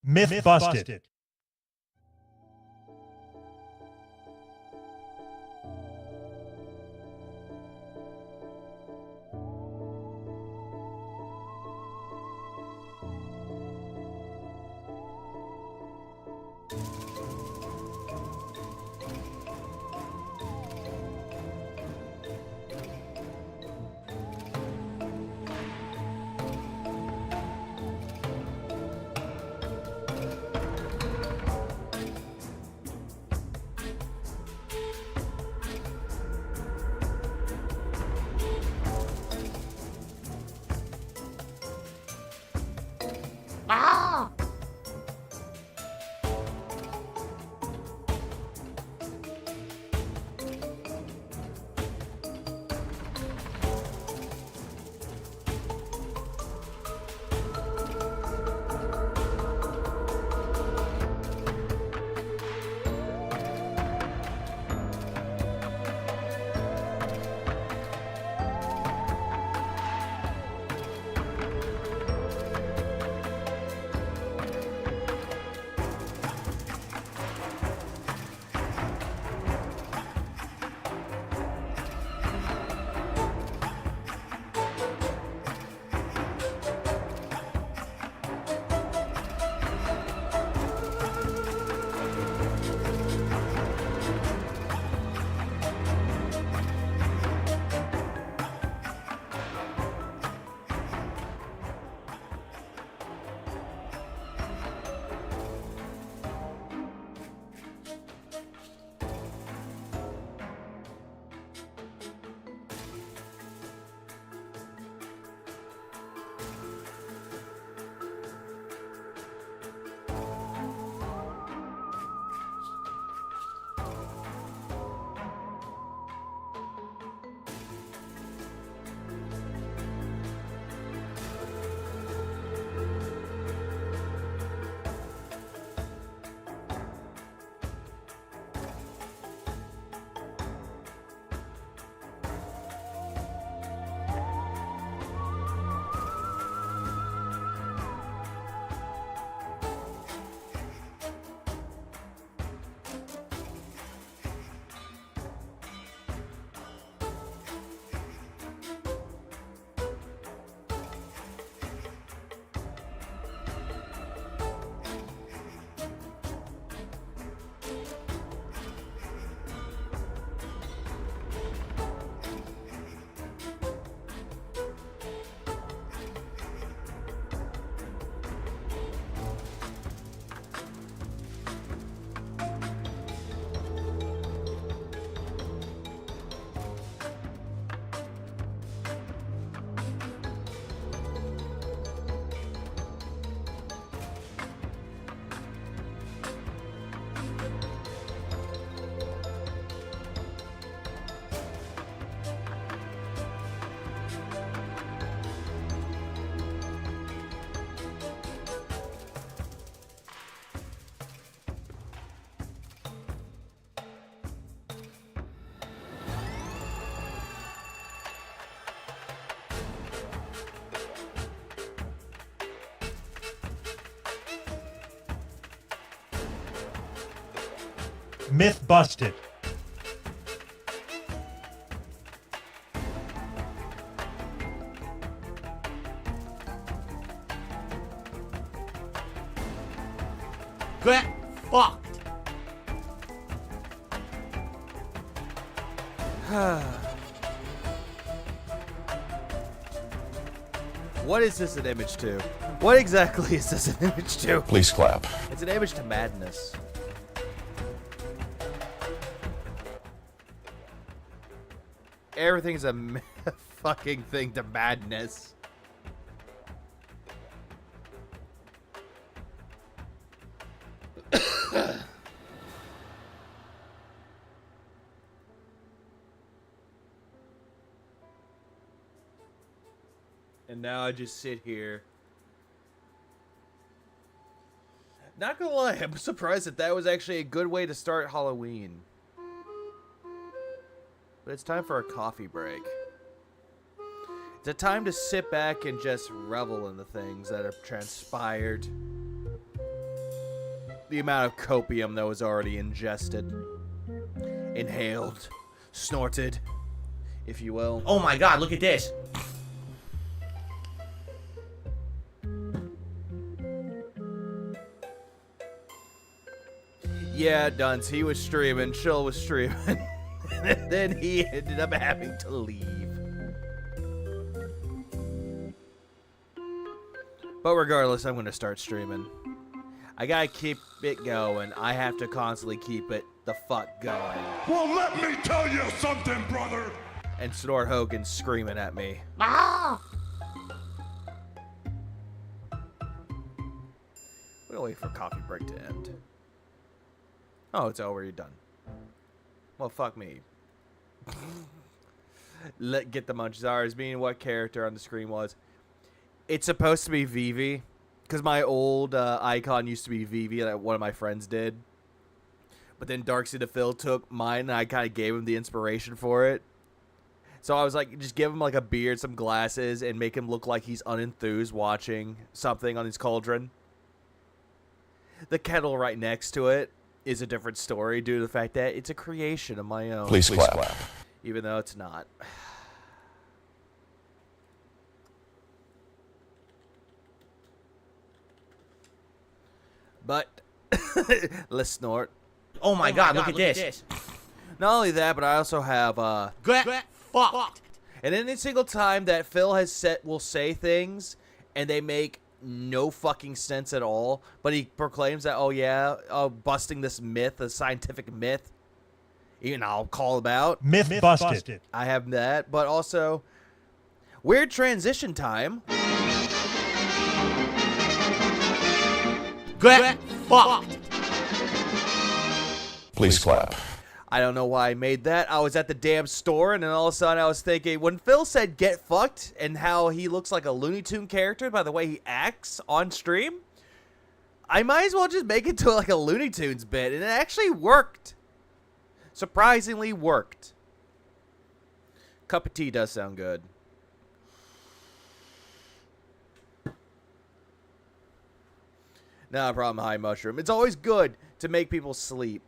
Myth busted. Myth busted. Get fucked. What is this an image to? What exactly is this an image to? Please clap. It's an image to madness. Everything's a fucking thing to madness. And now I just sit here. Not gonna lie, I'm surprised that was actually a good way to start Halloween. But it's time for a coffee break. It's a time to sit back and just revel in the things that have transpired. the amount of copium that was already ingested, inhaled, snorted, if you will. Oh my god, look at this. Yeah, Dunce, he was streaming, Chill was streaming, and then he ended up having to leave. But regardless, I'm going to start streaming. I gotta keep it going. I have to constantly keep it the fuck going. Well, let me tell you something, brother. And Snort Hogan screaming at me. We'll wait for coffee break to end. Oh, it's over. You're done. Well, fuck me. Get the munchies. Ours being what character on the screen was. It's supposed to be Vivi. Because my old icon used to be Vivi that one of my friends did. But then Darkseid the Phil took mine and I kind of gave him the inspiration for it. So I was like, just give him like a beard, some glasses, and make him look like he's unenthused watching something on his cauldron. The kettle right next to it is a different story due to the fact that it's a creation of my own. Please clap. Even though it's not. But, let's snort. Oh my god, look at this. Not only that, but I also have, Get fucked. and any single time that Phil will say things, and they make no fucking sense at all, but he proclaims that, oh yeah, busting this myth, a scientific myth, you know, I'll call about. Myth busted. I have that, but also, weird transition time. Get fucked. Please clap. I don't know why I made that. I was at the damn store, and then all of a sudden I was thinking, when Phil said get fucked, and how he looks like a Looney Tune character by the way he acts on stream, I might as well just make it to like a Looney Tunes bit, and it actually worked. Surprisingly worked. Cup of tea does sound good. Not a problem, high mushroom. It's always good to make people sleep.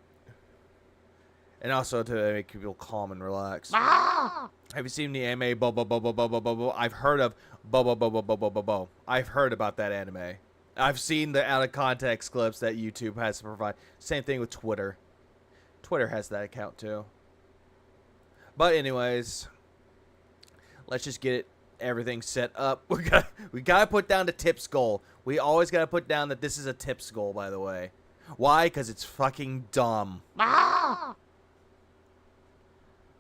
And also to make people calm and relax. Have you seen the anime Bo? I've heard of Bo. I've heard about that anime. I've seen the out of context clips that YouTube has to provide. Same thing with Twitter. Twitter has that account too. But anyways, let's just get everything set up. We gotta put down the tips goal. We always gotta put down that this is a tips goal, by the way. Why? Because it's fucking dumb.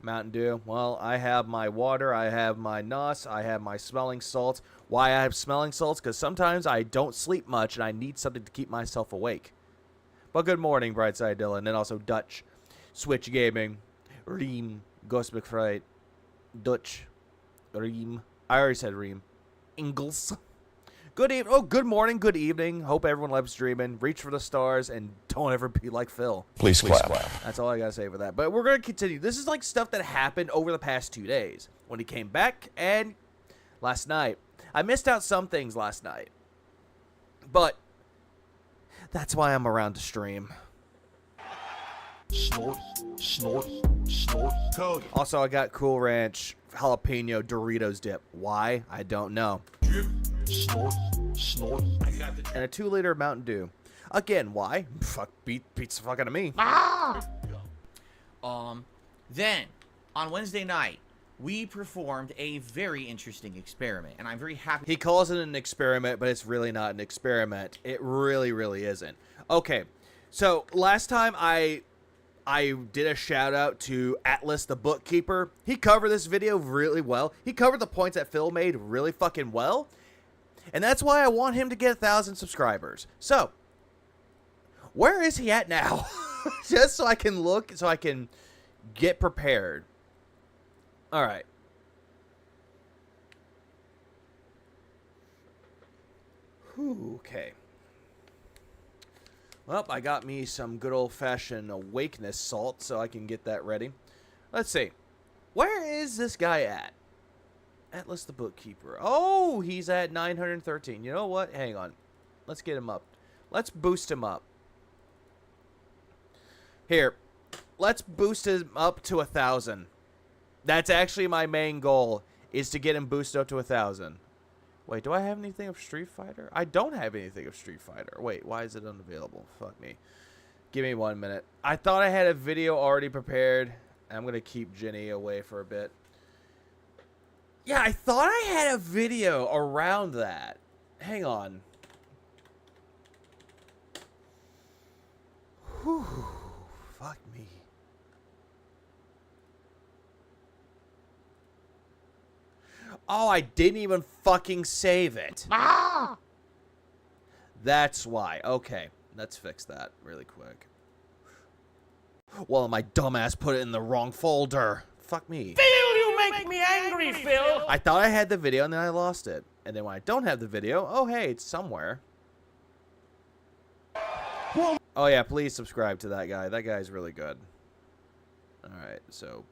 Mountain Dew. Well, I have my water, I have my NOS, I have my smelling salts. Why I have smelling salts? Because sometimes I don't sleep much and I need something to keep myself awake. But good morning, Brightside Dylan, and also Dutch, Switch Gaming, Reem, Ghost McFright, Dutch, Reem. I already said Reem. Ingles. Good evening. Oh, good morning, good evening. Hope everyone loves streaming. Reach for the stars and don't ever be like Phil. Please clap. That's all I gotta say for that. But we're gonna continue. This is like stuff that happened over the past 2 days. When he came back and last night. I missed out some things last night. But that's why I'm around to stream. Snort. Cody. Also, I got Cool Ranch jalapeno Doritos dip. Why? I don't know. Snort. And a 2-liter Mountain Dew. Again, why? Fuck, beats the fuck out of me. Then, on Wednesday night, we performed a very interesting experiment, and I'm very happy. He calls it an experiment, but it's really not an experiment. It really, really isn't. Okay, so last time I did a shout out to Atlas the Bookkeeper. He covered this video really well. He covered the points that Phil made really fucking well. And that's why I want him to get 1,000 subscribers. So, where is he at now? Just so I can look, so I can get prepared. All right. Whew, okay. Well, I got me some good old-fashioned awakeness salt, so I can get that ready. Let's see. Where is this guy at? Atlas the Bookkeeper. Oh, he's at 913. You know what? Hang on. Let's get him up. Let's boost him up. Here, let's boost him up to 1,000. That's actually my main goal, is to get him boosted up to 1,000. Wait, do I have anything of Street Fighter? I don't have anything of Street Fighter. Wait, why is it unavailable? Fuck me. Give me 1 minute. I thought I had a video already prepared. I'm going to keep Jenny away for a bit. Yeah, I thought I had a video around that. Hang on. Whew. Fuck me. Oh, I didn't even fucking save it. That's why. Okay, let's fix that really quick. Well, my dumbass put it in the wrong folder. Fuck me. Phil, you make me angry, Phil. I thought I had the video and then I lost it. And then when I don't have the video, oh hey, it's somewhere. Oh yeah, please subscribe to that guy. That guy's really good. Alright, so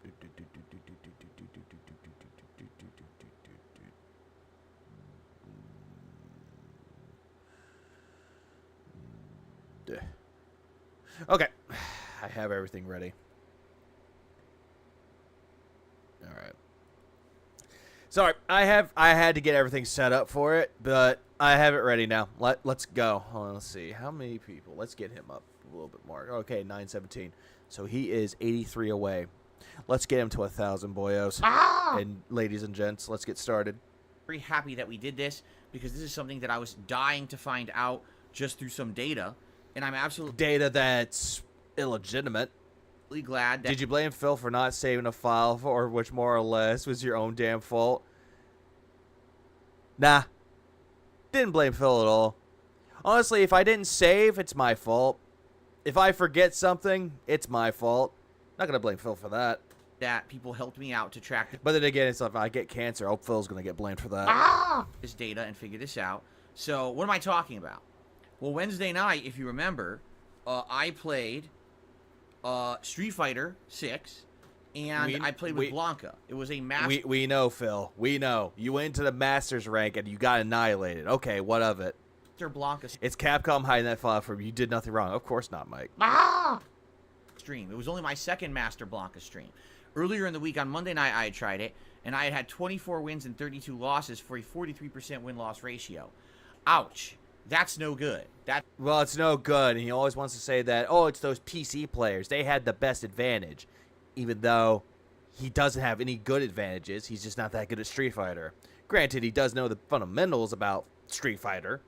okay. I have everything ready. Alright. Sorry, I had to get everything set up for it, but I have it ready now. Let's go. Hold on, let's see. How many people? Let's get him up a little bit more. Okay, 917. So he is 83 away. Let's get him to 1,000, boyos. And ladies and gents, let's get started. Very happy that we did this because this is something that I was dying to find out just through some data, and I'm absolutely Data that's illegitimate. glad that Did you blame Phil for not saving a file for which more or less was your own damn fault? Nah. Didn't blame Phil at all. Honestly, if I didn't save, it's my fault. If I forget something, it's my fault. Not gonna blame Phil for that. people helped me out to track But then again, it's like if I get cancer, oh, Phil's gonna get blamed for that. this data and figure this out. So what am I talking about? Well, Wednesday night, if you remember, I played Street Fighter 6, and I played with Blanca. It was a master. We know, Phil. We know. You went into the Masters rank and you got annihilated. Okay, what of it? Blanca It's Capcom hiding that file from you. You did nothing wrong. Of course not, Mike. stream. It was only my second Master Blanca stream. Earlier in the week on Monday night, I had tried it, and I had 24 wins and 32 losses for a 43% win-loss ratio. Ouch. That's no good. Well, it's no good, and he always wants to say that, oh, it's those PC players. They had the best advantage, even though he doesn't have any good advantages. He's just not that good at Street Fighter. Granted, he does know the fundamentals about Street Fighter,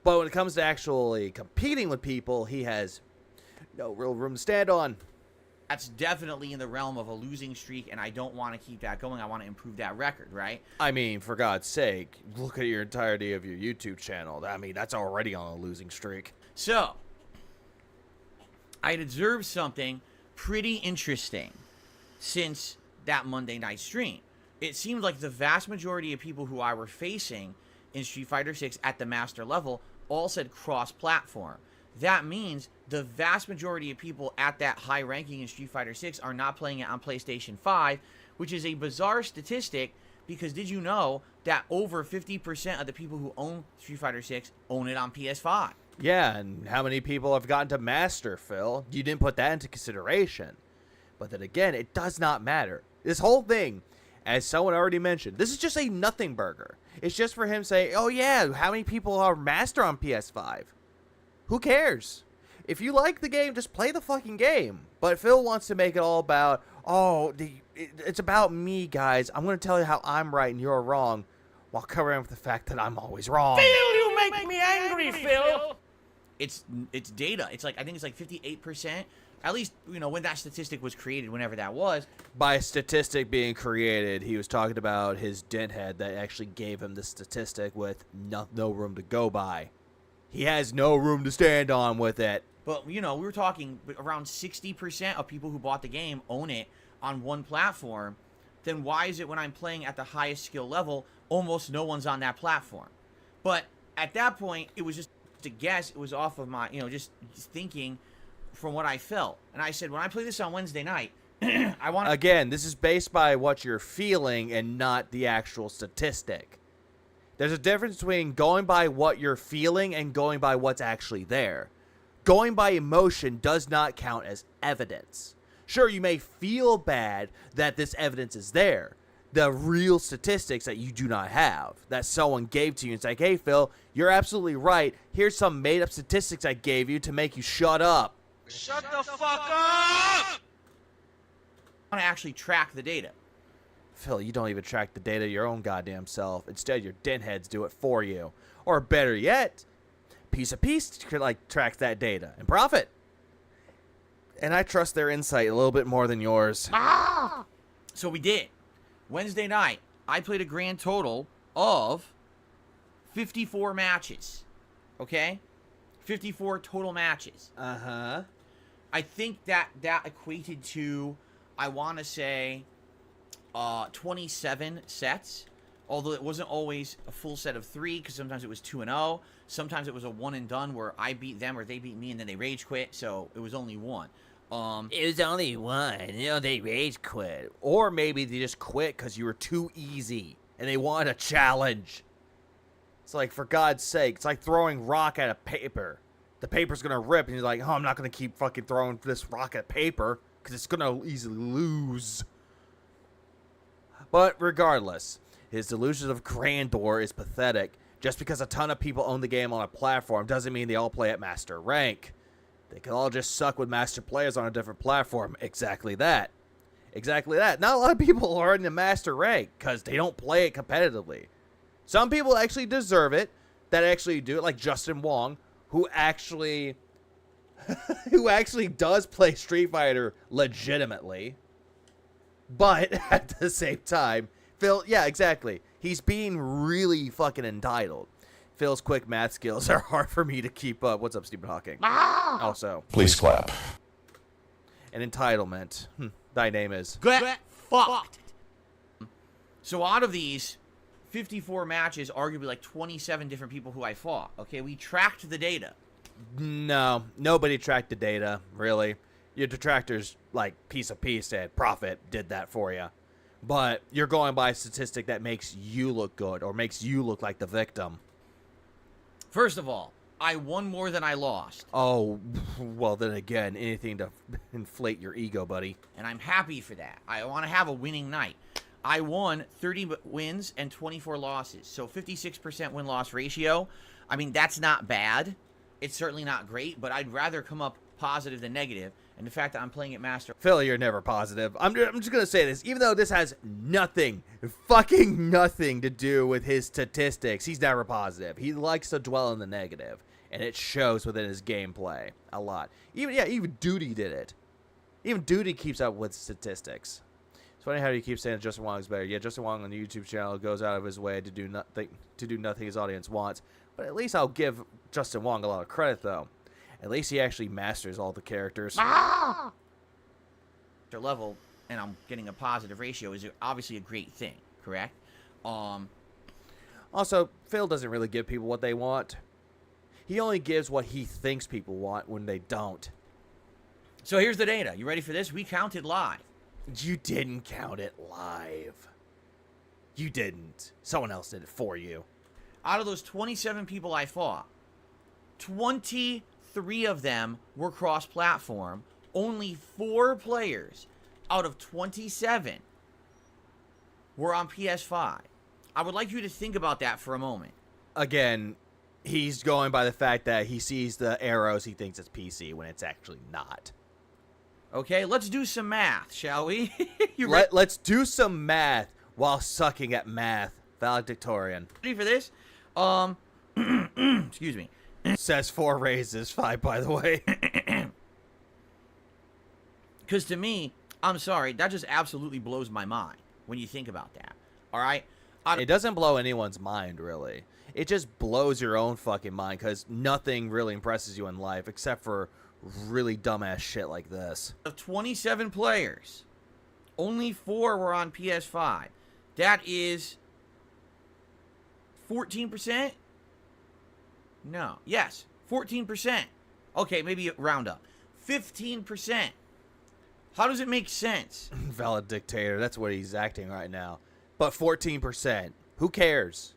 but when it comes to actually competing with people, he has no real room to stand on. That's definitely in the realm of a losing streak, and I don't want to keep that going. I want to improve that record, right? I mean, for God's sake, look at your entirety of your YouTube channel. I mean, that's already on a losing streak. So, I had observed something pretty interesting since that Monday night stream. It seemed like the vast majority of people who I were facing in Street Fighter 6 at the master level all said cross-platform. That means the vast majority of people at that high ranking in Street Fighter 6 are not playing it on PlayStation 5, which is a bizarre statistic because did you know that over 50% of the people who own Street Fighter 6 own it on PS5? Yeah, and how many people have gotten to Master, Phil? You didn't put that into consideration. But then again, it does not matter. This whole thing, as someone already mentioned, this is just a nothing burger. It's just for him to say, oh yeah, how many people are Master on PS5? Who cares? If you like the game, just play the fucking game. But Phil wants to make it all about, oh, it's about me, guys. I'm going to tell you how I'm right and you're wrong, while covering up the fact that I'm always wrong. Phil, you make me angry, Phil. It's data. It's like, I think it's like 58%. At least, you know, when that statistic was created, whenever that was. By a statistic being created, he was talking about his dent head that actually gave him the statistic with no room to go by. He has no room to stand on with it. But, you know, we were talking around 60% of people who bought the game own it on one platform. Then why is it when I'm playing at the highest skill level, almost no one's on that platform? But at that point, it was just a guess. It was off of my, you know, just thinking from what I felt. And I said, when I play this on Wednesday night, I want to... Again, this is based by what you're feeling and not the actual statistic. There's a difference between going by what you're feeling and going by what's actually there. Going by emotion does not count as evidence. Sure, you may feel bad that this evidence is there. The real statistics that you do not have, that someone gave to you. It's like, hey, Phil, you're absolutely right. Here's some made-up statistics I gave you to make you shut up. Shut the fuck up! I want to actually track the data. Phil, you don't even track the data your own goddamn self. Instead, your heads do it for you. Or better yet, Piece of Peace tracks that data and profit. And I trust their insight a little bit more than yours. So we did. Wednesday night, I played a grand total of 54 matches. Okay? 54 total matches. Uh-huh. I think that equated to, I want to say, 27 sets. Although it wasn't always a full set of 3, because sometimes it was 2-0. Sometimes it was a one and done where I beat them or they beat me and then they rage quit. So it was only one. It was only one. They rage quit. Or maybe they just quit because you were too easy and they wanted a challenge. It's like, for God's sake, it's like throwing rock at a paper. The paper's going to rip and you're like, oh, I'm not going to keep fucking throwing this rock at paper because it's going to easily lose. But regardless, his delusions of grandeur is pathetic. Just because a ton of people own the game on a platform doesn't mean they all play at master rank. They could all just suck with master players on a different platform. Exactly that. Exactly that. Not a lot of people are in the master rank because they don't play it competitively. Some people actually deserve it, that actually do it, like Justin Wong, who actually does play Street Fighter legitimately. But at the same time, Phil, yeah, exactly. He's being really fucking entitled. Phil's quick math skills are hard for me to keep up. What's up, Stephen Hawking? Also, Please clap. an entitlement. Thy name is. Get fucked. So out of these 54 matches, arguably like 27 different people who I fought. Okay, we tracked the data. No, nobody tracked the data, really. Your detractors, like Piece of Peace and Profit, did that for you. But you're going by a statistic that makes you look good or makes you look like the victim. First of all, I won more than I lost. Oh, well, then again, anything to inflate your ego, buddy. And I'm happy for that. I want to have a winning night. I won 30 wins and 24 losses. So 56% win-loss ratio. I mean, that's not bad. It's certainly not great, but I'd rather come up positive than negative. And the fact that I'm playing at Master... Phil, you're never positive. I'm just going to say this. Even though this has nothing, fucking nothing to do with his statistics, he's never positive. He likes to dwell in the negative. And it shows within his gameplay a lot. Even Duty did it. Even Duty keeps up with statistics. It's funny how you keep saying that Justin Wong is better. Yeah, Justin Wong on the YouTube channel goes out of his way to do nothing his audience wants. But at least I'll give Justin Wong a lot of credit, though. At least he actually masters all the characters. Their level, and I'm getting a positive ratio, is obviously a great thing, correct? Also, Phil doesn't really give people what they want. He only gives what he thinks people want when they don't. So here's the data. You ready for this? We counted live. You didn't count it live. You didn't. Someone else did it for you. Out of those 27 people I fought, 23 of them were cross-platform. Only 4 players out of 27 were on PS5. I would like you to think about that for a moment. Again, he's going by the fact that he sees the arrows, he thinks it's PC when it's actually not. Okay, let's do some math, shall we? Let's do some math while sucking at math. Valedictorian. Ready for this? Excuse me. Says 4 raises, 5 by the way. Because to me, I'm sorry, that just absolutely blows my mind when you think about that. All right? It doesn't blow anyone's mind, really. It just blows your own fucking mind because nothing really impresses you in life except for really dumbass shit like this. Of 27 players, only 4 were on PS5. That is 14%? No. Yes, 14%. Okay, maybe round up. 15%. How does it make sense? Valid dictator. That's what he's acting right now. But 14%. Who cares?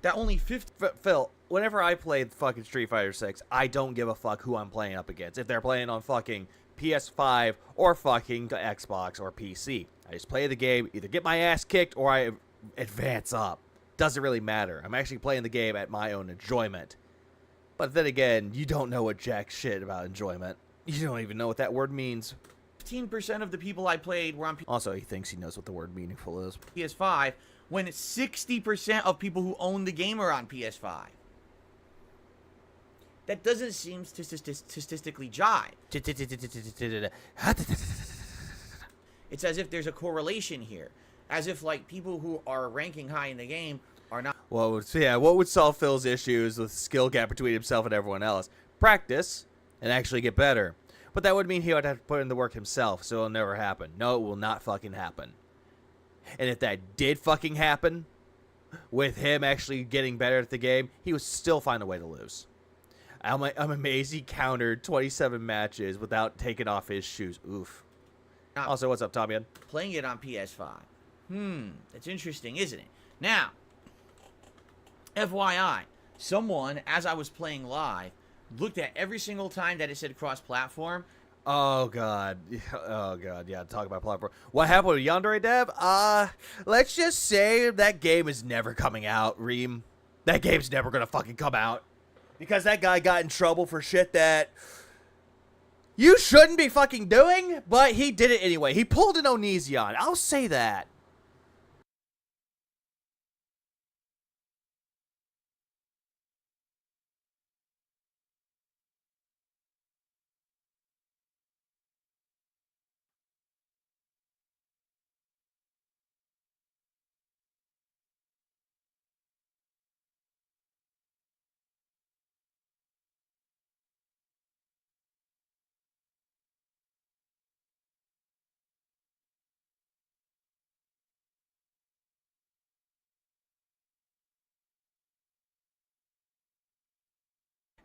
that only 50. Phil, whenever I play fucking Street Fighter 6, I don't give a fuck who I'm playing up against. If they're playing on fucking PS5 or fucking Xbox or PC, I just play the game, either get my ass kicked or I advance up. Doesn't really matter. I'm actually playing the game at my own enjoyment. But then again, you don't know what jack shit about enjoyment. You don't even know what that word means. 15% of the people I played were on Also, he thinks he knows what the word meaningful is. PS5, when 60% of people who own the game are on PS5. That doesn't seem statistically jive. It's as if there's a correlation here. As if, like, people who are ranking high in the game are not... What would solve Phil's issues with skill gap between himself and everyone else? Practice and actually get better. But that would mean he would have to put in the work himself, so it'll never happen. No, it will not fucking happen. And if that did fucking happen, with him actually getting better at the game, he would still find a way to lose. I'm amazed he countered 27 matches without taking off his shoes. Oof. Also, what's up, Tommy? Playing it on PS5. That's interesting, isn't it? Now, FYI, someone, as I was playing live, looked at every single time that it said cross-platform. Oh god, yeah, talk about platform. What happened with Yandere Dev? Let's just say that game is never coming out, Reem. That game's never gonna fucking come out. Because that guy got in trouble for shit that you shouldn't be fucking doing, but he did it anyway. He pulled an Onision, I'll say that.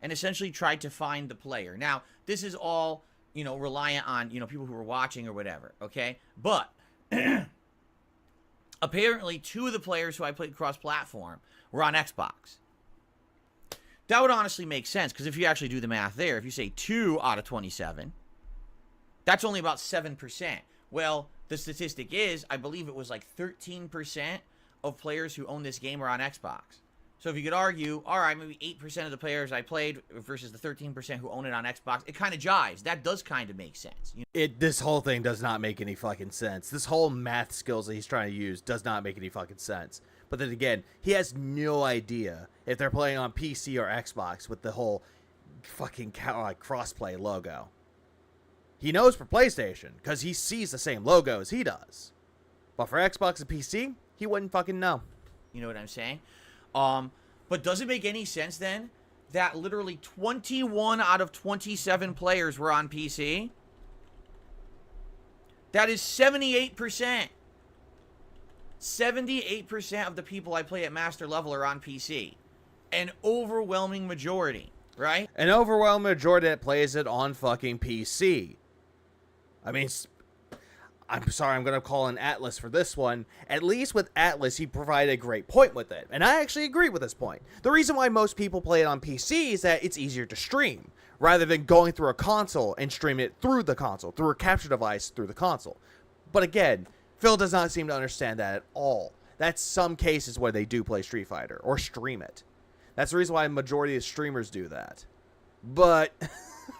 And essentially tried to find the player. Now, this is all, reliant on, people who are watching or whatever, okay? But, apparently, 2 of the players who I played cross-platform were on Xbox. That would honestly make sense, because if you actually do the math there, if you say 2 out of 27, that's only about 7%. Well, the statistic is, I believe it was like 13% of players who own this game are on Xbox. So if you could argue, all right, maybe 8% of the players I played versus the 13% who own it on Xbox, it kind of jives. That does kind of make sense. This whole thing does not make any fucking sense. This whole math skills that he's trying to use does not make any fucking sense. But then again, he has no idea if they're playing on PC or Xbox with the whole fucking crossplay logo. He knows for PlayStation, because he sees the same logo as he does. But for Xbox and PC, he wouldn't fucking know. You know what I'm saying? But does it make any sense then that literally 21 out of 27 players were on PC? That is 78%. 78% of the people I play at master level are on PC. An overwhelming majority, right? An overwhelming majority that plays it on fucking PC. I mean, I'm sorry, I'm going to call an Atlas for this one. At least with Atlas, he provided a great point with it. And I actually agree with this point. The reason why most people play it on PC is that it's easier to stream, rather than going through a console and streaming it through the console, through a capture device through the console. But again, Phil does not seem to understand that at all. That's some cases where they do play Street Fighter, or stream it. That's the reason why a majority of streamers do that. But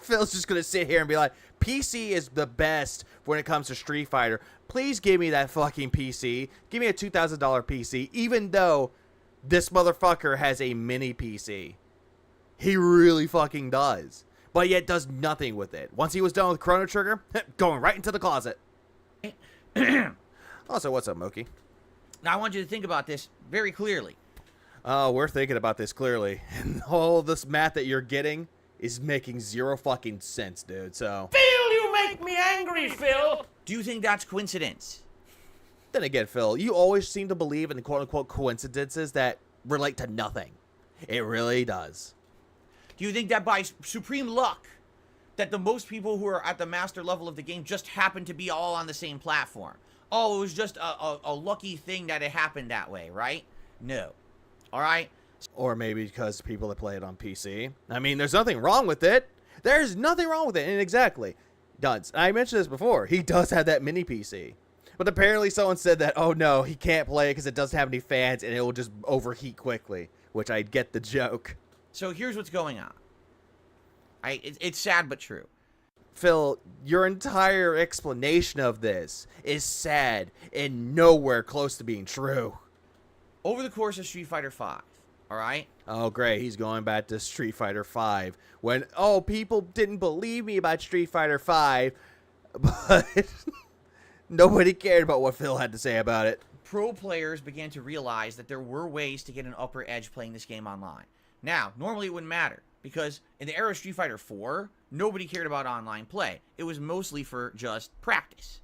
Phil's just going to sit here and be like, PC is the best when it comes to Street Fighter. Please give me that fucking PC. Give me a $2,000 PC, even though this motherfucker has a mini PC. He really fucking does. But yet does nothing with it. Once he was done with Chrono Trigger, going right into the closet. Also, what's up, Moki? Now, I want you to think about this very clearly. Oh, we're thinking about this clearly. And all this math that you're getting is making zero fucking sense, dude, so... Phil, you make me angry, Phil! Do you think that's coincidence? Then again, Phil, you always seem to believe in quote-unquote coincidences that relate to nothing. It really does. Do you think that by supreme luck, that the most people who are at the master level of the game just happen to be all on the same platform? Oh, it was just a lucky thing that it happened that way, right? No. All right? Or maybe because people that play it on PC. I mean, there's nothing wrong with it. There's nothing wrong with it. And exactly. Duds. I mentioned this before. He does have that mini PC. But apparently someone said that, oh no, he can't play it because it doesn't have any fans and it will just overheat quickly. Which I get the joke. So here's what's going on. It's sad but true. Phil, your entire explanation of this is sad and nowhere close to being true. Over the course of Street Fighter V, all right? Oh, great. He's going back to Street Fighter V. When, people didn't believe me about Street Fighter V, but nobody cared about what Phil had to say about it. Pro players began to realize that there were ways to get an upper edge playing this game online. Now, normally it wouldn't matter, because in the era of Street Fighter IV, nobody cared about online play. It was mostly for just practice.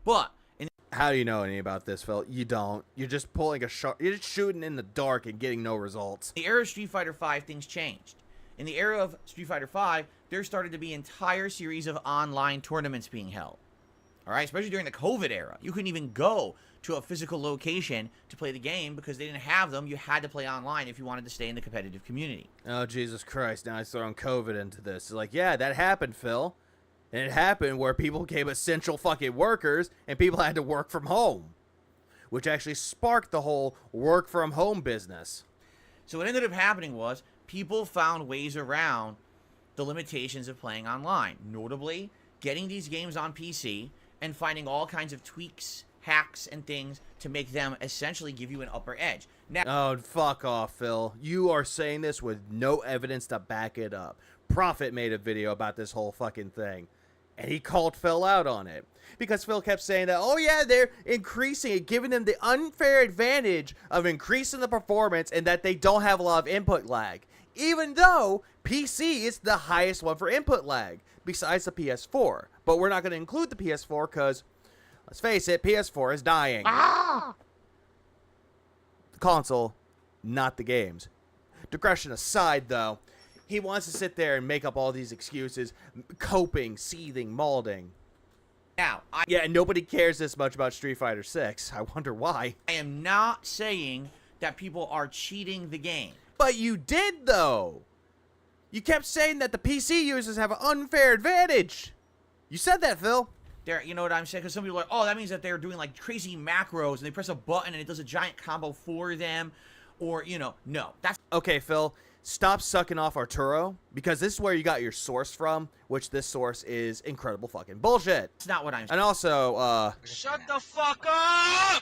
But How do you know any about this, Phil? You don't. You're just pulling a shot. You're just shooting in the dark and getting no results. in the era of Street Fighter V, things changed. In the era of Street Fighter V, there started to be an entire series of online tournaments being held. All right, especially during the COVID era. You couldn't even go to a physical location to play the game because they didn't have them. You had to play online if you wanted to stay in the competitive community. Oh, Jesus Christ. Now he's throwing COVID into this. It's like, yeah, that happened, Phil. And it happened where people became essential fucking workers and people had to work from home. Which actually sparked the whole work from home business. So what ended up happening was people found ways around the limitations of playing online. Notably, getting these games on PC and finding all kinds of tweaks, hacks, and things to make them essentially give you an upper edge. Now, Oh, fuck off, Phil. You are saying this with no evidence to back it up. Prophet made a video about this whole fucking thing. And he called Phil out on it. Because Phil kept saying that, oh yeah, they're increasing it, giving them the unfair advantage of increasing the performance and that they don't have a lot of input lag. Even though PC is the highest one for input lag, besides the PS4. But we're not going to include the PS4 because, let's face it, PS4 is dying. The console, not the games. Digression aside, though, he wants to sit there and make up all these excuses, coping, seething, malding. Yeah, and nobody cares this much about Street Fighter 6. I wonder why. I am not saying that people are cheating the game. But you did, though. You kept saying that the PC users have an unfair advantage. You said that, Phil. You know what I'm saying? Because some people are like, oh, that means that they're doing like crazy macros and they press a button and it does a giant combo for them. Or, no. That's Okay, Phil. Stop sucking off Arturo, because this is where you got your source from, which this source is incredible fucking bullshit. not what I'm saying. And also, Shut the fuck up!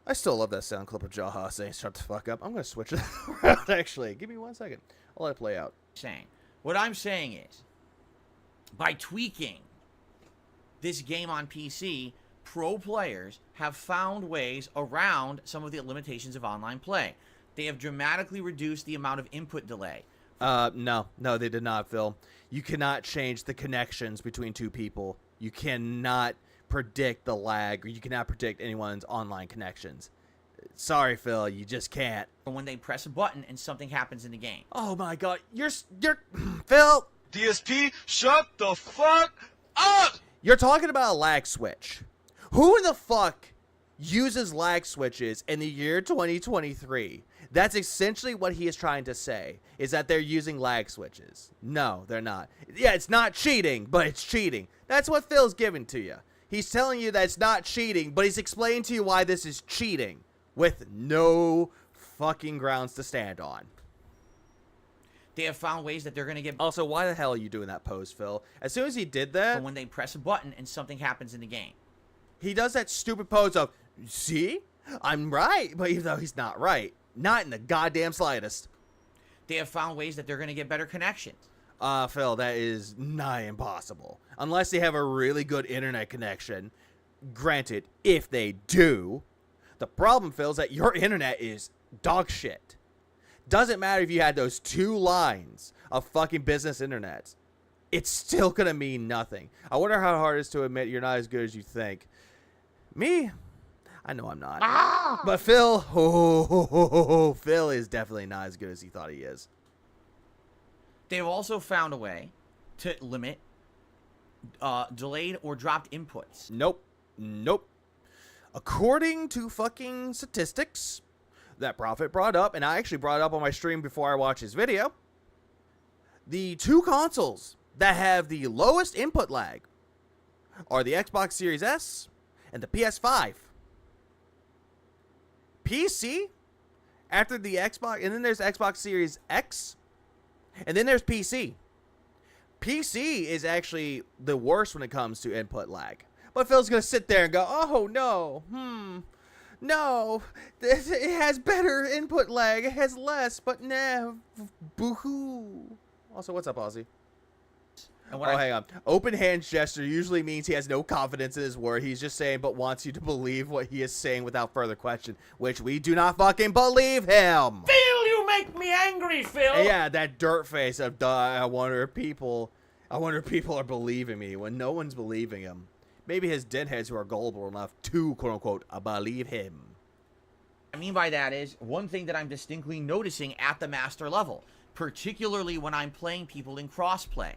I still love that sound clip of Jaha saying shut the fuck up. I'm going to switch it around, actually. Give me 1 second. I'll let it play out. What I'm saying is, by tweaking this game on PC, pro players have found ways around some of the limitations of online play. They have dramatically reduced the amount of input delay. No, they did not, Phil. You cannot change the connections between two people. You cannot predict the lag, or you cannot predict anyone's online connections. Sorry, Phil, you just can't. When they press a button and something happens in the game. Oh my god, you're Phil, DSP, shut the fuck up! you're talking about a lag switch. Who the fuck uses lag switches in the year 2023? That's essentially what he is trying to say, is that they're using lag switches. No, they're not. Yeah, it's not cheating, but it's cheating. That's what Phil's giving to you. He's telling you that it's not cheating, but he's explaining to you why this is cheating with no fucking grounds to stand on. They have found ways that they're going to get... Also, why the hell are you doing that pose, Phil? As soon as he did that, when they press a button and something happens in the game. he does that stupid pose of, see? I'm right, but even though he's not right. Not in the goddamn slightest. They have found ways that they're going to get better connections. Phil, that is nigh impossible. Unless they have a really good internet connection. Granted, if they do. The problem, Phil, is that your internet is dog shit. Doesn't matter if you had those 2 lines of fucking business internet. It's still going to mean nothing. I wonder how hard it is to admit you're not as good as you think. Me? I know I'm not. But Phil, Phil is definitely not as good as he thought he is. They've also found a way to limit delayed or dropped inputs. Nope. According to fucking statistics, that Prophet brought up, and I actually brought it up on my stream before I watched his video. The two consoles that have the lowest input lag are the Xbox Series S and the PS5. PC, after the Xbox, and then there's Xbox Series X, and then there's PC. PC is actually the worst when it comes to input lag. But Phil's going to sit there and go, oh, no, no, it has better input lag, it has less, but nah, boo-hoo. Also, what's up, Ozzy? Hang on. Open hand gesture usually means he has no confidence in his word. He's just saying, but wants you to believe what he is saying without further question, which we do not fucking believe him. Phil, you make me angry, Phil. And yeah, that dirt face of, I wonder if people are believing me when no one's believing him. Maybe his deadheads who are gullible enough to, quote unquote, believe him. What I mean by that is, one thing that I'm distinctly noticing at the master level, particularly when I'm playing people in crossplay,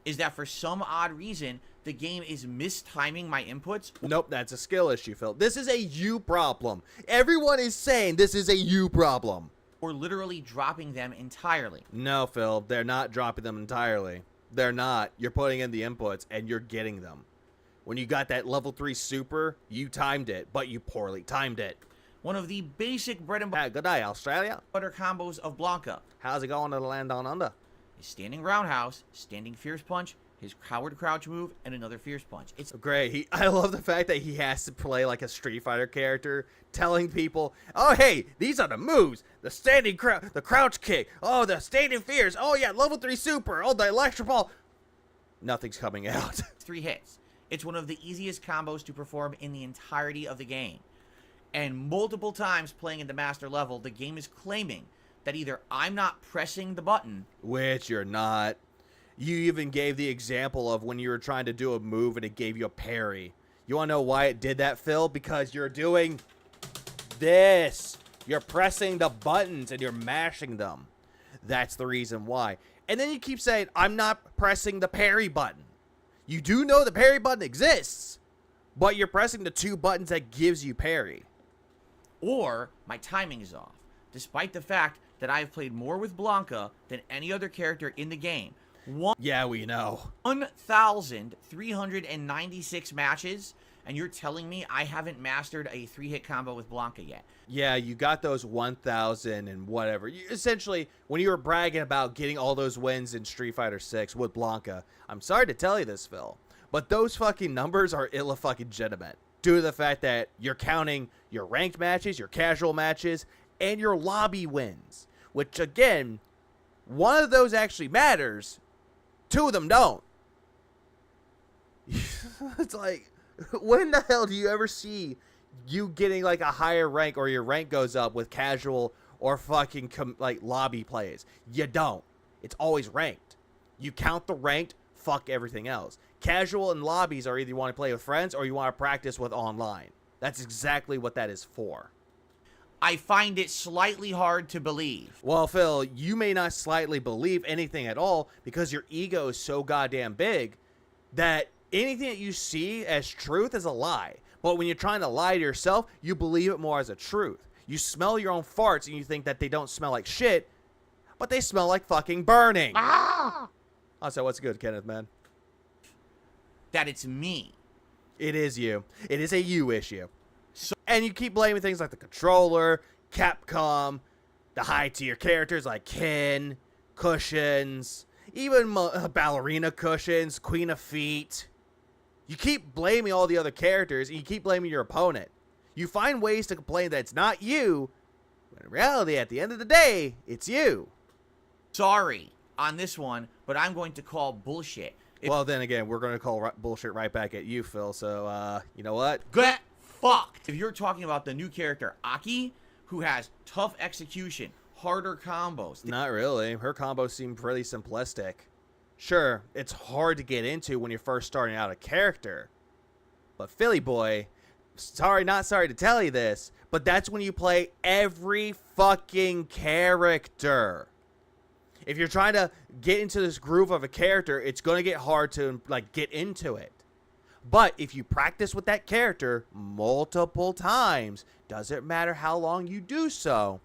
is that for some odd reason, the game is mistiming my inputs. Nope, that's a skill issue, Phil. This is a you problem. Everyone is saying this is a you problem. Or literally dropping them entirely. No, Phil, they're not dropping them entirely. They're not. You're putting in the inputs, and you're getting them. When you got that level 3 super, you timed it, but you poorly timed it. One of the basic bread and Good day, Australia. butter combos of Blanca How's it going to the land down under? is standing roundhouse, standing fierce punch, his coward crouch move, and another fierce punch. It's Great. I love the fact that he has to play like a Street Fighter character, telling people, oh, hey, these are the moves. The standing the crouch kick. Oh, the standing fierce. Oh, yeah, level 3 super. Oh, the electro ball. Nothing's coming out. 3 hits. It's one of the easiest combos to perform in the entirety of the game. And multiple times playing at the master level, the game is claiming that either I'm not pressing the button, Which you're not. You even gave the example of when you were trying to do a move and it gave you a parry. You want to know why it did that, Phil? Because you're doing this. You're pressing the buttons and you're mashing them. That's the reason why. And then you keep saying, I'm not pressing the parry button. You do know the parry button exists, but you're pressing the 2 buttons that gives you parry. or my timing is off, despite the fact that I have played more with Blanca than any other character in the game. Yeah, we know. 1,396 matches, and you're telling me I haven't mastered a 3-hit combo with Blanca yet. Yeah, you got those 1,000 and whatever. Essentially, when you were bragging about getting all those wins in Street Fighter 6 with Blanca, I'm sorry to tell you this, Phil, but those fucking numbers are illegitimate due to the fact that you're counting your ranked matches, your casual matches, and your lobby wins, which, again, one of those actually matters, 2 of them don't. It's like, when the hell do you ever see you getting like a higher rank or your rank goes up with casual or fucking like lobby plays? You don't. It's always ranked. You count the ranked, fuck everything else. Casual and lobbies are either you want to play with friends or you want to practice with online. That's exactly what that is for. I find it slightly hard to believe. Well, Phil, you may not slightly believe anything at all because your ego is so goddamn big that anything that you see as truth is a lie. But when you're trying to lie to yourself, you believe it more as a truth. You smell your own farts and you think that they don't smell like shit, but they smell like fucking burning. Also, what's good, Kenneth, man? That it's me. It is you. It is a you issue. And you keep blaming things like the controller, Capcom, the high-tier characters like Ken, cushions, even ballerina cushions, Queen of Feet. You keep blaming all the other characters, and you keep blaming your opponent. You find ways to complain that it's not you, but in reality, at the end of the day, it's you. Sorry on this one, but I'm going to call bullshit. Well, then again, we're going to call bullshit right back at you, Phil, so, you know what? Get fucked. If you're talking about the new character, Aki, who has tough execution, harder combos. Not really. Her combos seem pretty simplistic. Sure, it's hard to get into when you're first starting out a character. But Philly boy, not sorry to tell you this, but that's when you play every fucking character. If you're trying to get into this groove of a character, it's going to get hard to like get into it. But if you practice with that character multiple times, doesn't matter how long you do so,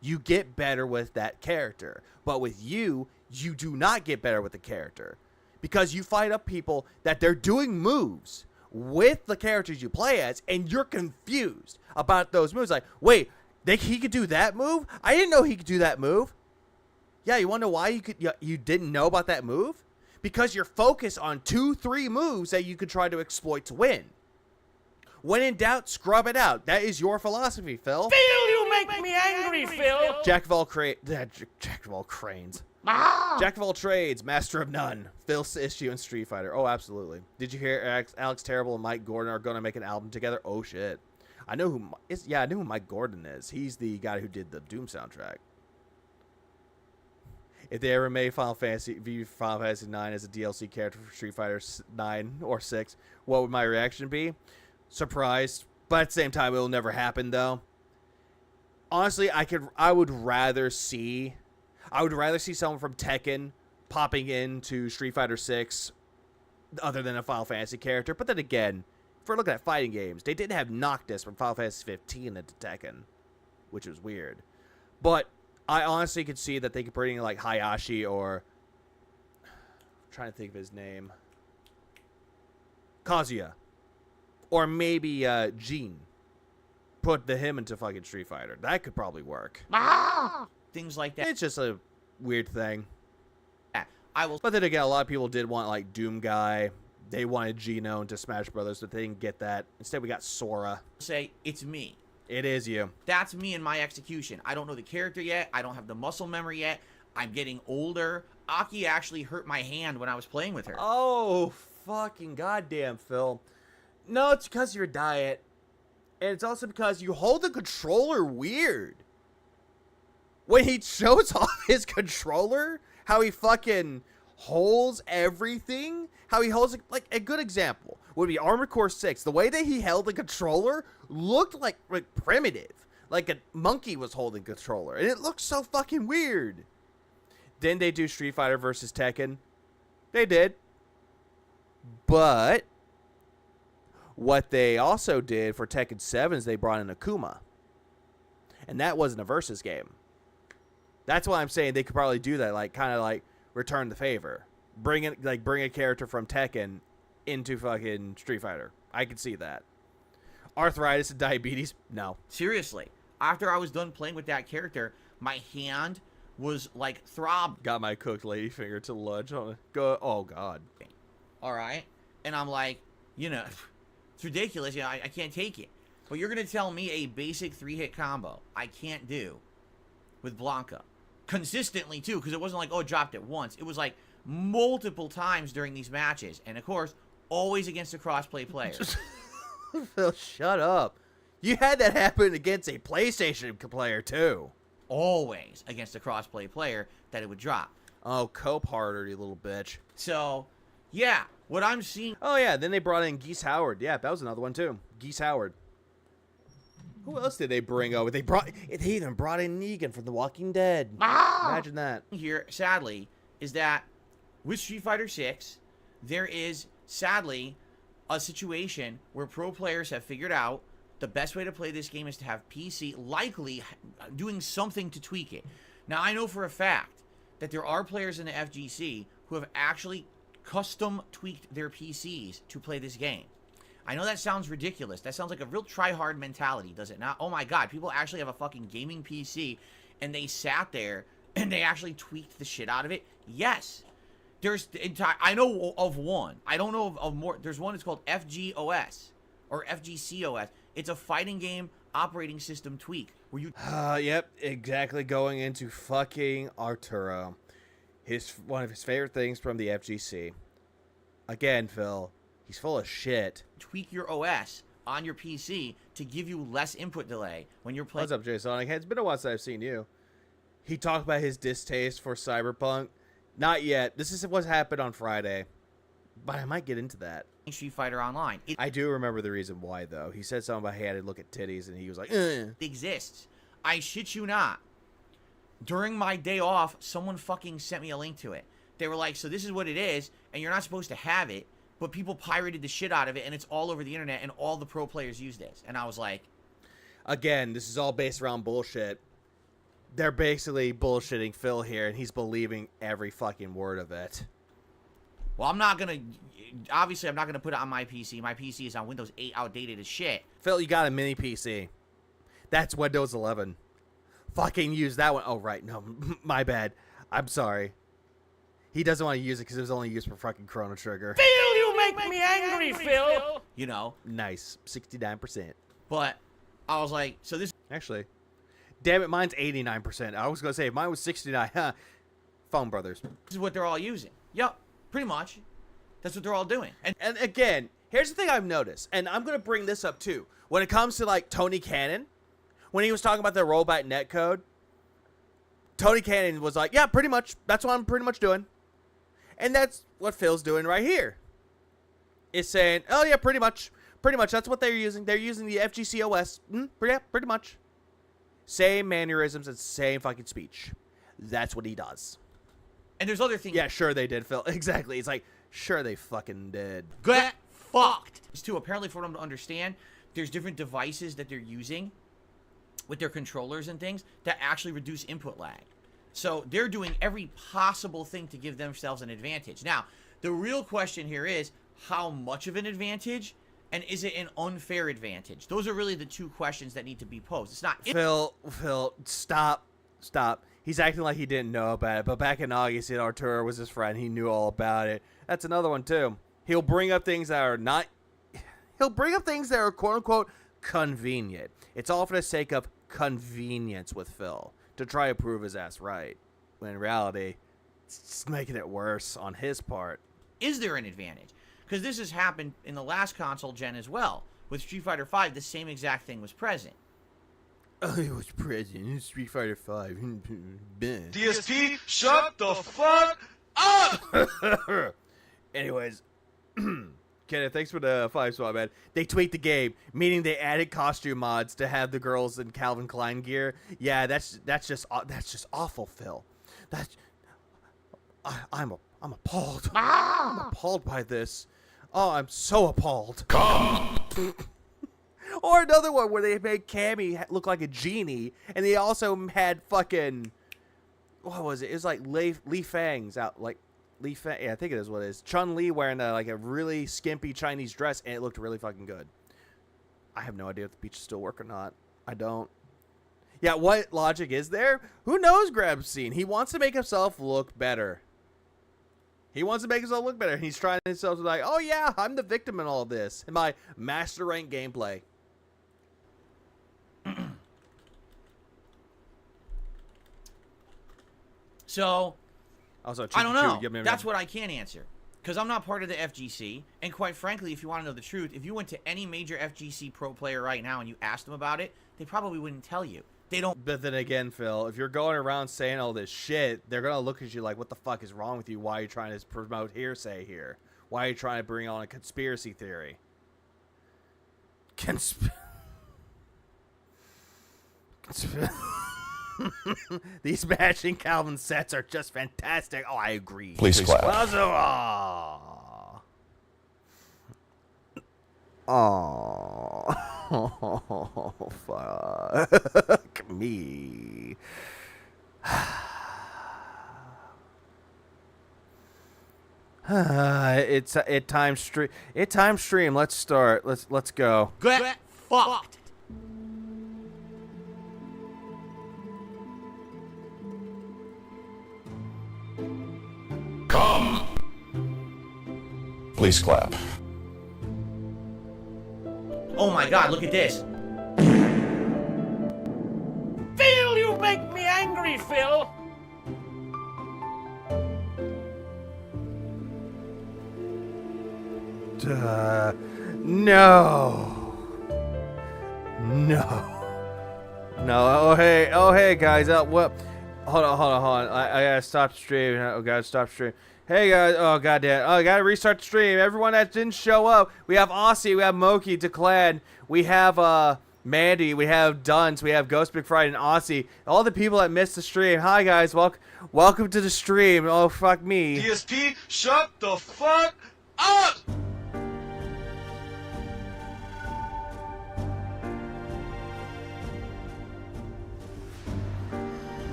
You get better with that character. But with you do not get better with the character. Because you fight up people that they're doing moves with the characters you play as, and you're confused about those moves. Like, wait, he could do that move? I didn't know he could do that move. Yeah, you want to know why you didn't know about that move? Because you're focused on 2-3 moves that you could try to exploit to win. When in doubt, scrub it out. That is your philosophy, Phil. Phil, you make me angry, Phil. Jack of all cranes. Jack of all trades, master of none. Phil's issue in Street Fighter. Oh, absolutely. Did you hear Alex Terrible and Mike Gordon are going to make an album together? Oh shit. I know who Mike Gordon is. He's the guy who did the Doom soundtrack. If they ever made Final Fantasy IX as a DLC character for Street Fighter 9 or 6, what would my reaction be? Surprised, but at the same time, it will never happen though. Honestly, I would rather see someone from Tekken popping into Street Fighter 6 other than a Final Fantasy character. But then again, if we're looking at fighting games, they didn't have Noctis from Final Fantasy 15 into Tekken, which was weird. But I honestly could see that they could bring in like Hayashi or I'm trying to think of his name. Kazuya. Or maybe Gene. Put him into fucking Street Fighter. That could probably work. Things like that. It's just a weird thing. I will. But then again, a lot of people did want like Doom Guy. They wanted Geno into Smash Brothers, but they didn't get that. Instead, we got Sora. Say it's me. It is you. That's me and my execution. I don't know the character yet. I don't have the muscle memory yet. I'm getting older. Aki actually hurt my hand when I was playing with her. Oh, fucking goddamn, Phil. No, it's because of your diet. And it's also because you hold the controller weird. When he shows off his controller, how he fucking holds everything, how he holds, like, a good example would be Armored Core 6. The way that he held the controller looked like primitive. Like a monkey was holding the controller. And it looked so fucking weird. Didn't they do Street Fighter versus Tekken? They did. But what they also did for Tekken 7 is they brought in Akuma. And that wasn't a versus game. That's why I'm saying they could probably do that, like kind of like return the favor. Bring a character from Tekken into fucking Street Fighter. I could see that. Arthritis and diabetes? No. Seriously. After I was done playing with that character, my hand was like throbbing. Got my cooked ladyfinger to lunge on it. Go. Oh god. All right. And I'm like, it's ridiculous. I can't take it. But you're going to tell me a basic 3-hit combo I can't do with Blanca. Consistently, too, because it wasn't like, dropped it once. It was like multiple times during these matches. And, of course, always against a crossplay player. Phil, shut up. You had that happen against a PlayStation player, too. Always against a crossplay player that it would drop. Oh, cope harder, you little bitch. So, yeah, what I'm seeing... Oh, yeah, then they brought in Geese Howard. Yeah, that was another one, too. Geese Howard. Who else did they bring over? They even brought in Negan from The Walking Dead. Imagine that. Here, sadly, is that with Street Fighter 6, there is, sadly, a situation where pro players have figured out the best way to play this game is to have PC likely doing something to tweak it. Now, I know for a fact that there are players in the FGC who have actually custom tweaked their PCs to play this game. I know that sounds ridiculous. That sounds like a real try-hard mentality, does it not? Oh my god, people actually have a fucking gaming PC and they sat there and they actually tweaked the shit out of it? Yes. There's I know of one. I don't know of more. There's one that's called FGOS or FGCOS. It's a fighting game operating system tweak where you yep, exactly, going into fucking Arturo. One of his favorite things from the FGC. Again, Phil, he's full of shit. Tweak your OS on your PC to give you less input delay when you're playing. What's up, Jay Sonic? Hey, it's been a while since I've seen you. He talked about his distaste for Cyberpunk. Not yet. This is what happened on Friday. But I might get into that. Street Fighter Online. I do remember the reason why, though. He said something about he had to look at titties, and he was like, It exists. I shit you not. During my day off, someone fucking sent me a link to it. They were like, so this is what it is, and you're not supposed to have it, but people pirated the shit out of it, and it's all over the internet, and all the pro players use this. And I was like... Again, this is all based around bullshit. they're basically bullshitting Phil here, and he's believing every fucking word of it. Well, I'm not gonna put it on my PC. My PC is on Windows 8, outdated as shit. Phil, you got a mini PC. That's Windows 11. Fucking use that one. Oh, right. No, my bad. I'm sorry. He doesn't want to use it because it was only used for fucking Chrono Trigger. Phil, you make me angry, Phil. You know. Nice. 69%. But I was like, so this. Actually, damn it, mine's 89%. I was going to say, if mine was 69, huh? Phone Brothers. This is what they're all using. Yep, pretty much. That's what they're all doing. And again, here's the thing I've noticed, and I'm going to bring this up too. When it comes to, like, Tony Cannon, when he was talking about the rollback netcode, Tony Cannon was like, yeah, pretty much. That's what I'm pretty much doing. And that's what Phil's doing right here. Is saying, oh, yeah, pretty much. Pretty much. That's what they're using. They're using the FGC OS. Yeah, pretty much. Same mannerisms and same fucking speech. That's what he does. And there's other things. Yeah, sure they did, Phil. Exactly. It's like, sure they fucking did. Get fucked. It's too, apparently for them to understand, there's different devices that they're using with their controllers and things that actually reduce input lag. So they're doing every possible thing to give themselves an advantage. Now, the real question here is, how much of an advantage, and is it an unfair advantage? Those are really the two questions that need to be posed. It's not... Phil, stop. He's acting like he didn't know about it, but back in August, Arturo was his friend. He knew all about it. That's another one, too. He'll bring up things that are not... He'll bring up things that are, quote-unquote, convenient. It's all for the sake of convenience with Phil, to try to prove his ass right. When in reality, it's just making it worse on his part. Is there an advantage? Because this has happened in the last console gen as well. With Street Fighter V, the same exact thing was present. Oh, it was present in Street Fighter V. DSP, shut the fuck up! Anyways, Kenneth, thanks for the 5-swap, man. They tweaked the game, meaning they added costume mods to have the girls in Calvin Klein gear. Yeah, that's just awful, Phil. I'm appalled. I'm appalled by this. Oh, I'm so appalled. Or another one where they made Cammy look like a genie, and they also had fucking, what was it? It was like Li Fang's out, like Li Fang. Yeah, I think it is what it is. Chun-Li wearing like a really skimpy Chinese dress, and it looked really fucking good. I have no idea if the beach is still work or not. I don't. Yeah, what logic is there? Who knows, Grabstein? He wants to make himself look better. He wants to make himself look better. He's trying himself to like, oh yeah, I'm the victim in all of this. In my master rank gameplay. So, Also, I don't know. That's what I can't answer. Because I'm not part of the FGC. And quite frankly, if you want to know the truth, if you went to any major FGC pro player right now and you asked them about it, they probably wouldn't tell you. They don't. But then again, Phil, if you're going around saying all this shit, they're going to look at you like, what the fuck is wrong with you? Why are you trying to promote hearsay here? Why are you trying to bring on a conspiracy theory? These matching Calvin sets are just fantastic. Oh, I agree. Please clap. Oh, fuck me. It time stream. Let's start. Let's go. Get fucked. Come. Please clap. Oh my god, look at this. Phil, you make me angry, Phil. No. Oh hey guys. What? Hold on. I gotta stop stream. Oh, gotta stop stream. Hey guys. Oh goddamn. Oh, I gotta restart the stream. Everyone that didn't show up. We have Aussie. We have Moki, Declan. We have Mandy. We have Duns. We have Ghost Big Friday and Aussie. All the people that missed the stream. Hi guys. Welcome to the stream. Oh fuck me. DSP, shut the fuck up!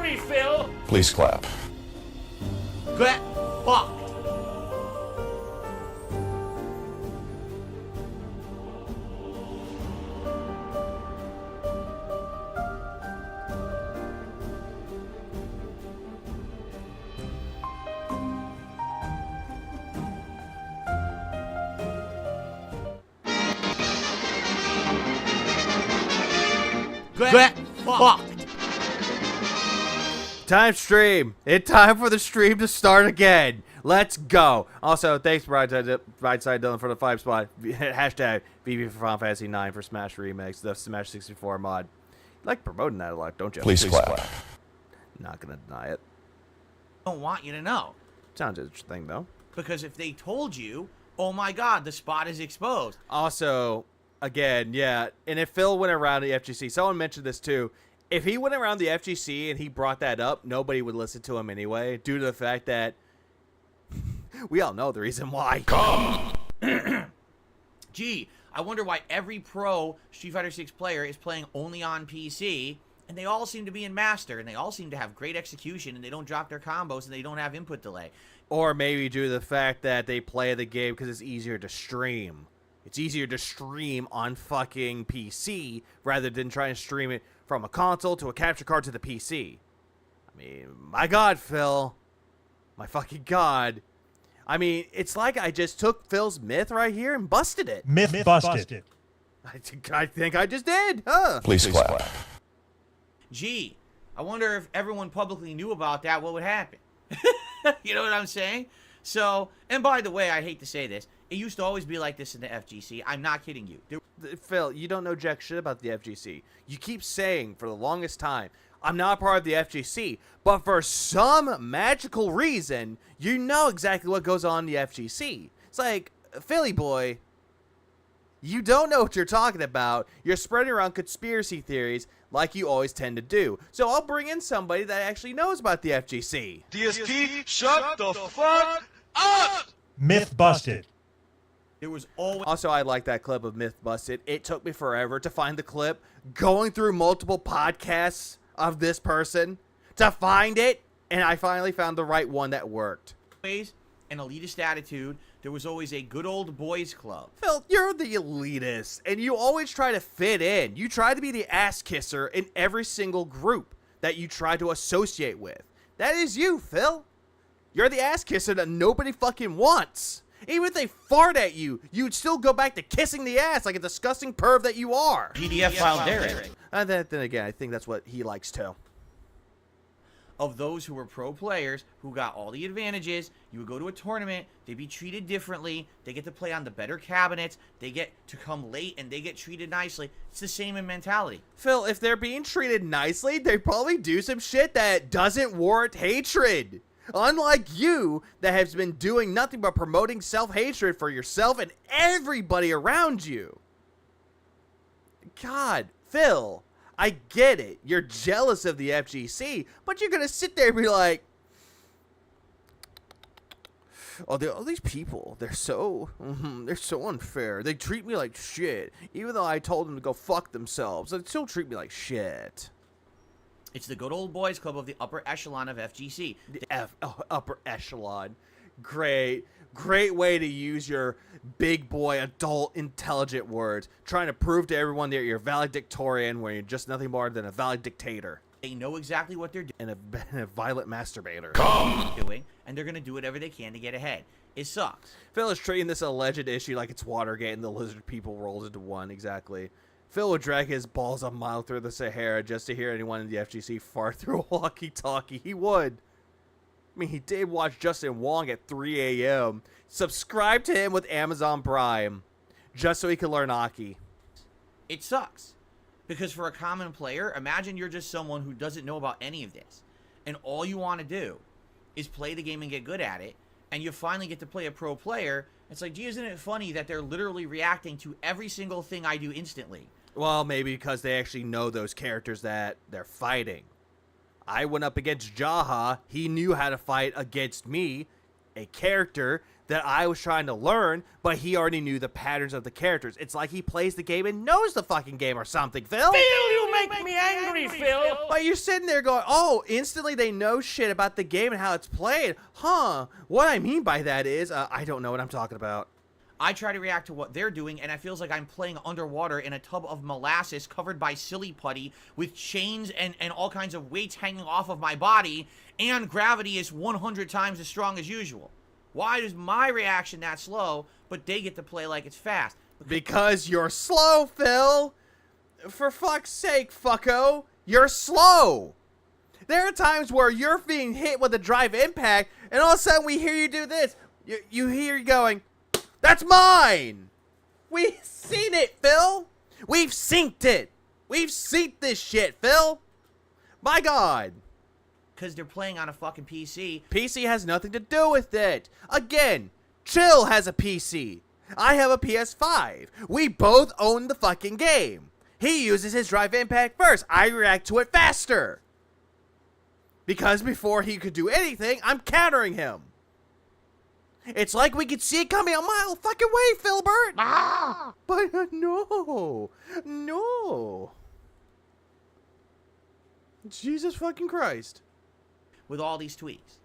angry, Phil. Please clap. Get fucked. Get fucked. Time stream. It's time for the stream to start again. Let's go. Also, thanks Brightside Dylan for the 5 spot. Hashtag VB for Final Fantasy 9 for Smash Remix, the Smash 64 mod. You like promoting that a lot, don't you? Please clap. Not gonna deny it. I don't want you to know. Sounds interesting though. Because if they told you, oh my god, the spot is exposed. Also, again, yeah, and if Phil went around the FGC, someone mentioned this too. If he went around the FGC and he brought that up, nobody would listen to him anyway, due to the fact that we all know the reason why. Gee, I wonder why every pro Street Fighter 6 player is playing only on PC, and they all seem to be in Master, and they all seem to have great execution, and they don't drop their combos, and they don't have input delay. Or maybe due to the fact that they play the game because it's easier to stream. It's easier to stream on fucking PC rather than trying to stream it from a console to a capture card to the PC. I mean, my god, Phil. My fucking god. I mean, it's like I just took Phil's myth right here and busted it. Myth busted. I think I just did, huh? Please clap. Gee, I wonder if everyone publicly knew about that, what would happen? You know what I'm saying? So, and by the way, I hate to say this, it used to always be like this in the FGC. I'm not kidding you. Phil, you don't know jack shit about the FGC. You keep saying for the longest time, I'm not part of the FGC, but for some magical reason, you know exactly what goes on in the FGC. It's like, Philly boy, you don't know what you're talking about. You're spreading around conspiracy theories like you always tend to do. So I'll bring in somebody that actually knows about the FGC. DSP, shut the fuck up! Myth busted. There was always... Also, I like that clip of Myth Busted. It took me forever to find the clip, going through multiple podcasts of this person to find it, and I finally found the right one that worked. Always an elitist attitude. There was always a good old boys club. Phil, you're the elitist, and you always try to fit in. You try to be the ass kisser in every single group that you try to associate with. That is you, Phil. You're the ass kisser that nobody fucking wants. Even if they fart at you, you'd still go back to kissing the ass like a disgusting perv that you are. PDF file Derek. And then again, I think that's what he likes too. Of those who were pro players who got all the advantages, you would go to a tournament, they'd be treated differently, they get to play on the better cabinets, they get to come late, and they get treated nicely. It's the same in mentality. Phil, if they're being treated nicely, they probably do some shit that doesn't warrant hatred. Unlike you, that has been doing nothing but promoting self-hatred for yourself and everybody around you. God, Phil, I get it. You're jealous of the FGC, but you're gonna sit there and be like, oh, all these people, they're so unfair. They treat me like shit. Even though I told them to go fuck themselves, they still treat me like shit. It's the good old boys club of the upper echelon of FGC. The upper echelon. Great way to use your big boy, adult, intelligent words. Trying to prove to everyone that you're a valedictorian when you're just nothing more than a valedictator. They know exactly what they're And a violent masturbator. doing, and they're going to do whatever they can to get ahead. It sucks. Phil is treating this alleged issue like it's Watergate and the lizard people rolled into one. Exactly. Phil would drag his balls a mile through the Sahara just to hear anyone in the FGC fart through a walkie-talkie. He would. I mean, he did watch Justin Wong at 3 a.m. Subscribe to him with Amazon Prime just so he could learn Aki. It sucks. Because for a common player, imagine you're just someone who doesn't know about any of this. And all you want to do is play the game and get good at it. And you finally get to play a pro player. It's like, gee, isn't it funny that they're literally reacting to every single thing I do instantly? Well, maybe because they actually know those characters that they're fighting. I went up against Jaha. He knew how to fight against me. a character that I was trying to learn, but he already knew the patterns of the characters. It's like he plays the game and knows the fucking game or something, Phil. Phil, you make me angry, Phil. But you're sitting there going, oh, instantly they know shit about the game and how it's played. Huh. What I mean by that is, I don't know what I'm talking about. I try to react to what they're doing, and it feels like I'm playing underwater in a tub of molasses covered by silly putty with chains and all kinds of weights hanging off of my body, and gravity is 100 times as strong as usual. Why is my reaction that slow, but they get to play like it's fast? Because you're slow, Phil. For fuck's sake, fucko. You're slow. There are times where you're being hit with a drive impact, and all of a sudden we hear you do this. You hear you going, that's mine. We've seen it, Phil. We've synced it. We've synced this shit, Phil. My God. Because they're playing on a fucking PC. PC has nothing to do with it. Again, Chill has a PC. I have a PS5. We both own the fucking game. He uses his drive impact first. I react to it faster. Because before he could do anything, I'm countering him. It's like we could see it coming a mile fucking way, Philbert. But no. Jesus fucking Christ. With all these tweaks.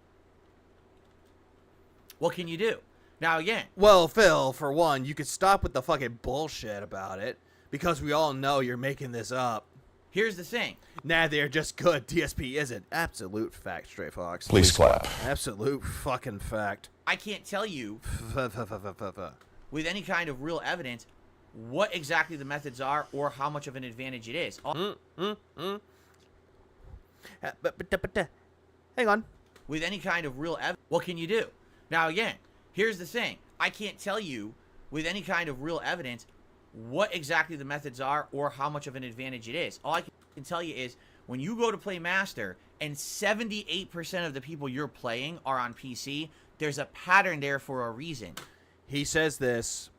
What can you do? Now again. Well, Phil, for one, you could stop with the fucking bullshit about it. Because we all know you're making this up. Here's the thing. Nah, they're just good. DSP isn't. Absolute fact, Stray Fox. Please clap. Absolute fucking fact. I can't tell you with any kind of real evidence what exactly the methods are or how much of an advantage it is. Hang on. With any kind of real evidence, what can you do? Now again, here's the thing. I can't tell you with any kind of real evidence what exactly the methods are or how much of an advantage it is. All I can tell you is when you go to play Master and 78% of the people you're playing are on PC, there's a pattern there for a reason. He says this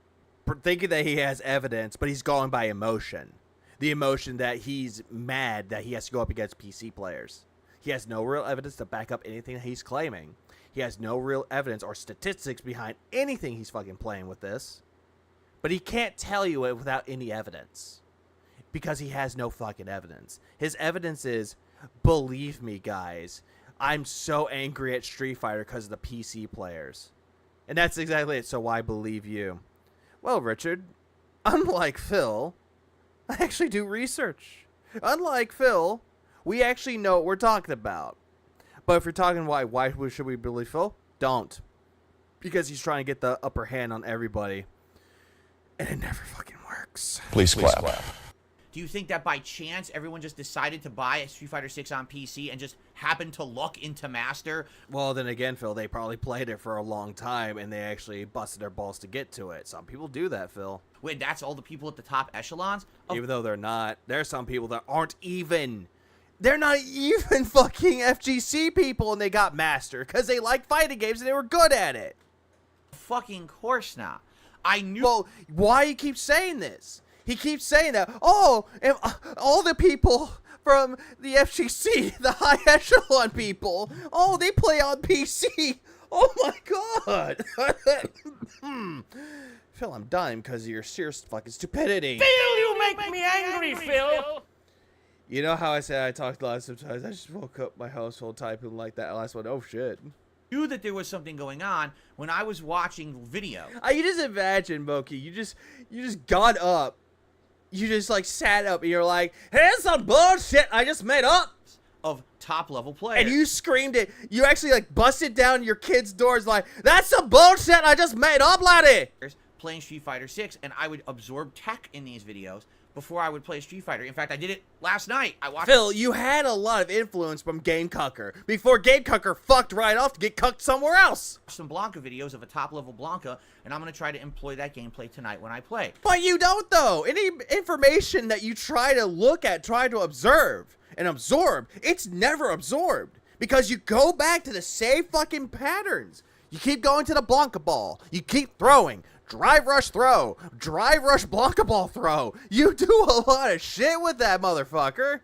thinking that he has evidence, but he's going by emotion. The emotion that he's mad that he has to go up against PC players. He has no real evidence to back up anything that he's claiming. He has no real evidence or statistics behind anything he's fucking playing with this. But he can't tell you it without any evidence. Because he has no fucking evidence. His evidence is, believe me, guys, I'm so angry at Street Fighter because of the PC players. And that's exactly it, so why believe you? Well, Richard, unlike Phil, I actually do research. Unlike Phil, we actually know what we're talking about. But if you're talking why should we believe Phil? Don't. Because he's trying to get the upper hand on everybody. And it never fucking works. Please clap. Do you think that by chance everyone just decided to buy Street Fighter 6 on PC and just happened to luck into Master? Well, then again, Phil, they probably played it for a long time and they actually busted their balls to get to it. Some people do that, Phil. Wait, that's all the people at the top echelons? Even though they're not. There's some people that aren't even. They're not even fucking FGC people and they got Master because they like fighting games and they were good at it. Fucking course not. I knew. Well, why he keeps saying this? He keeps saying that, oh, and, all the people from the FGC, the high echelon people, oh, they play on PC. Oh my God. Phil, I'm dying because of your serious fucking stupidity. Phil, you make me angry, Phil. You know how I said I talked a lot sometimes? I just woke up my household typing like that last one. Oh, shit. Knew that there was something going on when I was watching video. You just imagine, Moki, you just got up. You just like sat up and you're like, here's some bullshit I just made up. Of top level players. And you screamed it. You actually like busted down your kid's doors like, that's some bullshit I just made up, laddie. Playing Street Fighter 6 and I would absorb tech in these videos before I would play Street Fighter. In fact, I did it last night. I watched. Phil, you had a lot of influence from Game Cucker before Game Cucker fucked right off to get cucked somewhere else. Some Blanca videos of a top-level Blanca, and I'm going to try to employ that gameplay tonight when I play. But you don't, though. Any information that you try to look at, try to observe and absorb, it's never absorbed. Because you go back to the same fucking patterns. You keep going to the Blanca ball. You keep throwing. Drive rush throw. Drive rush Blanca ball throw. You do a lot of shit with that motherfucker.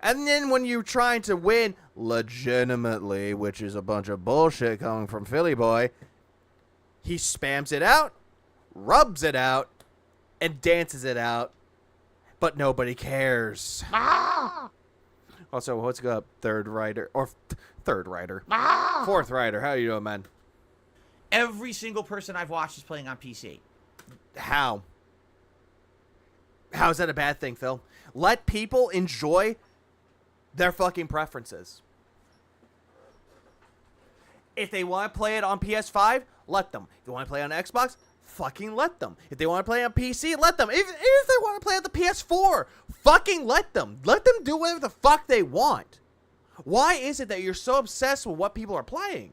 And then when you're trying to win legitimately, which is a bunch of bullshit coming from Philly boy, he spams it out, rubs it out, and dances it out. But nobody cares. Also, what's up, third rider? Fourth rider. How you doing, man? Every single person I've watched is playing on PC. How? How is that a bad thing, Phil? Let people enjoy their fucking preferences. If they want to play it on PS5, let them. If they want to play on Xbox, fucking let them. If they want to play on PC, let them. Even if they want to play on the PS4, fucking let them. Let them do whatever the fuck they want. Why is it that you're so obsessed with what people are playing?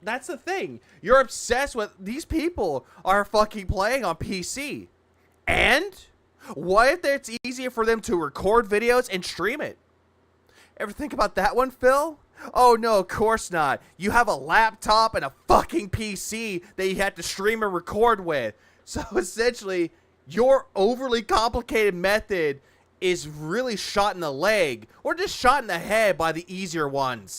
That's the thing. You're obsessed with these people are fucking playing on PC. And what if it's easier for them to record videos and stream it? Ever think about that one, Phil? Oh, no, of course not. You have a laptop and a fucking PC that you have to stream and record with. So essentially, your overly complicated method is really shot in the leg or just shot in the head by the easier ones.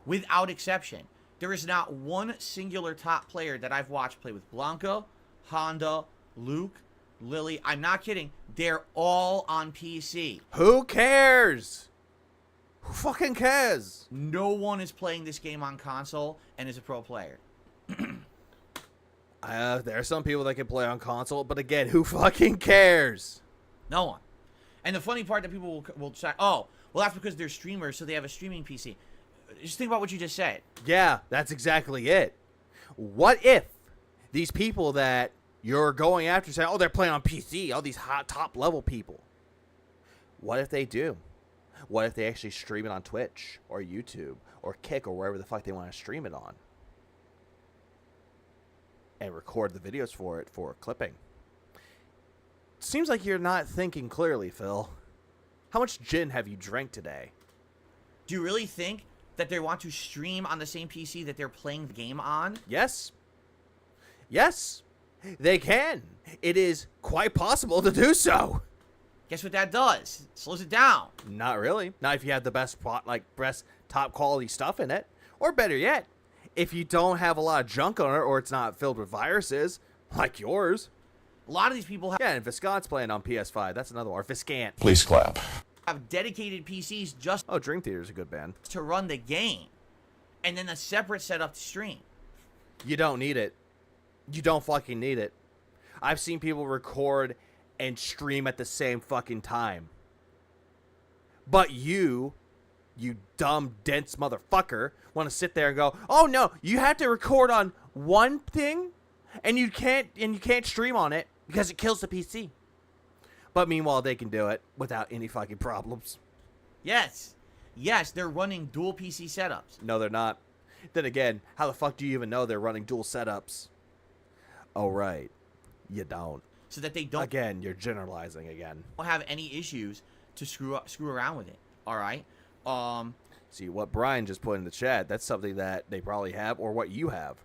Without exception, there is not one singular top player that I've watched play with Blanca, Honda, Luke, Lily. I'm not kidding. They're all on PC. Who cares? Who fucking cares? No one is playing this game on console and is a pro player. There are some people that can play on console, but again, who fucking cares? No one. And the funny part that people will say, oh, well, that's because they're streamers, so they have a streaming PC. Just think about what you just said. Yeah, that's exactly it. What if these people that you're going after say, oh, they're playing on PC, all these hot top level people. What if they do? What if they actually stream it on Twitch or YouTube or Kick or wherever the fuck they want to stream it on? And record the videos for it for clipping. Seems like you're not thinking clearly, Phil. How much gin have you drank today? Do you really think that they want to stream on the same PC that they're playing the game on? Yes. Yes. They can. It is quite possible to do so. Guess what that does? It slows it down. Not really. Not if you have the best top quality stuff in it. Or better yet, if you don't have a lot of junk on it or it's not filled with viruses, like yours. A lot of these people Yeah, and Viscant's playing on PS5. That's another one. Or Viscant. Please clap. have dedicated PCs just Oh, Dream Theater's a good band. to run the game. And then a separate setup to stream. You don't need it. You don't fucking need it. I've seen people record and stream at the same fucking time. But you dumb, dense motherfucker, want to sit there and go, oh no, you have to record on one thing and you can't stream on it because it kills the PC. But meanwhile, they can do it without any fucking problems. Yes. Yes, they're running dual PC setups. No, they're not. Then again, how the fuck do you even know they're running dual setups? Oh, right. You don't. So that they don't Again, you're generalizing again. have any issues to screw around with it. All right? See, what Brian just put in the chat, that's something that they probably have, or what you have.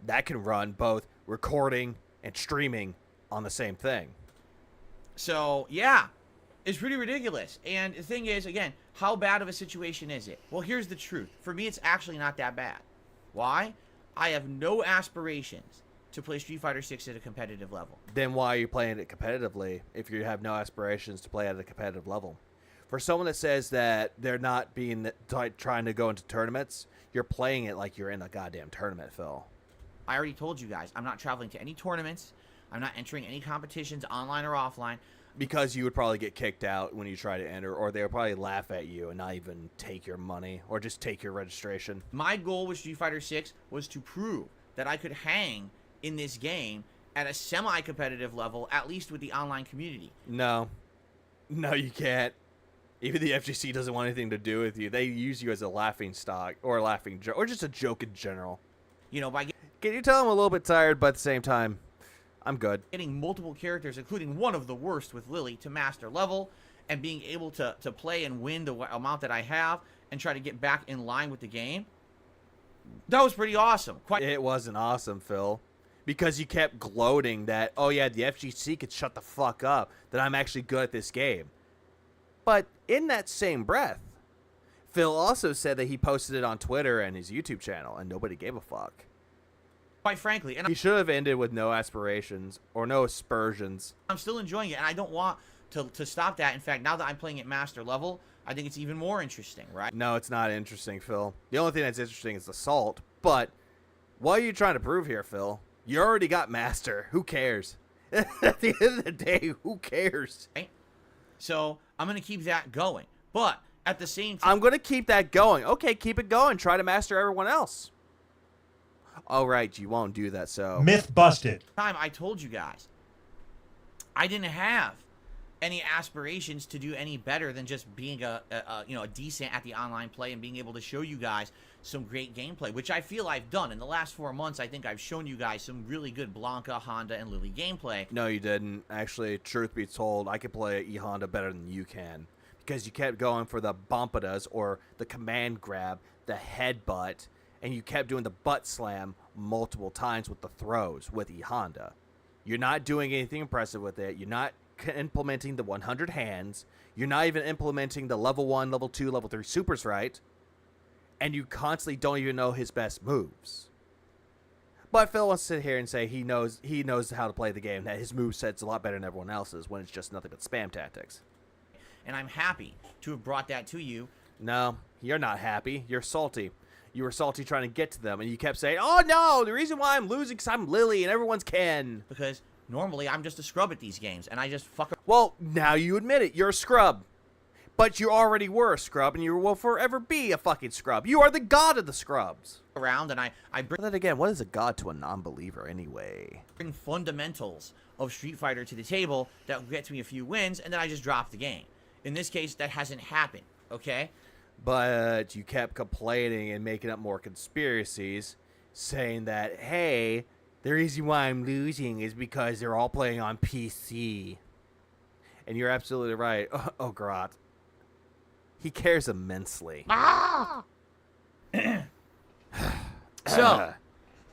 That can run both recording and streaming on the same thing. So, yeah. It's pretty ridiculous. And the thing is, again, how bad of a situation is it? Well, here's the truth. For me, it's actually not that bad. Why? I have no aspirations to play Street Fighter 6 at a competitive level. Then why are you playing it competitively if you have no aspirations to play at a competitive level? For someone that says that they're not trying to go into tournaments, you're playing it like you're in a goddamn tournament, Phil. I already told you guys, I'm not traveling to any tournaments. I'm not entering any competitions, online or offline. Because you would probably get kicked out when you try to enter, or they would probably laugh at you and not even take your money, or just take your registration. My goal with Street Fighter 6 was to prove that I could hang in this game at a semi-competitive level, at least with the online community. No, you can't. Even the FGC doesn't want anything to do with you. They use you as a laughing stock, or a laughing joke, or just a joke in general. You know, by Can you tell I'm a little bit tired, but at the same time, I'm good. getting multiple characters, including one of the worst with Lily, to master level, and being able to play and win the amount that I have, and try to get back in line with the game, that was pretty awesome. It wasn't awesome, Phil, because you kept gloating that, oh yeah, the FGC could shut the fuck up, that I'm actually good at this game. But in that same breath, Phil also said that he posted it on Twitter and his YouTube channel, and nobody gave a fuck. Quite frankly, and He should have ended with no aspirations or no aspersions. I'm still enjoying it, and I don't want to stop that. In fact, now that I'm playing at master level, I think it's even more interesting, right? No, it's not interesting, Phil. The only thing that's interesting is assault. But what are you trying to prove here, Phil? You already got master. Who cares? At the end of the day, who cares? Right? So I'm going to keep that going. But at the same time, I'm going to keep that going. Okay, keep it going. Try to master everyone else. All right, you won't do that, so. Myth busted. I told you guys, I didn't have any aspirations to do any better than just being a decent at the online play and being able to show you guys some great gameplay, which I feel I've done. In the last 4 months, I think I've shown you guys some really good Blanca, Honda, and Lily gameplay. No, you didn't. Actually, truth be told, I could play E-Honda better than you can. Because you kept going for the bumpadas or the command grab, the headbutt, and you kept doing the butt slam multiple times with the throws with E-Honda. You're not doing anything impressive with it. You're not implementing the 100 hands. You're not even implementing the level 1, level 2, level 3 supers right. And you constantly don't even know his best moves. But Phil wants to sit here and say he knows how to play the game, that his moveset's a lot better than everyone else's when it's just nothing but spam tactics. And I'm happy to have brought that to you. No, you're not happy. You're salty. You were salty trying to get to them, and you kept saying, oh no, the reason why I'm losing is I'm Lily and everyone's Ken. Because normally I'm just a scrub at these games, and I just fuck Well, now you admit it. You're a scrub. But you already were a scrub, and you will forever be a fucking scrub. You are the god of the scrubs. around, and I But then again, what is a god to a non-believer anyway? bring fundamentals of Street Fighter to the table that will get me a few wins, and then I just drop the game. In this case, that hasn't happened, okay? But you kept complaining and making up more conspiracies, saying that, hey, the reason why I'm losing is because they're all playing on PC. And you're absolutely right. Oh, Grot. He cares immensely. So,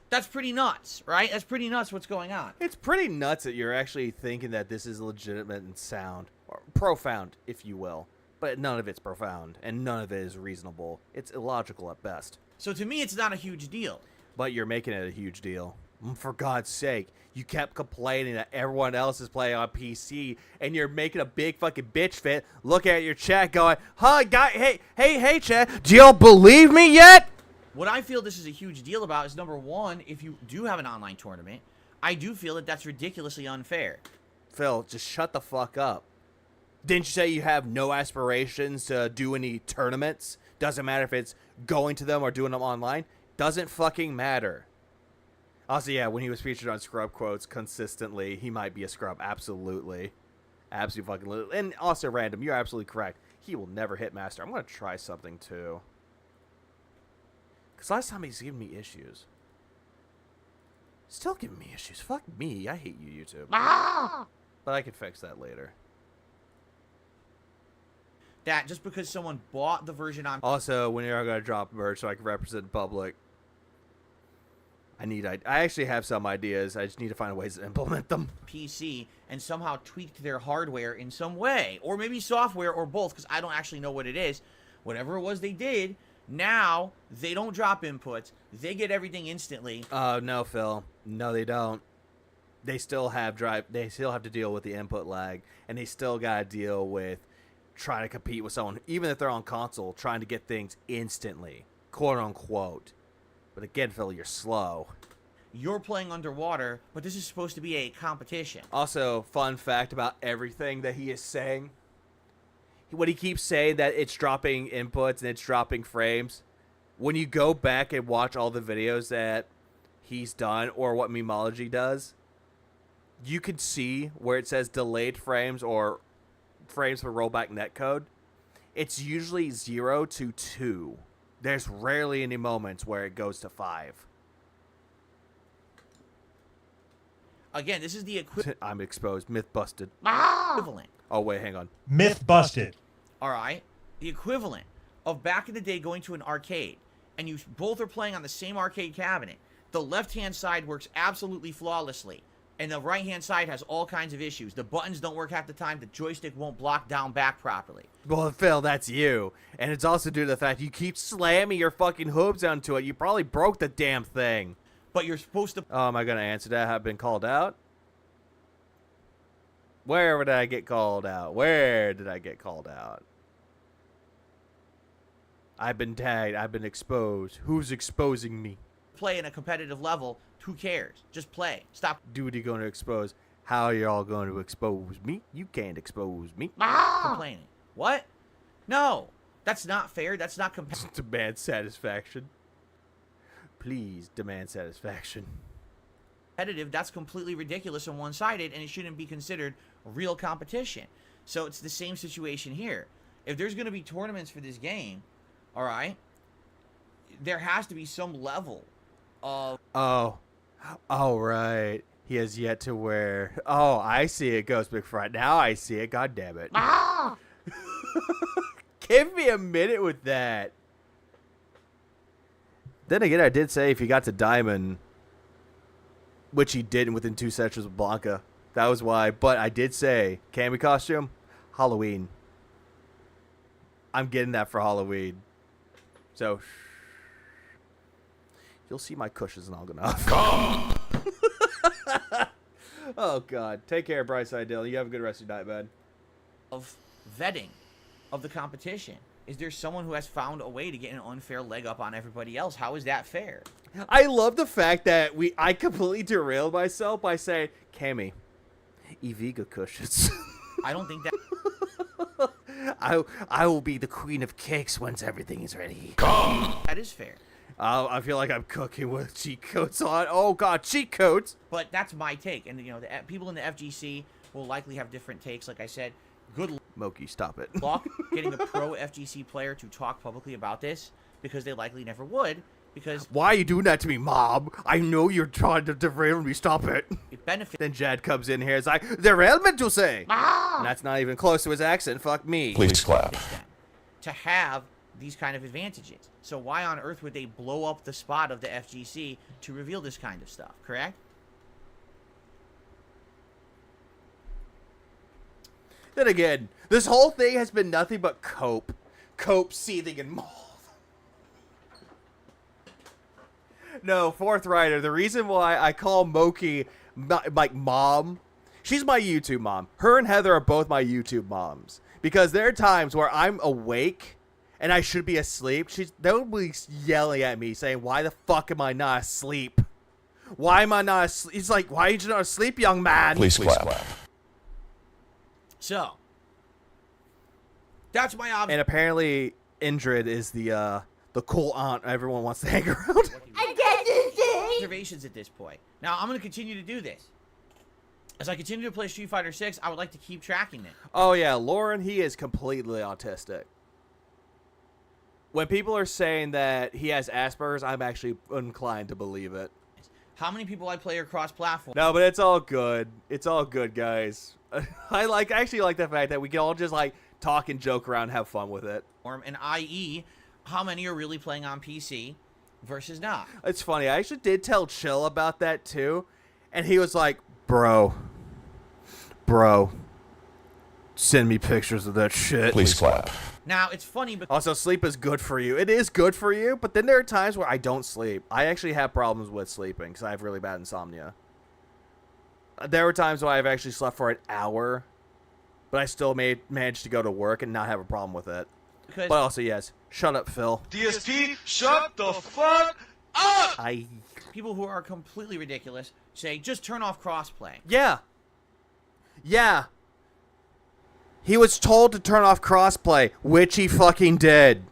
that's pretty nuts, right? That's pretty nuts what's going on. It's pretty nuts that you're actually thinking that this is legitimate and sound, or profound, if you will. But none of it's profound, and none of it is reasonable. It's illogical at best. So to me, it's not a huge deal. But you're making it a huge deal. For God's sake, you kept complaining that everyone else is playing on PC, and you're making a big fucking bitch fit, looking at your chat going, huh, guy, hey, chat, do y'all believe me yet? What I feel this is a huge deal about is, number one, if you do have an online tournament, I do feel that that's ridiculously unfair. Phil, just shut the fuck up. Didn't you say you have no aspirations to do any tournaments? Doesn't matter if it's going to them or doing them online. Doesn't fucking matter. Also, yeah, when he was featured on Scrub Quotes consistently, he might be a scrub. Absolutely. Absolutely fucking. And also, Random, you're absolutely correct. He will never hit Master. I'm going to try something, too. Because last time he's giving me issues. Still giving me issues. Fuck me. I hate you, YouTube. But I can fix that later. That just because someone bought the version on Also, when you're going to drop merch so I can represent the public, I actually have some ideas. I just need to find ways to implement them. PC and somehow tweaked their hardware in some way, or maybe software, or both, because I don't actually know what it is. Whatever it was they did, now they don't drop inputs. They get everything instantly. No, Phil. No, they don't. They still have They still have to deal with the input lag, and they still got to deal with trying to compete with someone, even if they're on console, trying to get things instantly, quote unquote. But again, Phil, you're slow. You're playing underwater, but this is supposed to be a competition. Also, fun fact about everything that he is saying. When he keeps saying that it's dropping inputs and it's dropping frames, when you go back and watch all the videos that he's done or what Memology does, you can see where it says delayed frames or frames for rollback netcode. It's usually 0 to 2. There's rarely any moments where it goes to 5. Again, this is the I'm exposed. Myth busted. equivalent. Oh, wait, hang on. Myth busted. All right? The equivalent of back in the day going to an arcade, and you both are playing on the same arcade cabinet. The left-hand side works absolutely flawlessly, and the right-hand side has all kinds of issues. The buttons don't work half the time. The joystick won't block down back properly. Well, Phil, that's you. And it's also due to the fact you keep slamming your fucking hooves onto it. You probably broke the damn thing. But you're supposed to... Oh, am I going to answer that? Have been called out? Where did I get called out? Where did I get called out? I've been tagged. I've been exposed. Who's exposing me? play in a competitive level. Who cares? Just play. Stop Duty going to expose. How are y'all going to expose me? You can't expose me. complaining. What? No. That's not fair. That's not Demand satisfaction. Please demand satisfaction. competitive. That's completely ridiculous and one-sided, and it shouldn't be considered real competition. So it's the same situation here. If there's going to be tournaments for this game, all right, there has to be some level of... Oh, right. He has yet to wear... Oh, I see it, Ghost McFry. Now I see it. God damn it. Give me a minute with that. Then again, I did say if he got to Diamond, which he didn't within 2 sessions with Blanca. That was why. But I did say, Cammy costume, Halloween. I'm getting that for Halloween. So, you'll see my cushions and all gonna... Oh, God. Take care, Brightside Dylan. You have a good rest of your night, man. of vetting of the competition. Is there someone who has found a way to get an unfair leg up on everybody else? How is that fair? I love the fact that I completely derailed myself by saying, Cammy, Eviga cushions. I don't think that I will be the queen of cakes once everything is ready. that is fair. I feel like I'm cooking with cheat codes on. Oh, God, cheat codes. But that's my take. And, you know, the people in the FGC will likely have different takes. Like I said, good Moki, stop it. luck getting a pro FGC player to talk publicly about this, because they likely never would, because Why are you doing that to me, Mom? I know you're trying to derail me. Stop it. it benefits Then Jad comes in here. It's like, derailment, you say? And that's not even close to his accent. Fuck me. Please clap. them to have these kind of advantages. So why on earth would they blow up the spot of the FGC to reveal this kind of stuff, correct? Then again, this whole thing has been nothing but cope. Cope, seething, and mold. No, Fourth Rider, the reason why I call Moki like mom, she's my YouTube mom. Her and Heather are both my YouTube moms. Because there are times where I'm awake and I should be asleep. They'll be yelling at me saying, why the fuck am I not asleep? Why am I not asleep? He's like, why are you not asleep, young man? Please clap. So that's my And apparently, Indrid is the cool aunt everyone wants to hang around. observations at this point. Now I'm going to continue to do this. As I continue to play Street Fighter 6, I would like to keep tracking it. Oh yeah, Lauren, he is completely autistic. When people are saying that he has Asperger's, I'm actually inclined to believe it. How many people I play are cross-platform? No, but it's all good. It's all good, guys. I actually like the fact that we can all just like talk and joke around and have fun with it. And i.e., how many are really playing on PC versus not? It's funny. I actually did tell Chill about that too, and he was like, bro, send me pictures of that shit. Please clap. Now, it's funny because Also, sleep is good for you. It is good for you, but then there are times where I don't sleep. I actually have problems with sleeping because I have really bad insomnia. There were times where I've actually slept for an hour, but I still managed to go to work and not have a problem with it. But also, yes, shut up, Phil. DSP, shut the fuck up! people who are completely ridiculous say, just turn off crossplay. Yeah. He was told to turn off crossplay, which he fucking did.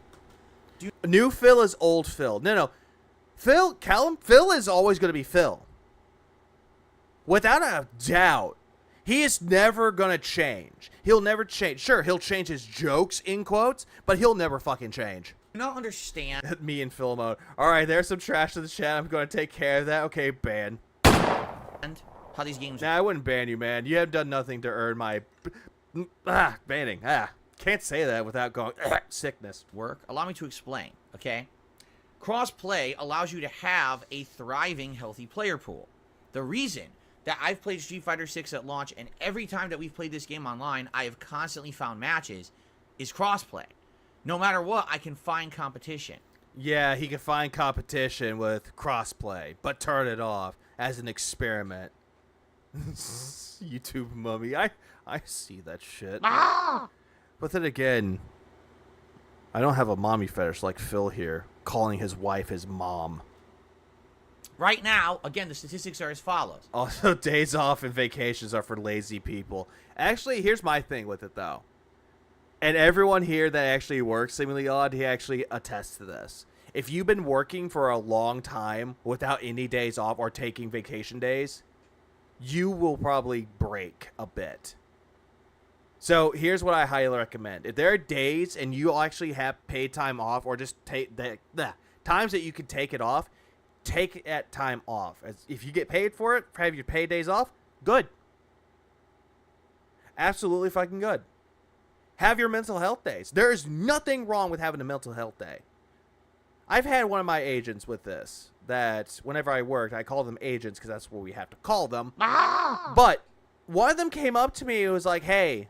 New Phil is old Phil. No. Phil is always going to be Phil. Without a doubt. He is never going to change. He'll never change. Sure, he'll change his jokes, in quotes, but he'll never fucking change. I don't understand Me and Phil mode. Alright, there's some trash in the chat. I'm going to take care of that. Okay, ban. how these games Nah, I wouldn't ban you, man. You have done nothing to earn my... banning. Can't say that without going... sickness. work. Allow me to explain, okay? Cross-play allows you to have a thriving, healthy player pool. The reason that I've played Street Fighter 6 at launch, and every time that we've played this game online, I have constantly found matches, is cross-play. No matter what, I can find competition. Yeah, he can find competition with crossplay, but turn it off as an experiment. YouTube mummy, I see that shit. But then again, I don't have a mommy fetish like Phil here, calling his wife his mom. Right now, again, the statistics are as follows. Also, days off and vacations are for lazy people. Actually, here's my thing with it, though. And everyone here that actually works seemingly odd, he actually attests to this. If you've been working for a long time without any days off or taking vacation days, you will probably break a bit. So here's what I highly recommend. If there are days and you actually have paid time off, or just take the times that you can take it off, take that time off. If you get paid for it, have your paid days off, good. Absolutely fucking good. Have your mental health days. There is nothing wrong with having a mental health day. I've had one of my agents with this, that whenever I worked, I call them agents because that's what we have to call them. But one of them came up to me and was like, hey,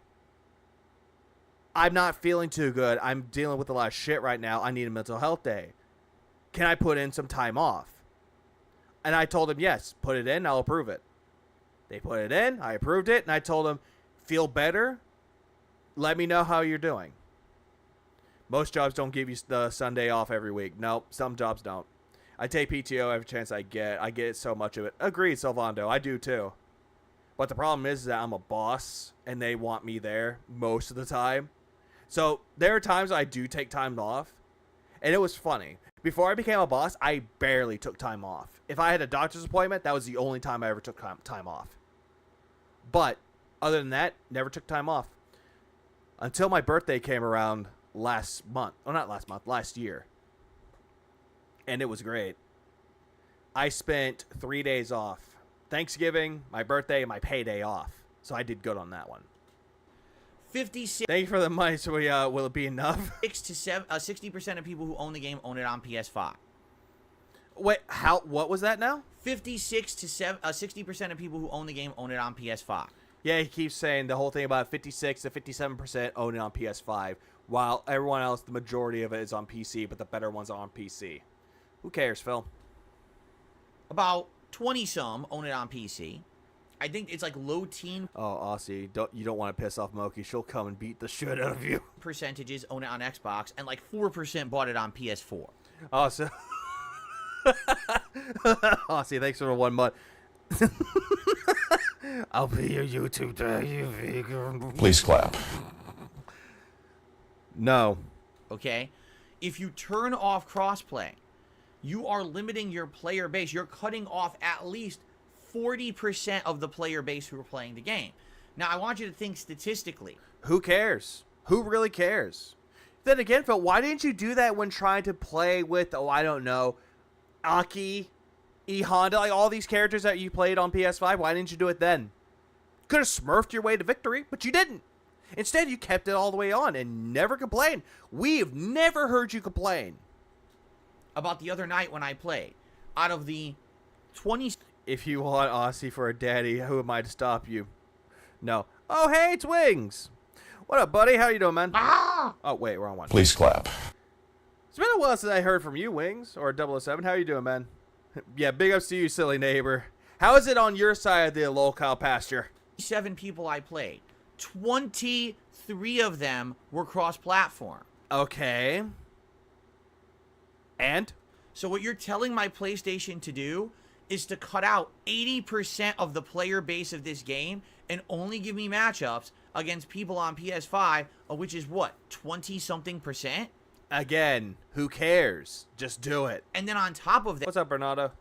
I'm not feeling too good. I'm dealing with a lot of shit right now. I need a mental health day. Can I put in some time off? And I told him, yes, put it in. I'll approve it. They put it in. I approved it. And I told them, feel better. Let me know how you're doing. Most jobs don't give you the Sunday off every week. Nope, some jobs don't. I take PTO every chance I get. I get so much of it. Agreed, Salvando. I do too. But the problem is that I'm a boss and they want me there most of the time. So there are times I do take time off. And it was funny. Before I became a boss, I barely took time off. If I had a doctor's appointment, that was the only time I ever took time off. But other than that, never took time off. Until my birthday came around last month. Oh, not last month, last year. And it was great. I spent 3 days off. Thanksgiving, my birthday, and my payday off. So I did good on that one. 56 Thank you for the money. So will it be enough? to 60% of people who own the game own it on PS5. Wait, what was that now? 56 to 60% of people who own the game own it on PS5. Yeah, he keeps saying the whole thing about 56 to 57% own it on PS5, while everyone else, the majority of it is on PC, but the better ones are on PC. Who cares, Phil? About 20-some own it on PC. I think it's like low teen Oh, Aussie, you don't want to piss off Moki. She'll come and beat the shit out of you. percentages own it on Xbox, and like 4% bought it on PS4. Awesome. Aussie, thanks for the 1 month. I'll be your YouTube day, you vegan. Please clap. No. Okay? If you turn off crossplay, you are limiting your player base. You're cutting off at least 40% of the player base who are playing the game. Now, I want you to think statistically. Who cares? Who really cares? Then again, Phil, why didn't you do that when trying to play with, I don't know, Aki, E Honda, like all these characters that you played on PS5? Why didn't you do it then? Could have smurfed your way to victory, but you didn't. Instead, you kept it all the way on and never complained. We've never heard you complain. About the other night when I played, out of the 20... If you want Aussie for a daddy, who am I to stop you? No. Oh, hey, it's Wings. What up, buddy? How you doing, man? Oh, wait, wrong one. Please clap. It's been a while since I heard from you, Wings, or 007. How you doing, man? Yeah, big ups to you, silly neighbor. How is it on your side of the locale pasture? 7 people I played. 23 of them were cross-platform. Okay. And? So what you're telling my PlayStation to do is to cut out 80% of the player base of this game and only give me matchups against people on PS5, which is what, 20-something%? Again, who cares? Just do it. And then on top of that, What's up, Bernardo?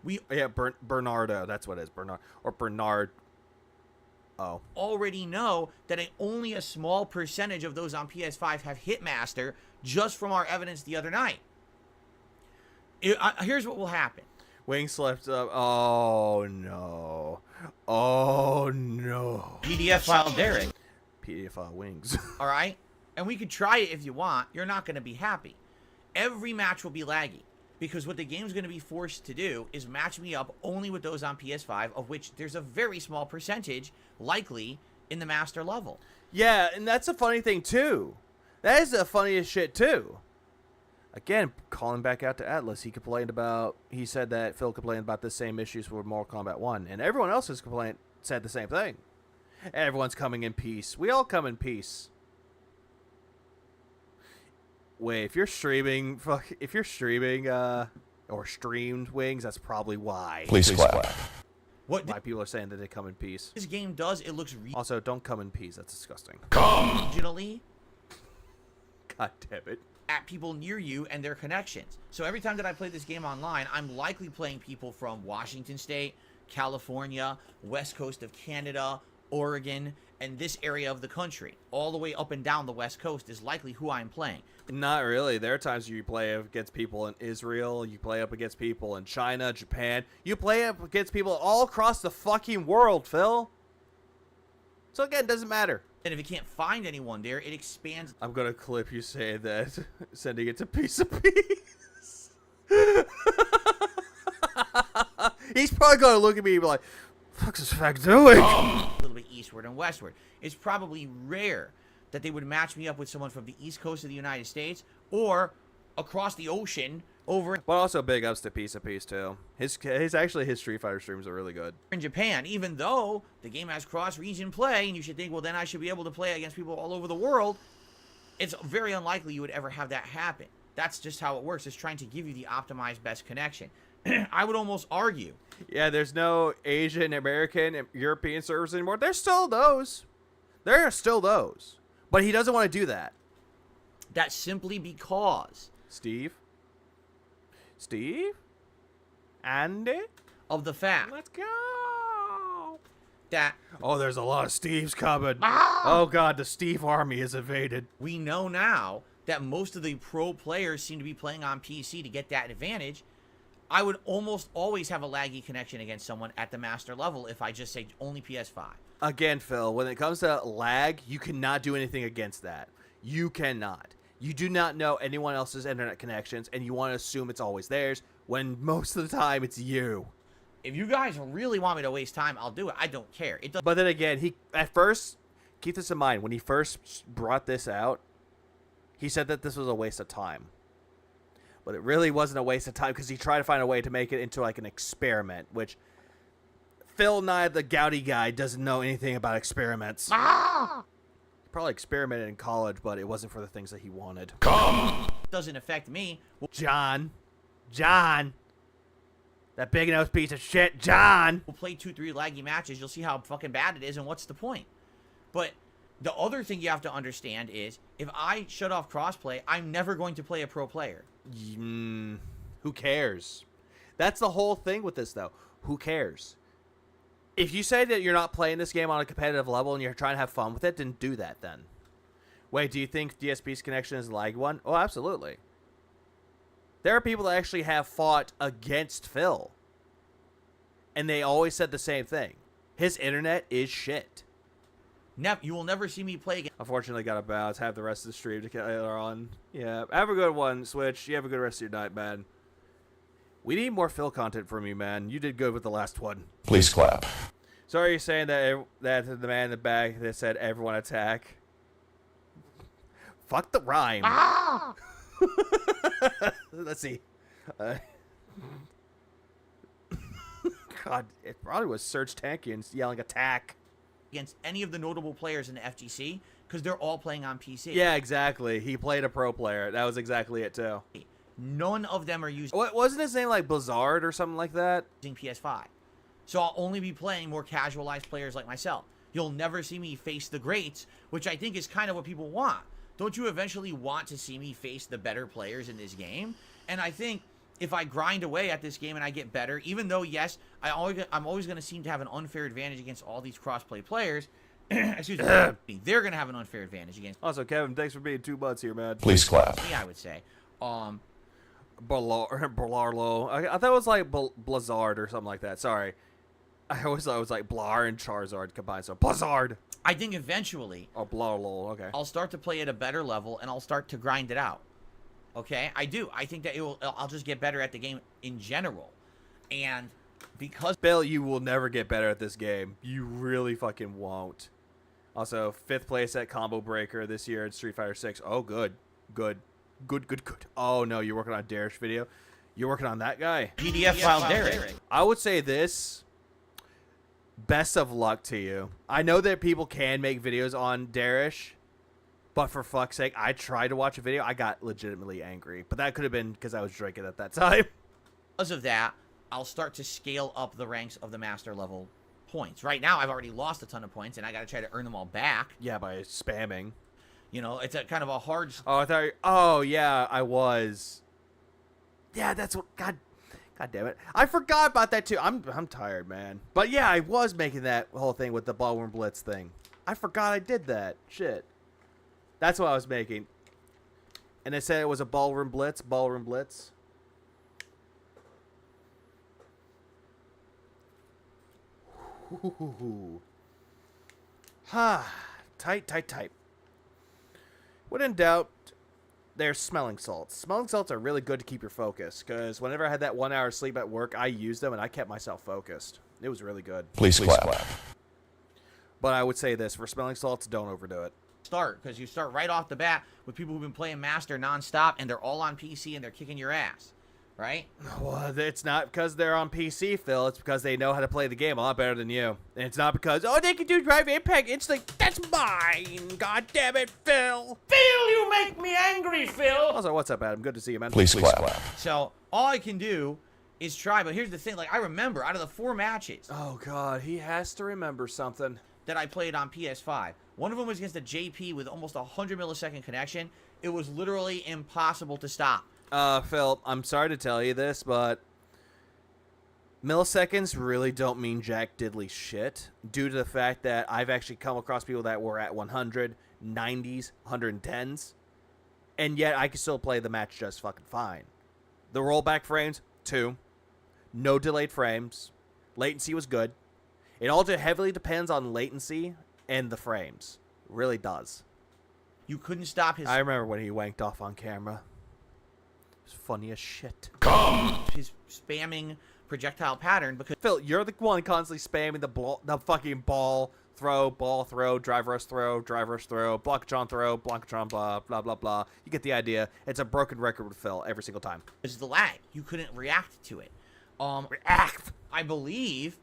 we Yeah, Bernardo. That's what it is. Bernard. Or Bernard. Oh. already know that only a small percentage of those on PS5 have Hitmaster, just from our evidence the other night. Here's what will happen. Wings slipped up. Oh, no. Oh, no. PDF file Derek. PDF file Wings. All right? And we could try it if you want. You're not going to be happy. Every match will be laggy. because what the game's going to be forced to do is match me up only with those on PS5, of which there's a very small percentage likely in the master level. Yeah, and that's a funny thing, too. That is the funniest shit, too. Again, calling back out to Atlas, he said that Phil complained about the same issues with Mortal Kombat 1, and everyone else has said the same thing. Everyone's coming in peace. We all come in peace. Wait, if you're streaming, or streamed Wings, that's probably why. Please clap. Why people are saying that they come in peace. This game does, it looks Also, don't come in peace. That's disgusting. regionally God damn it. at people near you and their connections. So every time that I play this game online, I'm likely playing people from Washington State, California, West Coast of Canada, Oregon, and this area of the country. All the way up and down the West Coast is likely who I'm playing. Not really. There are times you play against people in Israel, you play up against people in China, Japan. You play up against people all across the fucking world, Phil. So again, it doesn't matter. And if it can't find anyone there, it expands. I'm gonna clip you saying that, sending it to Piece of Peace. He's probably gonna look at me and be like, "What's this fuck doing?" A little bit eastward and westward. It's probably rare that they would match me up with someone from the East Coast of the United States or across the ocean over But also big ups to Piece of Peace too. His Street Fighter streams are really good. in Japan, even though the game has cross-region play, and you should think, well, then I should be able to play against people all over the world. It's very unlikely you would ever have that happen. That's just how it works. It's trying to give you the optimized best connection. I would almost argue. Yeah, there's no Asian, American, and European servers anymore. There's still those. There are still those. But he doesn't want to do that. That's simply because Steve? Andy? of the fact Let's go. that Oh, there's a lot of Steves coming. Oh, God, the Steve army is invaded. we know now that most of the pro players seem to be playing on PC to get that advantage. I would almost always have a laggy connection against someone at the master level if I just say only PS5. Again, Phil, when it comes to lag, you cannot do anything against that. You cannot. You do not know anyone else's internet connections, and you want to assume it's always theirs, when most of the time it's you. If you guys really want me to waste time, I'll do it. I don't care. It does. But then again, he at first, keep this in mind, when he first brought this out, he said that this was a waste of time. But it really wasn't a waste of time because he tried to find a way to make it into like an experiment, which Phil Nye, the Gouty guy, doesn't know anything about experiments. He probably experimented in college, but it wasn't for the things that he wanted. Doesn't affect me. John, that big-nosed piece of shit, John. We'll play 2-3 laggy matches. You'll see how fucking bad it is, and what's the point? But the other thing you have to understand is, if I shut off crossplay, I'm never going to play a pro player. Who cares? That's the whole thing with this, though. Who cares? If you say that you're not playing this game on a competitive level and you're trying to have fun with it, then do that then. Wait, do you think DSP's connection is a lag one? Oh, absolutely. There are people that actually have fought against Phil. And they always said the same thing. His internet is shit. You will never see me play against. Unfortunately, got to bounce. Have the rest of the stream to get on. Yeah, have a good one, Switch. You have a good rest of your night, man. We need more Phil content from you, man. You did good with the last one. Please clap. So are you saying that the man in the back that said everyone attack? Fuck the rhyme. Let's see. God, it probably was Serge Tankian yelling attack. Against any of the notable players in the FGC, because they're all playing on PC. Yeah, exactly. He played a pro player. That was exactly it, too. None of them are using What wasn't his name like Blizzard or something like that? PS5. So I'll only be playing more casualized players like myself. You'll never see me face the greats, which I think is kind of what people want. Don't you eventually want to see me face the better players in this game? And I think if I grind away at this game and I get better, even though, yes, I'm always going to seem to have an unfair advantage against all these cross-play players, excuse me, they're going to have an unfair advantage against Also, Kevin, thanks for being 2 months here, man. Please clap. me, I would say. Blarlo. I thought it was like Blizzard or something like that. Sorry. I always thought it was like Blar and Charizard combined. So Blizzard. I think eventually Or Blarlo. Okay. I'll start to play at a better level and I'll start to grind it out. Okay, I do. I think that I'll just get better at the game in general, and because Bill, you will never get better at this game. You really fucking won't. Also, 5th place at Combo Breaker this year at Street Fighter 6. Oh, good. Oh, no, you're working on a Darish video? You're working on that guy? PDF file Derek. I would say this. Best of luck to you. I know that people can make videos on Darish, but for fuck's sake, I tried to watch a video. I got legitimately angry. But that could have been because I was drinking at that time. Because of that, I'll start to scale up the ranks of the master level points. Right now, I've already lost a ton of points, and I got to try to earn them all back. Yeah, by spamming. You know, it's a kind of a hard... Oh, I thought... Oh, yeah, I was. Yeah, that's what... God damn it. I forgot about that, too. I'm tired, man. But, yeah, I was making that whole thing with the Ballroom Blitz thing. I forgot I did that. Shit. That's what I was making. And they said it was a Ballroom Blitz. Ha. Tight. When in doubt, there's smelling salts. Smelling salts are really good to keep your focus, because whenever I had that 1 hour sleep at work, I used them and I kept myself focused. It was really good. Please clap. But I would say this, for smelling salts, don't overdo it. Start, because you start right off the bat with people who've been playing Master nonstop, and they're all on PC, and they're kicking your ass. Right? Well, it's not because they're on PC, Phil. It's because they know how to play the game a lot better than you. And it's not because, oh, they can do Drive Impact. It's like, that's mine. God damn it, Phil. Phil, you make me angry, Phil. Also, what's up, Adam? Good to see you, man. Please clap. So, all I can do is try. But here's the thing. Like, I remember out of the 4 matches Oh, God. He has to remember something. that I played on PS5, one of them was against a JP with almost 100 millisecond connection. It was literally impossible to stop. Phil, I'm sorry to tell you this, but milliseconds really don't mean jack diddly shit, due to the fact that I've actually come across people that were at 100, 90s, 110s, and yet I can still play the match just fucking fine. The rollback frames, 2. No delayed frames. Latency was good. It all heavily depends on latency and the frames. It really does. You couldn't stop his I remember when he wanked off on camera. It was funny as shit. his spamming projectile pattern because Phil, you're the one constantly spamming the fucking ball throw, drive rush throw, blockatron throw, blockatron blah, blah, blah. You get the idea. It's a broken record with Phil every single time. it's the lag. You couldn't react to it. React! I believe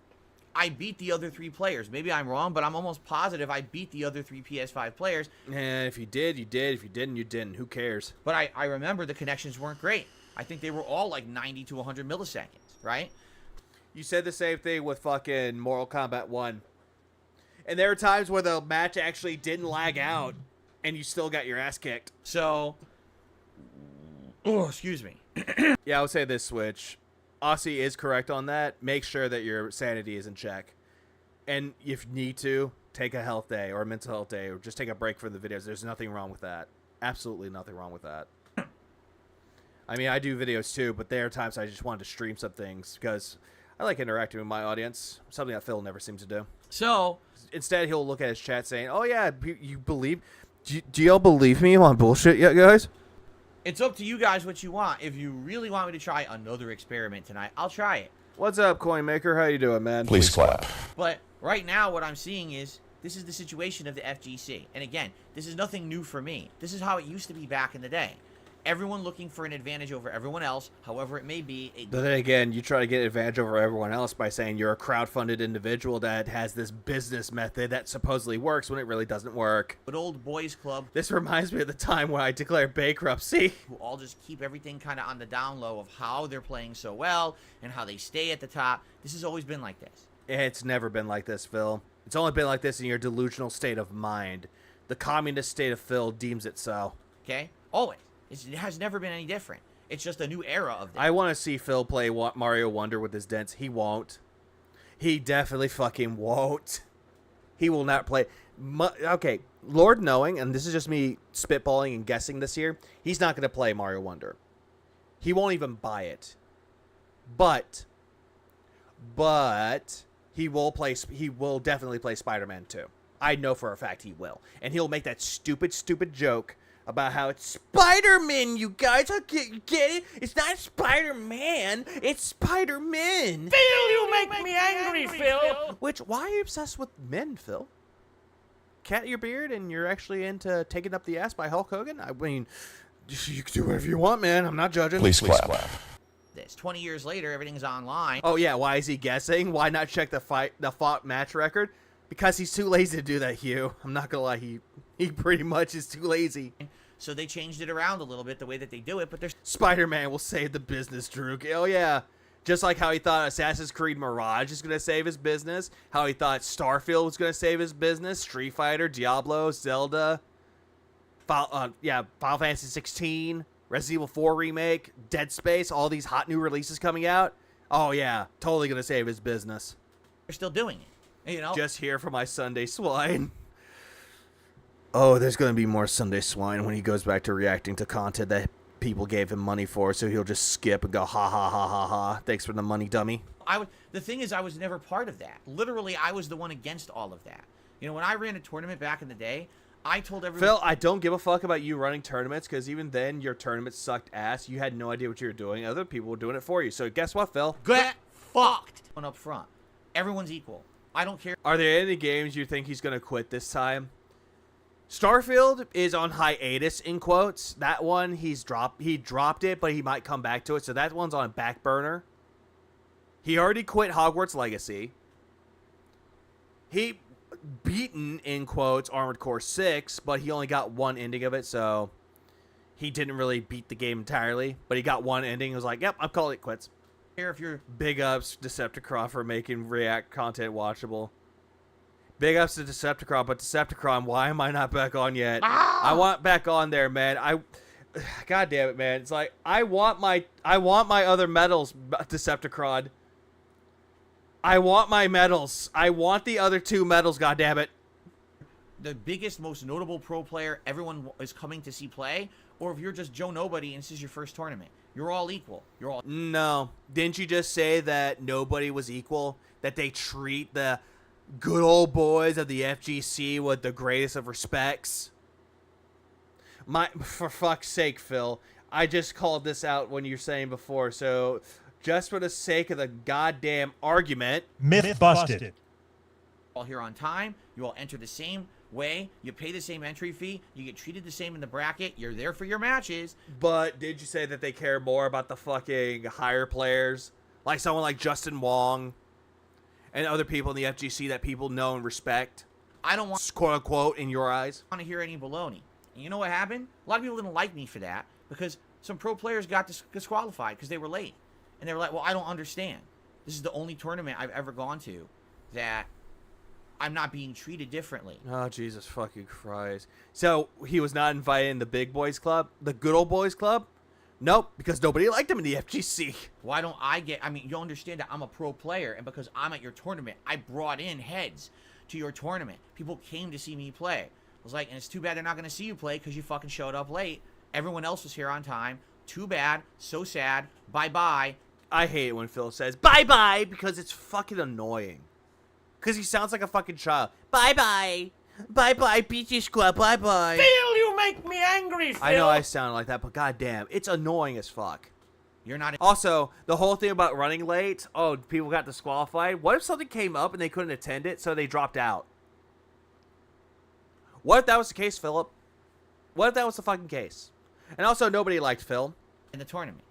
I beat the other 3 players. Maybe I'm wrong, but I'm almost positive I beat the other 3 PS5 players. And if you did, you did. If you didn't, you didn't. Who cares? But I remember the connections weren't great. I think they were all like 90 to 100 milliseconds, right? You said the same thing with fucking Mortal Kombat 1. And there were times where the match actually didn't lag out, and you still got your ass kicked. So, oh, excuse me. Yeah, I would say this, Switch. Aussie is correct on that. Make sure that your sanity is in check. And if you need to, take a health day or a mental health day, or just take a break from the videos. There's nothing wrong with that. Absolutely nothing wrong with that. I mean, I do videos too, but there are times I just wanted to stream some things because I like interacting with my audience, something that Phil never seems to do. So, Instead, he'll look at his chat saying, oh, yeah, you believe... Do y'all believe me on bullshit yet, guys? it's up to you guys what you want. If you really want me to try another experiment tonight, I'll try it. What's up, Coin Maker? How you doing, man? Please clap. But right now, what I'm seeing is this is the situation of the FGC. And again, this is nothing new for me. This is how it used to be back in the day. Everyone looking for an advantage over everyone else, however it may be. But then again, you try to get advantage over everyone else by saying you're a crowd-funded individual that has this business method that supposedly works when it really doesn't work. But old boys club This reminds me of the time when I declared bankruptcy. who all just keep everything kind of on the down low of how they're playing so well and how they stay at the top. This has always been like this. It's never been like this, Phil. It's only been like this in your delusional state of mind. The communist state of Phil deems it so. Okay? Always. It has never been any different. It's just a new era of this. I want to see Phil play Mario Wonder with his dents. He won't. He definitely fucking won't. He will not play. Okay, Lord knowing, and this is just me spitballing and guessing this year, he's not going to play Mario Wonder. He won't even buy it. But he will play. He will definitely play Spider-Man 2. I know for a fact he will, and he'll make that stupid joke about how it's Spider-Man, you guys. Get it? It's not Spider-Man. It's Spider-Man. Phil, you make me angry, Phil. Which, why are you obsessed with men, Phil? Cat your beard and you're actually into taking up the ass by Hulk Hogan? I mean, you can do whatever you want, man. I'm not judging. Please clap. This 20 years later, everything's online. Oh, yeah. Why is he guessing? Why not check the fought match record? Because he's too lazy to do that, Hugh. I'm not going to lie. He pretty much is too lazy. So they changed it around a little bit, the way that they do it, but there's Spider-Man will save the business, Drew. Oh, yeah. Just like how he thought Assassin's Creed Mirage is going to save his business. How he thought Starfield was going to save his business. Street Fighter, Diablo, Zelda. Final Fantasy 16. Resident Evil 4 Remake. Dead Space. All these hot new releases coming out. Oh, yeah. Totally going to save his business. they're still doing it. You know? Just here for my Sunday swine. Oh, there's going to be more Sunday swine when he goes back to reacting to content that people gave him money for, so he'll just skip and go, ha, ha, ha, ha, ha. Thanks for the money, dummy. The thing is, I was never part of that. Literally, I was the one against all of that. You know, when I ran a tournament back in the day, I told everyone... Phil, I don't give a fuck about you running tournaments, because even then, your tournaments sucked ass. You had no idea what you were doing. Other people were doing it for you. So guess what, Phil? Get fucked! Up front. Everyone's equal. I don't care. Are there any games you think he's going to quit this time? Starfield is on hiatus, in quotes. That one, he dropped it, but he might come back to it. So that one's on a back burner. He already quit Hogwarts Legacy. He beaten, in quotes, Armored Core 6, but he only got one ending of it, so he didn't really beat the game entirely. But he got one ending. He was like, yep, I'm calling it quits. If you're Big ups, Decepticon, for making React content watchable. Big ups to Decepticon, but Decepticon, why am I not back on yet? I want back on there, man. God damn it, man. It's like I want my other medals, Decepticon. I want my medals. I want the other two medals, god damn it. the biggest, most notable pro player everyone is coming to see play, or if you're just Joe Nobody and this is your first tournament, you're all equal. You're all... No. Didn't you just say that nobody was equal? That they treat the good old boys of the FGC with the greatest of respects? For fuck's sake, Phil. I just called this out when you were saying before, so just for the sake of the goddamn argument... Myth busted. all here on time. You all enter the same way. You pay the same entry fee. You get treated the same in the bracket. You're there for your matches. But did you say that they care more about the fucking higher players? Like someone like Justin Wong and other people in the FGC that people know and respect? I don't want Quote unquote, in your eyes? to hear any baloney. And you know what happened? A lot of people didn't like me for that because some pro players got disqualified because they were late. And they were like, well, I don't understand. This is the only tournament I've ever gone to that I'm not being treated differently. Oh, Jesus fucking Christ. So he was not invited in the big boys club? The good old boys club? Nope, because nobody liked him in the FGC. Why don't I get... I mean, you understand that I'm a pro player, and because I'm at your tournament, I brought in heads to your tournament. People came to see me play. I was like, and it's too bad they're not going to see you play because you fucking showed up late. Everyone else was here on time. Too bad. So sad. Bye-bye. I hate it when Phil says bye-bye because it's fucking annoying. Because he sounds like a fucking child. Bye-bye. Bye-bye, BG Squad. Bye-bye. Phil, you make me angry, Phil. I know I sound like that, but goddamn, it's annoying as fuck. You're not... Also, the whole thing about running late, oh, people got disqualified. What if something came up and they couldn't attend it, so they dropped out? What if that was the case, Philip? What if that was the fucking case? And also, nobody liked Phil. in the tournament.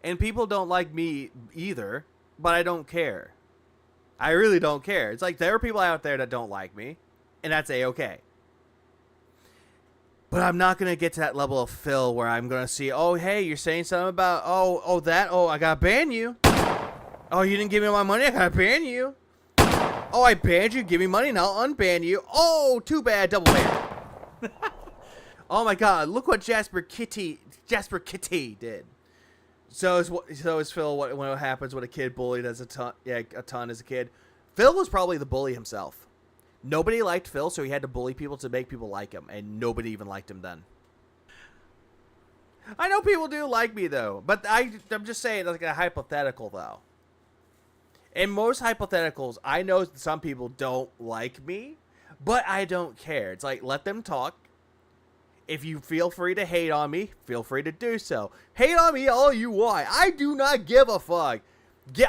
And people don't like me either, but I don't care. I really don't care. It's like there are people out there that don't like me, and that's A-okay. But I'm not going to get to that level of Phil where I'm going to see, oh, hey, you're saying something about, I got to ban you. Oh, you didn't give me my money, I got to ban you. Oh, I banned you, give me money, and I'll unban you. Oh, too bad, double ban. Oh my god, look what Jasper Kitty did. So is Phil when it happens when a kid bullied a ton as a kid. Phil was probably the bully himself. Nobody liked Phil, so he had to bully people to make people like him, and nobody even liked him then. I know people do like me, though, but I'm just saying, like a hypothetical, though. In most hypotheticals, I know some people don't like me, but I don't care. It's like, let them talk. If you feel free to hate on me, feel free to do so. Hate on me all you want. I do not give a fuck.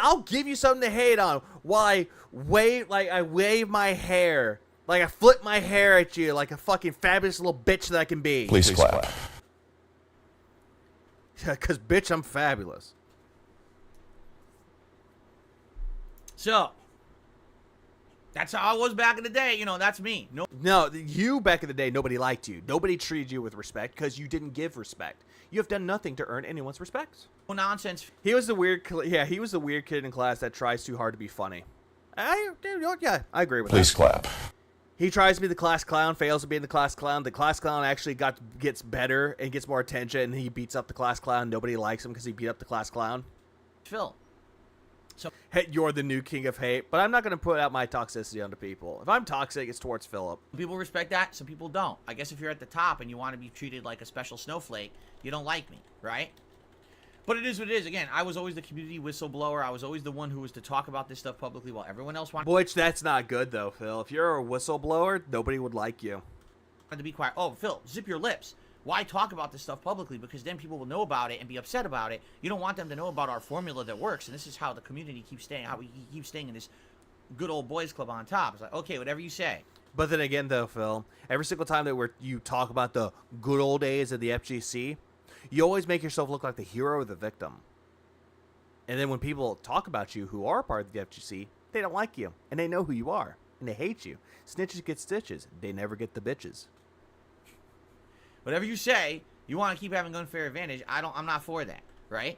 I'll give you something to hate on while I wave my hair. Like I flip my hair at you like a fucking fabulous little bitch that I can be. Please clap. Because, bitch, I'm fabulous. So, that's how I was back in the day. You know, that's me. No, you back in the day, nobody liked you. Nobody treated you with respect because you didn't give respect. You have done nothing to earn anyone's respect. No nonsense. He was the weird kid in class that tries too hard to be funny. I agree with that. Please clap. He tries to be the class clown, fails to be in the class clown. The class clown actually gets better and gets more attention, and he beats up the class clown. Nobody likes him because he beat up the class clown. Phil. So Hey, you're the new king of hate, but I'm not going to put out my toxicity onto people. If I'm toxic, it's towards Philip. people respect that, some people don't. I guess if you're at the top and you want to be treated like a special snowflake, you don't like me, right? But it is what it is. Again, I was always the community whistleblower. I was always the one who was to talk about this stuff publicly while everyone else wanted Which, that's not good, though, Phil. If you're a whistleblower, nobody would like you. to be quiet. Oh, Phil, zip your lips. Why talk about this stuff publicly? Because then people will know about it and be upset about it. You don't want them to know about our formula that works, and this is how the community keeps staying, how we keep staying in this good old boys club on top. It's like, okay, whatever you say. But then again, though, Phil, every single time that you talk about the good old days of the FGC, you always make yourself look like the hero or the victim. And then when people talk about you who are a part of the FGC, they don't like you, and they know who you are, and they hate you. Snitches get stitches. They never get the bitches. Whatever you say, you want to keep having unfair advantage. I'm not for that, right?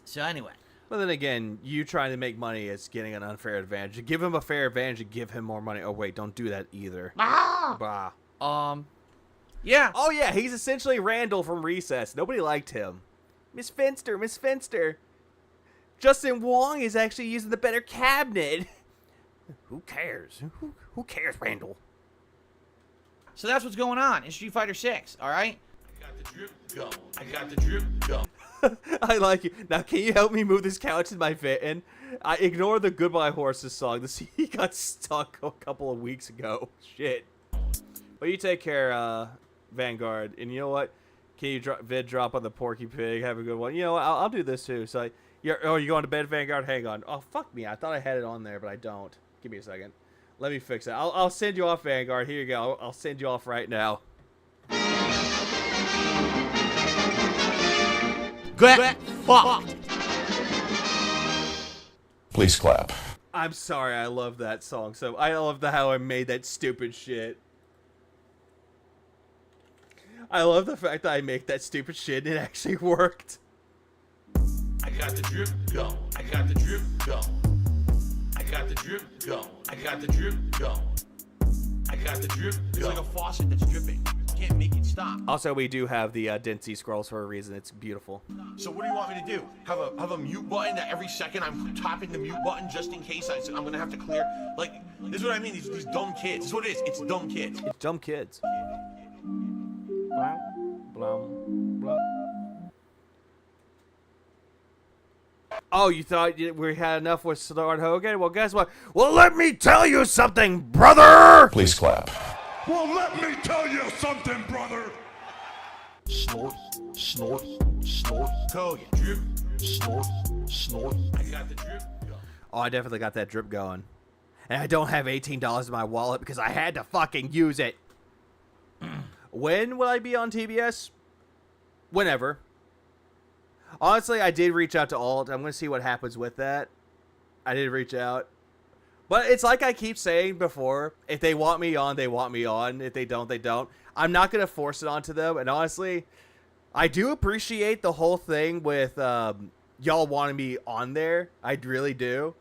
So anyway. But then again, you trying to make money is getting an unfair advantage. You give him a fair advantage, you give him more money. Oh wait, don't do that either. Bah. Yeah. Oh yeah, he's essentially Randall from Recess. Nobody liked him. Miss Finster. Justin Wong is actually using the better cabinet. Who cares? Who cares, Randall? So that's what's going on in Street Fighter 6, all right? I got the drip go. I got the drip go. I like you. Now, can you help me move this couch in my van? I ignore the Goodbye Horses song. He got stuck a couple of weeks ago. Shit. Well, you take care, Vanguard. And you know what? Can you drop on the Porky Pig? Have a good one. You know what? I'll do this too. So, you going to bed, Vanguard? Hang on. Oh, fuck me. I thought I had it on there, but I don't. Give me a second. Let me fix it. I'll send you off, Vanguard. Here you go. I'll send you off right now. Get fucked. Please clap. I'm sorry. I love that song. So I love how I made that stupid shit. I love the fact that I make that stupid shit and it actually worked. I got the drip go. I got the drip go. I got the drip go. I got the drip go. I got the drip go. It's like a faucet that's dripping. You can't make it stop. Also, we do have the Densey scrolls for a reason. It's beautiful. So what do you want me to do? Have a mute button that every second I'm tapping the mute button just in case I'm gonna have to clear? Like, this is what I mean. These dumb kids. This is what it is. It's dumb kids. It's dumb kids. Blum, blum. Oh, you thought we had enough with Sword Hogan? Well, guess what? Well, let me tell you something, brother! Please clap. Well, let me tell you something, brother. Snort, snort, snort. Hogan. Drip, snort, snort. I got the drip go. Oh, I definitely got that drip going. And I don't have $18 in my wallet because I had to fucking use it. When will I be on TBS? Whenever. Honestly, I did reach out to Alt. I'm going to see what happens with that. I did reach out. But it's like I keep saying before. If they want me on, they want me on. If they don't, they don't. I'm not going to force it onto them. And honestly, I do appreciate the whole thing with y'all wanting me on there. I really do.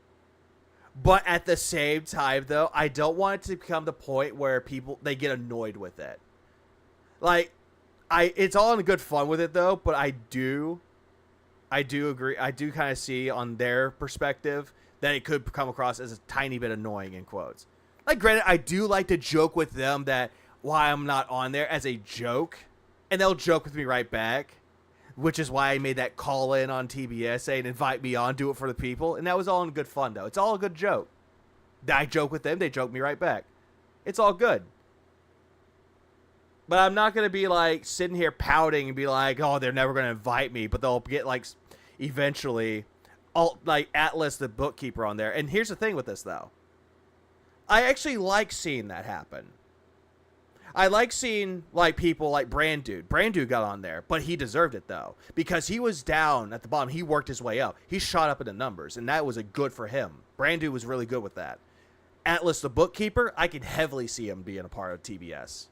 But at the same time, though, I don't want it to become the point where they get annoyed with it. Like, it's all in good fun with it, though. But I do agree. I do kind of see on their perspective that it could come across as a tiny bit annoying in quotes. Like, granted, I do like to joke with them that why I'm not on there as a joke, and they'll joke with me right back, which is why I made that call in on TBS saying invite me on, do it for the people, and that was all in good fun though. It's all a good joke. I joke with them, they joke me right back. It's all good. But I'm not going to be, like, sitting here pouting and be like, oh, they're never going to invite me. But they'll get, like, eventually, like, Atlas the bookkeeper on there. And here's the thing with this, though. I actually like seeing that happen. I like seeing, like, people like Brand Dude. Brand Dude got on there, but he deserved it, though. Because he was down at the bottom. He worked his way up. He shot up in the numbers, and that was a good for him. Brand Dude was really good with that. Atlas the bookkeeper, I could heavily see him being a part of TBS.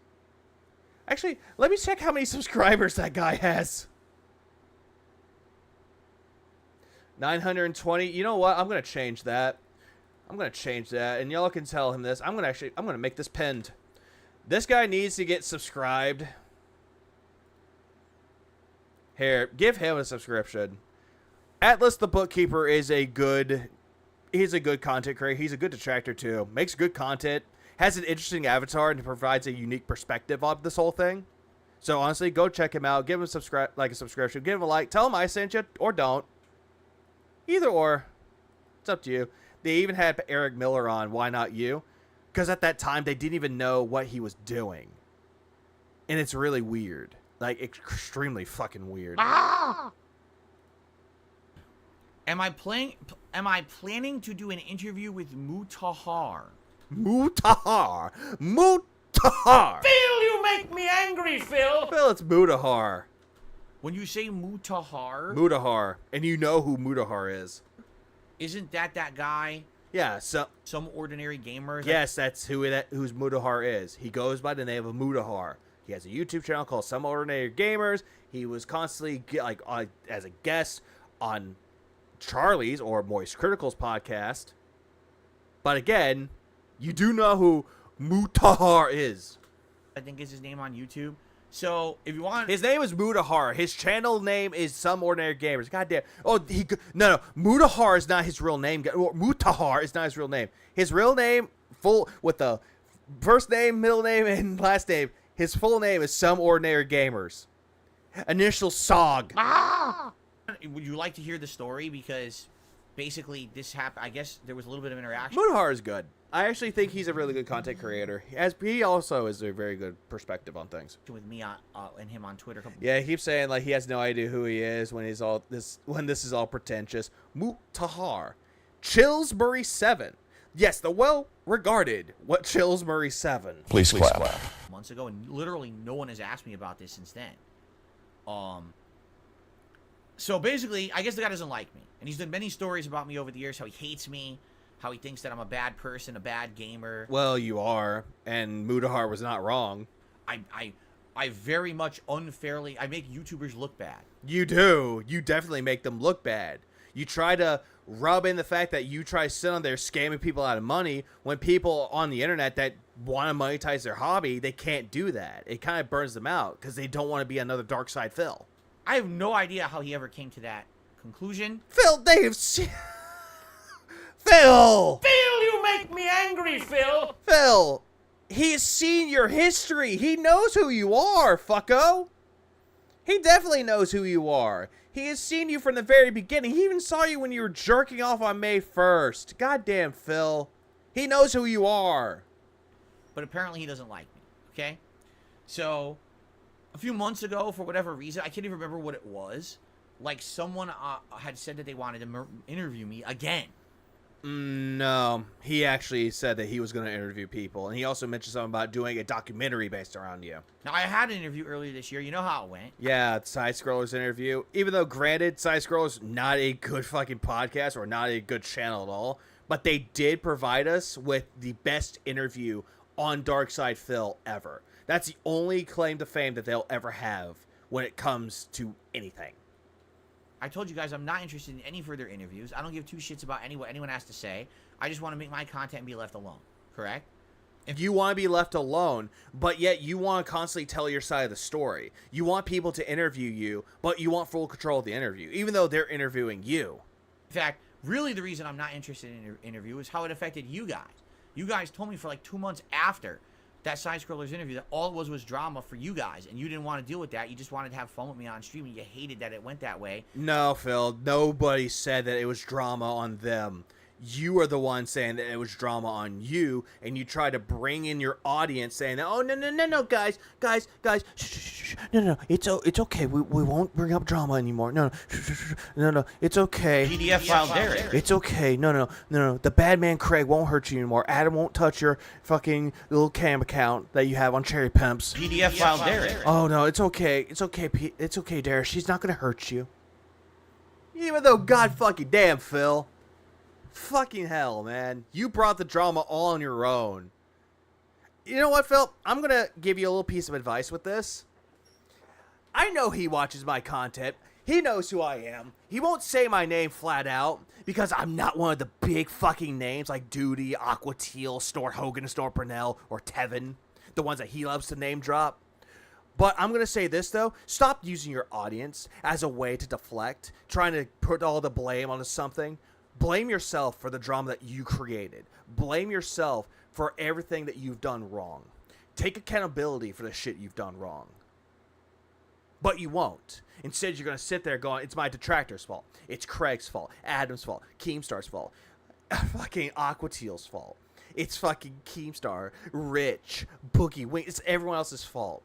Actually, let me check how many subscribers that guy has. 920. You know what? I'm going to change that. And y'all can tell him this. I'm going to make this pinned. This guy needs to get subscribed. Here, give him a subscription. Atlas the bookkeeper is he's a good content creator. He's a good detractor too. Makes good content. Has an interesting avatar and provides a unique perspective of this whole thing. So honestly, go check him out. Give him a subscription. Give him a like. Tell him I sent you or don't. Either or. It's up to you. They even had Eric Miller on. Why not you? Because at that time, they didn't even know what he was doing. And it's really weird. Like, extremely fucking weird. Am I planning to do an interview with Mutahar? Mutahar! Phil, you make me angry, Phil. Phil, it's Mutahar. When you say Mutahar. And you know who Mutahar is. Isn't that guy? Yeah, so... Some ordinary gamer? Yes, that's who's Mutahar is. He goes by the name of Mutahar. He has a YouTube channel called Some Ordinary Gamers. He was constantly, as a guest on Charlie's or Moist Critical's podcast. But again, you do know who Mutahar is. I think is his name on YouTube. So, if you want... His name is Mutahar. His channel name is Some Ordinary Gamers. Goddamn. Oh, no. Mutahar is not his real name. Mutahar is not his real name. His real name, full, with the first name, middle name, and last name, his full name is Some Ordinary Gamers. Initial SOG. Would you like to hear the story? Because basically this happened. I guess there was a little bit of interaction. Mutahar is good. I actually think he's a really good content creator. He also is a very good perspective on things. With me and him on Twitter. Yeah, he keeps saying like he has no idea who he is when this is all pretentious. Mutahar, Chillsbury 7. Yes, the well-regarded what Chillsbury 7. Please clap. Months ago, and literally no one has asked me about this since then. So basically, I guess the guy doesn't like me, and he's done many stories about me over the years. How he hates me. How he thinks that I'm a bad person, a bad gamer. Well, you are, and Mutahar was not wrong. I very much unfairly, I make YouTubers look bad. You do. You definitely make them look bad. You try to rub in the fact that you try to sit on there scamming people out of money when people on the internet that want to monetize their hobby, they can't do that. It kind of burns them out because they don't want to be another Dark Side Phil. I have no idea how he ever came to that conclusion. Phil, Phil! Phil, you make me angry, Phil. Phil, he has seen your history. He knows who you are, fucko. He definitely knows who you are. He has seen you from the very beginning. He even saw you when you were jerking off on May 1st. Goddamn, Phil. He knows who you are. But apparently he doesn't like me, okay? So, a few months ago, for whatever reason, I can't even remember what it was, like someone had said that they wanted to interview me again. No, he actually said that he was going to interview people, and he also mentioned something about doing a documentary based around you. Now, I had an interview earlier this year. You know how it went. Yeah, Side Scrollers interview. Even though, granted, Side Scrollers not a good fucking podcast or not a good channel at all, but they did provide us with the best interview on Dark Side Phil ever. That's the only claim to fame that they'll ever have when it comes to anything. I told you guys I'm not interested in any further interviews. I don't give two shits about what anyone has to say. I just want to make my content and be left alone. Correct? If you want to be left alone, but yet you want to constantly tell your side of the story. You want people to interview you, but you want full control of the interview, even though they're interviewing you. In fact, really the reason I'm not interested in an interview is how it affected you guys. You guys told me for like 2 months after that Side Scrollers interview that all it was drama for you guys, and you didn't want to deal with that. You just wanted to have fun with me on stream, and you hated that it went that way. No, Phil. Nobody said that it was drama on them. you are the one saying that it was drama on you, and you try to bring in your audience saying that, oh, no, guys, shh, no, it's okay, we won't bring up drama anymore, no, it's okay. PDF file Derek. It's okay, no, the bad man Craig won't hurt you anymore, Adam won't touch your fucking little cam account that you have on Cherry Pimps. PDF file Derek. Oh, no, it's okay, it's okay, Derek, she's not gonna hurt you. Even though, god fucking damn, Phil. Fucking hell, man. You brought the drama all on your own. You know what, Phil? I'm going to give you a little piece of advice with this. I know he watches my content. He knows who I am. He won't say my name flat out because I'm not one of the big fucking names like Duty, Aqua Teal, Snort Hogan, Snort Brunel, or Tevin. The ones that he loves to name drop. But I'm going to say this, though. Stop using your audience as a way to deflect, trying to put all the blame onto something. Blame yourself for the drama that you created. Blame yourself for everything that you've done wrong. Take accountability for the shit you've done wrong. But you won't. Instead, you're going to sit there going, it's my detractor's fault. It's Craig's fault. Adam's fault. Keemstar's fault. Fucking Aquateal's fault. It's fucking Keemstar, Rich, Boogie Wing. It's everyone else's fault.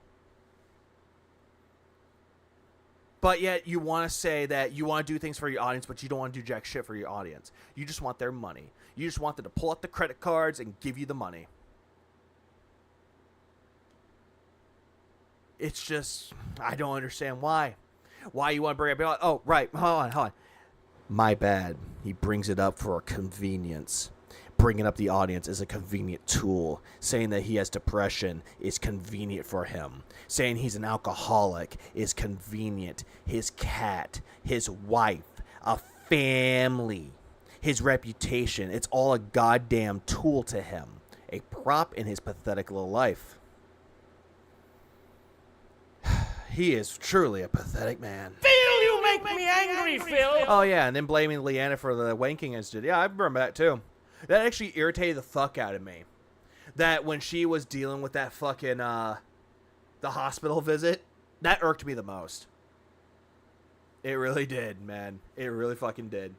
But yet you want to say that you want to do things for your audience, but you don't want to do jack shit for your audience. You just want their money. You just want them to pull out the credit cards and give you the money. It's just, I don't understand why. Why you want to bring it up. Oh, right. Hold on. My bad. He brings it up for convenience. Bringing up the audience is a convenient tool. Saying that he has depression is convenient for him. Saying he's an alcoholic is convenient. His cat, his wife, a family, his reputation, it's all a goddamn tool to him. A prop in his pathetic little life. He is truly a pathetic man. Phil, you make me angry, Phil. Oh yeah, and then blaming Leanna for the wanking incident. Yeah, I remember that too. That actually irritated the fuck out of me. That when she was dealing with that fucking, the hospital visit, that irked me the most. It really did, man. It really fucking did.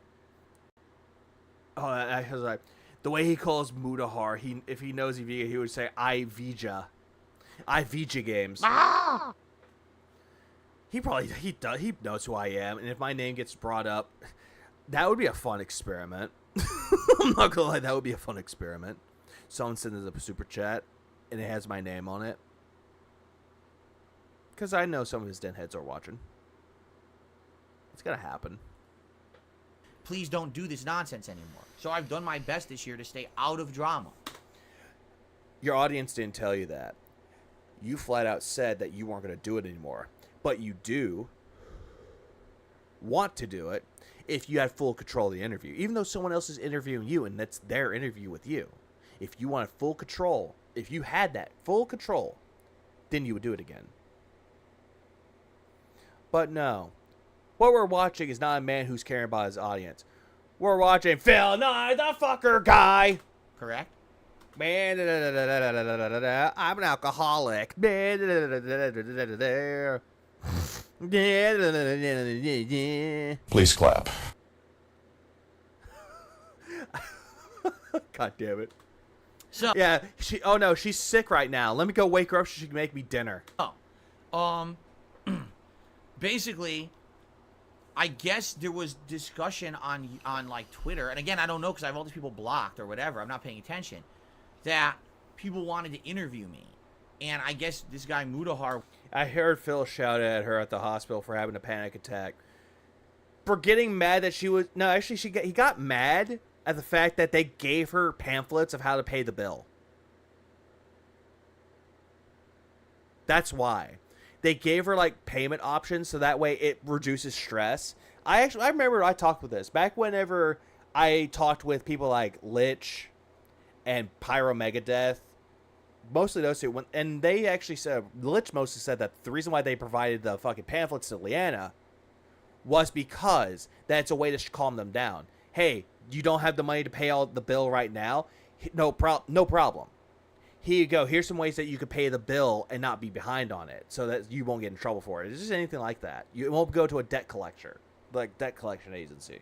Oh, I was like, the way he calls Mudahar, if he knows Eviga, he would say, I Vija. I Vija games. Ah! He knows who I am, and if my name gets brought up, that would be a fun experiment. I'm not gonna lie, that would be a fun experiment. Someone sends us a super chat, and it has my name on it. Because I know some of his den heads are watching. It's gonna happen. Please don't do this nonsense anymore. So I've done my best this year to stay out of drama. Your audience didn't tell you that. You flat out said that you weren't gonna do it anymore. But you do want to do it if you had full control of the interview. Even though someone else is interviewing you and that's their interview with you. If you wanted full control, if you had that full control, then you would do it again. But no. What we're watching is not a man who's caring about his audience. We're watching Phil Nye, the fucker guy. Correct? Man, I'm an alcoholic. Please clap. God damn it. So Yeah, she's sick right now. Let me go wake her up so she can make me dinner. Basically, I guess there was discussion on like Twitter, and again, I don't know because I have all these people blocked or whatever. I'm not paying attention. That people wanted to interview me, and I guess this guy Mudahar. I heard Phil shout at her at the hospital for having a panic attack. For getting mad that she was... No, actually, he got mad at the fact that they gave her pamphlets of how to pay the bill. That's why. They gave her, like, payment options so that way it reduces stress. I remember I talked with this. Back whenever I talked with people like Lich and Pyro Megadeth, mostly those two, and they actually said, Lich mostly said that the reason why they provided the fucking pamphlets to Leanna was because that's a way to calm them down. Hey, you don't have the money to pay all the bill right now? No problem. Here you go. Here's some ways that you could pay the bill and not be behind on it so that you won't get in trouble for it. It's just anything like that. You won't go to a debt collection agency.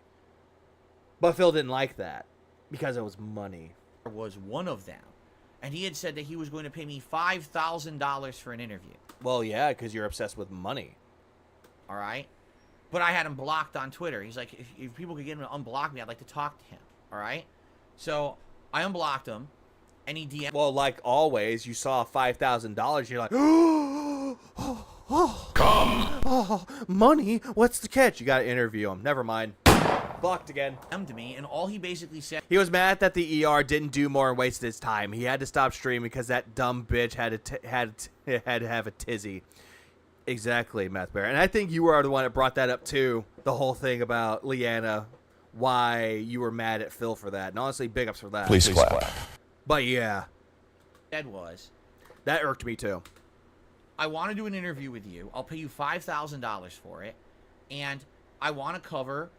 But Phil didn't like that. Because it was money. was one of them. And he had said that he was going to pay me $5,000 for an interview. Well, yeah, because you're obsessed with money. All right? But I had him blocked on Twitter. He's like, if people could get him to unblock me, I'd like to talk to him. All right? So I unblocked him, and he DM'd. Well, like always, you saw $5,000. You're like, oh, money? What's the catch? You got to interview him. Never mind. Blocked again. To me, and all he basically said. He was mad that the ER didn't do more and wasted his time. He had to stop streaming because that dumb bitch had to have a tizzy. Exactly, Meth Bear. And I think you were the one that brought that up too. The whole thing about Leanna, why you were mad at Phil for that. And honestly, big ups for that. Please clap. But yeah, Said was, that irked me too. I want to do an interview with you. I'll pay you $5,000 for it, and I want to cover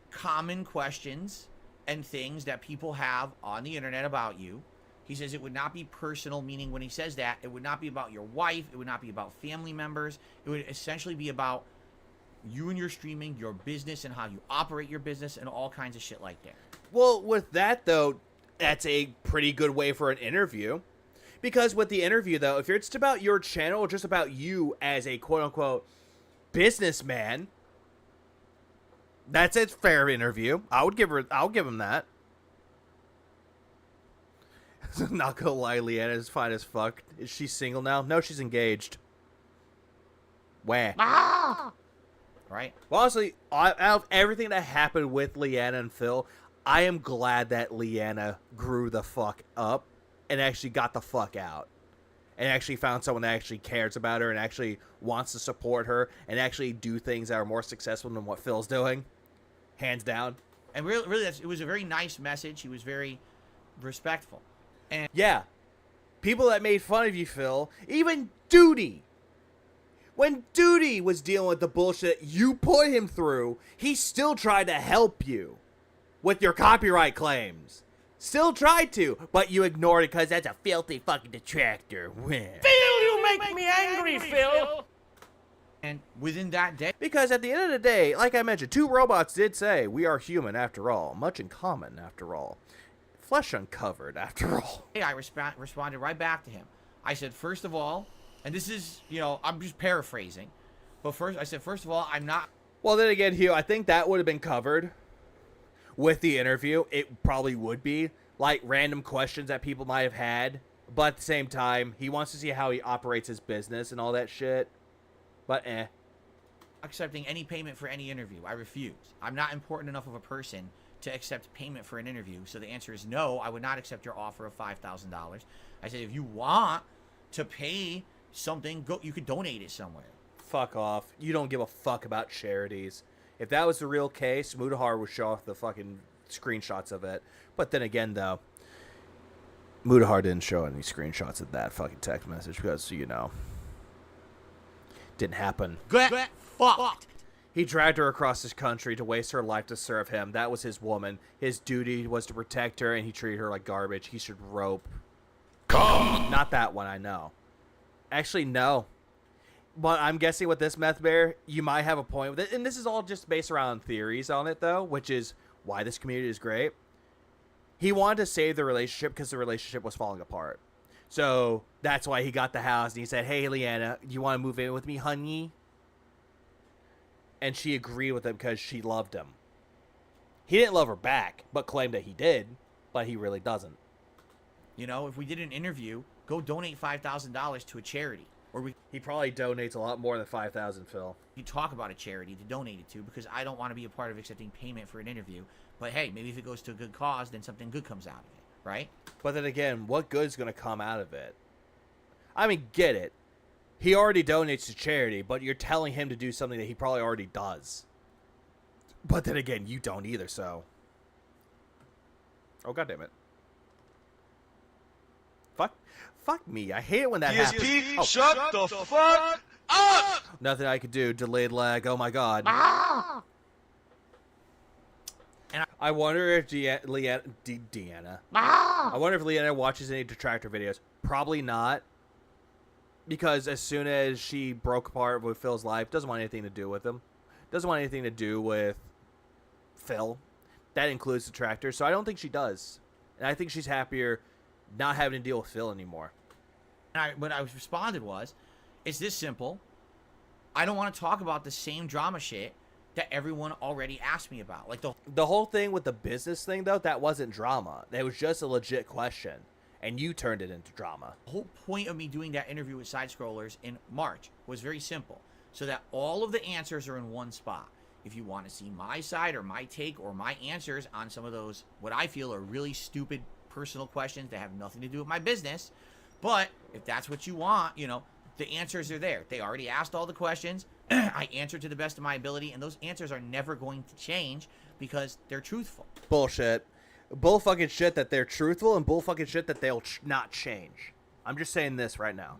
common questions and things that people have on the internet about you. He says it would not be personal, meaning when he says that, it would not be about your wife, it would not be about family members. It would essentially be about you and your streaming, your business, and how you operate your business, and all kinds of shit like that. Well, with that though, that's a pretty good way for an interview. Because with the interview though, if it's about your channel or just about you as a quote unquote businessman, that's a fair interview. I'll give him that. Not gonna lie, Leanna is fine as fuck. Is she single now? No, she's engaged. Where? Right? Well, honestly, out of everything that happened with Leanna and Phil, I am glad that Leanna grew the fuck up and actually got the fuck out. And actually found someone that actually cares about her and actually wants to support her and actually do things that are more successful than what Phil's doing. Hands down. And really, it was a very nice message. He was very respectful. And yeah, people that made fun of you, Phil, even Duty. When Duty was dealing with the bullshit you put him through, he still tried to help you with your copyright claims. Still tried to, but you ignored it because that's a filthy fucking detractor. Phil, you make me angry, Phil. And within that day, because at the end of the day, like I mentioned, two robots did say, we are human after all, much in common after all. Flesh uncovered, after all. I responded right back to him. I said, first of all, and this is, I'm just paraphrasing, but first of all, I'm not. Well, then again, Hugh, I think that would have been covered with the interview. It probably would be, like, random questions that people might have had, but at the same time, he wants to see how he operates his business and all that shit, but accepting any payment for any interview. I refuse. I'm not important enough of a person to accept payment for an interview. So the answer is no, I would not accept your offer of $5,000. I said, if you want to pay something, you could donate it somewhere. Fuck off. You don't give a fuck about charities. If that was the real case, Mudahar would show off the fucking screenshots of it. But then again, though, Mudahar didn't show any screenshots of that fucking text message because, didn't happen. Get fucked. He dragged her across this country to waste her life to serve him. That was his woman. His duty was to protect her, and he treated her like garbage. He should rope. Come! Not that one, I know. Actually, no. But I'm guessing with this Meth Bear, you might have a point with it. And this is all just based around theories on it, though, which is why this community is great. He wanted to save the relationship because the relationship was falling apart. So that's why he got the house, and he said, hey, Leanna, you want to move in with me, honey? And she agreed with him because she loved him. He didn't love her back, but claimed that he did, but he really doesn't. If we did an interview, go donate $5,000 to a charity. He probably donates a lot more than $5,000, Phil. You talk about a charity to donate it to, because I don't want to be a part of accepting payment for an interview. But hey, maybe if it goes to a good cause, then something good comes out of it, right? But then again, what good's going to come out of it? I mean, get it. He already donates to charity, but you're telling him to do something that he probably already does. But then again, you don't either, so. Oh, goddammit. Fuck me. I hate it when that happens. ESP, shut the fuck up! Nothing I could do. Delayed lag. Oh my god. And I wonder if Deanna. I wonder if Leanna watches any detractor videos. Probably not. Because as soon as she broke apart with Phil's life, doesn't want anything to do with him. Doesn't want anything to do with Phil. That includes detractors. So I don't think she does. And I think she's happier not having to deal with Phil anymore. And what I responded was, it's this simple. I don't want to talk about the same drama shit that everyone already asked me about. Like the whole thing with the business thing, though, that wasn't drama. That was just a legit question. And you turned it into drama. The whole point of me doing that interview with Side Scrollers in March was very simple. So that all of the answers are in one spot. If you want to see my side or my take or my answers on some of those, what I feel are really stupid personal questions that have nothing to do with my business. But if that's what you want, the answers are there. They already asked all the questions. I answered to the best of my ability, and those answers are never going to change because they're truthful. Bullshit. Bull fucking shit that they're truthful, and bull fucking shit that they'll not change. I'm just saying this right now.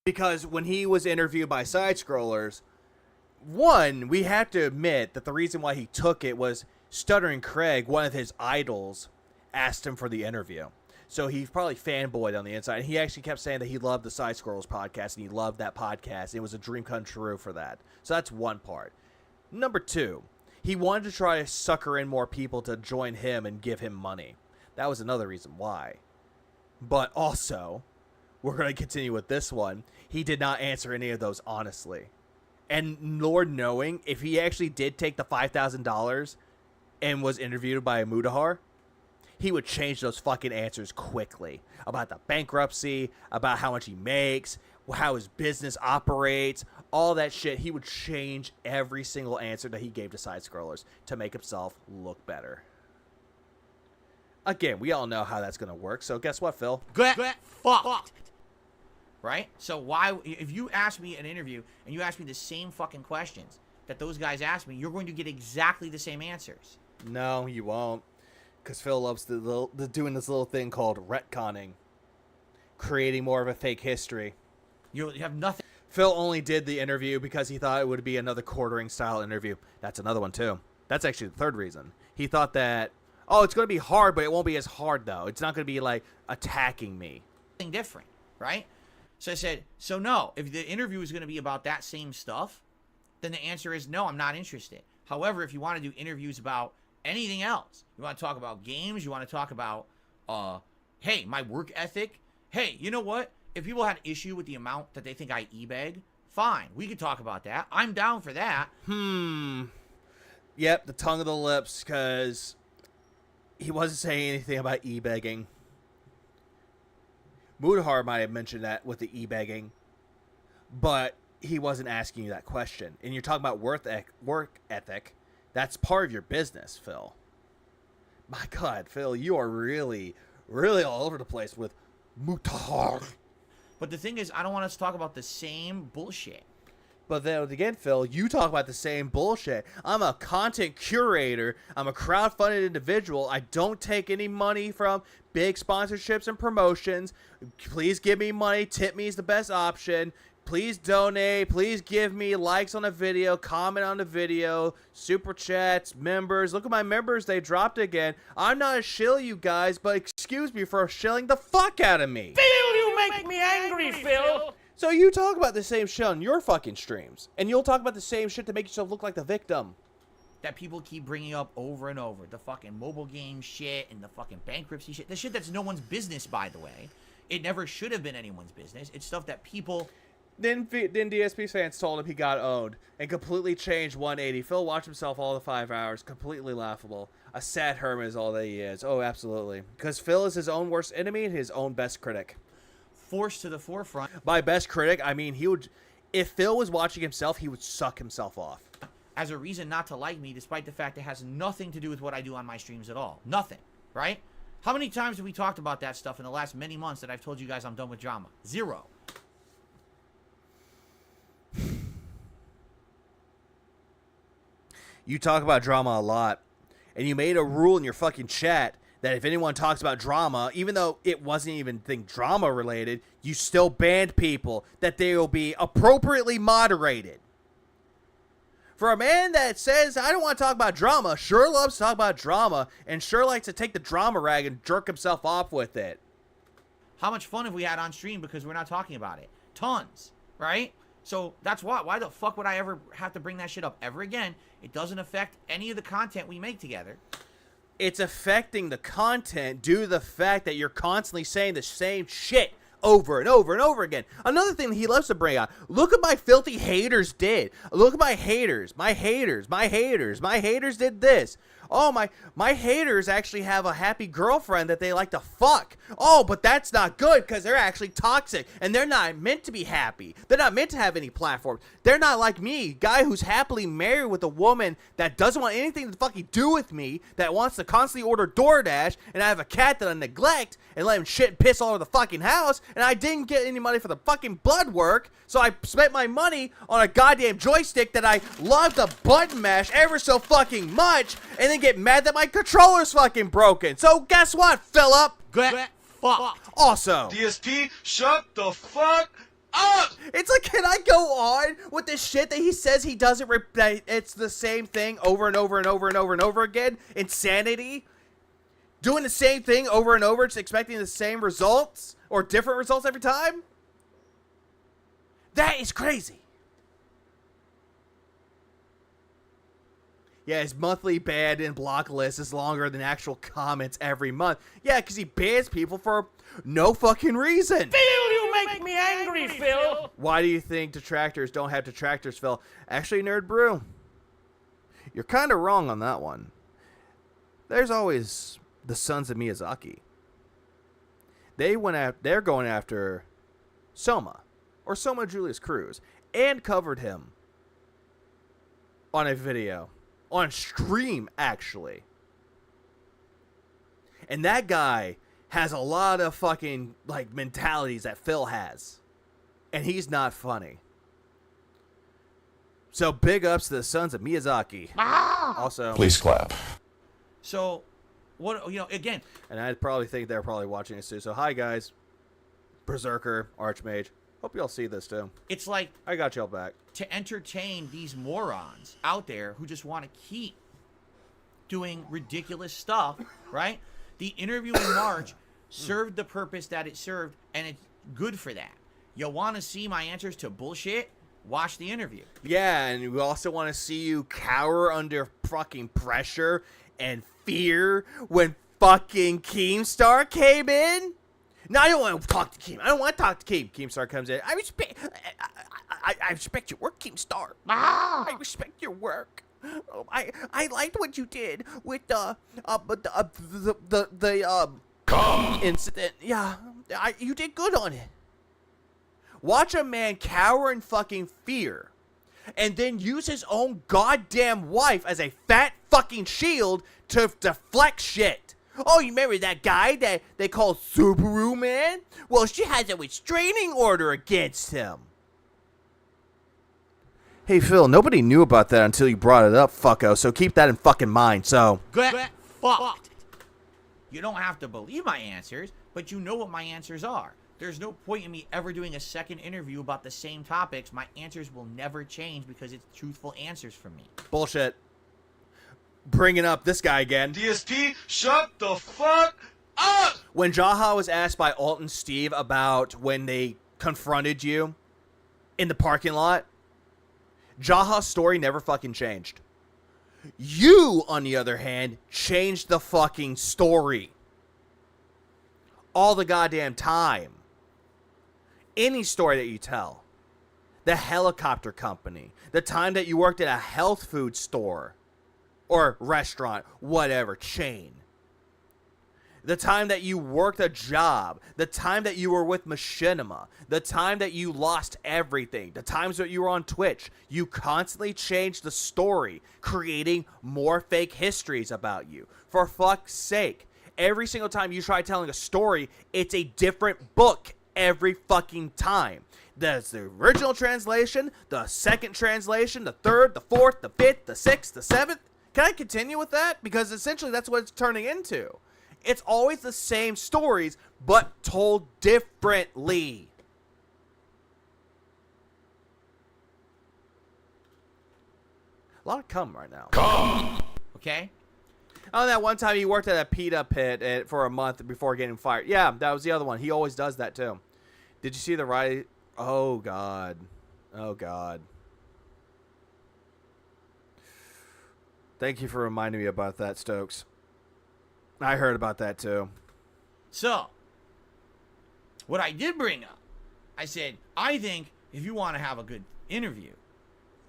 Because when he was interviewed by Side Scrollers, one, we have to admit that the reason why he took it was Stuttering Craig, one of his idols, asked him for the interview. So he probably fanboyed on the inside. And he actually kept saying that he loved the Side Scrollers podcast, and he loved that podcast. It was a dream come true for that. So that's one part. Number two, he wanted to try to sucker in more people to join him and give him money. That was another reason why. But also, we're going to continue with this one. He did not answer any of those honestly. And Lord knowing, if he actually did take the $5,000 and was interviewed by a Mudahar, he would change those fucking answers quickly. About the bankruptcy, about how much he makes, how his business operates, all that shit. He would change every single answer that he gave to Side Scrollers to make himself look better. Again, we all know how that's going to work. So guess what, Phil? Get fucked. Right? So why, if you ask me an interview and you ask me the same fucking questions that those guys asked me, you're going to get exactly the same answers. No, you won't. Because Phil loves the doing this little thing called retconning. Creating more of a fake history. You have nothing. Phil only did the interview because he thought it would be another quartering style interview. That's another one too. That's actually the third reason. He thought that, it's going to be hard, but it won't be as hard though. It's not going to be like attacking me. Something different, right? So I said, so no, if the interview is going to be about that same stuff, then the answer is no, I'm not interested. However, if you want to do interviews about anything else, you want to talk about games, you want to talk about, hey, my work ethic. Hey, you know what? If people had an issue with the amount that they think I e-beg, fine. We could talk about that. I'm down for that. Yep, the tongue of the lips, because he wasn't saying anything about e-begging. Mudahar might have mentioned that with the e-begging, but he wasn't asking you that question. And you're talking about work ethic. That's part of your business, Phil. My God, Phil, you are really, really all over the place with Mudahar. But the thing is, I don't want us to talk about the same bullshit. But then again, Phil, you talk about the same bullshit. I'm a content curator. I'm a crowdfunded individual. I don't take any money from big sponsorships and promotions. Please give me money. Tip me is the best option. Please donate. Please give me likes on a video, comment on the video, super chats, members. Look at my members. They dropped again. I'm not a shill, you guys, but excuse me for shilling the fuck out of me. Phil, you make me angry, Phil. So you talk about the same shit on your fucking streams, and you'll talk about the same shit to make yourself look like the victim. That people keep bringing up over and over. The fucking mobile game shit and the fucking bankruptcy shit. The shit that's no one's business, by the way. It never should have been anyone's business. It's stuff that people... Then DSP fans told him he got owned and completely changed 180. Phil watched himself all the 5 hours. Completely laughable. A sad hermit is all that he is. Oh, absolutely. Because Phil is his own worst enemy and his own best critic. Forced to the forefront. By best critic, I mean he would... If Phil was watching himself, he would suck himself off. As a reason not to like me, despite the fact it has nothing to do with what I do on my streams at all. Nothing. Right? How many times have we talked about that stuff in the last many months that I've told you guys I'm done with drama? Zero. You talk about drama a lot, and you made a rule in your fucking chat that if anyone talks about drama, even though it wasn't even drama related, you still banned people, that they will be appropriately moderated. For a man that says, I don't want to talk about drama, sure loves to talk about drama, and sure likes to take the drama rag and jerk himself off with it. How much fun have we had on stream because we're not talking about it? Tons, right? So that's why. Why the fuck would I ever have to bring that shit up ever again? It doesn't affect any of the content we make together. It's affecting the content due to the fact that you're constantly saying the same shit over and over and over again. Another thing he loves to bring out. Look at my filthy haters did. Look at my haters. My haters. My haters. My haters did this. Oh, my haters actually have a happy girlfriend that they like to fuck. Oh, but that's not good because they're actually toxic and they're not meant to be happy. They're not meant to have any platform. They're not like me, guy who's happily married with a woman that doesn't want anything to fucking do with me, that wants to constantly order DoorDash, and I have a cat that I neglect and let him shit and piss all over the fucking house, and I didn't get any money for the fucking blood work, so I spent my money on a goddamn joystick that I love to button mash ever so fucking much, and then get mad that my controller's fucking broken. So guess what, Philip? Get fucked. Also, DSP, shut the fuck up! it's like, can I go on with this shit that he says he doesn't that it's the same thing over and over and over and over and over again? Insanity? Doing the same thing over and over, just expecting the same results or different results every time? That is crazy. Yeah, his monthly ban and block list is longer than actual comments every month. Yeah, because he bans people for no fucking reason. Phil, you make me angry, Phil. Why do you think detractors don't have detractors, Phil? Actually, Nerd Brew, you're kind of wrong on that one. There's always the sons of Miyazaki. They're going after Soma, or Soma Julius Cruz, and covered him on a video. On stream, actually. And that guy has a lot of fucking, like, mentalities that Phil has. And he's not funny. So, big ups to the sons of Miyazaki. Also, Please clap. So, what, again, and I'd probably think they're probably watching this too. So, hi, guys. Berserker, Archmage. Hope y'all see this too. it's like I got y'all back. to entertain these morons out there who just want to keep doing ridiculous stuff, right? The interview in March served the purpose that it served, and it's good for that. You want to see my answers to bullshit? Watch the interview. Yeah, and we also want to see you cower under fucking pressure and fear when fucking Keemstar came in. No, I don't want to talk to Keem. I don't want to talk to Keem. Keemstar comes in. I respect your work, Keemstar. I respect your work. I liked what you did with the incident. Yeah, you did good on it. Watch a man cower in fucking fear, and then use his own goddamn wife as a fat fucking shield to deflect shit. Oh, you remember that guy that they call Subaru Man? Well, she has a restraining order against him. Hey, Phil, nobody knew about that until you brought it up, fucko, so keep that in fucking mind, so. Get fucked. You don't have to believe my answers, but you know what my answers are. There's no point in me ever doing a second interview about the same topics. My answers will never change because it's truthful answers from me. Bullshit. Bringing up this guy again. DSP, shut the fuck up! When Jaha was asked by Alton Steve about when they confronted you in the parking lot, Jaha's story never fucking changed. You, on the other hand, changed the fucking story. All the goddamn time. Any story that you tell. The helicopter company. The time that you worked at a health food store. Or restaurant, whatever, chain. The time that you worked a job. The time that you were with Machinima. The time that you lost everything. The times that you were on Twitch. You constantly changed the story, creating more fake histories about you. For fuck's sake. Every single time you try telling a story, it's a different book every fucking time. There's the original translation, the second translation, the third, the fourth, the fifth, the sixth, the seventh. Can I continue with that? Because essentially that's what it's turning into. It's always the same stories, but told differently. A lot of cum right now. Okay? Oh, that one time he worked at a pita pit for a month before getting fired. Yeah, that was the other one. He always does that too. Did you see the right? Oh, God. Oh, God. Thank you for reminding me about that, Stokes. I heard about that, too. So, what I did bring up, I said, I think if you want to have a good interview,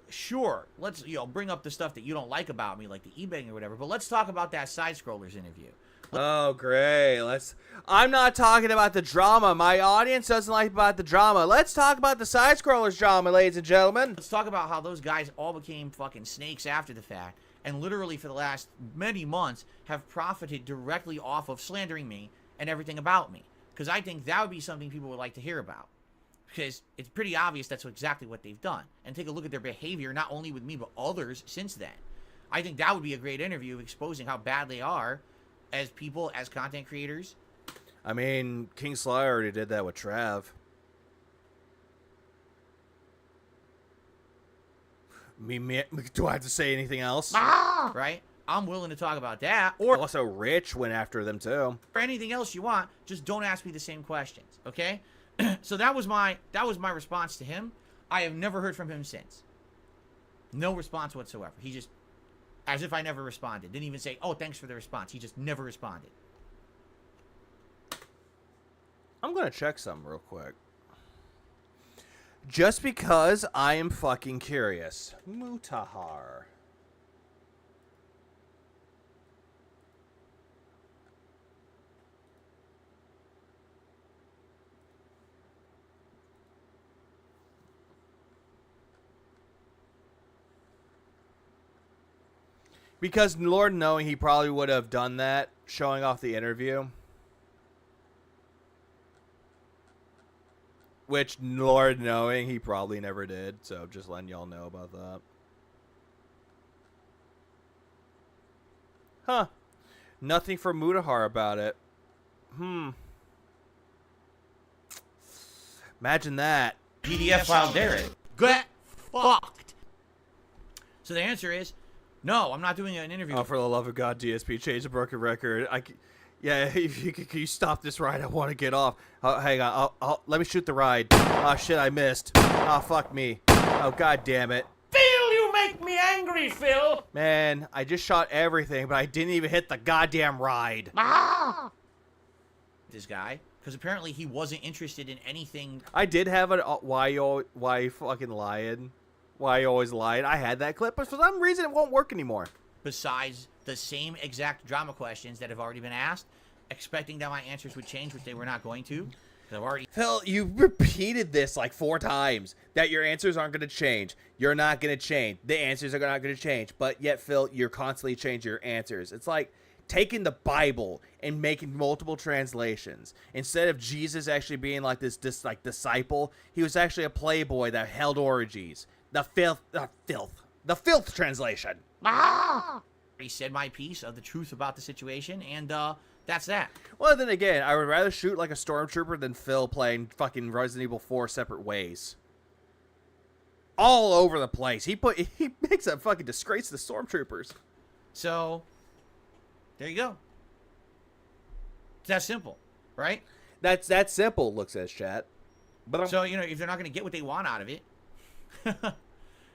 sure, let's bring up the stuff that you don't like about me, like the eBay or whatever, but let's talk about that Side Scrollers interview. Oh, great. I'm not talking about the drama. My audience doesn't like about the drama. Let's talk about the Side Scrollers drama, ladies and gentlemen. Let's talk about how those guys all became fucking snakes after the fact, and literally for the last many months have profited directly off of slandering me and everything about me. Because I think that would be something people would like to hear about. Because it's pretty obvious that's exactly what they've done. And take a look at their behavior, not only with me, but others since then. I think that would be a great interview exposing how bad they are as people, as content creators. I mean, King Sly already did that with Trav. Do I have to say anything else? Right? I'm willing to talk about that. Or Also, Rich went after them, too. anything else you want. Just don't ask me the same questions. Okay? So that was my response to him. I have never heard from him since. No response whatsoever. He just, as if I never responded. Didn't even say, oh, thanks for the response. He just never responded. I'm going to check some real quick. Just because I am fucking curious. Mutahar. Because Lord knowing he probably would have done that, showing off the interview. Which, Lord knowing, he probably never did. So, just letting y'all know about that. Huh. Nothing from Mutahar about it. Imagine that. PDF file Derek. Get fucked. So the answer is, no, I'm not doing an interview. Oh, for the love of God, DSP, change the broken record. Yeah, if you can you stop this ride? I want to get off. Hang on, let me shoot the ride. Oh shit, I missed. Oh fuck me. Oh god damn it. Phil, you make me angry, Phil. Man, I just shot everything, but I didn't even hit the goddamn ride. This guy, because apparently he wasn't interested in anything. I did have an why you fucking lying. Why you always lying. I had that clip, but for some reason it won't work anymore. Besides the same exact drama questions that have already been asked, expecting that my answers would change, which they were not going to. I've already. Phil, you repeated this like 4 times, that your answers aren't going to change. You're not going to change. The answers are not going to change. But yet, Phil, you're constantly changing your answers. It's like taking the Bible and making multiple translations. Instead of Jesus actually being like this like disciple, he was actually a playboy that held orgies. The filth translation. I already said my piece of the truth about the situation, and that's that. Well, then again, I would rather shoot like a stormtrooper than Phil playing fucking Resident Evil 4 separate ways. All over the place. He makes a fucking disgrace to the stormtroopers. So, there you go. It's that simple, right? That's that simple, looks as chat. But so, if they're not going to get what they want out of it,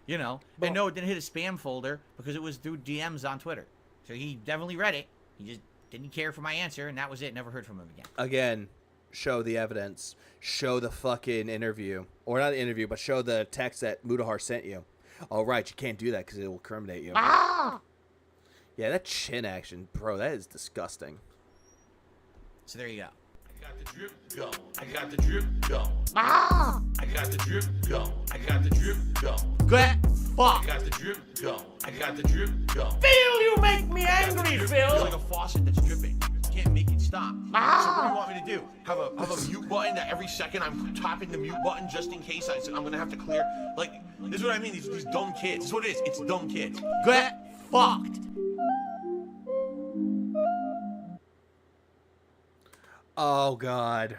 and no, it didn't hit a spam folder because it was through DMs on Twitter. So he definitely read it. He just didn't care for my answer, and that was it. Never heard from him again. Again, show the evidence. Show the fucking interview. Or not the interview, but show the text that Mutahar sent you. All right, you can't do that because it will incriminate you. Yeah, that chin action, bro, that is disgusting. So there you go. I got the drip going. I got the drip going. I got the drip going. I got the drip going. Get I fucked. got the drip going. I got the drip going. Phil, you make me angry, It's Phil. like a faucet that's dripping. Can't make it stop. So what do you want me to do? Have a mute button that every second I'm tapping the mute button just in case I'm gonna have to clear. Like, this is what I mean. These dumb kids. This is what it is. It's dumb kids. Get fucked. Oh god.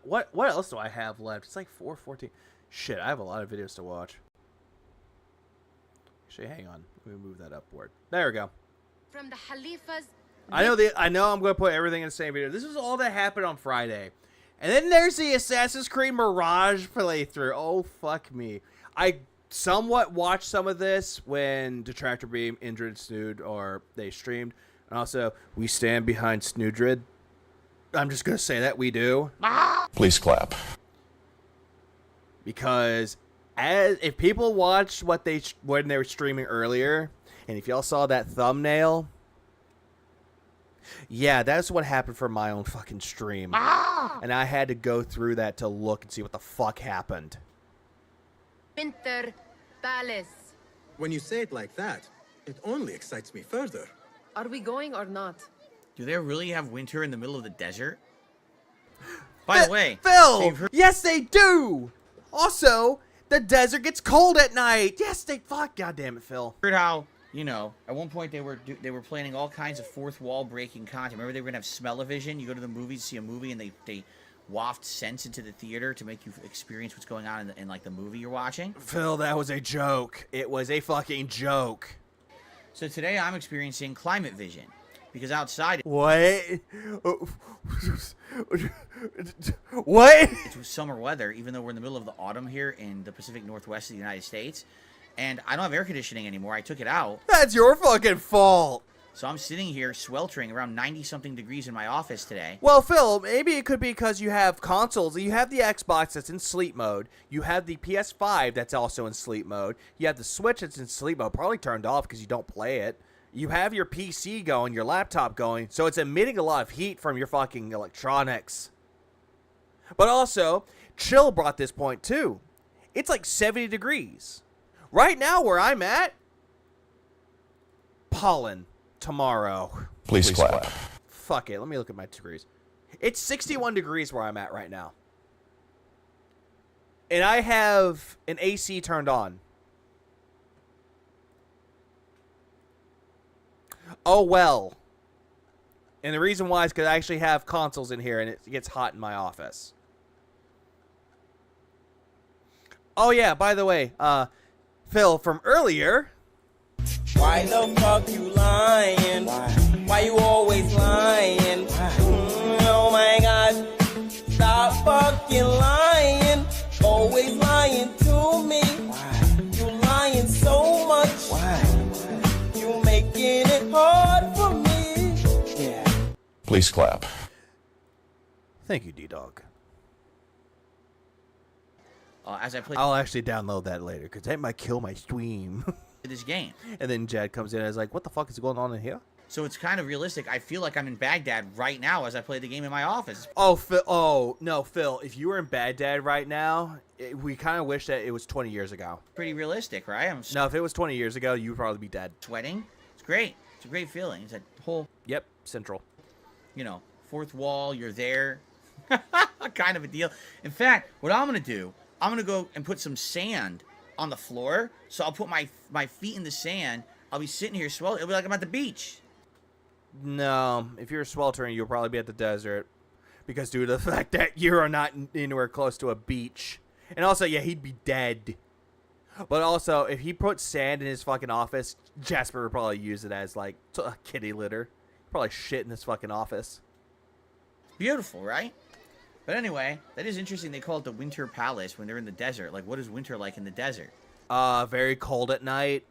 What else do I have left? It's like 4:14. Shit, I have a lot of videos to watch. Actually, hang on. Let me move that upward. There we go. From the Khalifa's. I know I'm going to put everything in the same video. This is all that happened on Friday. And then there's the Assassin's Creed Mirage playthrough. Oh, fuck me. I somewhat watched some of this when Detractor Beam, Indrid, Snood, or they streamed. And also, we stand behind Snoodrid. I'm just going to say that we do. Please clap. Because if people watched when they were streaming earlier, and if y'all saw that thumbnail, yeah, that's what happened for my own fucking stream. And I had to go through that to look and see what the fuck happened. Winter Palace. When you say it like that, it only excites me further. Are we going or not? Do they really have winter in the middle of the desert? By the way, Phil! Yes, they do! Also, the desert gets cold at night. Yes, they fuck. God damn it, Phil. Heard how, you know, at one point they were planning all kinds of fourth wall breaking content. Remember they were gonna have smell-o-vision. You go to the movies, see a movie, and they waft scents into the theater to make you experience what's going on in like the movie you're watching. Phil, that was a joke. It was a fucking joke. So today I'm experiencing climate vision because outside What? What? it's summer weather, even though we're in the middle of the autumn here in the Pacific Northwest of the United States, and I don't have air conditioning anymore. I took it out. That's your fucking fault. So I'm sitting here sweltering around 90-something degrees in my office today. Well, Phil, maybe it could be because you have consoles. You have the Xbox that's in sleep mode. You have the PS5 that's also in sleep mode. You have the Switch that's in sleep mode, probably turned off because you don't play it. You have your PC going, your laptop going, so it's emitting a lot of heat from your fucking electronics. But also, Chill brought this point too. It's like 70 degrees. Right now where I'm at, pollen. Tomorrow. Please clap. Fuck it. Let me look at my degrees. It's 61 degrees where I'm at right now. And I have an AC turned on. Oh, well. And the reason why is because I actually have consoles in here and it gets hot in my office. Oh, yeah. By the way, Phil, from earlier... Why the fuck you lying? Why you always lying? Oh my god. Stop fucking lying. Always lying to me. You lying so much. You making it hard for me. Yeah. Please clap. Thank you, D-Dog. As I play I'll actually download that later because that might kill my stream. this game. And then Jad comes in and is like, what the fuck is going on in here? So it's kind of realistic. I feel like I'm in Baghdad right now as I play the game in my office. Oh, Phil. Oh, no, Phil. If you were in Baghdad right now, we kind of wish that it was 20 years ago. Pretty realistic, right? I'm No, if it was 20 years ago, you would probably be dead. sweating. It's great. It's a great feeling. It's that whole, Yep, Central. you know, fourth wall, you're there. Kind of a deal. In fact, what I'm going to do, I'm going to go and put some sand on the floor. So I'll put my feet in the sand. I'll be sitting here sweltering. It'll be like I'm at the beach. No, if you're sweltering, you'll probably be at the desert. Because due to the fact that you are not anywhere close to a beach. And also, yeah, he'd be dead. But also, if he put sand in his fucking office, Jasper would probably use it as, like, a kitty litter. Probably shit in his fucking office. Beautiful, right? But anyway, that is interesting. They call it the Winter Palace when they're in the desert. Like, what is winter like in the desert? Very cold at night.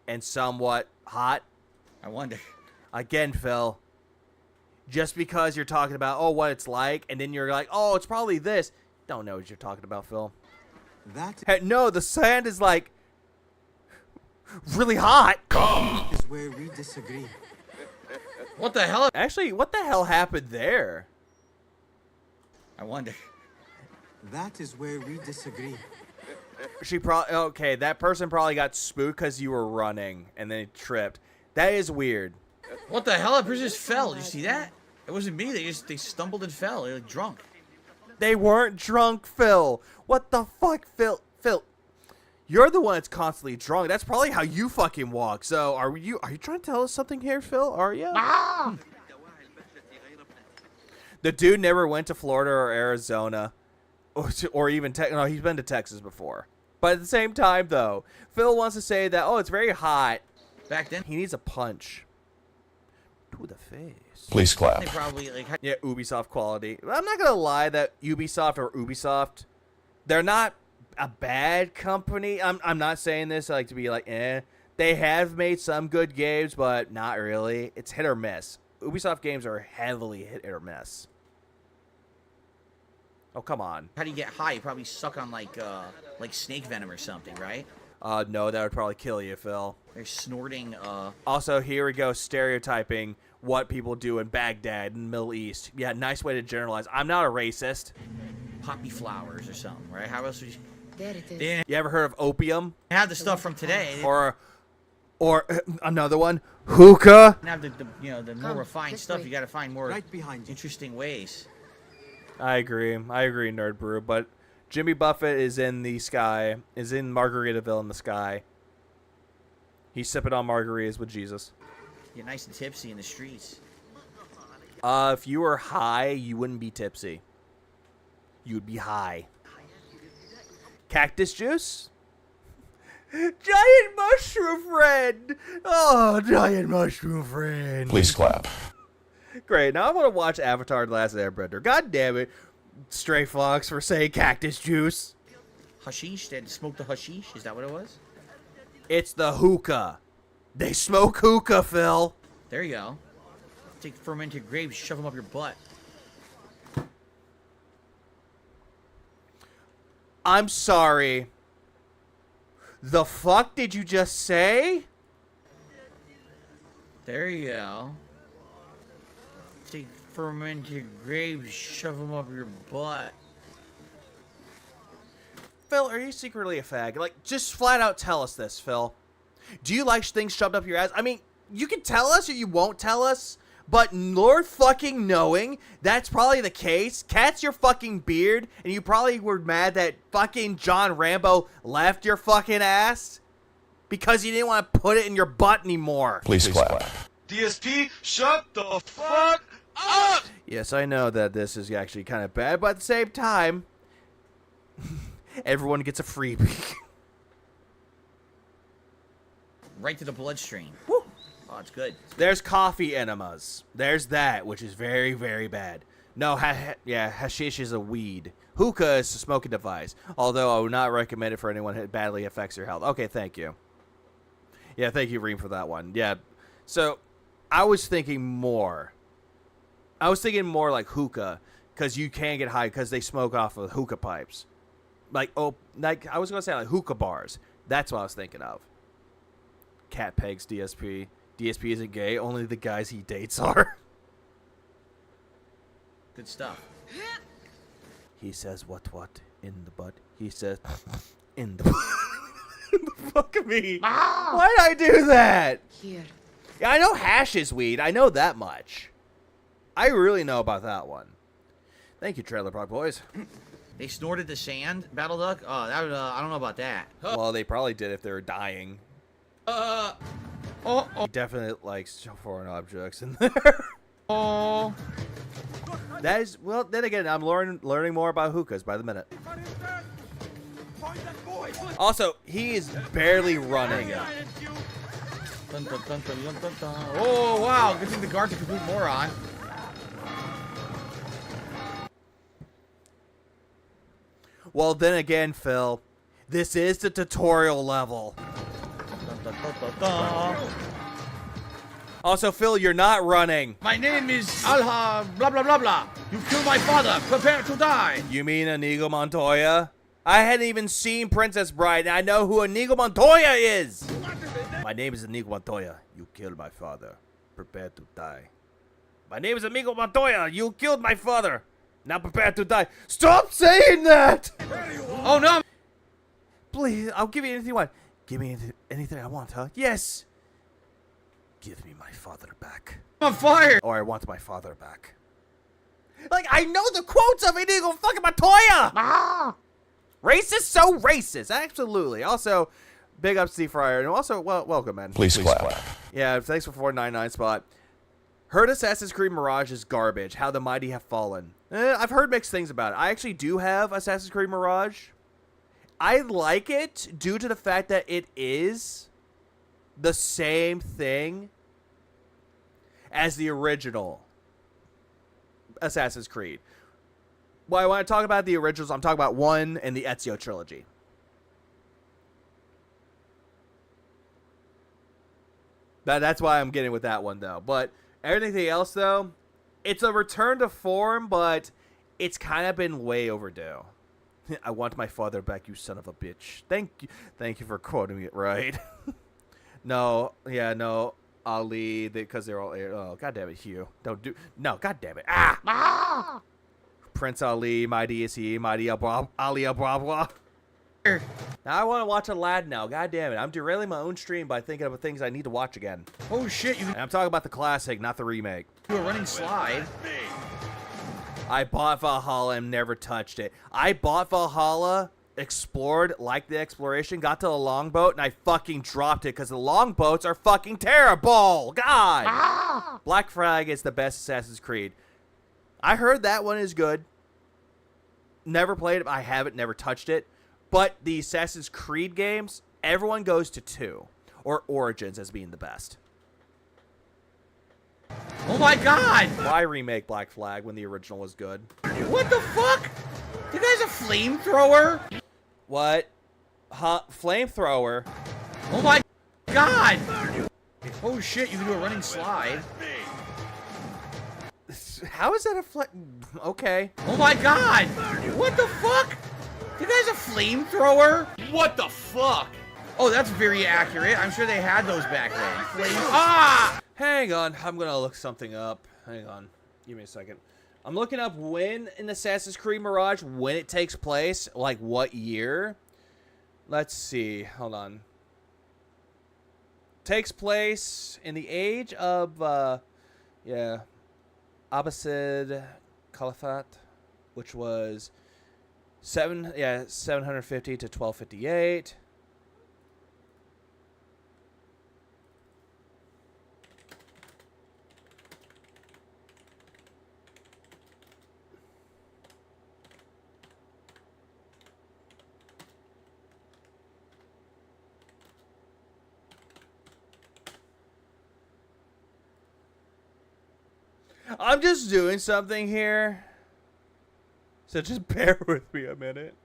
And somewhat hot. I wonder. Again, Phil, just because you're talking about, oh, what it's like, and then you're like, oh, it's probably this. Don't know what you're talking about, Phil. Hey, no, the sand is, like, really hot. Is where we disagree. What the hell? Actually, what the hell happened there? I wonder. That is where we disagree. She probably, okay, that person probably got spooked because you were running, and then it tripped. That is weird. What the hell? That person just fell. Did you see that? It wasn't me. They stumbled and fell. They were drunk. They weren't drunk, Phil. What the fuck, Phil? Phil, you're the one that's constantly drunk. That's probably how you fucking walk. So are you trying to tell us something here, Phil? Are you? Ah! The dude never went to Florida or Arizona, or even no, he's been to Texas before. But at the same time, though, Phil wants to say that, oh, it's very hot. Back then, He needs a punch. to the face. Please clap. They probably like. Yeah, Ubisoft quality. I'm not gonna lie that Ubisoft, they're not a bad company. I'm not saying this like to be like, eh. They have made some good games, but not really. It's hit or miss. Ubisoft games are heavily hit or miss. Oh, come on. How do you get high? You probably suck on like snake venom or something, right? No, that would probably kill you, Phil. They're snorting. Also, here we go, stereotyping what people do in Baghdad in the Middle East. Yeah, nice way to generalize. I'm not a racist. Poppy flowers or something, right? How else would you? There it is. They didn't You ever heard of opium? have the stuff from today. Or another one, hookah? They didn't have the more Come, refined this stuff. way. You got to find more Right behind you. interesting ways. I agree, Nerd Brew. But Jimmy Buffett is in the sky, is in Margaritaville in the sky. He's sipping on margaritas with Jesus. Get nice and tipsy in the streets. If you were high, you wouldn't be tipsy. You'd be high. Cactus juice? Giant mushroom friend! Oh, giant mushroom friend. Please clap. Great, now I want to watch Avatar The Last Airbender. God damn it, Stray Fox, for saying cactus juice. Hashish? They had to smoke the hashish? Is that what it was? It's the hookah. They smoke hookah, Phil. There you go. Take fermented grapes, shove them up your butt. I'm sorry. The fuck did you just say? There you go. Take fermented grapes, shove them up your butt. Phil, are you secretly a fag? Like, just flat out tell us this, Phil. Do you like things shoved up your ass? I mean, you can tell us or you won't tell us, but Lord fucking knowing that's probably the case. Cat's your fucking beard, and you probably were mad that fucking John Rambo left your fucking ass because you didn't want to put it in your butt anymore. Please clap. DSP, shut the fuck up! Yes, I know that this is actually kind of bad, but at the same time, everyone gets a freebie. Right to the bloodstream. Woo! Oh, it's good. There's coffee enemas. There's that, which is very, very bad. No, hashish is a weed. Hookah is a smoking device. Although I would not recommend it for anyone who badly affects your health. Okay, thank you. Yeah, thank you, Reem, for that one. Yeah, so I was thinking more. I was thinking more like hookah, because you can get high because they smoke off of hookah pipes. Like I was gonna say like hookah bars. That's what I was thinking of. Cat pegs DSP. DSP isn't gay. Only the guys he dates are. Good stuff. He says what in the butt. He says in the fuck me. Why'd I do that? Here. Yeah, I know hash is weed. I know that much. I really know about that one. Thank you, Trailer Park Boys. They snorted the sand, Battle Duck? Oh, that I don't know about that. Well, they probably did if they were dying. He definitely likes foreign objects in there. That is, well, then again, I'm learning more about hookahs by the minute. Also, he is barely running. Dun, dun, dun, dun, dun, dun, dun. Oh, wow. Good thing the guard's a complete moron. Well, then again, Phil, this is the tutorial level. Dun, dun, dun, dun, dun. Also, Phil, you're not running. My name is Alha, blah, blah, blah, blah. You killed my father. Prepare to die. You mean Inigo Montoya? I hadn't even seen Princess Bride, and I know who Inigo Montoya is. My name is Inigo Montoya. You killed my father. Prepare to die. My name is Inigo Montoya. You killed my father. Now prepare to die. Stop saying that! Oh, no. Please, I'll give you anything you want. Give me anything I want, huh? Yes. Give me my father back. I'm on fire. Or I want my father back. Like, I know the quotes of Inigo fucking Montoya! Racist? So racist. Absolutely. Also, big up Steve Fryer. And also, well, welcome, man. Please clap. Yeah, thanks for 499 spot. Heard Assassin's Creed Mirage is garbage. How the mighty have fallen. I've heard mixed things about it. I actually do have Assassin's Creed Mirage. I like it due to the fact that it is the same thing as the original Assassin's Creed. When I talk about the originals, I'm talking about 1 and the Ezio trilogy. That's why I'm getting with that one, though. But everything else, though, it's a return to form, but it's kind of been way overdue. I want my father back, you son of a bitch. Thank you for quoting it right. No, Ali, because they're all. Oh, God damn it, Hugh. God damn it. Ah! Prince Ali, mighty is he, mighty Ali Abwabwa. Now I want to watch Aladdin now. God damn it. I'm derailing my own stream by thinking of things I need to watch again. Oh shit, And I'm talking about the classic, not the remake. do a running slide. I bought Valhalla and never touched it. I bought Valhalla, explored, liked the exploration, got to the longboat, and I fucking dropped it because the longboats are fucking terrible. God. Black Flag is the best Assassin's Creed. I heard that one is good. Never played it. I haven't, never touched it. But the Assassin's Creed games, everyone goes to 2, or Origins as being the best. Oh my god! Why remake Black Flag when the original was good? What the fuck? The guy's a flamethrower? What? Huh? Flamethrower? Oh my god! Oh shit, you can do a running slide. How is that a Okay. Oh my god! What the fuck? The guy's a flamethrower? What the fuck? Oh, that's very accurate. I'm sure they had those back then. Ah! Hang on. I'm going to look something up. Hang on. Give me a second. I'm looking up when in Assassin's Creed Mirage, when it takes place, like what year. Let's see. Hold on. Takes place in the age of, Abbasid Caliphate, which was 750 to 1258. I'm just doing something here. So just bear with me a minute.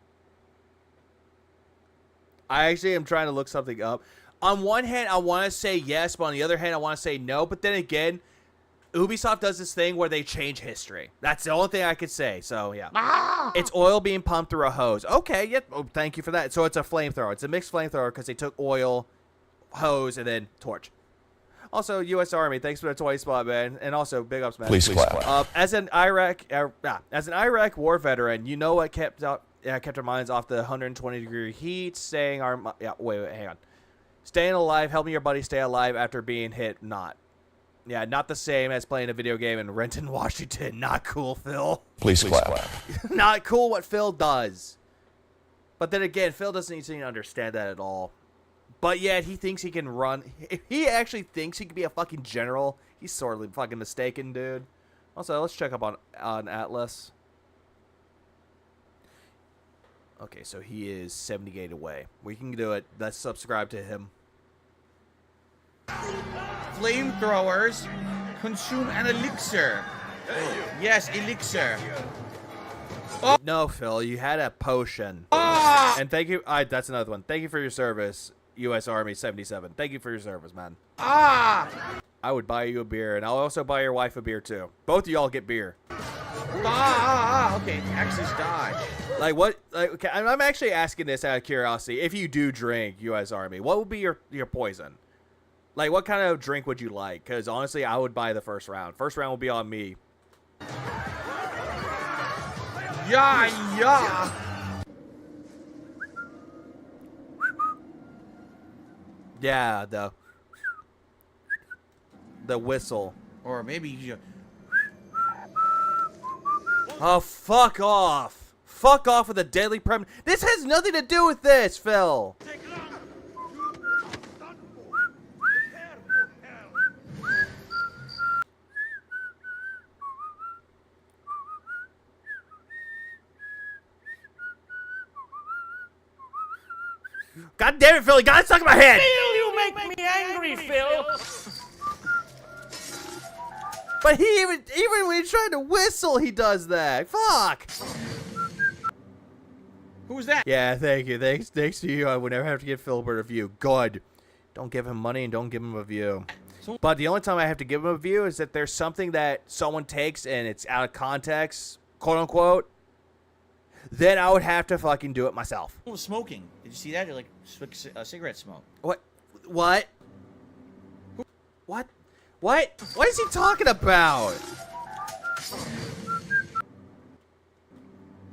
I actually am trying to look something up. On one hand, I want to say yes, but on the other hand, I want to say no. But then again, Ubisoft does this thing where they change history. That's the only thing I could say. So, yeah. It's oil being pumped through a hose. Okay, yep. Oh, thank you for that. So it's a flamethrower. It's a mixed flamethrower because they took oil, hose, and then torch. Also, U.S. Army, thanks for the toy spot, man. And also, big ups, man. Please clap. As an Iraq war veteran, you know what kept our minds off the 120-degree heat, staying hang on. Staying alive, helping your buddy stay alive after being hit, not. Yeah, not the same as playing a video game in Renton, Washington. Not cool, Phil. Please clap. Not cool what Phil does. But then again, Phil doesn't seem to understand that at all. But yet, he thinks he can run. If he actually thinks he could be a fucking general, he's sorely fucking mistaken, dude. Also, let's check up on Atlas. Okay, so he is 70 gate away. We can do it. Let's subscribe to him. Flamethrowers consume an elixir. Yes, elixir. Oh. No, Phil, you had a potion. Ah! And thank you. That's another one. Thank you for your service, U.S. Army 77. Thank you for your service, man. Ah! I would buy you a beer, and I'll also buy your wife a beer, too. Both of y'all get beer. Okay, X is dodge. Like, what? Like, okay, I'm actually asking this out of curiosity. If you do drink, U.S. Army, what would be your poison? Like, what kind of drink would you like? Because, honestly, I would buy the first round. First round will be on me. Yeah. Yeah, the whistle. Or maybe you... Oh, fuck off. Fuck off with the deadly prem. This has nothing to do with this, Phil. God damn it, Phil. You got it stuck in my head. Phil, you make me angry, Phil. But he even when he's trying to whistle, he does that. Fuck. Who was that? Yeah, thank you. Thanks to you, I would never have to give Philbert a review. Good. Don't give him money and don't give him a view. But the only time I have to give him a view is that there's something that someone takes and it's out of context, quote unquote. Then I would have to fucking do it myself. Who was smoking? Did you see that? You're like cigarette smoke. What? What? What? What? What is he talking about?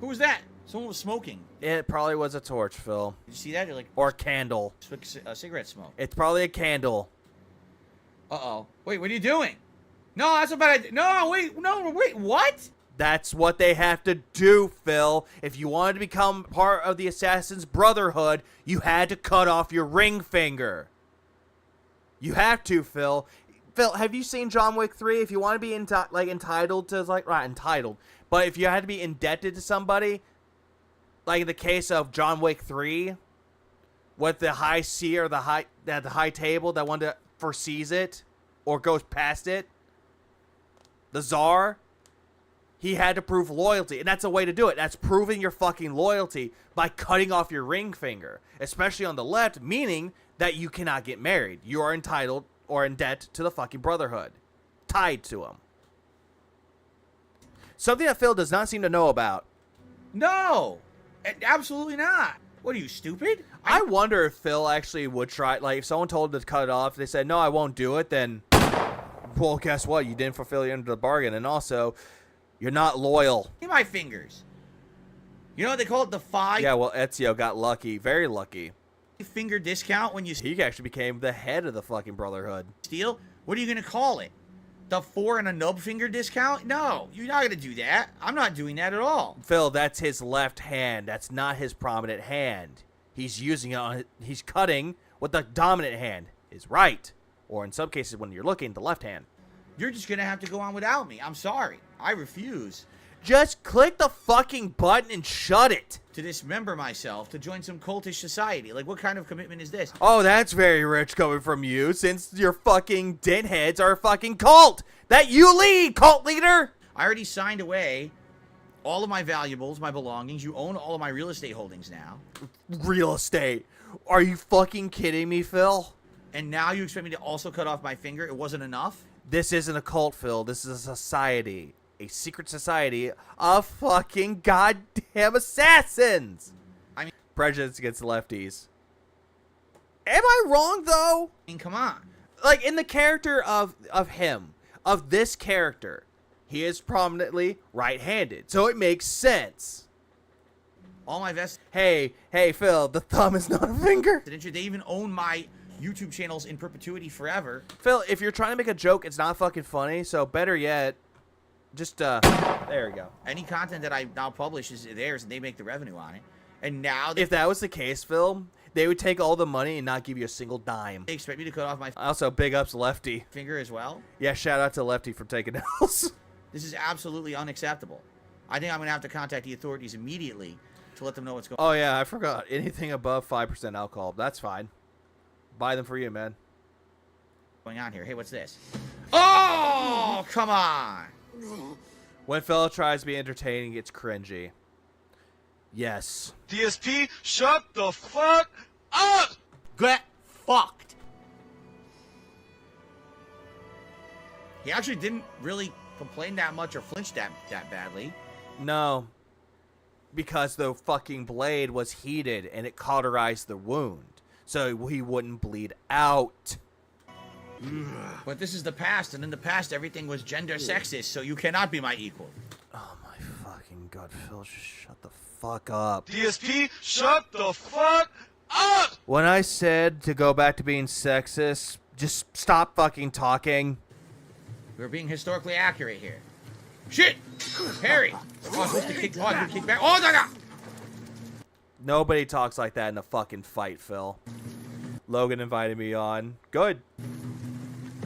Who was that? Someone was smoking. It probably was a torch, Phil. Did you see that? You're like or a candle. Cigarette smoke. It's probably a candle. Uh-oh. Wait, what are you doing? No, that's what I... No, wait, what? That's what they have to do, Phil. If you wanted to become part of the Assassin's Brotherhood, you had to cut off your ring finger. You have to, Phil. Phil, have you seen John Wick 3? If you want to be entitled to, like, not entitled, but if you had to be indebted to somebody, like in the case of John Wick 3, with the high C or the high table that one that foresees it or goes past it, the Czar, he had to prove loyalty, and that's a way to do it. That's proving your fucking loyalty by cutting off your ring finger, especially on the left, meaning that you cannot get married. You are entitled or in debt to the fucking Brotherhood, tied to him. Something that Phil does not seem to know about. No, absolutely not. What are you, stupid? I wonder if Phil actually would try, like, if someone told him to cut it off, they said, no, I won't do it, then, well, guess what? You didn't fulfill your end of the bargain, and also, you're not loyal. See my fingers. You know what they call it? The Yeah, well, Ezio got lucky. Very lucky. Finger discount when you... He actually became the head of the fucking Brotherhood. Steal? What are you going to call it? The 4 and a nub finger discount? No, you're not going to do that. I'm not doing that at all. Phil, that's his left hand. That's not his prominent hand. He's using it on... He's cutting with the dominant hand, his right. Or in some cases, when you're looking, the left hand. You're just going to have to go on without me. I'm sorry. I refuse. Just click the fucking button and shut it. To dismember myself, to join some cultish society. Like, what kind of commitment is this? Oh, that's very rich coming from you, since your fucking dinheads are a fucking cult that you lead, cult leader. I already signed away all of my valuables, my belongings. You own all of my real estate holdings now. Real estate? Are you fucking kidding me, Phil? And now you expect me to also cut off my finger? It wasn't enough? This isn't a cult, Phil. This is a society. A secret society of fucking goddamn assassins. I mean, prejudice against lefties. Am I wrong, though? I mean, come on. Like, in the character of this character, he is prominently right-handed, so it makes sense. All my Hey, Phil, the thumb is not a finger. They even own my YouTube channels in perpetuity forever. Phil, if you're trying to make a joke, it's not fucking funny, so better yet, just, there we go. Any content that I now publish is theirs, and they make the revenue on it. And now... If that was the case, Phil, they would take all the money and not give you a single dime. They expect me to cut off my... Also, big ups Lefty. Finger as well? Yeah, shout out to Lefty for taking L's. This is absolutely unacceptable. I think I'm going to have to contact the authorities immediately to let them know what's going on. Oh, yeah, I forgot. Anything above 5% alcohol, that's fine. Buy them for you, man. What's going on here? Hey, what's this? Oh, come on. When Phil tries to be entertaining, it's cringy. Yes. DSP, shut the fuck up! Get fucked. He actually didn't really complain that much or flinch that badly. No. Because the fucking blade was heated and it cauterized the wound. So he wouldn't bleed out. But this is the past, and in the past everything was gender sexist, so you cannot be my equal. Oh my fucking god, Phil, just shut the fuck up. DSP, shut the fuck up! When I said to go back to being sexist, just stop fucking talking. We're being historically accurate here. Shit! Harry! Oh, I'm supposed to kick back. Oh, no! Nobody talks like that in a fucking fight, Phil. Logan invited me on. Good.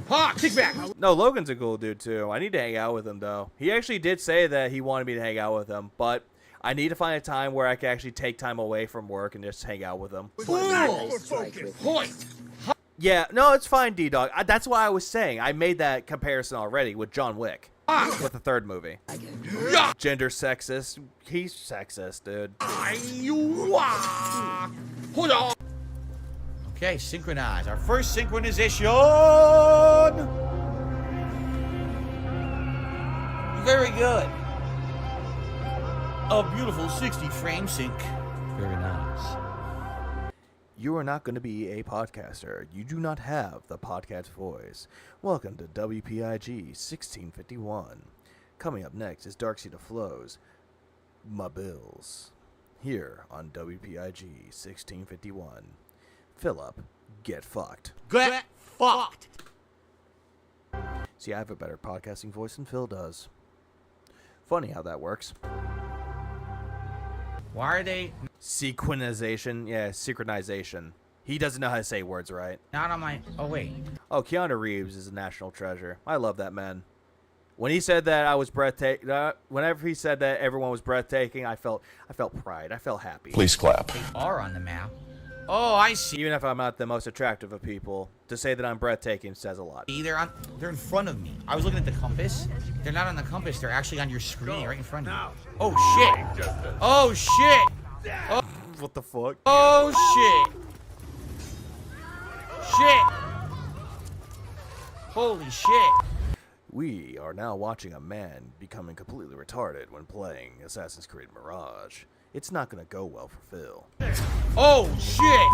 Ha! Kick back! No, Logan's a cool dude, too. I need to hang out with him, though. He actually did say that he wanted me to hang out with him, but I need to find a time where I can actually take time away from work and just hang out with him. Fools! Yeah, no, it's fine, D-Dog. That's why I was saying. I made that comparison already with John Wick. With the third movie. Gender sexist. He's sexist, dude. Hold on. Okay, synchronize. Our first synchronization. Very good. A beautiful 60 frame sync. Very nice. You are not going to be a podcaster. You do not have the podcast voice. Welcome to WPIG 1651. Coming up next is Dark Seed of Flows, My Bills. Here on WPIG 1651. Philip, get fucked. Get fucked. See, I have a better podcasting voice than Phil does. Funny how that works. Why are they Sequenization. Yeah, synchronization. He doesn't know how to say words right. not on my... Oh, wait. Oh, Keanu Reeves is a national treasure. I love that man. When he said that I was breathtaking, whenever he said that everyone was breathtaking, I felt pride. I felt happy. Please clap. They are on the map. Oh, I see. Even if I'm not the most attractive of people, to say that I'm breathtaking says a lot. They're in front of me. I was looking at the compass. They're not on the compass. They're actually on your screen right in front of you. Oh, shit. Oh, shit. Oh, What the fuck? oh shit. Shit. Holy shit. We are now watching a man becoming completely retarded when playing Assassin's Creed Mirage. It's not gonna go well for Phil. Oh shit.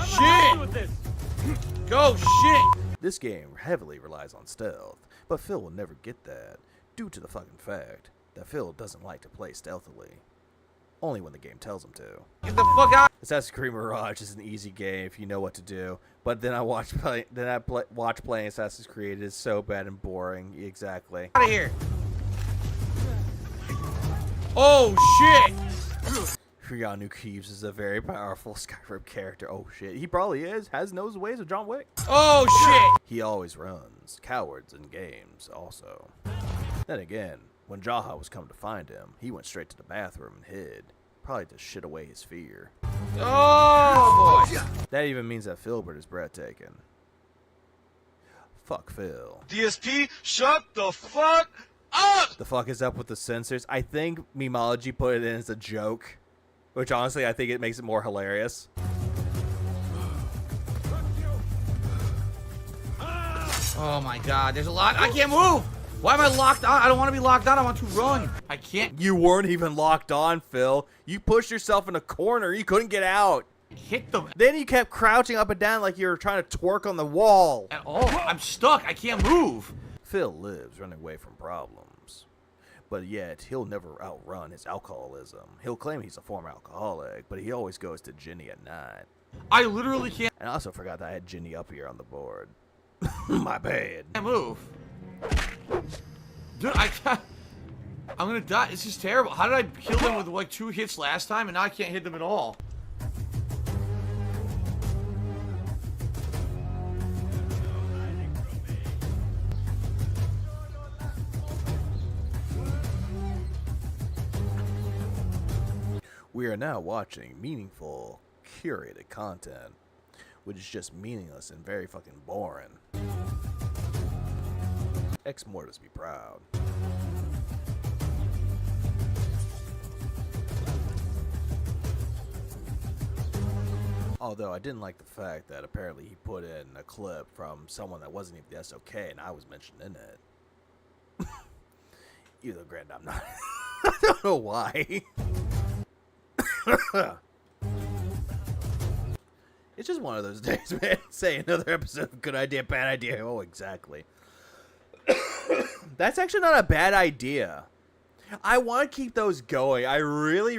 Shit. Go shit. This game heavily relies on stealth, but Phil will never get that due to the fucking fact that Phil doesn't like to play stealthily. Only when the game tells him to. Get the fuck out. Assassin's Creed Mirage is an easy game if you know what to do, but then I watch playing Assassin's Creed. It is so bad and boring. Exactly. Out of here. Oh shit. Keanu Reeves is a very powerful Skyrim character. Oh shit, he probably is. Has knows the ways of John Wick. Oh shit. He always runs. Cowards in games also. Then again, when Jaha was coming to find him, he went straight to the bathroom and hid. Probably to shit away his fear. Oh boy. That even means that Philbert is breathtaking. Fuck Phil. DSP, shut the fuck up! The fuck is up with the censors? I think Memology put it in as a joke. Which honestly, I think it makes it more hilarious. Oh my god, there's a lot. I can't move. Why am I locked on? I don't want to be locked on. I want to run. I can't. You weren't even locked on, Phil. You pushed yourself in a corner. You couldn't get out. Hit them Then you kept crouching up and down like you were trying to twerk on the wall. at all. I'm stuck. I can't move. Phil lives running away from problems. But yet, he'll never outrun his alcoholism. He'll claim he's a former alcoholic, but he always goes to Ginny at night. I literally can't And I also forgot that I had Ginny up here on the board. My bad. move. Dude, I can't. I'm gonna die. This is terrible. How did I kill them with like 2 hits last time and now I can't hit them at all? We are now watching meaningful, curated content, which is just meaningless and very fucking boring. Ex Mortis be proud. Although I didn't like the fact that apparently he put in a clip from someone that wasn't even the SOK and I was mentioned in it. Even though, granted, I'm not. I don't know why. It's just one of those days, man. Say another episode of Good Idea, Bad Idea. Oh, exactly. That's actually not a bad idea. I want to keep those going. I really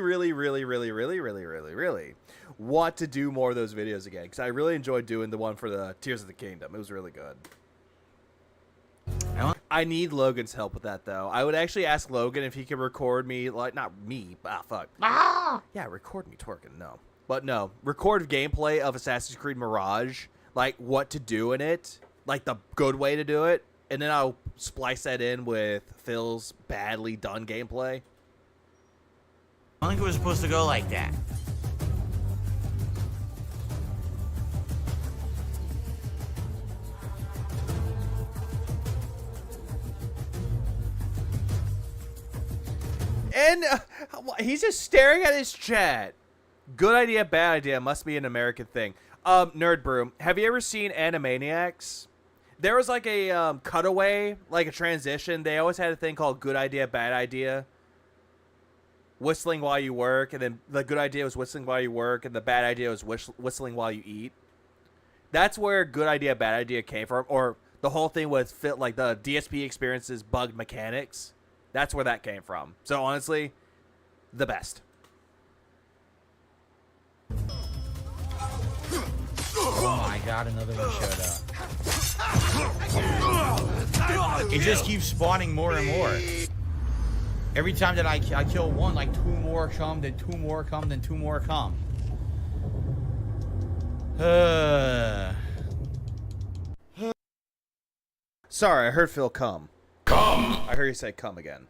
want to do more of those videos again because I really enjoyed doing the one for the Tears of the Kingdom. It was really good. I need Logan's help with that, though. I would actually ask Logan if he could record me, like, not me, fuck. Yeah, record me twerking, no. But no, record gameplay of Assassin's Creed Mirage, like, what to do in it, like, the good way to do it, and then I'll splice that in with Phil's badly done gameplay. I don't think it was supposed to go like that. And he's just staring at his chat. Good idea, bad idea. Must be an American thing. Nerd Brew, have you ever seen Animaniacs? There was like a cutaway, like a transition. They always had a thing called good idea, bad idea. Whistling while you work, and then the good idea was whistling while you work, and the bad idea was whistling while you eat. That's where good idea, bad idea came from, or the whole thing was fit like the DSP experiences bugged mechanics. That's where that came from. So honestly, the best. Oh my god, another one showed up. It just keeps spawning more and more. Every time that I kill one, like 2 more come, then 2 more come, then 2 more come. Sorry, I heard Phil come. Come! I heard you say come again.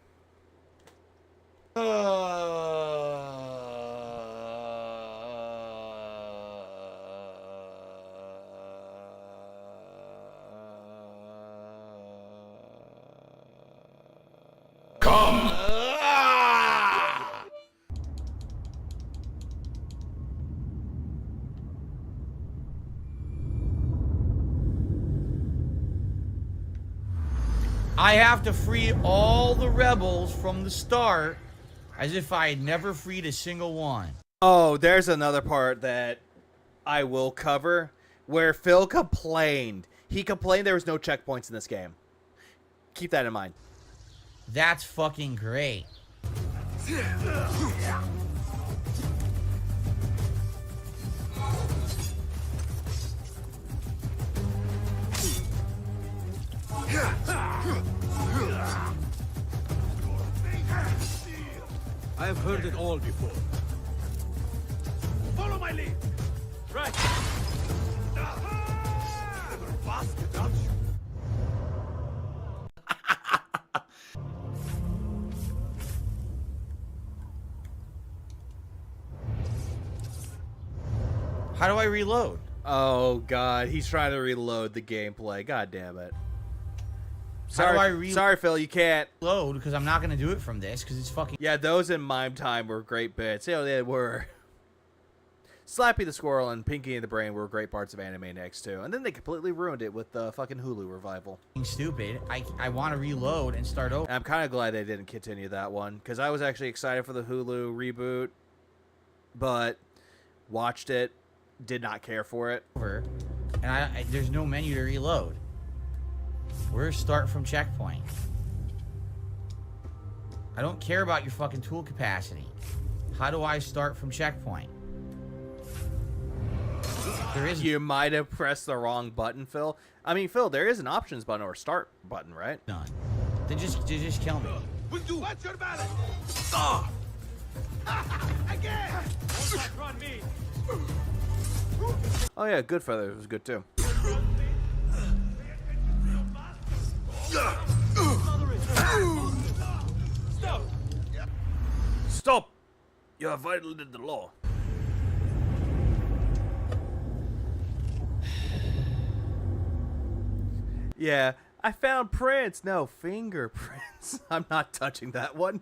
I have to free all the rebels from the start as if I had never freed a single one. Oh, there's another part that I will cover where Phil complained. He complained there was no checkpoints in this game. Keep that in mind. That's fucking great. I have heard it all before. Follow my lead. Right. How do I reload? Oh god, he's trying to reload the gameplay. God damn it. How do I Sorry, Phil, you can't. Reload because I'm not gonna do it from this because it's fucking. Yeah, those in Mime Time were great bits. Yeah, they were. Slappy the Squirrel and Pinky and the Brain were great parts of Animaniacs too, and then they completely ruined it with the fucking Hulu revival. Stupid. I want to reload and start over. And I'm kind of glad they didn't continue that one because I was actually excited for the Hulu reboot, but watched it, did not care for it. And there's no menu to reload. Where's start from checkpoint? I don't care about your fucking tool capacity. How do I start from checkpoint? There is. You might have pressed the wrong button, Phil. I mean, Phil, there is an options button or start button, right? None. Then just kill me. What's your balance? Again! Run me. Oh yeah, Goodfellas was good too. Stop! You have violated the law. Yeah, I found prints. No, fingerprints. I'm not touching that one.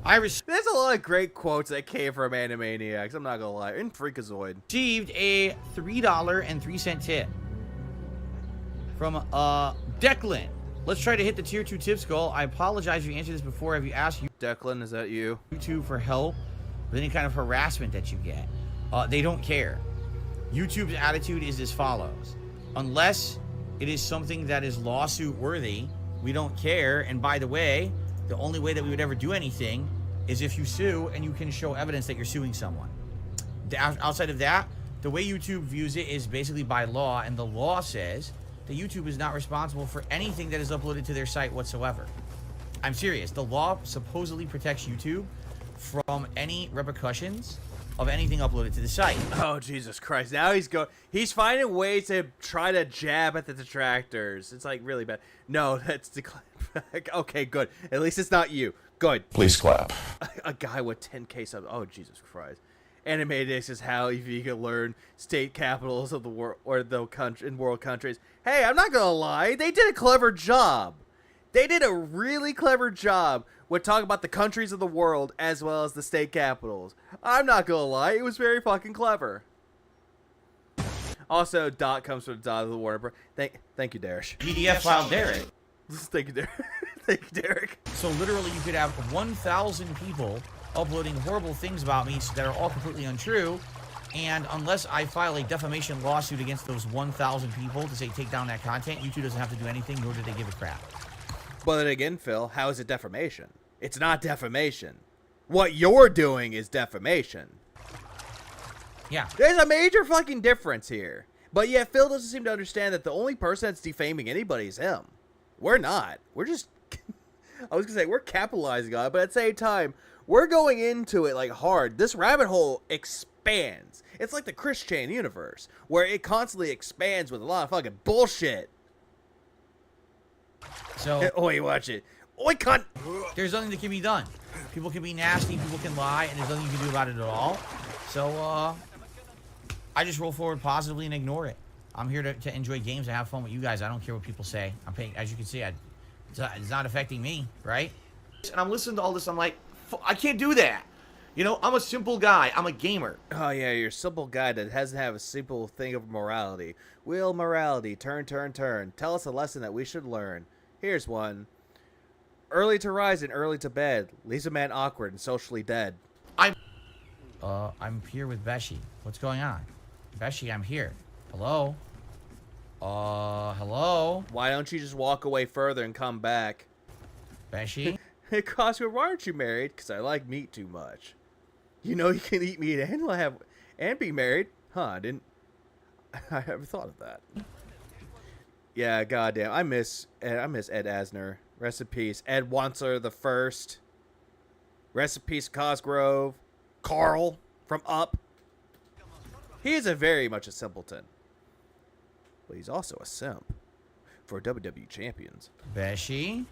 There's a lot of great quotes that came from Animaniacs. I'm not gonna lie. In Freakazoid. Received a $3.03 tip from Declan. Let's try to hit the tier 2 tips goal. I apologize if you answered this before. Have you asked Declan, is that you? YouTube for help with any kind of harassment that you get? They don't care. YouTube's attitude is as follows. Unless it is something that is lawsuit worthy, we don't care. And by the way, the only way that we would ever do anything is if you sue and you can show evidence that you're suing someone. Outside of that, the way YouTube views it is basically by law, and the law says that YouTube is not responsible for anything that is uploaded to their site whatsoever. I'm serious. The law supposedly protects YouTube from any repercussions of anything uploaded to the site. Oh, Jesus Christ. Now he's finding ways to try to jab at the detractors. It's like really bad. No, that's okay, good. At least it's not you. Good. Please clap. A guy with 10K subs. Oh, Jesus Christ. Animaniacs is how you can learn state capitals of the world or the country in world countries. Hey, I'm not gonna lie. They did a clever job. They did a really clever job with talking about the countries of the world as well as the state capitals. I'm not gonna lie, it was very fucking clever. Also, Dot comes from Dot of the Warner Bros. Thank you, Derek. PDF file Derek. Thank you, Derek. Thank you, Derek. So literally you could have 1,000 people uploading horrible things about me that are all completely untrue, and unless I file a defamation lawsuit against those 1,000 people to say take down that content, YouTube doesn't have to do anything, nor do they give a crap. But then again, Phil, how is it defamation? It's not defamation. What you're doing is defamation. Yeah. There's a major fucking difference here. But yet Phil doesn't seem to understand that the only person that's defaming anybody is him. We're not. We're just... I was going to say, we're capitalizing on it, but at the same time, we're going into it like hard. This rabbit hole expands. It's like the Christian universe, where it constantly expands with a lot of fucking bullshit. So... Oh, you watch it. Oi, cunt! There's nothing that can be done. People can be nasty, people can lie, and there's nothing you can do about it at all. So, I just roll forward positively and ignore it. I'm here to enjoy games and have fun with you guys. I don't care what people say. I'm paying, as you can see, it's not affecting me, right? And I'm listening to all this. I'm like, I can't do that. You know, I'm a simple guy. I'm a gamer. Oh, yeah, you're a simple guy that doesn't have a simple thing of morality. Wheel morality, turn, turn, turn. Tell us a lesson that we should learn. Here's one. Early to rise and early to bed leaves a man awkward and socially dead. I'm here with Beshi. What's going on? Beshi, I'm here. Hello? Hello? Why don't you just walk away further and come back? Beshi? Hey, Cosmo, why aren't you married? Because I like meat too much. You know you can eat meat and be married. Huh, I never thought of that. Yeah, goddamn. I miss Ed Asner. Rest in peace. Ed Wansler the First. Rest in peace, Cosgrove. Carl from Up. He is very much a simpleton. But he's also a simp for WWE champions. Beshi?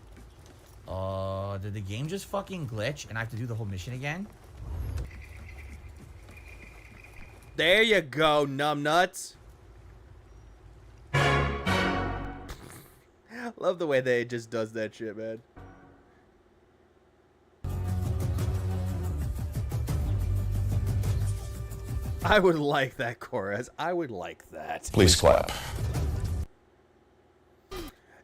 Did the game just fucking glitch and I have to do the whole mission again? There you go, numbnuts. Love the way they just does that shit, man. I would like that, chorus. I would like that. Please clap.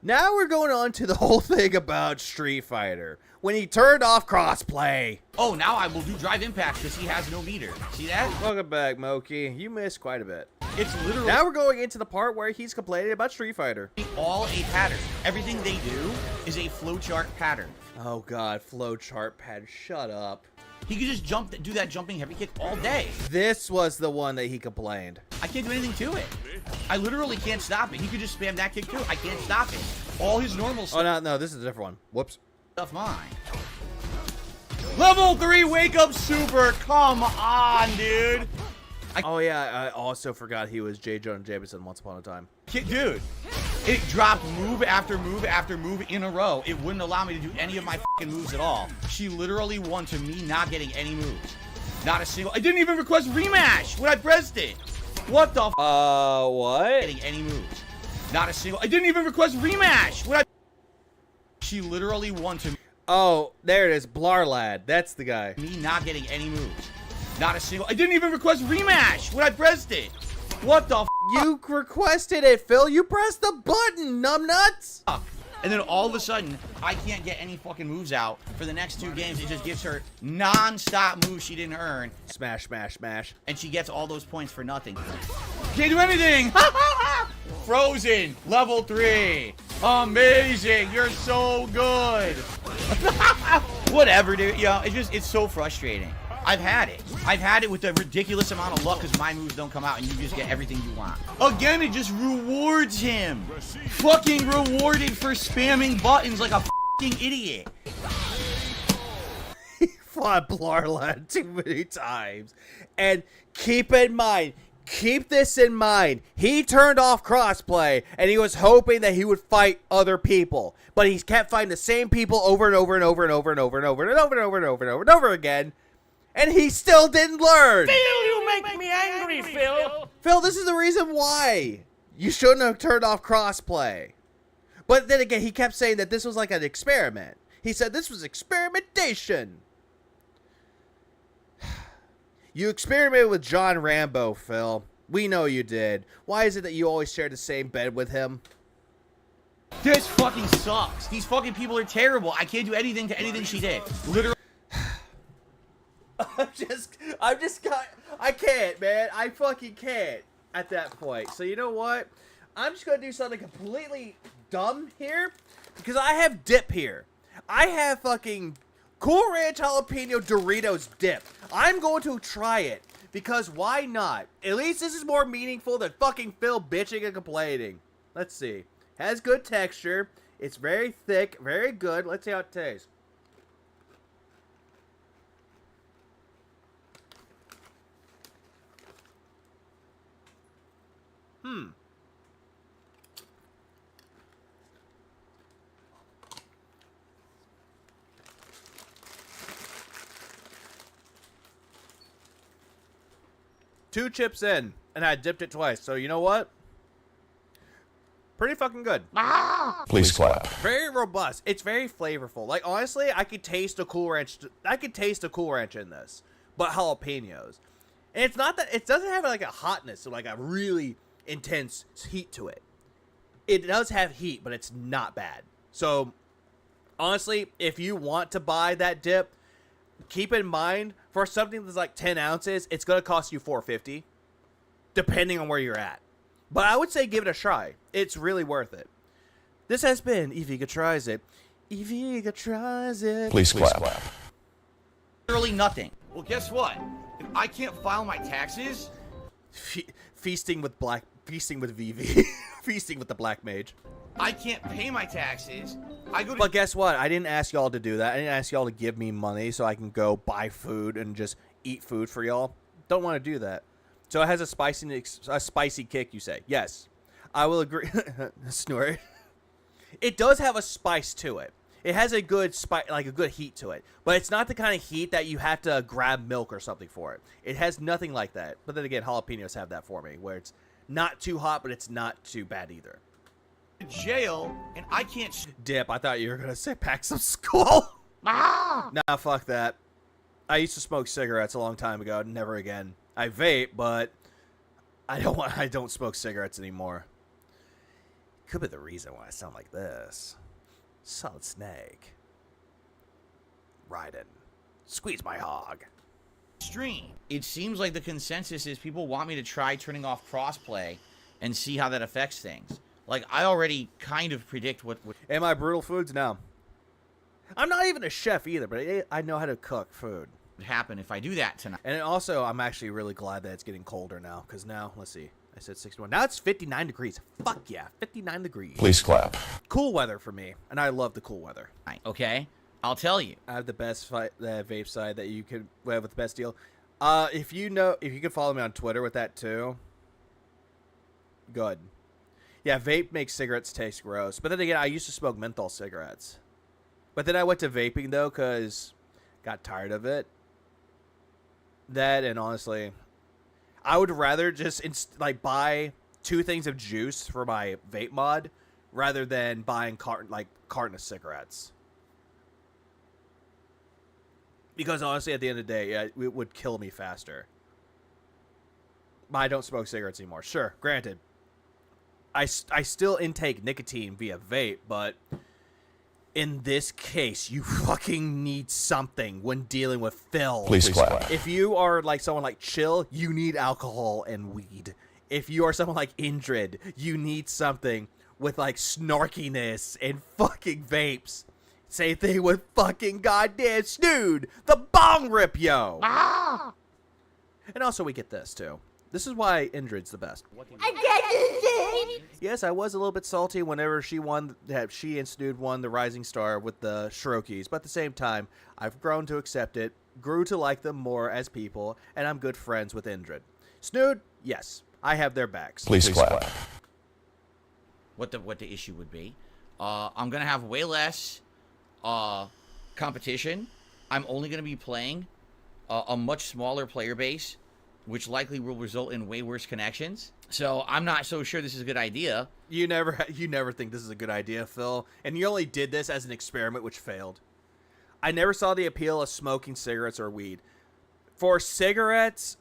Now we're going on to the whole thing about Street Fighter. When he turned off crossplay. Oh, now I will do drive impact because he has no meter. See that? Welcome back, Moki. You missed quite a bit. It's literally... Now we're going into the part where he's complaining about Street Fighter. All a pattern. Everything they do is a flowchart pattern. Oh, God. Flowchart pattern. Shut up. He could just do that jumping heavy kick all day. This was the one that he complained. I can't do anything to it. I literally can't stop it. He could just spam that kick too. I can't stop it. All his normal stuff. Oh, no, this is a different one. Whoops. Stuff mine. Level 3 wake up super. Come on, dude. Oh, yeah. I also forgot he was J. Jonah Jameson once upon a time. Dude, it dropped move after move after move in a row. It wouldn't allow me to do any of my fucking moves at all. She literally won to me not getting any moves. Not a single. I didn't even request rematch when I pressed it. What the what? Getting any moves. Not a single. I didn't even request rematch when I... She literally won to me. Oh, there it is. Blarlad. That's the guy. Me not getting any moves. Not a single. I didn't even request rematch when I pressed it. What the You requested it, Phil. You pressed the button, numbnuts. And then all of a sudden, I can't get any fucking moves out. For the next 2 games, it just gives her non-stop moves she didn't earn. Smash, smash, smash. And she gets all those points for nothing. Can't do anything. Frozen. Level 3. Amazing. You're so good. Whatever, dude. Yeah, it's so frustrating. I've had it. I've had it with a ridiculous amount of luck because my moves don't come out and you just get everything you want. Again, it just rewards him. Fucking rewarded for spamming buttons like a fucking idiot. He fought Blarlad too many times. And keep in mind, keep this in mind. He turned off crossplay and he was hoping that he would fight other people. But he kept fighting the same people over and over and over and over and over and over and over and over and over and over and over again. And he still didn't learn. Phil, you make me angry, Phil. Phil, this is the reason why you shouldn't have turned off crossplay. But then again, he kept saying that this was like an experiment. He said this was experimentation. You experimented with John Rambo, Phil. We know you did. Why is it that you always share the same bed with him? This fucking sucks. These fucking people are terrible. I can't do anything to anything she did. Literally. I can't, man. I fucking can't at that point. So you know what? I'm just going to do something completely dumb here because I have dip here. I have fucking Cool Ranch Jalapeno Doritos dip. I'm going to try it because why not? At least this is more meaningful than fucking Phil bitching and complaining. Let's see. Has good texture. It's very thick, very good. Let's see how it tastes. Two chips in, and I dipped it twice. So you know what? Pretty fucking good. Please clap. Very robust. It's very flavorful. Like honestly, I could taste the Cool Ranch. I could taste the Cool Ranch in this, but jalapenos. And it's not that it doesn't have like a hotness or like a really intense heat to it. It does have heat, but it's not bad. So honestly, if you want to buy that dip, keep in mind for something that's like 10 ounces, it's gonna cost you $4.50, depending on where you're at. But I would say give it a try. It's really worth it. This has been Eviga Tries It. Eviga Tries It. Please clap. Literally nothing. Well, guess what? If I can't file my taxes, Feasting with VV. Feasting with the Black Mage. I can't pay my taxes. I go to. But guess what? I didn't ask y'all to do that. I didn't ask y'all to give me money so I can go buy food and just eat food for y'all. Don't want to do that. So it has a spicy kick, you say. Yes. I will agree. Snort. It does have a spice to it. It has a good like a good heat to it. But it's not the kind of heat that you have to grab milk or something for it. It has nothing like that. But then again, jalapenos have that for me, where it's not too hot, but it's not too bad either. Jail, and I can't. Dip. I thought you were gonna say pack some skull. Nah, fuck that. I used to smoke cigarettes a long time ago. Never again. I vape, but I don't smoke cigarettes anymore. Could be the reason why I sound like this. Solid Snake. Riding. Squeeze my hog. Stream. It seems like the consensus is people want me to try turning off crossplay and see how that affects things. Like, I already kind of predict what Am I brutal foods? No. I'm not even a chef either, but I know how to cook food. would happen if I do that tonight. And also, I'm actually really glad that it's getting colder now, because now, let's see. I said 61. Now it's 59 degrees. Fuck yeah, 59 degrees. Please clap. Cool weather for me, and I love the cool weather. Okay, I'll tell you. I have the best vape side that you could have with the best deal. If you can follow me on Twitter with that too. Good. Yeah, vape makes cigarettes taste gross. But then again, I used to smoke menthol cigarettes. But then I went to vaping though, cause got tired of it. That and honestly, I would rather just buy 2 things of juice for my vape mod rather than buying carton of cigarettes. Because honestly, at the end of the day, yeah, it would kill me faster. But I don't smoke cigarettes anymore. Sure, granted. I still intake nicotine via vape, but in this case, you fucking need something when dealing with Phil. Please clap. If you are like someone like Chill, you need alcohol and weed. If you are someone like Indrid, you need something with like snarkiness and fucking vapes. Same thing with fucking goddamn Snood, the bong rip, yo. Ah! And also we get this too. This is why Indrid's the best. Yes, I was a little bit salty whenever she and Snood won the Rising Star with the Shirokies, but at the same time, I've grown to accept it, grew to like them more as people, and I'm good friends with Indrid. Snood, yes, I have their backs. Please clap. What the issue would be. I'm gonna have way less competition. I'm only gonna be playing a much smaller player base which likely will result in way worse connections. So I'm not so sure this is a good idea. You never think this is a good idea, Phil. And you only did this as an experiment, which failed. I never saw the appeal of smoking cigarettes or weed. For cigarettes,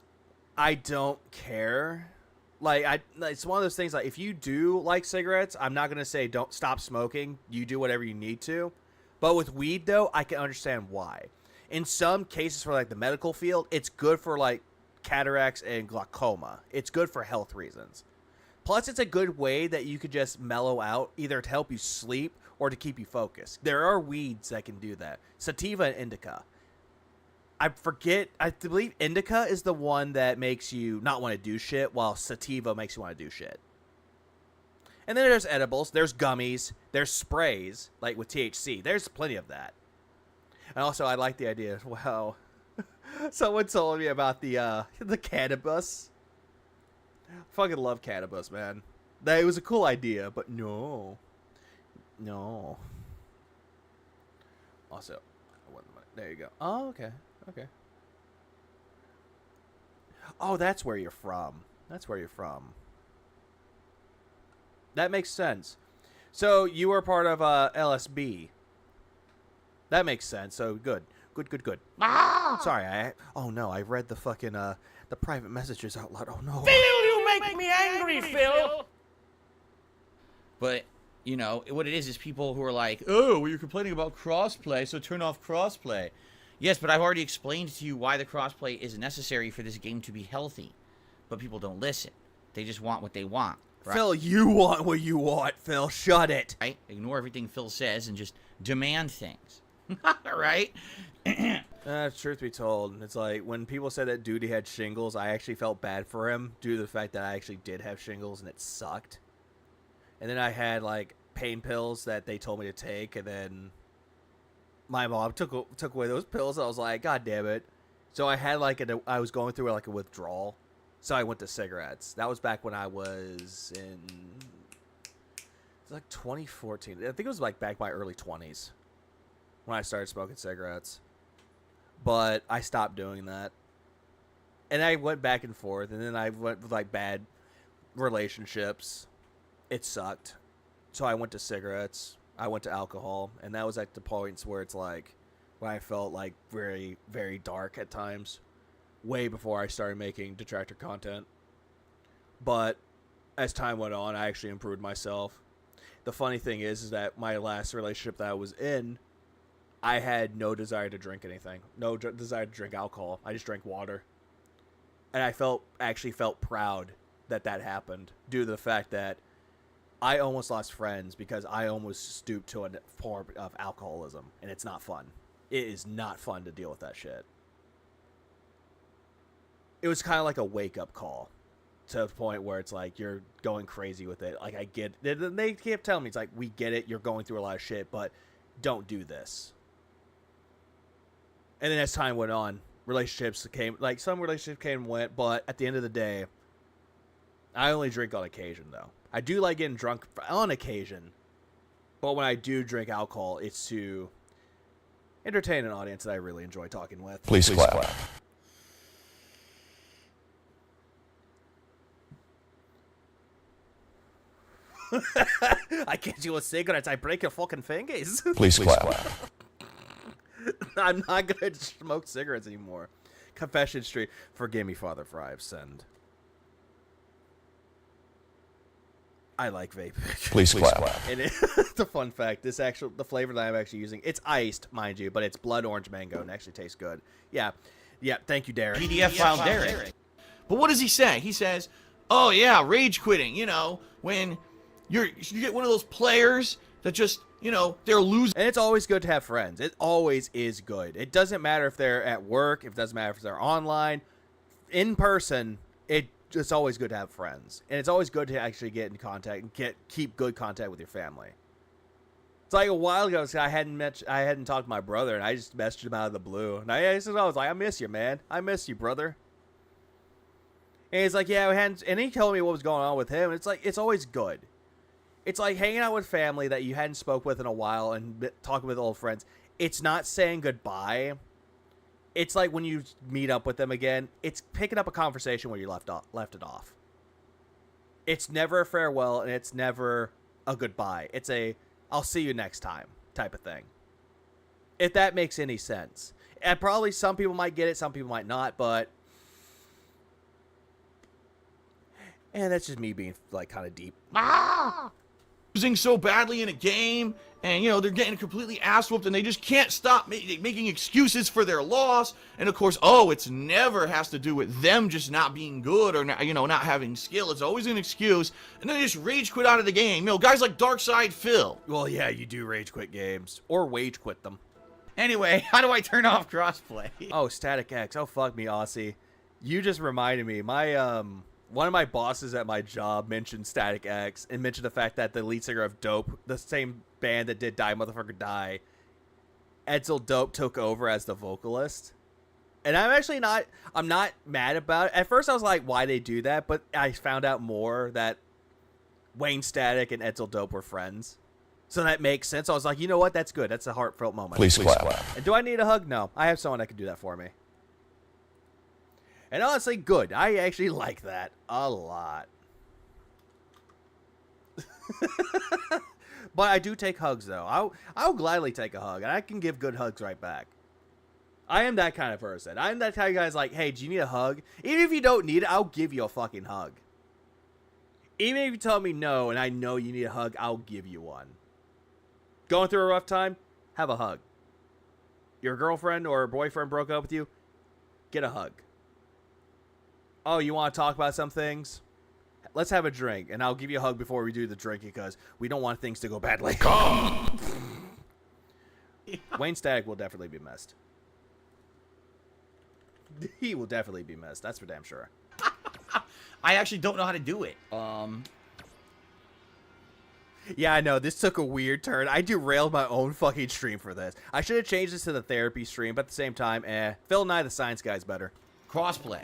I don't care. Like, it's one of those things, like, if you do like cigarettes, I'm not going to say don't stop smoking. You do whatever you need to. But with weed, though, I can understand why. In some cases for, like, the medical field, it's good for, like, cataracts and glaucoma. It's good for health reasons. Plus, it's a good way that you could just mellow out, either to help you sleep or to keep you focused. There are weeds that can do that. Sativa and indica. I believe indica is the one that makes you not want to do shit, while sativa makes you want to do shit. And then there's edibles, there's gummies, there's sprays, like with THC. There's plenty of that. And also, I like the idea, wow, someone told me about the cannabis. Fucking love cannabis, man. It was a cool idea, but no. Also, there you go. Oh, okay. Okay. Oh, that's where you're from. That makes sense. So you were part of LSB. That makes sense. So good. Sorry, oh no, I read the fucking the private messages out loud. Oh no. Phil, you make me angry, Phil. But, you know, what it is people who are like, oh, well, you're complaining about crossplay, so turn off crossplay. Yes, but I've already explained to you why the crossplay is necessary for this game to be healthy. But people don't listen. They just want what they want. Right? Phil, you want what you want, Phil. Shut it. Right? Ignore everything Phil says and just demand things. Right? Truth be told, it's like when people said that Duty had shingles, I actually felt bad for him due to the fact that I actually did have shingles and it sucked. And then I had like pain pills that they told me to take, and then my mom took away those pills. And I was like, God damn it! So I had I was going through like a withdrawal, so I went to cigarettes. That was back when I was in, it was like 2014. I think it was like back my early 20s when I started smoking cigarettes. But I stopped doing that, and I went back and forth, and then I went with like bad relationships. It sucked. So I went to cigarettes. I went to alcohol. And that was at the points where it's like, when I felt like very, very dark at times. Way before I started making detractor content. But as time went on, I actually improved myself. The funny thing is that my last relationship that I was in, I had no desire to drink anything. No desire to drink alcohol. I just drank water. And I actually felt proud that happened. Due to the fact that I almost lost friends because I almost stooped to a form of alcoholism, and it's not fun. It is not fun to deal with that shit. It was kind of like a wake-up call to the point where it's like you're going crazy with it. Like, I get it. They kept telling me, it's like, we get it. You're going through a lot of shit, but don't do this. And then as time went on, relationships came, like some relationships came and went, but at the end of the day, I only drink on occasion, though. I do like getting drunk on occasion, but when I do drink alcohol, it's to entertain an audience that I really enjoy talking with. Please clap. I get you with cigarettes, I break your fucking fingers. Please clap. I'm not going to smoke cigarettes anymore. Confession Street. Forgive me, Father, for I have sinned. I like vaping. Please clap. And the fun fact, the flavor that I'm actually using, it's iced, mind you, but it's blood orange mango and actually tastes good. Yeah. Thank you, Derek. PDF file Derek. But what does he say? He says, oh yeah, rage quitting, when you get one of those players that just, they're losing. And it's always good to have friends. It always is good. It doesn't matter if they're at work, it doesn't matter if they're online, in person, it's always good to have friends. And it's always good to actually get in contact and keep good contact with your family. It's like a while ago, I hadn't talked to my brother, and I just messaged him out of the blue. And I was like, I miss you, man. I miss you, brother. And he's like, yeah, and he told me what was going on with him. It's like, it's always good. It's like hanging out with family that you hadn't spoke with in a while and talking with old friends. It's not saying goodbye, it's like when you meet up with them again, it's picking up a conversation where you left it off. It's never a farewell, and it's never a goodbye. It's a I'll see you next time type of thing. If that makes any sense. And probably some people might get it, some people might not, but and that's just me being like kind of deep. Losing so badly in a game, and they're getting completely ass whooped, and they just can't stop making excuses for their loss. And of course, it's never has to do with them just not being good or not, not having skill. It's always an excuse, and then they just rage quit out of the game. Guys like Darkside Phil. Well, yeah, you do rage quit games or wage quit them. Anyway, how do I turn off crossplay? Oh, Static X. Oh, fuck me, Aussie. You just reminded me. My one of my bosses at my job mentioned Static X and mentioned the fact that the lead singer of Dope, the same band that did Die Motherfucker Die, Edsel Dope took over as the vocalist. And I'm not mad about it. At first I was like, why they do that? But I found out more that Wayne Static and Edsel Dope were friends. So that makes sense. I was like, you know what? That's good. That's a heartfelt moment. Please clap. And do I need a hug? No. I have someone that can do that for me. And honestly, good. I actually like that a lot. But I do take hugs, though. I'll gladly take a hug, and I can give good hugs right back. I am that kind of person. I'm that kind of guy that's like, hey, do you need a hug? Even if you don't need it, I'll give you a fucking hug. Even if you tell me no, and I know you need a hug, I'll give you one. Going through a rough time? Have a hug. Your girlfriend or boyfriend broke up with you? Get a hug. Oh, you want to talk about some things? Let's have a drink, and I'll give you a hug before we do the drinking because we don't want things to go badly. Wayne Static will definitely be missed. He will definitely be missed. That's for damn sure. I actually don't know how to do it. Yeah, I know. This took a weird turn. I derailed my own fucking stream for this. I should have changed this to the therapy stream, but at the same time, Phil Nye the Science Guy's better. Crossplay.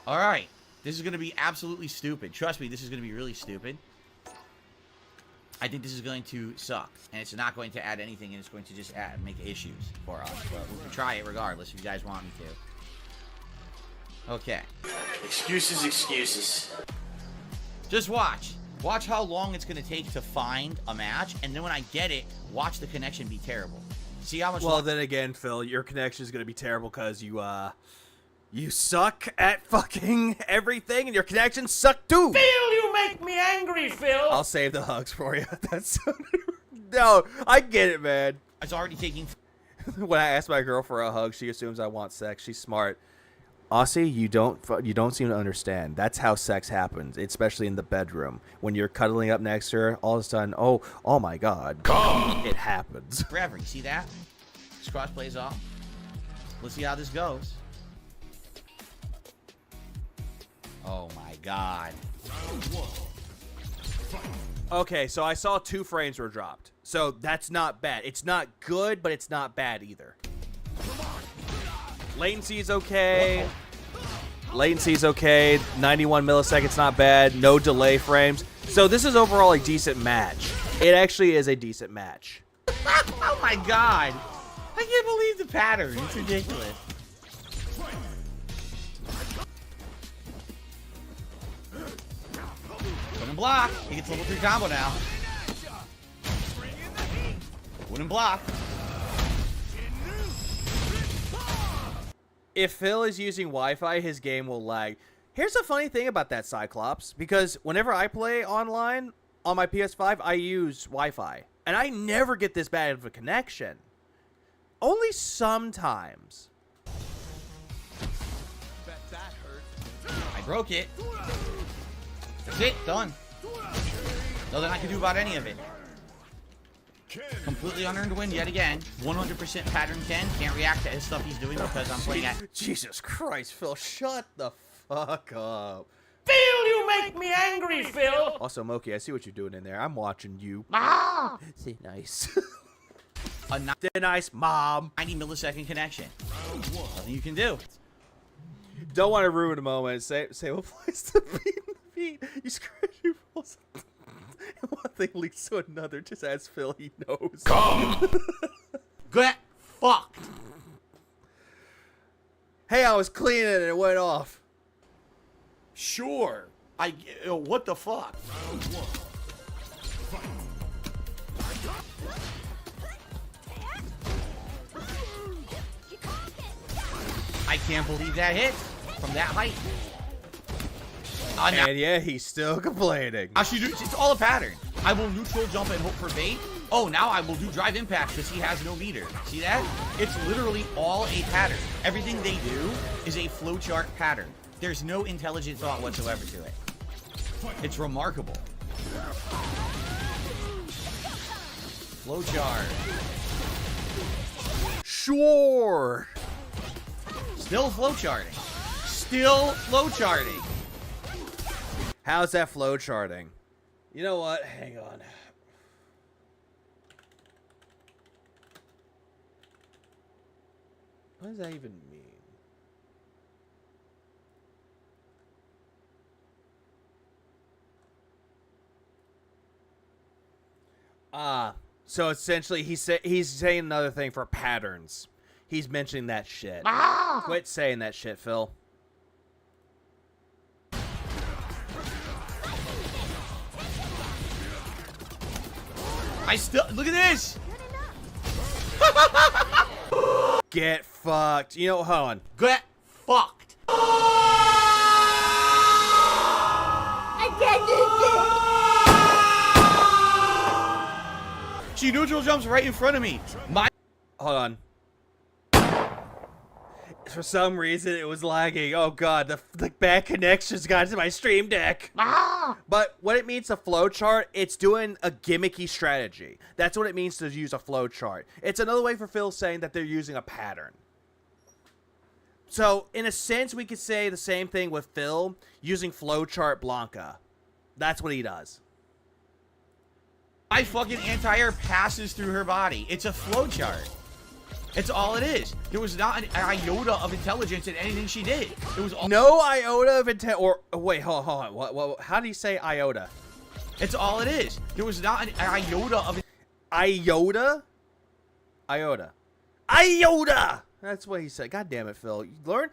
All right. This is going to be absolutely stupid. Trust me, this is going to be really stupid. I think this is going to suck, and it's not going to add anything, and it's going to just make issues for us. But we can try it regardless if you guys want me to. Okay. Excuses, excuses. Just watch. Watch how long it's going to take to find a match, and then when I get it, watch the connection be terrible. See how much... Well, then again, Phil, your connection is going to be terrible because you suck at fucking everything, and your connections suck too. Phil, you make me angry, Phil. I'll save the hugs for you. That's no, I get it, man. It's already taking... When I ask my girl for a hug, she assumes I want sex. She's smart. Aussie, you don't seem to understand. That's how sex happens, especially in the bedroom. When you're cuddling up next to her, all of a sudden, oh my God, it happens. Forever. You see that? This crossplay is off. Let's see how this goes. Oh my God. Okay, so I saw 2 frames were dropped. So that's not bad. It's not good, but it's not bad either. Latency is okay. Latency is okay. 91 milliseconds, not bad. No delay frames. So this is overall a decent match. It actually is a decent match. Oh my God. I can't believe the pattern. It's ridiculous. Wooden block. He gets level 3 combo now. Wooden block. If Phil is using Wi-Fi, his game will lag. Here's the funny thing about that, Cyclops, because whenever I play online on my PS5, I use Wi-Fi, and I never get this bad of a connection. Only sometimes. I broke it. That's it. Done. Nothing I can do about any of it. Completely unearned win yet again. 100% pattern Ken. Can't react to his stuff he's doing because I'm playing at... Jesus Christ, Phil. Shut the fuck up. Phil, you make me angry, Phil. Also, Moki, I see what you're doing in there. I'm watching you. Say nice. Say nice, Mom. 90 millisecond connection. Nothing you can do. Don't want to ruin a moment. Say what place to be in the feet. You scratch your balls. One thing leads to another. Just ask Phil. He knows. Get fucked. Hey, I was cleaning and it went off. Sure. What the fuck? I can't believe that hit from that height. Now, And yeah, he's still complaining. actually, it's all a pattern. I will neutral jump and hope for bait. Oh, now I will do drive impact because he has no meter. See that? It's literally all a pattern. Everything they do is a flowchart pattern. There's no intelligent thought whatsoever to it. It's remarkable. Flowchart. Sure. Still flowcharting. Still flowcharting. How's that flow charting? You know what? Hang on. What does that even mean? So essentially he's saying another thing for patterns. He's mentioning that shit. Quit saying that shit, Phil. Look at this. Get fucked. You know, hold on. Get fucked. She neutral jumps right in front of me. Hold on. For some reason, it was lagging. Oh god, the bad connections got to my stream deck. But what it means, a flowchart, it's doing a gimmicky strategy. That's what it means to use a flowchart. It's another way for Phil saying that they're using a pattern. So, in a sense, we could say the same thing with Phil using flowchart Blanca. That's what he does. My fucking anti-air passes through her body. It's a flowchart. It's all it is. There was not an iota of intelligence in anything she did. It was all no iota of intent. Or wait, hold on. What? How do you say iota? It's all it is. There was not an iota of iota. Iota. That's what he said. God damn it, Phil. You learn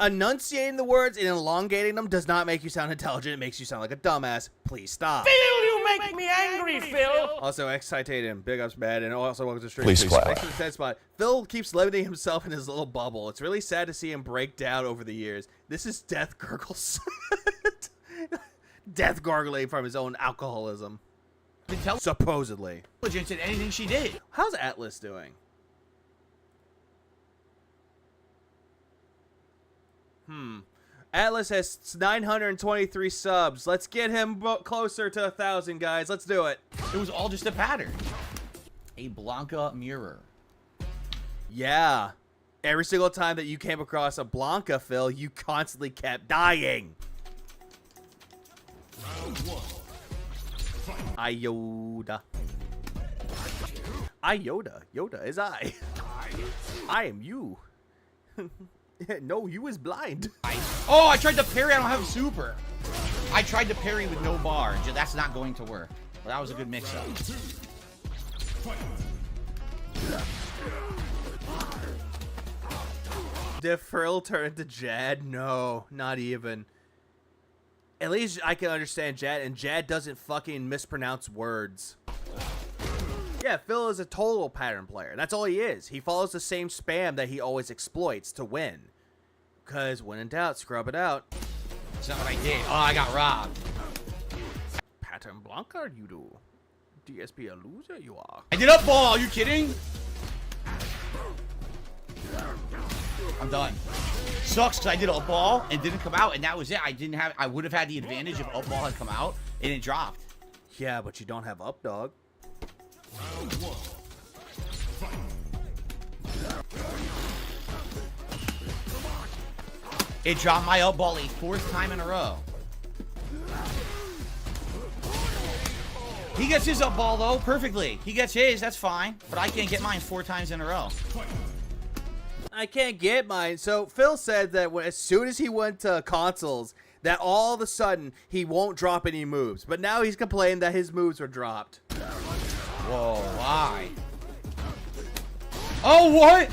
enunciating the words and elongating them does not make you sound intelligent. It makes you sound like a dumbass. Please stop. Phil, you make me angry, Phil. Also, Excitated, big ups, bad, and also welcome to the stream. Please clap. Thanks for the 10 spot. Phil keeps limiting himself in his little bubble. It's really sad to see him break down over the years. This is death gurgles. Death gargling from his own alcoholism. Supposedly. intelligence in anything she did. How's Atlas doing? Atlas has 923 subs. Let's get him closer to 1,000, guys. Let's do it. It was all just a pattern. A Blanca mirror. Yeah. Every single time that you came across a Blanca, Phil, you constantly kept dying. Iota. Iota. Yoda is I. I am you. No, you is blind. Oh, I tried to parry. I don't have super. I tried to parry with no bar. That's not going to work. Well, that was a good mix-up. Did Frill turn into Jad? No, not even. At least I can understand Jad, and Jad doesn't fucking mispronounce words. Yeah, Phil is a total pattern player. That's all he is. He follows the same spam that he always exploits to win. Because when in doubt, scrub it out. That's not what I did. Oh, I got robbed. Pattern Blanca, you do. DSP a loser, you are. I did up ball. Are you kidding? I'm done. Sucks because I did up ball and didn't come out, and that was it. I would have had the advantage if up ball had come out and it dropped. Yeah, but you don't have up dog. It dropped my up ball a 4th time in a row. He gets his up ball though perfectly. He gets his, that's fine. But I can't get mine 4 times in a row. I can't get mine. So Phil said that as soon as he went to consoles, that all of a sudden he won't drop any moves. But now he's complaining that his moves were dropped. Whoa, why? Oh, what?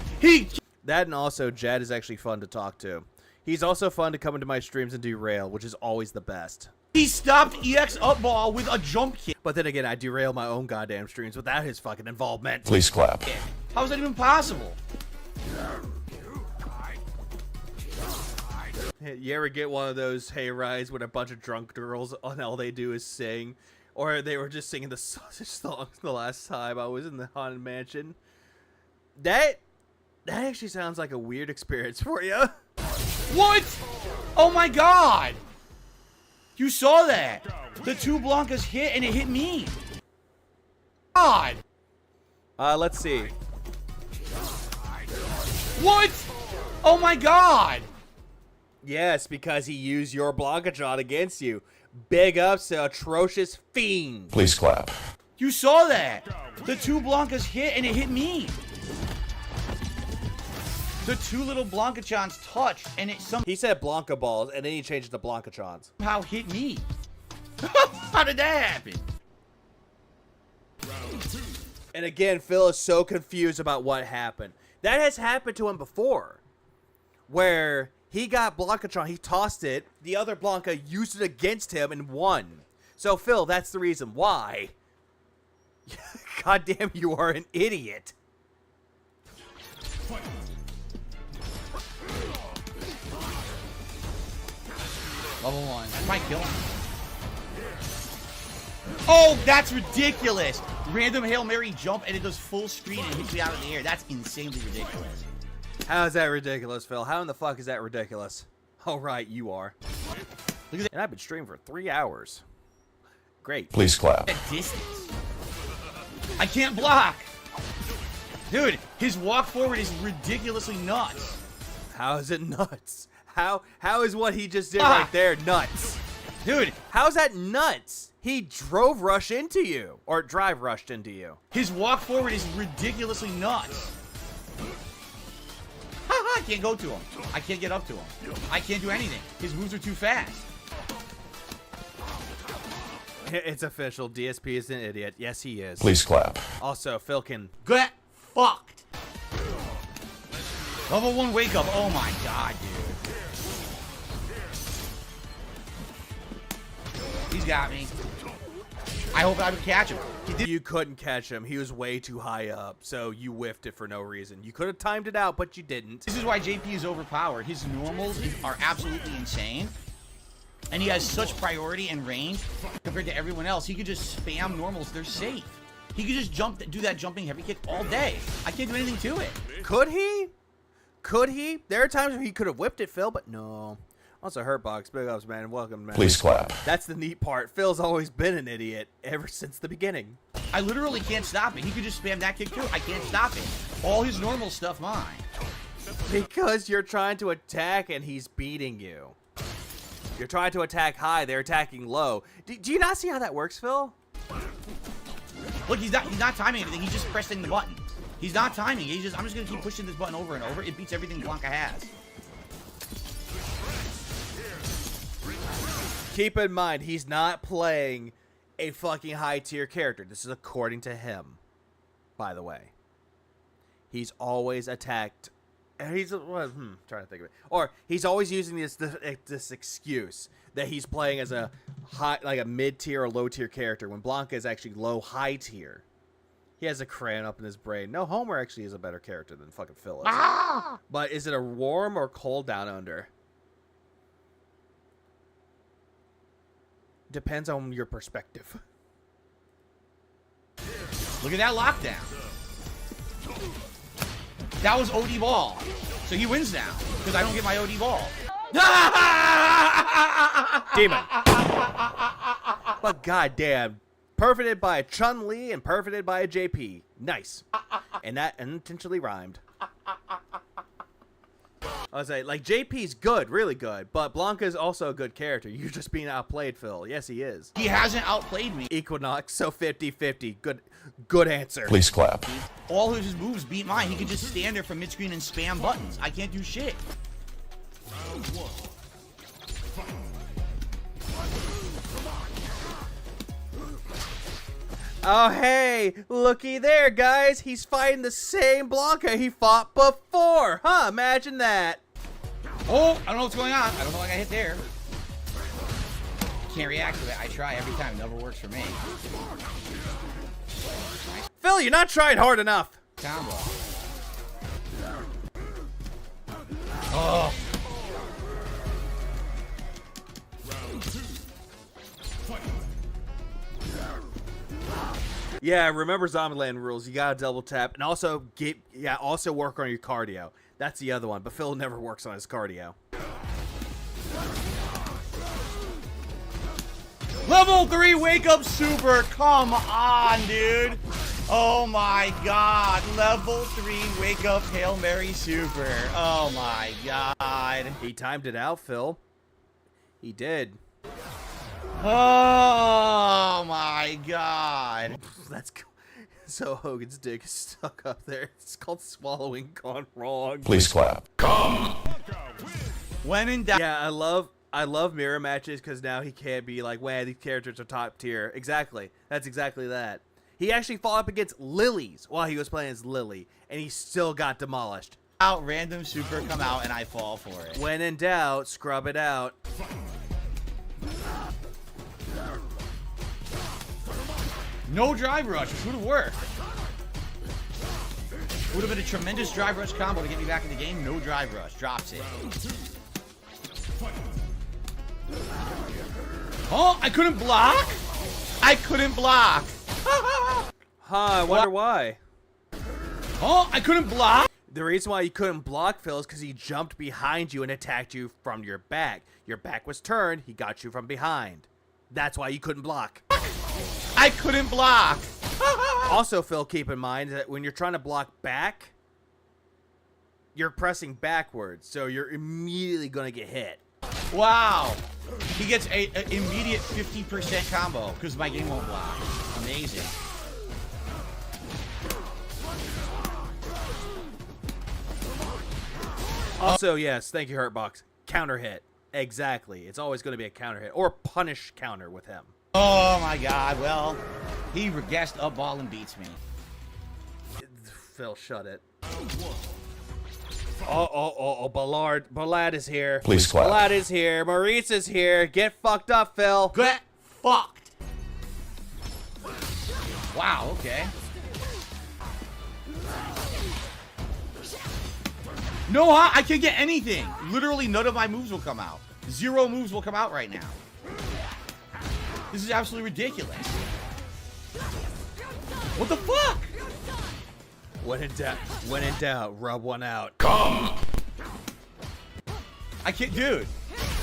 That and also Jed is actually fun to talk to. He's also fun to come into my streams and derail, which is always the best. He stopped EX up ball with a jump kick. But then again, I derail my own goddamn streams without his fucking involvement. Please clap. How is that even possible? You ever get one of those hayrides when a bunch of drunk girls and all they do is sing? Or they were just singing the sausage songs the last time I was in the Haunted Mansion? That actually sounds like a weird experience for you. What? Oh my god! You saw that? The two Blancas hit and it hit me. God! Let's see. What? Oh my god! Yes, because he used your Blanca shot against you. Big ups to Atrocious Fiend. Please clap. You saw that? The two Blancas hit and it hit me. The two little Blancachons touched and it He said Blanca balls and then he changed it to Blancachons. somehow hit me. How did that happen? And again, Phil is so confused about what happened. That has happened to him before. Where he got Blancatron, he tossed it, the other Blanca used it against him and won. So Phil, that's the reason why. Goddamn, you are an idiot. Level 1. That might kill him. Oh, that's ridiculous. Random Hail Mary jump and it does full screen and hits me out of the air. That's insanely ridiculous. How is that ridiculous, Phil? How in the fuck is that ridiculous? Oh, right, you are. Look at that. And I've been streaming for 3 hours. Great. Please clap. That distance. I can't block. Dude, his walk forward is ridiculously nuts. How is it nuts? How is what he just did right there nuts? Dude, how's that nuts? He drove rush into you. Or drive rushed into you. his walk forward is ridiculously nuts. I can't go to him. I can't get up to him. I can't do anything. His moves are too fast. It's official. DSP is an idiot. Yes, he is. Please clap. Also, Phil can... Get fucked. Level 1 wake up. Oh my god, dude. He's got me. I hope I would catch him. You couldn't catch him. He was way too high up, so you whiffed it for no reason. You could have timed it out, but you didn't. This is why JP is overpowered. His normals are absolutely insane. And he has such priority and range compared to everyone else. He could just spam normals. They're safe. He could just do that jumping heavy kick all day. I can't do anything to it. Could he? Could he? There are times where he could have whipped it, Phil, but no. Also, Hurtbox, big ups, man. Welcome, man. Please clap. That's the neat part. Phil's always been an idiot ever since the beginning. I literally can't stop it. He could just spam that kick too. I can't stop it. All his normal stuff, mine. Because you're trying to attack and he's beating you. You're trying to attack high, they're attacking low. Do you not see how that works, Phil? Look, he's not timing anything. He's just pressing the button. He's not timing. I'm just gonna keep pushing this button over and over. It beats everything Blanca has. Keep in mind, he's not playing a fucking high tier character. This is according to him, by the way. He's always attacked. He's trying to think of it. Or he's always using this excuse that he's playing as a high, like a mid tier or low tier character when Blanca is actually low high tier. He has a crayon up in his brain. No, Homer actually is a better character than fucking Phil is. But is it a warm or cold down under? Depends on your perspective. Look at that lockdown. That was OD ball. So he wins now because I don't get my OD ball. Demon. But goddamn. Perfited by a Chun-Li and perfited by a JP. Nice. And that unintentionally rhymed. I was like JP's good, really good, but Blanca's also a good character. You're just being outplayed, Phil. Yes, he is. He hasn't outplayed me. Equinox, so 50-50. Good answer. Please clap. All of his moves beat mine. He could just stand there from mid-screen and spam buttons. I can't do shit. Oh, hey, looky there, guys. He's fighting the same Blanca he fought before. Huh, imagine that. Oh, I don't know what's going on. I don't know why I got hit there. Can't react to it. I try every time. It never works for me. Phil, you're not trying hard enough. Combo. Oh. Yeah, remember Zombieland rules. You gotta double tap, and also also work on your cardio. That's the other one. But Phil never works on his cardio. Level 3 wake up super. Come on, dude. Oh my god. Level 3 wake up Hail Mary super. Oh my god. He timed it out, Phil. He did. Oh my god. That's so Hogan's dick is stuck up there. It's called swallowing gone wrong. Please clap. When in doubt. Yeah, I love mirror matches because now he can't be like, wow, these characters are top tier. Exactly. That's exactly that. He actually fought up against Lilies while he was playing as Lily, and he still got demolished. Out random super come out and I fall for it. When in doubt, scrub it out. No drive rush, which would have worked. Would have been a tremendous drive rush combo to get me back in the game. No drive rush. Drops it. Oh, I couldn't block? I couldn't block. I wonder why. Oh, I couldn't block? The reason why you couldn't block Phil is because he jumped behind you and attacked you from your back. Your back was turned. He got you from behind. That's why you couldn't block. I couldn't block. Also, Phil, keep in mind that when you're trying to block back, you're pressing backwards, so you're immediately going to get hit. Wow. He gets an immediate 50% combo because my game won't block. Amazing. Also, yes, thank you, Hurtbox. Counter hit. Exactly. It's always going to be a counter hit or punish counter with him. Oh my god, well, he guessed up ball and beats me. Phil, shut it. Oh, Ballard is here. Please clap. Ballard is here. Maurice is here. Get fucked up, Phil. Get fucked. Wow, okay. No, I can't get anything. Literally none of my moves will come out. 0 moves will come out right now. This is absolutely ridiculous. What the fuck? When in doubt, rub one out. Come. I can't, dude.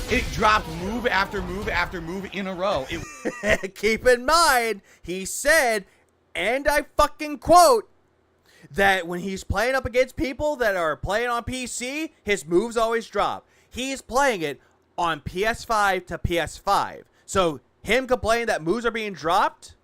It dropped move after move after move in a row. Keep in mind, he said, and I fucking quote, that when he's playing up against people that are playing on PC, his moves always drop. He's playing it on PS5 to PS5. So him complaining that moves are being dropped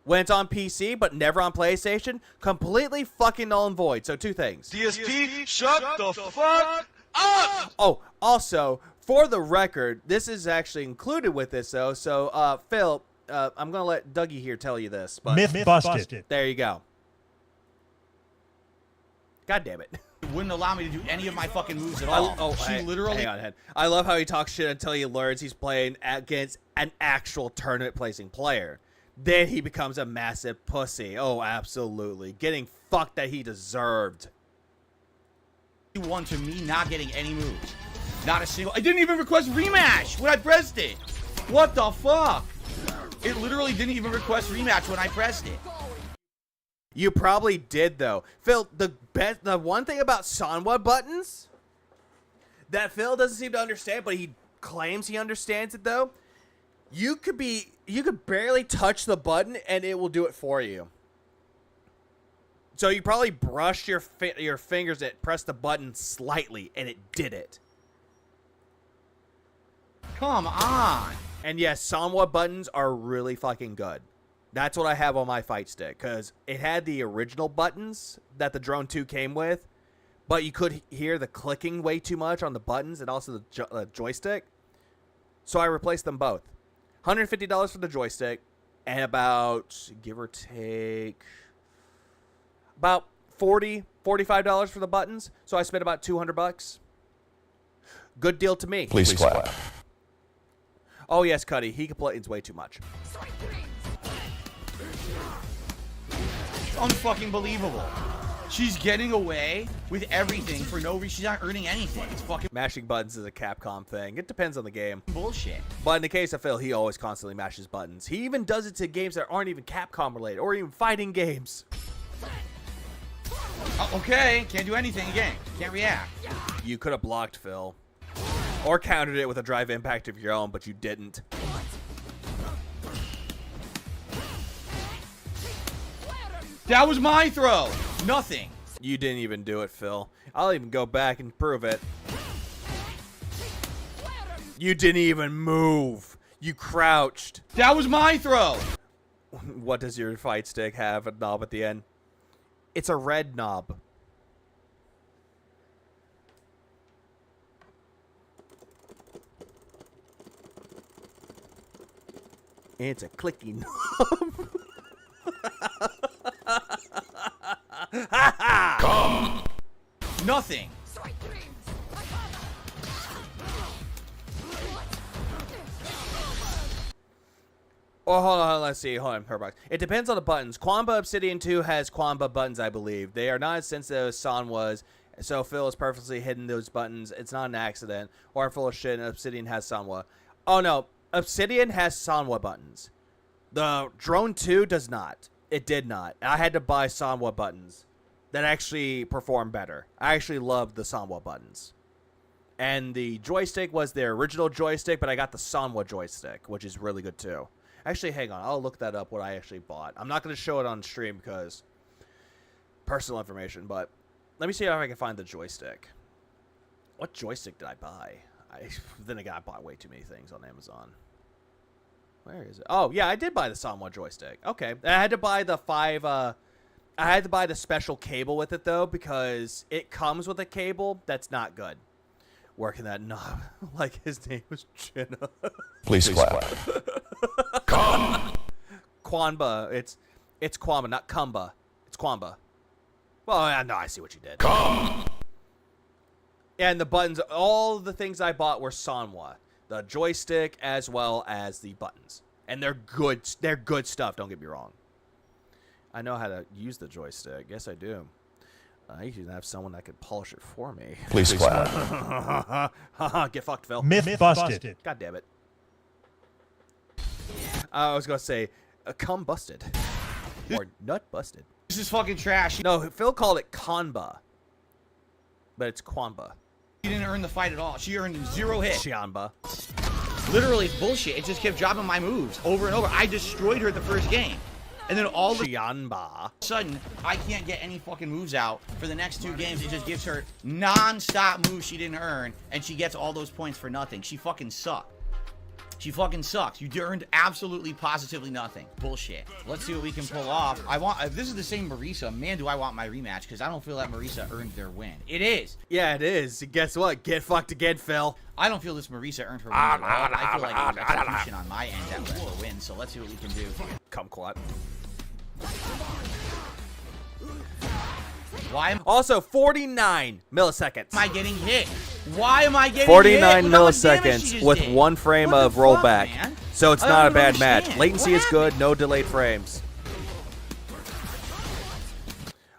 when it's on PC but never on PlayStation, completely fucking null and void. So 2 things. DSP, shut the fuck up! Oh, also, for the record, this is actually included with this, though. So, Phil, I'm going to let Dougie here tell you this. But Myth busted. there you go. God damn it. Wouldn't allow me to do any of my fucking moves at all. She literally... Hang on. I love how he talks shit until he learns he's playing against an actual tournament-placing player. Then he becomes a massive pussy. Oh, absolutely. Getting fucked that he deserved. Won to me not getting any moves. Not a single... I didn't even request rematch when I pressed it. What the fuck? It literally didn't even request rematch when I pressed it. You probably did, though. Phil, the one thing about Sanwa buttons that Phil doesn't seem to understand, but he claims he understands it, though. You could barely touch the button, and it will do it for you. So you probably brushed your fingers and pressed the button slightly, and it did it. Come on. And yes, Sanwa buttons are really fucking good. That's what I have on my fight stick, because it had the original buttons that the Drone 2 came with, but you could hear the clicking way too much on the buttons and also the joystick. So I replaced them both. $150 for the joystick and about, give or take, about $45 for the buttons. So I spent about $200. Good deal to me. Please clap. Oh yes, Cuddy, he complains way too much. Unfucking believable. She's getting away with everything for no reason. She's not earning anything. It's fucking Mashing buttons is a Capcom thing. It depends on the game. bullshit. But in the case of Phil, he always constantly mashes buttons. He even does it to games that aren't even Capcom related or even fighting games. Oh, okay, can't do anything again. Can't react. You could have blocked Phil. Or countered it with a drive impact of your own, but you didn't. That was my throw. Nothing. You didn't even do it, Phil. I'll even go back and prove it. You didn't even move. You crouched. That was my throw. What does your fight stick have? A knob at the end? It's a red knob. It's a clicky knob. Come. Nothing. Oh, hold on, let's see. Hold on, Herbox. It depends on the buttons. Quamba Obsidian 2 has Quamba buttons, I believe. They are not as sensitive as San was, so Phil has purposely hidden those buttons. It's not an accident. Or I'm full of shit, and Obsidian has Sanwa. Oh, no. Obsidian has Sanwa buttons. The Drone 2 does not. It did not. I had to buy Sanwa buttons that actually perform better. I actually love the Sanwa buttons. And the joystick was their original joystick, but I got the Sanwa joystick, which is really good too. Actually, hang on. I'll look that up, what I actually bought. I'm not going to show it on stream because personal information, but let me see if I can find the joystick. What joystick did I buy? Then again, I bought way too many things on Amazon. Where is it? Oh, yeah, I did buy the Sanwa joystick. Okay. I had to buy the I had to buy the special cable with it, though, because it comes with a cable that's not good. Working that knob like his name was Jenna. Please clap. Come. Quamba. It's Quamba, not Kumba. It's Quamba. Well, no, I see what you did. Come. And the buttons, all the things I bought were Sanwa. The joystick as well as the buttons. And they're good. They're good stuff, don't get me wrong. I know how to use the joystick. Yes, I do. I usually have someone that could polish it for me. Please clap. Get fucked, Phil. Myth busted. God damn it. I was going to say, cum busted. Or nut busted. This is fucking trash. No, Phil called it Kanba. But it's Quamba. She didn't earn the fight at all. She earned 0 hits. Chianba. Literally, it's bullshit. It just kept dropping my moves over and over. I destroyed her at the first game. And then all of a Chianba. sudden, I can't get any fucking moves out for the next 2 games. It just gives her non-stop moves she didn't earn, and she gets all those points for nothing. She fucking sucked. She fucking sucks. You earned absolutely, positively nothing. Bullshit. Let's see what we can pull off. If this is the same Marisa, man, do I want my rematch, because I don't feel that Marisa earned their win. It is. Yeah, it is. Guess what? Get fucked again, Phil. I don't feel this Marisa earned her win at all. I feel like it was execution on my end that was the win, so let's see what we can do. Kumquat. Why am Also, 49 milliseconds. I getting hit? Why am I getting 49 hit? Look how much damage she milliseconds just with did. 1 frame What of the fuck, rollback. man? So it's I not a don't bad match. understand. Latency What is good, no delayed frames.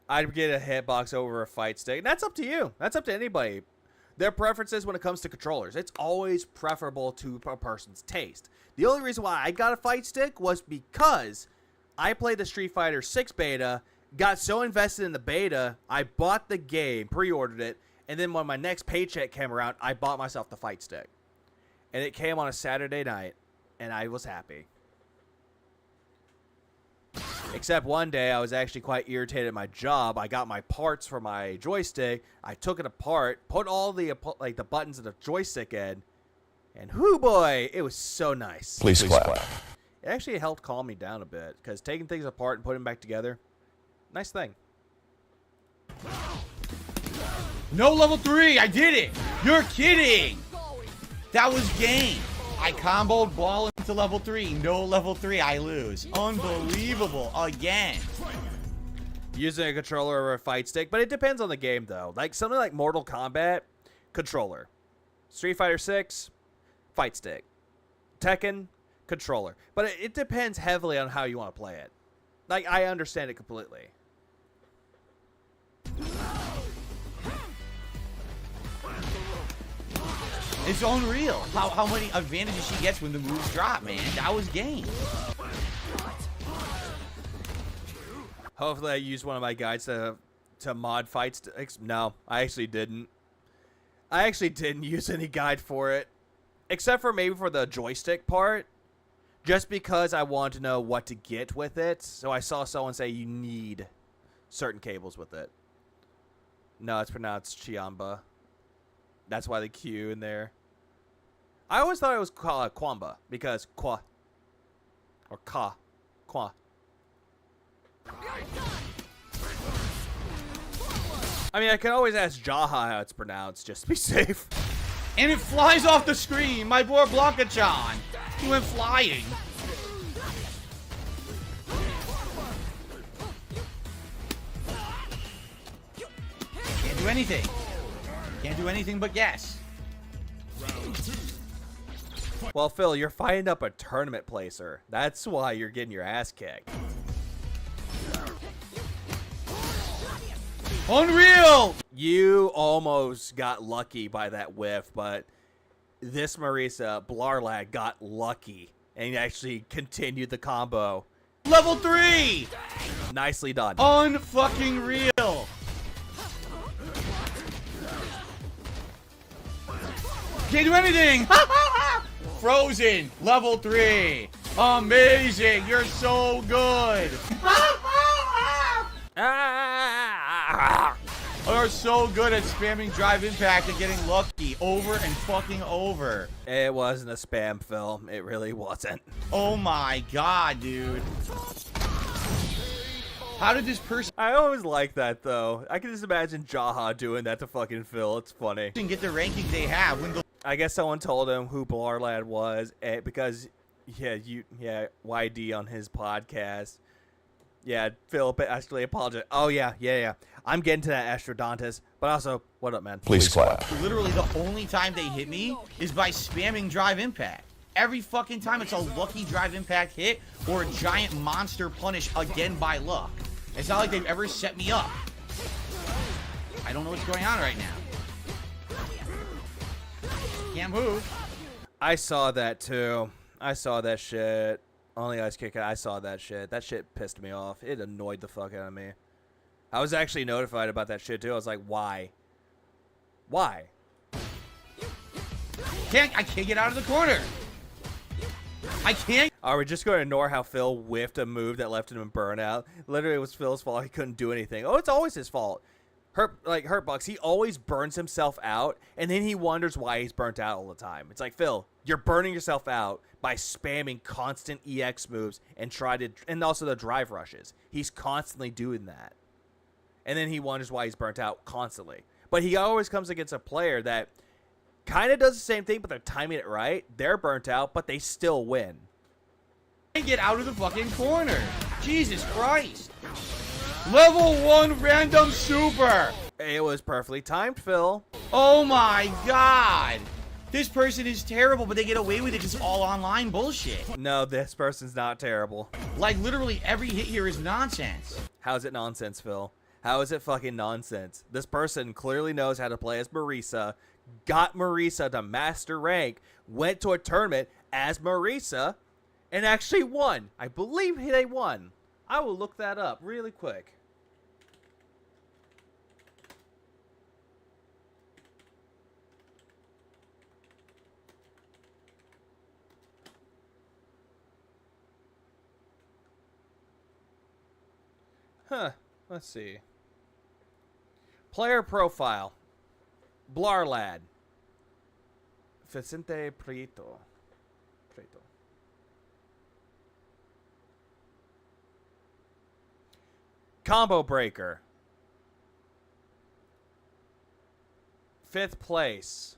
I'd get a hitbox over a fight stick. And that's up to you. That's up to anybody. Their preferences when it comes to controllers. It's always preferable to a person's taste. The only reason why I got a fight stick was because I played the Street Fighter 6 beta, got so invested in the beta, I bought the game, pre-ordered it, and then when my next paycheck came around, I bought myself the fight stick. And it came on a Saturday night, and I was happy. Except one day, I was actually quite irritated at my job. I got my parts for my joystick. I took it apart, put all the the buttons of the joystick in, and whoo boy, it was so nice. Please clap. It actually helped calm me down a bit, because taking things apart and putting them back together, nice thing. No level 3. I did it. You're kidding. That was game. I comboed ball into to level 3. No level 3, I lose. Unbelievable. Again. Using a controller or a fight stick, but it depends on the game, though. Like, something like Mortal Kombat, controller. Street Fighter 6, fight stick. Tekken, controller. But it depends heavily on how you want to play it. Like, I understand it completely. It's unreal how many advantages she gets when the moves drop, man. That was game. Hopefully I used one of my guides to mod fight sticks. No, I actually didn't. I actually didn't use any guide for it. Except for maybe for the joystick part. Just because I wanted to know what to get with it. So I saw someone say you need certain cables with it. No, it's pronounced Chiamba. That's why the Q in there. I always thought it was Kwamba. Because Kwa. Or Ka. Kwa. I mean, I can always ask Jaha how it's pronounced, just to be safe. And it flies off the screen. My poor Blanca-chan. He went flying. Can't do anything. Can't do anything but guess. Well, Phil, you're fighting up a tournament placer. That's why you're getting your ass kicked. Unreal! You almost got lucky by that whiff, but this Marisa Blarlag got lucky and actually continued the combo. Level 3! Nicely done. Unfucking real! Can't do anything! Frozen! Level 3! Amazing! You're so good! You're so good at spamming drive impact and getting lucky over and fucking over. It wasn't a spam, Phil. It really wasn't. Oh my god, dude. How did this person I always like that, though. I can just imagine Jaha doing that to fucking Phil. It's funny. get the rankings they have when the I guess someone told him who Blarlad was because, YD on his podcast. Yeah, Philip actually apologized. Oh, yeah. I'm getting to that Astrodontus. But also, what up, man? Please clap. literally the only time they hit me is by spamming drive impact. Every fucking time it's a lucky drive impact hit or a giant monster punish again by luck. It's not like they've ever set me up. I don't know what's going on right now. Can't move. I saw that, too. I saw that shit. Only ice kick. I saw that shit. That shit pissed me off. It annoyed the fuck out of me. I was actually notified about that shit, too. I was like, why? Why? I can't get out of the corner. I can't. Are we just going to ignore how Phil whiffed a move that left him in burnout? Literally, it was Phil's fault. He couldn't do anything. Oh, it's always his fault. Hurtbucks, he always burns himself out, and then he wonders why he's burnt out all the time. It's like, Phil, you're burning yourself out by spamming constant EX moves and also the drive rushes. He's constantly doing that. And then he wonders why he's burnt out constantly. But he always comes against a player that kind of does the same thing, but they're timing it right. They're burnt out, but they still win. Can't get out of the fucking corner. Jesus Christ. Level 1 random super. It was perfectly timed, Phil. Oh my god. This person is terrible, but they get away with it because it's all online bullshit. No, this person's not terrible. Like, literally every hit here is nonsense. How's it nonsense, Phil? How is it fucking nonsense? This person clearly knows how to play as Marisa, got Marisa to master rank, went to a tournament as Marisa, and actually won. I believe they won. I will look that up really quick. Huh. Let's see. Player profile. Blarlad. Vicente Prieto. Combo breaker. 5th place.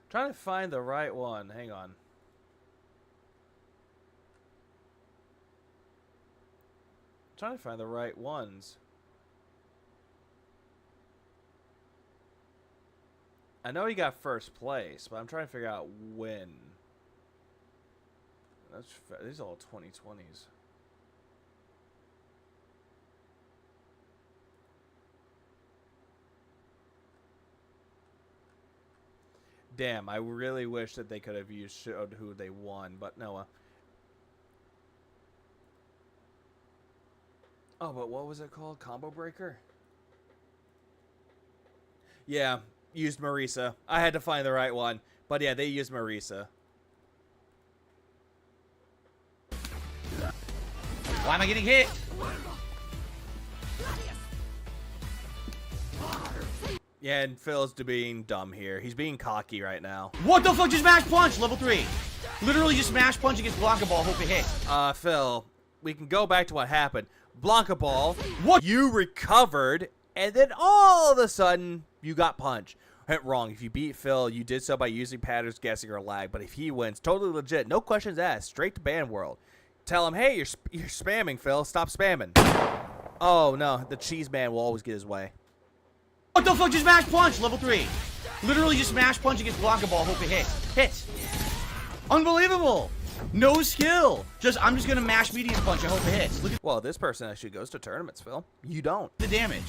Trying to find the right one. Hang on. Trying to find the right ones. I know he got first place, but I'm trying to figure out when. These are all 2020s. Damn, I really wish that they could have showed who they won, but no. Oh, but what was it called? Combo Breaker? Yeah, used Marisa. I had to find the right one. But yeah, they used Marisa. Why am I getting hit? Yeah, and Phil's being dumb here. He's being cocky right now. What the fuck? Just mash punch, level 3. Literally just mash punch against Blanca Ball, hope it hits. Phil, we can go back to what happened. Blanca Ball, what? You recovered, and then all of a sudden, you got punched. Wrong. If you beat Phil, you did so by using patterns, guessing, or lag. But if he wins, totally legit. No questions asked. Straight to ban world. Tell him, hey, you're spamming, Phil. Stop spamming. Oh, no. The cheese man will always get his way. What the fuck? Just mash punch, level 3. Literally just mash punch against Blanca Ball, hope it hits. Hits. Unbelievable. No skill. I'm just gonna mash medium punch and hope it hits. Look at Well, this person actually goes to tournaments, Phil. You don't. the damage.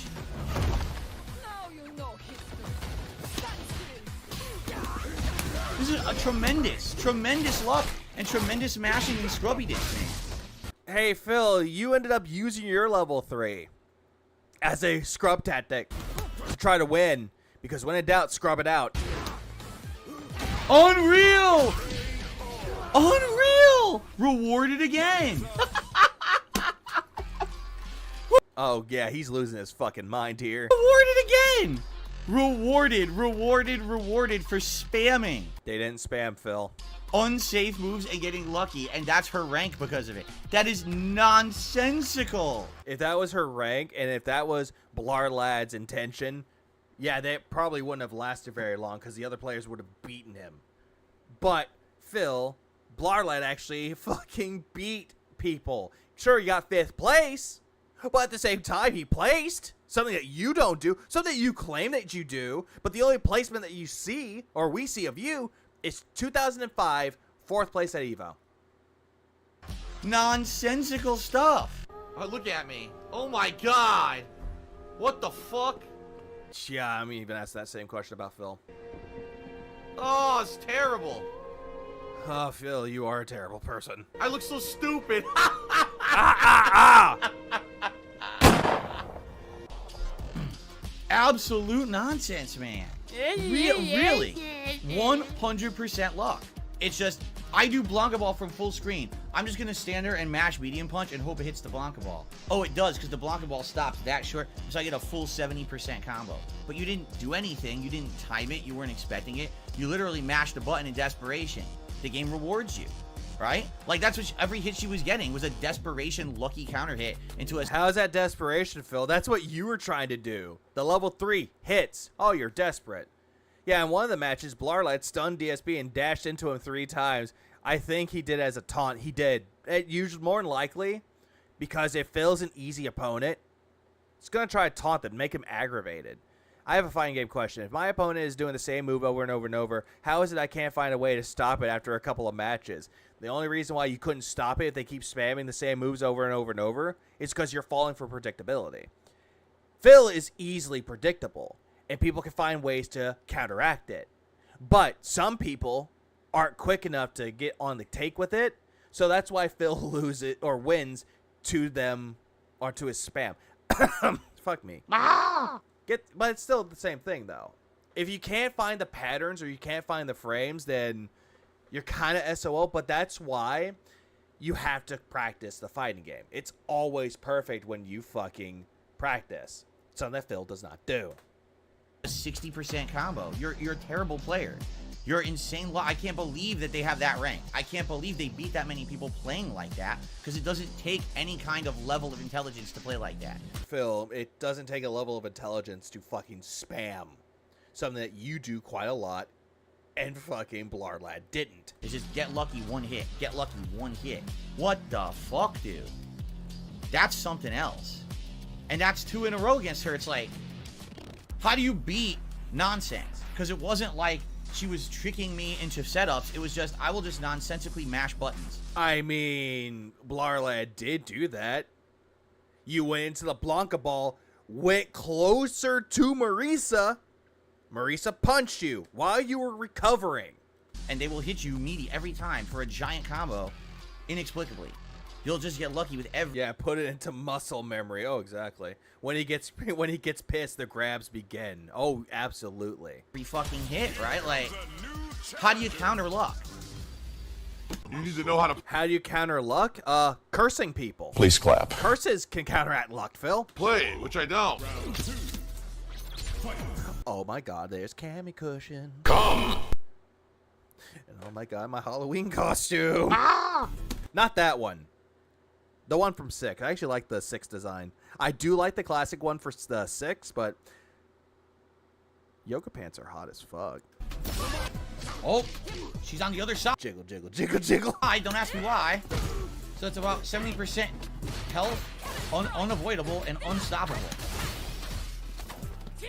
This is a tremendous luck and tremendous mashing and scrubby dancing. Hey, Phil, you ended up using your level 3 as a scrub tactic to try to win. Because when in doubt, scrub it out. Unreal! Unreal! Rewarded again. Oh, yeah, he's losing his fucking mind here. Rewarded again! Rewarded for spamming. They didn't spam, Phil. Unsafe moves and getting lucky, and that's her rank because of it. That is nonsensical. If that was her rank, and if that was Blarlad's intention, yeah, they probably wouldn't have lasted very long because the other players would have beaten him. But, Phil, Blarlad actually fucking beat people. Sure, he got 5th place, but at the same time, he placed. Something that you don't do, something that you claim that you do, but the only placement that you see, or we see of you, is 2005, 4th place at EVO. Nonsensical stuff. Oh, look at me. Oh my god. What the fuck? Yeah, I mean, even asked that same question about Phil. Oh, it's terrible. Oh, Phil, you are a terrible person. I look so stupid. Absolute nonsense, man. Really. 100% luck. It's just, I do Blanca Ball from full screen. I'm just going to stand there and mash medium punch and hope it hits the Blanca Ball. Oh, it does, because the Blanca Ball stops that short, so I get a full 70% combo. But you didn't do anything. You didn't time it. You weren't expecting it. You literally mashed the button in desperation. The game rewards you, right? Like, that's what every hit she was getting was a desperation lucky counter hit into a... How's that desperation, Phil? That's what you were trying to do. The level 3 hits. Oh, you're desperate. Yeah, in one of the matches, Blarlad stunned DSB and dashed into him 3 times. I think he did as a taunt. He did. It usually more than likely, because if Phil's an easy opponent, it's going to try to taunt them, make him aggravated. I have a fighting game question. If my opponent is doing the same move over and over and over, how is it I can't find a way to stop it after a couple of matches? The only reason why you couldn't stop it if they keep spamming the same moves over and over and over is because you're falling for predictability. Phil is easily predictable, and people can find ways to counteract it. But some people aren't quick enough to get on the take with it, so that's why Phil loses or wins to them or to his spam. Fuck me. But it's still the same thing, though. If you can't find the patterns or you can't find the frames, then you're kind of SOL, but that's why you have to practice the fighting game. It's always perfect when you fucking practice. Something that Phil does not do. A 60% combo. You're a terrible player. You're insane. I can't believe that they have that rank. I can't believe they beat that many people playing like that, because it doesn't take any kind of level of intelligence to play like that. Phil, it doesn't take a level of intelligence to fucking spam. Something that you do quite a lot And fucking Blarlad didn't. It's just get lucky one hit. Get lucky one hit. What the fuck, dude? That's something else. And that's 2 in a row against her. It's like, how do you beat nonsense? Because it wasn't like she was tricking me into setups. It was just, I will just nonsensically mash buttons. I mean, Blarlad did do that. You went into the Blanca ball, went closer to Marisa. Marisa punched you while you were recovering. And they will hit you meaty every time for a giant combo, inexplicably. You'll just get lucky with every... Yeah, put it into muscle memory. Oh, exactly. When he gets pissed, the grabs begin. Oh, absolutely. Every fucking hit, right? Like, how do you counter luck? You need to know how to How do you counter luck? Cursing people. Please clap. Curses can counteract luck, Phil. play, which I don't. Oh my god, there's Cammy Cushion. Come. And oh my god, my Halloween costume. Not that one. The one from 6. I actually like the 6 design. I do like the classic one for the 6, but yoga pants are hot as fuck. Oh, she's on the other side. Jiggle, jiggle, jiggle, jiggle. Don't ask me why. So it's about 70% health, unavoidable, and unstoppable.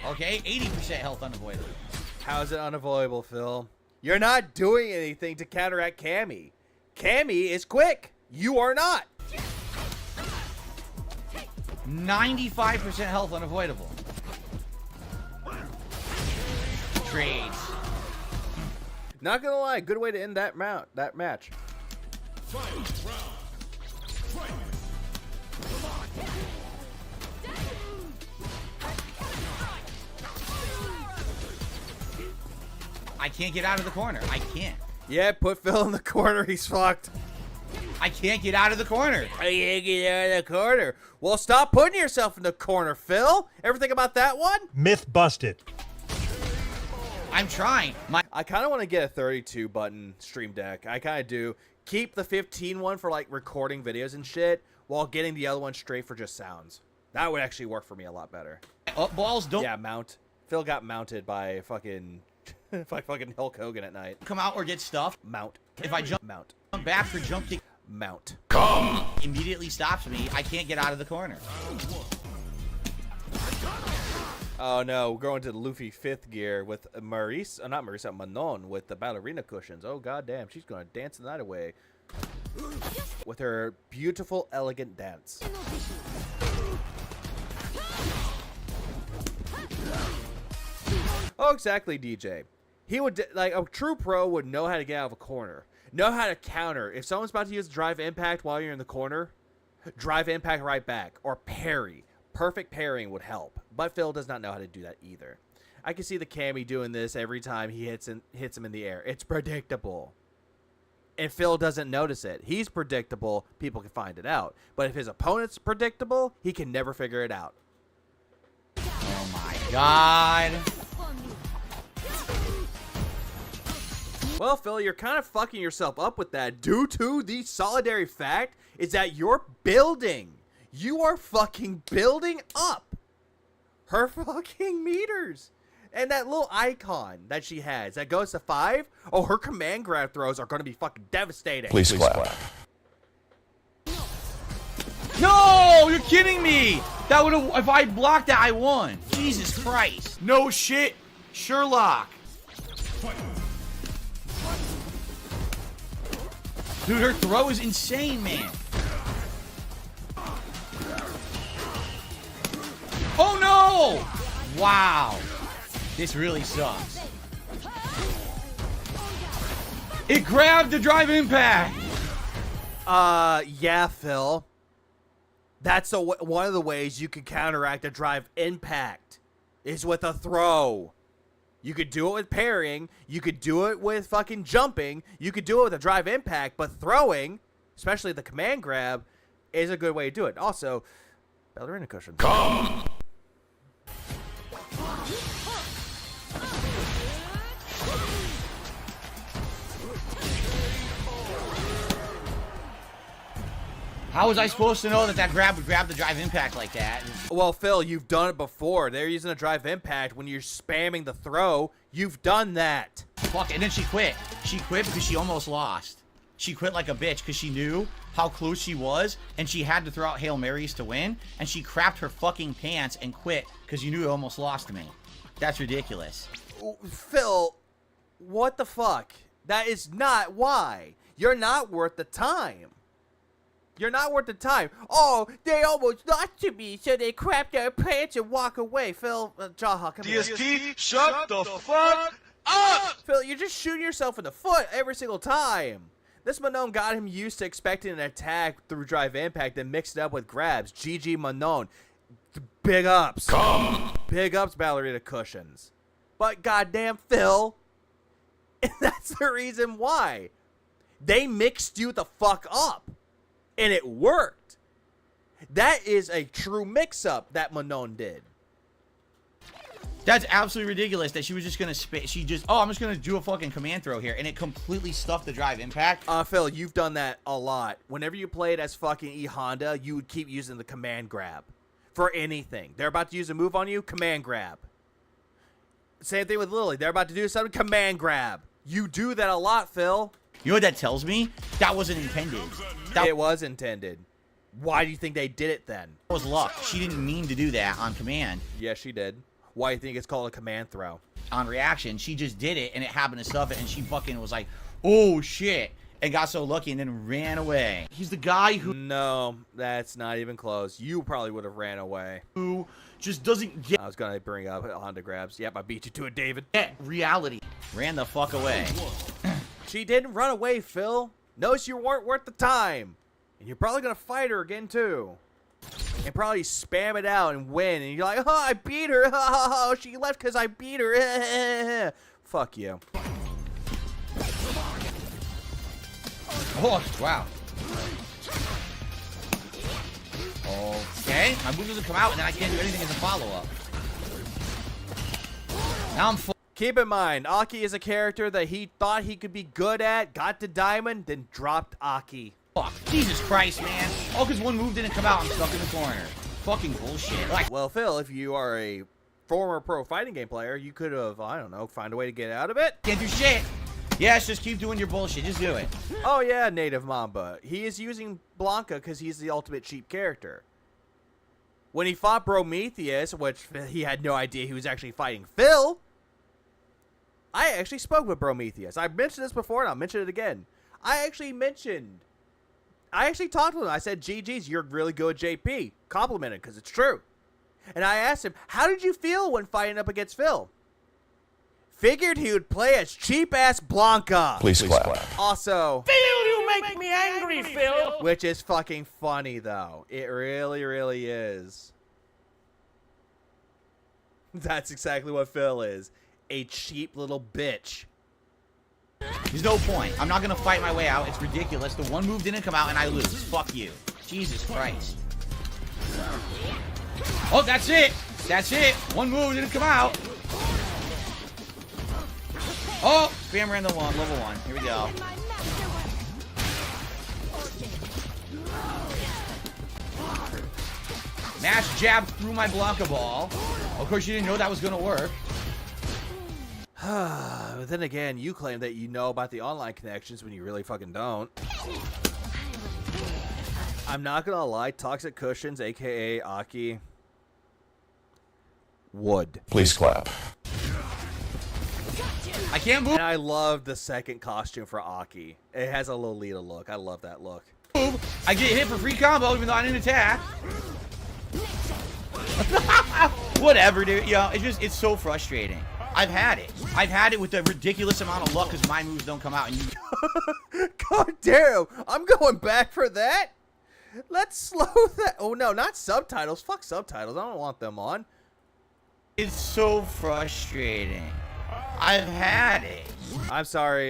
Okay, 80% health unavoidable. How is it unavoidable, Phil? You're not doing anything to counteract Cammy. Cammy is quick. You are not. 95% health unavoidable. Trades. Not gonna lie, good way to end that match. I can't get out of the corner. I can't. Yeah, put Phil in the corner. He's fucked. I can't get out of the corner. I can't get out of the corner. Well, stop putting yourself in the corner, Phil. Ever think about that one? Myth busted. I'm trying. I kind of want to get a 32 button stream deck. I kind of do. Keep the 15 one for like recording videos and shit, while getting the other one straight for just sounds. That would actually work for me a lot better. Up balls don't Yeah, mount. Phil got mounted by fucking Hulk Hogan at night. come out or get stuffed. Mount. If I jump Mount. back for jump kick, Mount. Come. immediately stops me. I can't get out of the corner. Oh no, we're going to the Luffy 5th gear with Maurice, not Marisa, Manon with the ballerina cushions. Oh goddamn, she's gonna dance the night away with her beautiful, elegant dance. Oh, exactly, DJ. He would, like, a true pro would know how to get out of a corner. Know how to counter. If someone's about to use drive impact while you're in the corner, drive impact right back. Or parry. Perfect parrying would help. But Phil does not know how to do that either. I can see the Cammy doing this every time he hits him in the air. It's predictable. And Phil doesn't notice it. He's predictable. People can find it out. But if his opponent's predictable, he can never figure it out. Oh my god. Well, Phil, you're kind of fucking yourself up with that due to the solitary fact is that you're building. You are fucking building up her fucking meters. And that little icon that she has that goes to 5, oh, her command grab throws are going to be fucking devastating. Please clap. No, you're kidding me. That would have, if I blocked that, I won. Jesus Christ. No shit, Sherlock. Dude, her throw is insane, man. Oh no! Wow. This really sucks. It grabbed the drive impact. Yeah, Phil. That's one of the ways you can counteract a drive impact is with a throw. You could do it with parrying. You could do it with fucking jumping. You could do it with a drive impact, but throwing, especially the command grab, is a good way to do it. Also, ballerina cushions. Come. How was I supposed to know that that grab would grab the drive impact like that? Well, Phil, you've done it before. They're using a drive impact when you're spamming the throw. You've done that. fuck it. And then she quit. She quit because she almost lost. She quit like a bitch because she knew how close she was, and she had to throw out Hail Marys to win, and she crapped her fucking pants and quit because you knew you almost lost to me. That's ridiculous. Phil, what the fuck? That is not why. You're not worth the time. You're not worth the time. Oh, they almost lost to me, so they crap their pants and walk away. Phil, Jaha, come here. DST, shut the fuck up! Phil, you're just shooting yourself in the foot every single time. This Manon got him used to expecting an attack through drive impact and mixed it up with grabs. GG Manon. Big ups. Come. Big ups, Ballerina Cushions. But goddamn, Phil, that's the reason why. They mixed you the fuck up. And it worked. That is a true mix-up that Manon did. That's absolutely ridiculous that she was just gonna spit. She just, oh, I'm just gonna do a fucking command throw here, and it completely stuffed the drive impact. Phil, you've done that a lot. Whenever you played as fucking E Honda, you would keep using the command grab for anything. They're about to use a move on you, command grab. Same thing with Lily. They're about to do something, command grab. You do that a lot, Phil. You know what that tells me? That wasn't intended. It was intended. Why do you think they did it then? That was luck. She didn't mean to do that on command. Yes, she did. Why do you think it's called a command throw? On reaction, she just did it, and it happened to stuff it, and she fucking was like, oh, shit, and got so lucky and then ran away. He's the guy who... No, that's not even close. You probably would have ran away. Who just doesn't get... I was going to bring up Honda grabs. Yep, I beat you to it, David. Reality. Ran the fuck away. She didn't run away, Phil. Notice you weren't worth the time. And you're probably going to fight her again, too. And probably spam it out and win. And you're like, oh, I beat her. Oh, she left because I beat her. Fuck you. Oh, wow. Okay. My move doesn't come out, and then I can't do anything as a follow-up. Now I'm full. Keep in mind, Aki is a character that he thought he could be good at, got to Diamond, then dropped Aki. Fuck. Jesus Christ, man. All because one move didn't come out, I'm stuck in the corner. Fucking bullshit. Like, well, Phil, if you are a former pro fighting game player, you could have, I don't know, find a way to get out of it. Can't do shit. Yes, just keep doing your bullshit. Just do it. Oh, yeah, Native Mamba. He is using Blanca because he's the ultimate cheap character. When he fought Prometheus, which he had no idea he was actually fighting Phil, I actually spoke with Prometheus. I mentioned this before, and I'll mention it again. I actually talked to him. I said, GG's, you're really good at JP. Complimented, because it's true. And I asked him, how did you feel when fighting up against Phil? Figured he would play as cheap-ass Blanca. Please clap. Also, Phil, you make me angry, Phil. which is fucking funny, though. It really, really is. That's exactly what Phil is. A cheap little bitch. There's no point. I'm not gonna fight my way out. It's ridiculous. The one move didn't come out and I lose. Fuck you. Jesus Christ. Oh, that's it. That's it. One move didn't come out. Oh, spam ran the one, level 1. Here we go. Mash jab through my Blanca ball. Of course, you didn't know that was gonna work. But then again, you claim that you know about the online connections when you really fucking don't. I'm not gonna lie, Toxic Cushions, aka Aki, would. Please clap. I can't move. And I love the second costume for Aki. It has a Lolita look. I love that look. I get hit for free combo even though I didn't attack. Whatever, dude. Yeah, it's so frustrating. I've had it. I've had it with a ridiculous amount of luck because my moves don't come out. And you... God damn! I'm going back for that. Let's slow that. Oh no, not subtitles. Fuck subtitles. I don't want them on. It's so frustrating. I've had it. I'm sorry,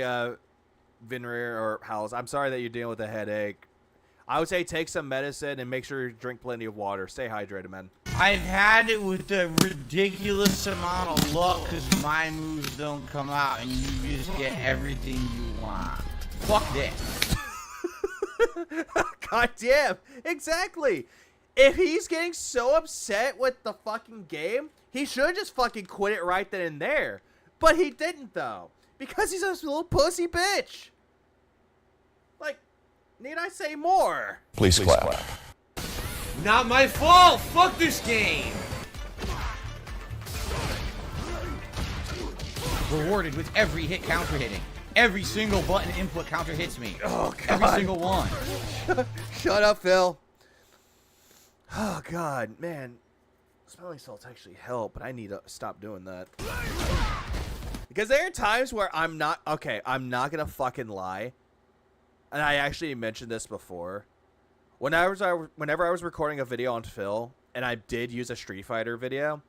Vinrir or Howells. I'm sorry that you're dealing with a headache. I would say take some medicine and make sure you drink plenty of water. Stay hydrated, man. I've had it with a ridiculous amount of luck because my moves don't come out and you just get everything you want. Fuck this. God damn. Exactly. If he's getting so upset with the fucking game, he should just fucking quit it right then and there. But he didn't, though. Because he's a little pussy bitch. Like, need I say more? Please clap. Not my fault. Fuck this game. Rewarded with every hit counter hitting. Every single button input counter hits me. Oh, God. Every single one. Shut up, Phil. Oh, God. Man, smelling salts actually help, but I need to stop doing that. Because there are times where I'm not... Okay, I'm not going to fucking lie. And I actually mentioned this before. Whenever I was recording a video on Phil, and I did use a Street Fighter video,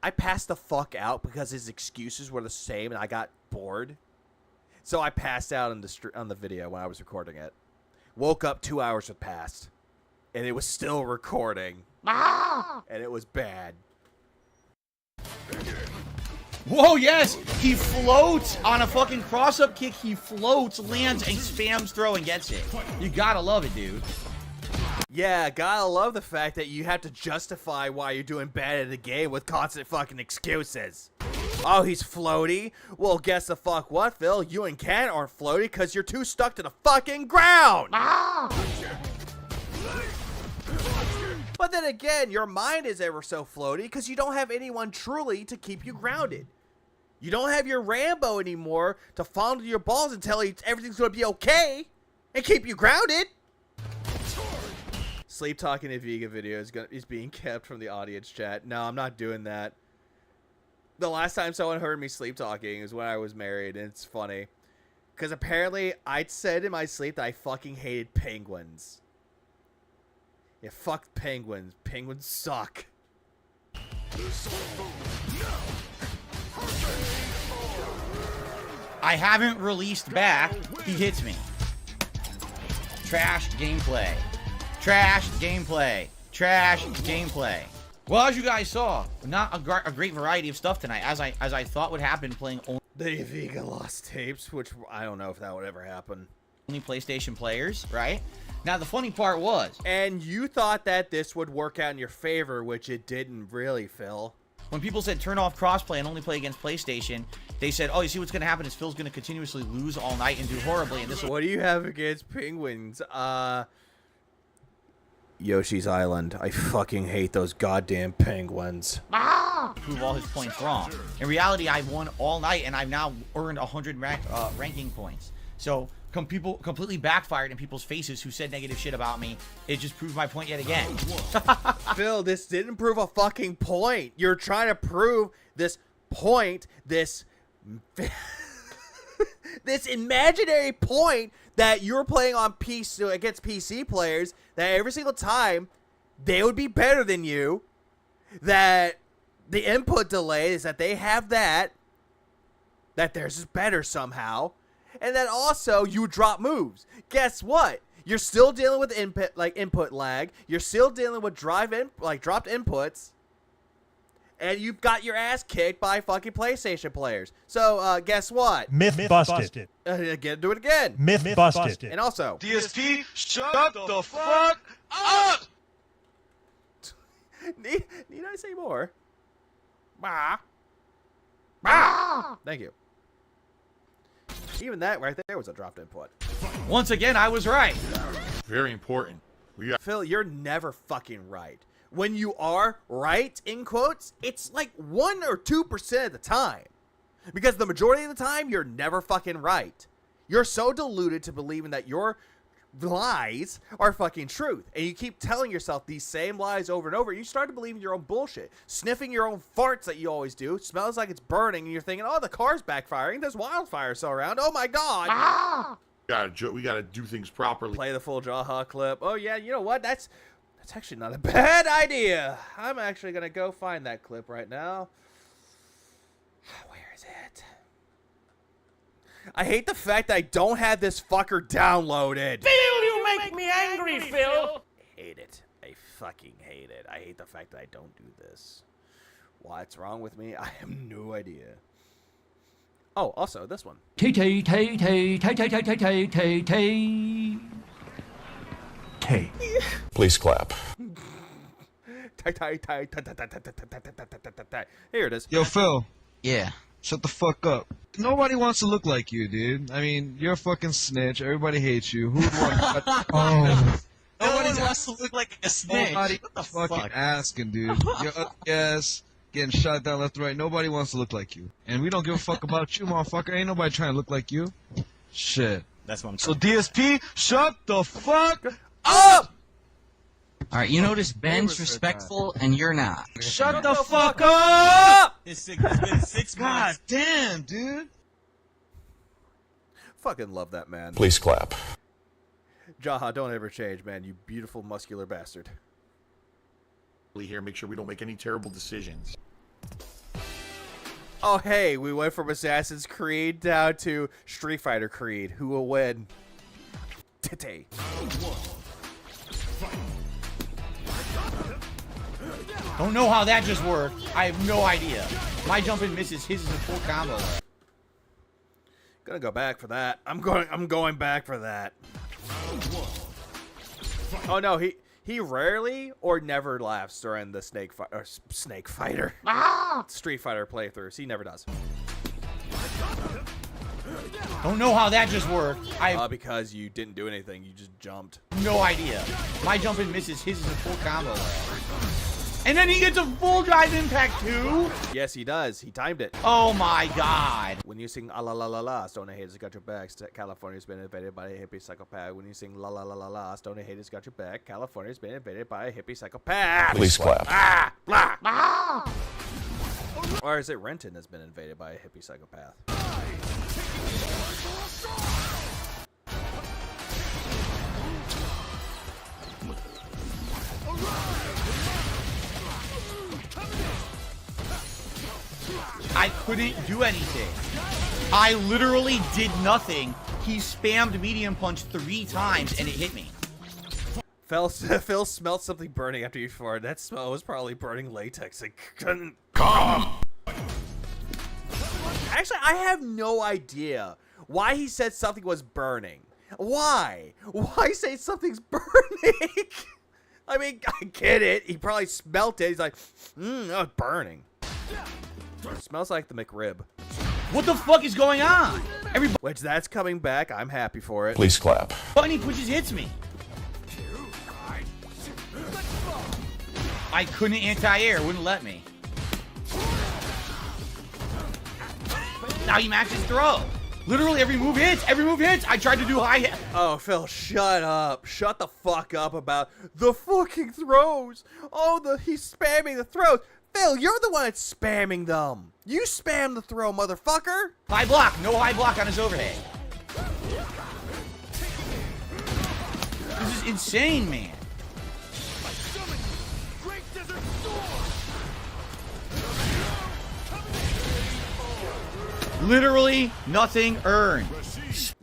I passed the fuck out because his excuses were the same, and I got bored. So I passed out on the video when I was recording it. Woke up, 2 hours had passed, and it was still recording. And it was bad. Whoa, yes! He floats on a fucking cross-up kick. He floats, lands, and spams throw and gets it. You gotta love it, dude. Yeah, gotta love the fact that you have to justify why you're doing bad at the game with constant fucking excuses. Oh, he's floaty? Well, guess the fuck what, Phil? You and Ken aren't floaty because you're too stuck to the fucking ground! But then again, your mind is ever so floaty because you don't have anyone truly to keep you grounded. You don't have your Rambo anymore to fondle your balls and tell you everything's gonna be okay and keep you grounded. Sleep talking in vegan video is being kept from the audience chat. No, I'm not doing that. The last time someone heard me sleep talking is when I was married, and it's funny. Because apparently I said in my sleep that I fucking hated penguins. Yeah, fuck penguins. Penguins suck. I haven't released back. He hits me. Trash gameplay. Trash gameplay. Trash gameplay. Well, as you guys saw, not a great variety of stuff tonight, as I thought would happen playing The vegan lost tapes, which I don't know if that would ever happen. only PlayStation players, right? Now, the funny part was... And you thought that this would work out in your favor, which it didn't really, Phil. When people said turn off crossplay and only play against PlayStation, they said, oh, you see what's going to happen is Phil's going to continuously lose all night and do horribly, and this will... What do you have against penguins? Yoshi's Island. I fucking hate those goddamn penguins. Prove all his points wrong. In reality, I won all night, and I've now earned 100 ranking points. So, people completely backfired in people's faces who said negative shit about me. It just proved my point yet again. Phil, this didn't prove a fucking point. You're trying to prove this point, this imaginary point that you're playing on PC against PC players, that every single time they would be better than you, that the input delay is that they have that theirs is better somehow, and that also you drop moves. Guess what? You're still dealing with input lag. You're still dealing with dropped inputs. And you've got your ass kicked by fucking PlayStation players. So, guess what? Myth busted. Again, do it again. Myth busted. And also... DST, shut the fuck up! Need I say more? Thank you. Even that right there was a dropped input. Once again, I was right. Very important. Phil, you're never fucking right. When you are right, in quotes, it's like 1 or 2% of the time. Because the majority of the time, you're never fucking right. You're so deluded to believing that your lies are fucking truth. And you keep telling yourself these same lies over and over. You start to believe in your own bullshit. Sniffing your own farts that you always do. Smells like it's burning. And you're thinking, oh, the car's backfiring. There's wildfires all around. Oh, my God. We gotta do things properly. Play the full Jaha clip. Oh, yeah, you know what? That's actually not a bad idea. I'm actually going to go find that clip right now. Where is it? I hate the fact that I don't have this fucker downloaded. Phil, you make me angry, Phil. I hate it. I fucking hate it. I hate the fact that I don't do this. What's wrong with me? I have no idea. Oh, also this one. Please clap. Here it is. Yo, Phil. Yeah. Shut the fuck up. Nobody wants to look like you, dude. I mean, you're a fucking snitch. Everybody hates you. Who would want Oh. Nobody wants to look like a snitch. Nobody What the fucking fuck? asking, dude. You're ugly ass, getting shot down left and right. Nobody wants to look like you. And we don't give a fuck about you, motherfucker. Ain't nobody trying to look like you. Shit. That's what I'm So saying. DSP, shut the fuck up! Alright, you notice Ben's respectful and you're not. Shut the fuck up! It's been 6 God months. damn, dude. Fucking love that man. Please clap. Jaha, don't ever change, man. You beautiful muscular bastard. Here, make sure we don't make any terrible decisions. Oh, hey, we went from Assassin's Creed down to Street Fighter Creed. Who will win? Tete. Don't know how that just worked. I have no idea. My jump and misses. His is a full combo. Gonna go back for that. I'm going back for that. Oh no, he rarely or never laughs during the Snake Fighter. Street Fighter playthroughs. He never does. Don't know how that just worked. I have Because you didn't do anything. You just jumped. no idea. My jump and misses. His is a full combo. And then he gets a full drive impact too. Yes, he does. He timed it. Oh my god. When you sing la la la la, Stone Haters got your back. California's been invaded by a hippie psychopath. When you sing la la la la la, Stone Haters got your back. California's been invaded by a hippie psychopath. Please clap. Ah, blah. Ah. Or is it Renton has been invaded by a hippie psychopath? I couldn't do anything. I literally did nothing. He spammed medium punch 3 times and it hit me. Phil smelled something burning after you farted. That smell was probably burning latex. It couldn't. Come. Actually, I have no idea why he said something was burning. Why? Why say something's burning? I mean, I get it. He probably smelt it. He's like, it's burning. It smells like the McRib. What the fuck is going on? Every Which that's coming back. I'm happy for it. Please clap. button he pushes hits me. I couldn't anti-air. Wouldn't let me. Now he matches throw. Literally every move hits. Every move hits. I tried to do high. Oh, Phil, shut up. Shut the fuck up about the fucking throws. Oh, he's spamming the throws. Phil, you're the one that's spamming them. You spam the throw, motherfucker. High block. No high block on his overhead. This is insane, man. Literally nothing earned.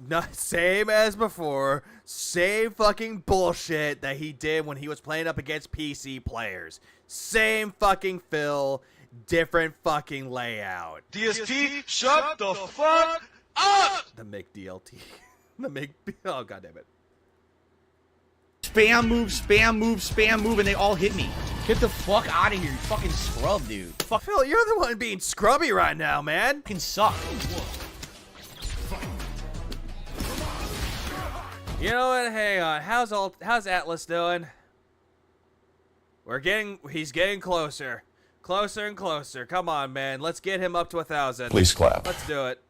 Not same as before. Same fucking bullshit that he did when he was playing up against PC players. Same fucking Phil, different fucking layout. DSP, shut the fuck up! The McDLT. The Mc. Oh, god damn it. Spam move, spam move, spam move, and they all hit me. Get the fuck out of here, you fucking scrub, dude. Fuck, Phil, you're the one being scrubby right now, man. Fucking suck. You know what? Hang on. How's Atlas doing? He's getting closer. Closer and closer. Come on, man. Let's get him up to 1,000. Please clap. Let's do it.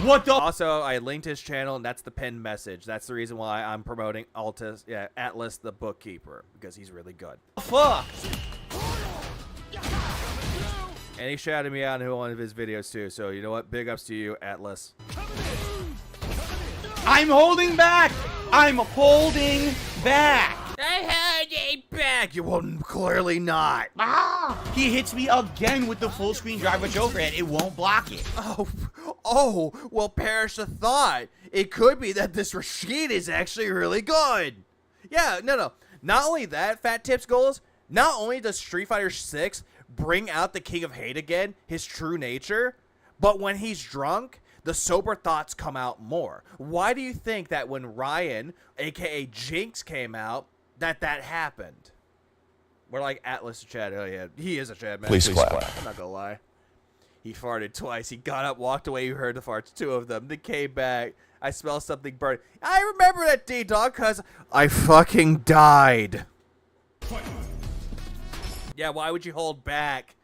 What the? Also, I linked his channel, and that's the pinned message. That's the reason why I'm promoting Atlas the Bookkeeper, because he's really good. Fuck. And he shouted me out in one of his videos, too. So, you know what? Big ups to you, Atlas. I'm holding back. I'm holding back. I heard it back. You will clearly not. He hits me again with the full screen drive which overhead. It won't block it. Oh, well, perish the thought. It could be that this Rashid is actually really good. Yeah, no. Not only that, Fat Tips Goals, not only does Street Fighter 6 bring out the King of Hate again, his true nature, but when he's drunk, the sober thoughts come out more. Why do you think that when Ryan, aka Jinx, came out, that happened? We're like Atlas Chad. Oh, yeah. He is a Chad, man. Please clap. I'm not gonna lie. He farted twice. He got up, walked away. You heard the farts. 2 of them. Then came back. I smell something burning. I remember that day, dog, because I fucking died. Yeah, why would you hold back?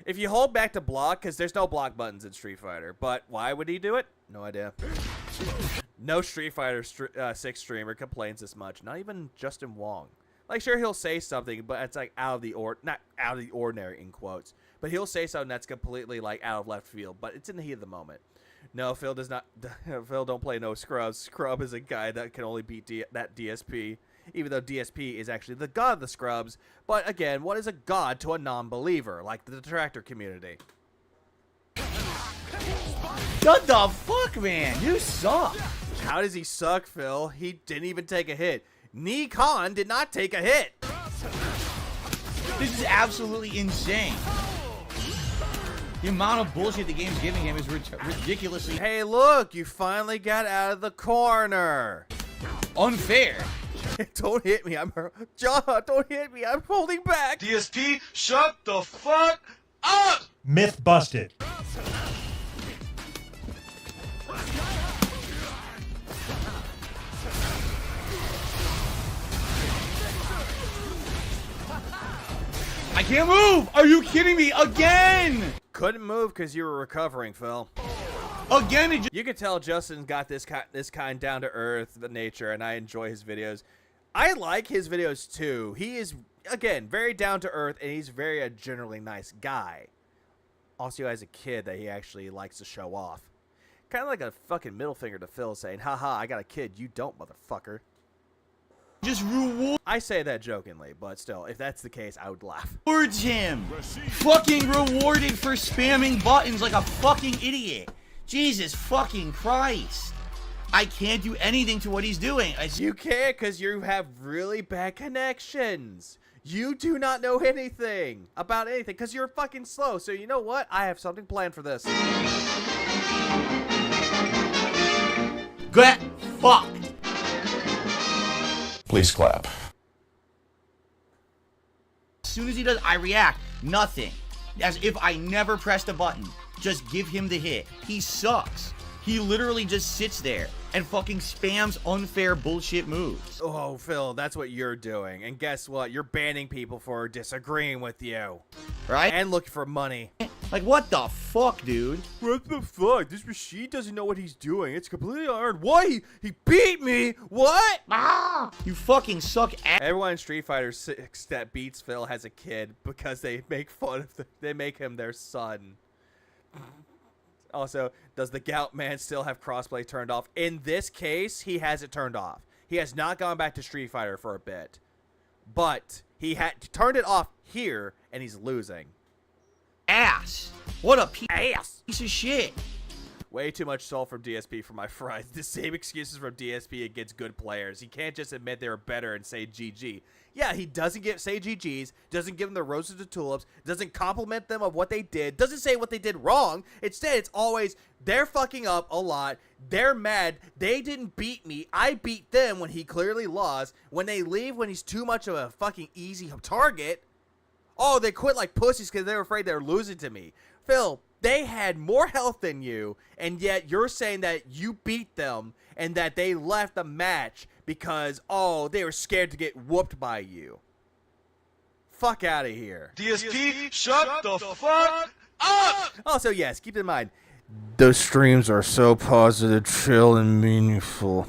If you hold back to block, because there's no block buttons in Street Fighter. But why would he do it? No idea. No Street Fighter 6 streamer complains this much. Not even Justin Wong. Like, sure, he'll say something, but it's like not out of the ordinary in quotes. But he'll say something that's completely like out of left field. But it's in the heat of the moment. No, Phil does not. Phil don't play no Scrubs. Scrub is a guy that can only beat that DSP. Even though DSP is actually the god of the Scrubs. But again, what is a god to a non-believer like the detractor community? What the fuck, man? You suck. How does he suck, Phil? He didn't even take a hit. Ni Khan did not take a hit. This is absolutely insane. The amount of bullshit the game's giving him is ridiculously... Hey, look, you finally got out of the corner. Unfair. Don't hit me. John, don't hit me. I'm holding back. DSP, shut the fuck up! Myth busted. I can't move! Are you kidding me? Again! Couldn't move because you were recovering, Phil. Again, you can tell Justin's got this kind down to earth nature, and I enjoy his videos. I like his videos too. He is, again, very down to earth, and he's a generally nice guy. Also, has a kid that he actually likes to show off. Kind of like a fucking middle finger to Phil, saying, "Haha, I got a kid. You don't, motherfucker." just reward. I say that jokingly, but still, if that's the case, I would laugh. Rewards him. Fucking rewarded for spamming buttons like a fucking idiot. Jesus fucking Christ. I can't do anything to what he's doing. You can't because you have really bad connections. You do not know anything about anything because you're fucking slow. So you know what? I have something planned for this. Get fucked. Please clap. As soon as he does, I react. Nothing. As if I never pressed a button. Just give him the hit. He sucks. He literally just sits there and fucking spams unfair bullshit moves. Oh, Phil, that's what you're doing. And guess what? You're banning people for disagreeing with you. Right? And looking for money. Like, what the fuck, dude? What the fuck? This machine doesn't know what he's doing. It's completely unearned. Why? He beat me? What? Ah! You fucking suck ass. Everyone in Street Fighter 6 that beats Phil has a kid because they make fun of they make him their son. Also, does the Gout Man still have crossplay turned off? In this case, he has it turned off. He has not gone back to Street Fighter for a bit. But he had turned it off here, and he's losing. Ass. What a piece of shit. Way too much salt from DSP for my fries. The same excuses from DSP against good players. He can't just admit they were better and say GG. Yeah, he doesn't say GGs, doesn't give them the roses and tulips, doesn't compliment them of what they did, doesn't say what they did wrong. Instead, it's always, they're fucking up a lot, they're mad, they didn't beat me, I beat them when he clearly lost. When they leave when he's too much of a fucking easy target, oh, they quit like pussies because they were afraid they were losing to me. Phil, they had more health than you, and yet you're saying that you beat them and that they left the match because, oh, they were scared to get whooped by you. Fuck out of here. DSP, shut the fuck up! Also, yes, keep in mind, those streams are so positive, chill, and meaningful.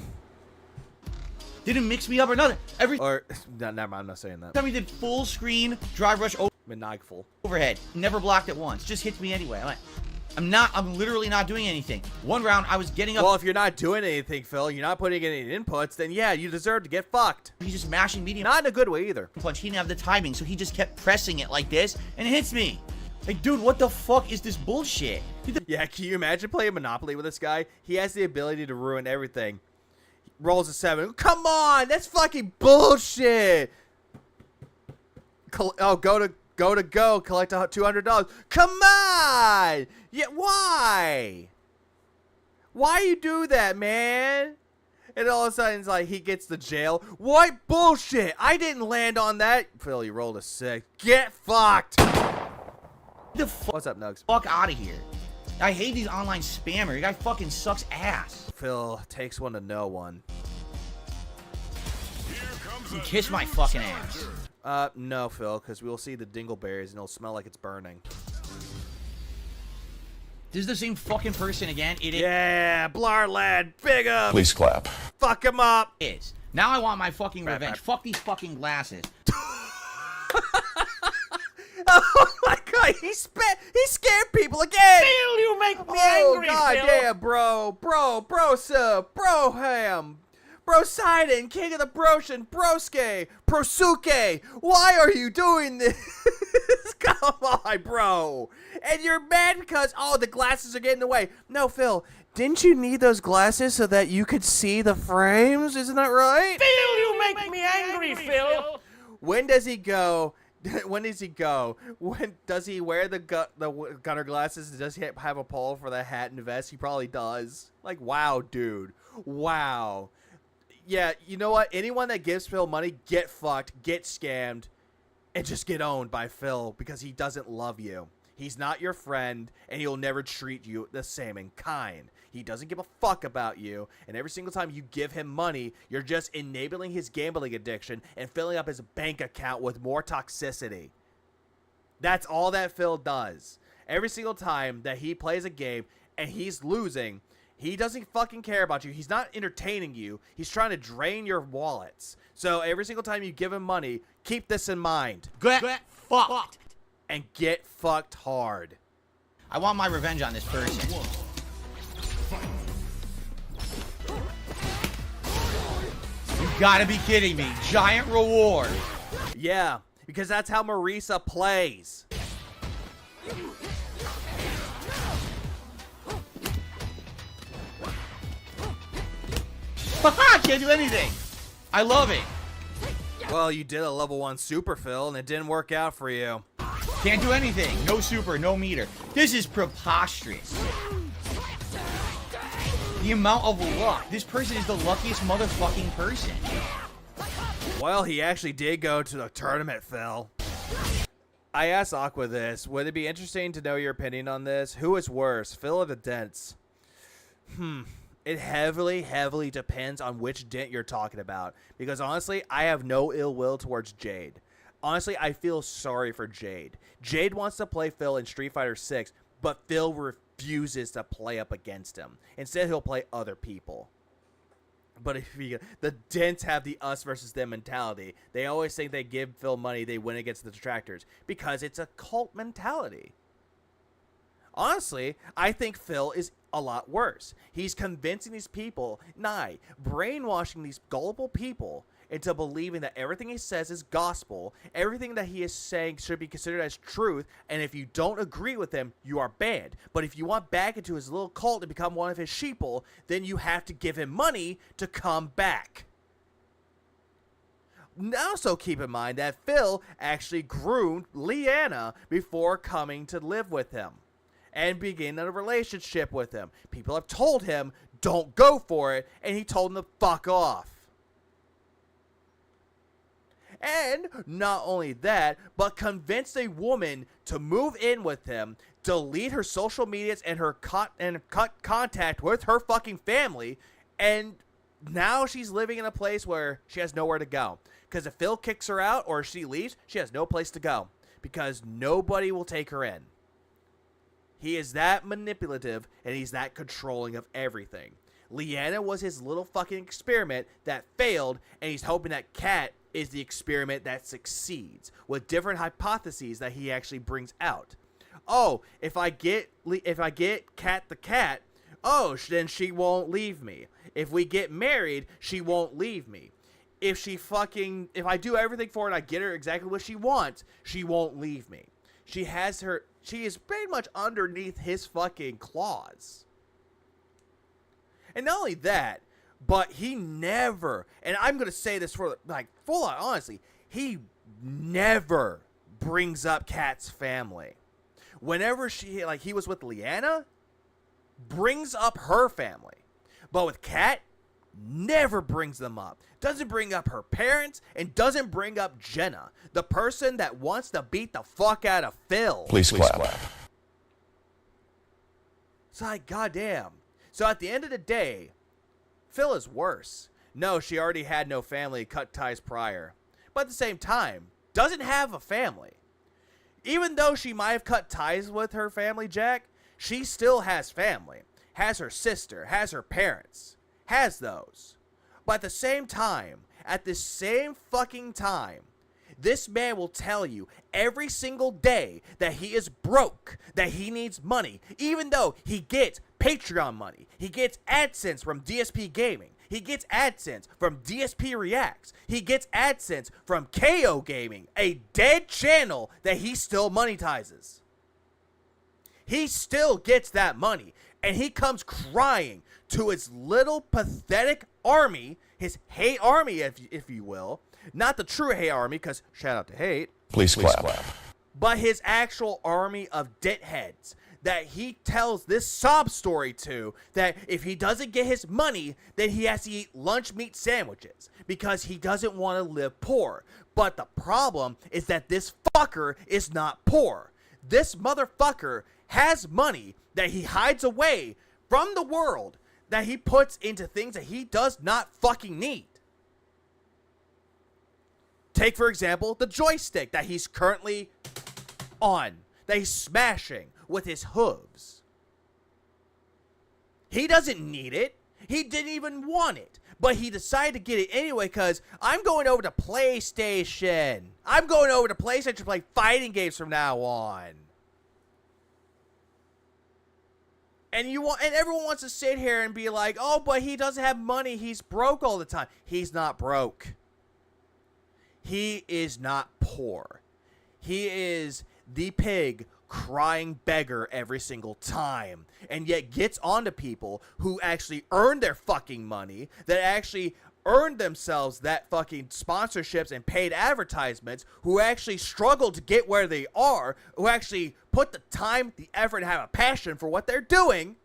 Didn't mix me up or nothing. No, never mind, I'm not saying that. Time he did full screen, drive rush Maniacal. overhead. Never blocked it once. Just hits me anyway. I'm literally not doing anything. One round, I was getting up. Well, if you're not doing anything, Phil, you're not putting in any inputs, then yeah, you deserve to get fucked. He's just mashing medium. Not in a good way either. Punch. He didn't have the timing, so he just kept pressing it like this, and it hits me. Like, dude, what the fuck is this bullshit? Yeah, can you imagine playing Monopoly with this guy? He has the ability to ruin everything. He rolls a 7. Come on, that's fucking bullshit. Oh, go, collect $200. Come on! Yeah, why? Why you do that, man? And all of a sudden, it's like he gets to jail. What bullshit? I didn't land on that. Phil, you rolled a 6. Get fucked. What's up, Nugs? Fuck out of here. I hate these online spammers. The guy fucking sucks ass. Phil takes one to no one. Kiss my fucking ass. No, Phil, because we'll see the dingleberries and it'll smell like it's burning. This is the same fucking person again. It Yeah, Blar lad, big up. Please clap. Fuck him up. is. Now I want my fucking revenge. Fuck these fucking glasses. Oh my god, he scared people again. Phil, you make me Oh angry, god Phil. damn, bro ham. Bro Sidon, king of the broshin, broske, prosuke. Why are you doing this? Come on, bro. And you're mad because, oh, the glasses are getting in the way. No, Phil, didn't you need those glasses so that you could see the frames? Isn't that right? Phil, you make me angry, Phil. When does he go? When does he go? When does he wear the gunner glasses? Does he have a pole for the hat and vest? He probably does. Like, wow, dude. Wow. Yeah, you know what? Anyone that gives Phil money, get fucked, get scammed, and just get owned by Phil because he doesn't love you. He's not your friend, and he'll never treat you the same in kind. He doesn't give a fuck about you, and every single time you give him money, you're just enabling his gambling addiction and filling up his bank account with more toxicity. That's all that Phil does. Every single time that he plays a game and he's losing, he doesn't fucking care about you. He's not entertaining you. He's trying to drain your wallets. So every single time you give him money, keep this in mind. Get fucked. And get fucked hard. I want my revenge on this person. You gotta be kidding me. Giant reward. Yeah, because that's how Marisa plays. Can't do anything. I love it. Well, you did a level 1 super, Phil, and it didn't work out for you. Can't do anything. No super, no meter. This is preposterous. The amount of luck. This person is the luckiest motherfucking person. Well, he actually did go to the tournament, Phil. I asked Aqua this. Would it be interesting to know your opinion on this? Who is worse, Phil or the Dents? It heavily depends on which Dent you're talking about. Because honestly, I have no ill will towards Jade. Honestly, I feel sorry for Jade. Jade wants to play Phil in Street Fighter 6, but Phil refuses to play up against him. Instead, he'll play other people. But the Dents have the us versus them mentality. They always think they give Phil money, they win against the detractors. Because it's a cult mentality. Honestly, I think Phil is a lot worse. He's convincing these people, brainwashing these gullible people into believing that everything he says is gospel, everything that he is saying should be considered as truth, and if you don't agree with him, you are banned. But if you want back into his little cult and become one of his sheeple, then you have to give him money to come back. Also keep in mind that Phil actually groomed Leanna before coming to live with him and begin a relationship with him. People have told him, don't go for it, and he told them to fuck off. And not only that, but convinced a woman to move in with him, delete her social medias and cut contact with her fucking family, and now she's living in a place where she has nowhere to go. Because if Phil kicks her out or she leaves, she has no place to go. Because nobody will take her in. He is that manipulative, and he's that controlling of everything. Leanna was his little fucking experiment that failed, and he's hoping that Kat is the experiment that succeeds, with different hypotheses that he actually brings out. Oh, if I get Kat the cat, oh, then she won't leave me. If we get married, she won't leave me. If I do everything for her and I get her exactly what she wants, she won't leave me. She is pretty much underneath his fucking claws. And not only that, but he never, and I'm going to say this for full on honestly, he never brings up Kat's family. Whenever he was with Leanna, brings up her family. But with Kat, never brings them up. Doesn't bring up her parents and doesn't bring up Jenna, the person that wants to beat the fuck out of Phil. Please clap. It's like, goddamn. So at the end of the day, Phil is worse. No, she already had no family, cut ties prior. But at the same time, doesn't have a family. Even though she might have cut ties with her family, Jack, she still has family. Has her sister, has her parents. Has those. But at the same time, at the same fucking time, this man will tell you every single day that he is broke, that he needs money, even though he gets Patreon money. He gets AdSense from DSP Gaming. He gets AdSense from DSP Reacts. He gets AdSense from KO Gaming, a dead channel that he still monetizes. He still gets that money, and he comes crying to his little pathetic army, his hate army, if you will. Not the true hate army, because shout out to hate. Please clap. But his actual army of ditheads that he tells this sob story to, that if he doesn't get his money, then he has to eat lunch meat sandwiches because he doesn't want to live poor. But the problem is that this fucker is not poor. This motherfucker has money that he hides away from the world that he puts into things that he does not fucking need. Take, for example, the joystick that he's currently on, that he's smashing with his hooves. He doesn't need it. He didn't even want it. But he decided to get it anyway because I'm going over to PlayStation. I'm going over to PlayStation to play fighting games from now on. And everyone wants to sit here and be like, oh, but he doesn't have money. He's broke all the time. He's not broke. He is not poor. He is the pig crying beggar every single time, and yet gets onto people who actually earn their fucking money, that actually earned themselves that fucking sponsorships and paid advertisements, who actually struggle to get where they are, who actually put the time, the effort, and have a passion for what they're doing.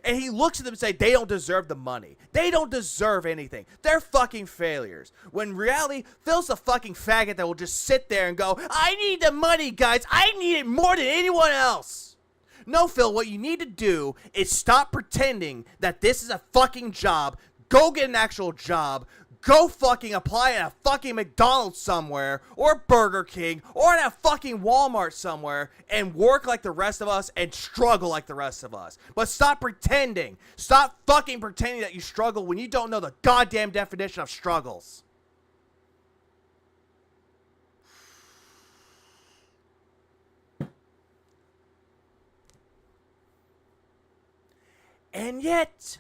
And he looks at them and say, they don't deserve the money. They don't deserve anything. They're fucking failures. When in reality, Phil's a fucking faggot that will just sit there and go, I need the money, guys. I need it more than anyone else. No, Phil, what you need to do is stop pretending that this is a fucking job. Go get an actual job. Go fucking apply at a fucking McDonald's somewhere, or Burger King, or at a fucking Walmart somewhere, and work like the rest of us and struggle like the rest of us. But stop pretending. Stop fucking pretending that you struggle when you don't know the goddamn definition of struggles. And yet,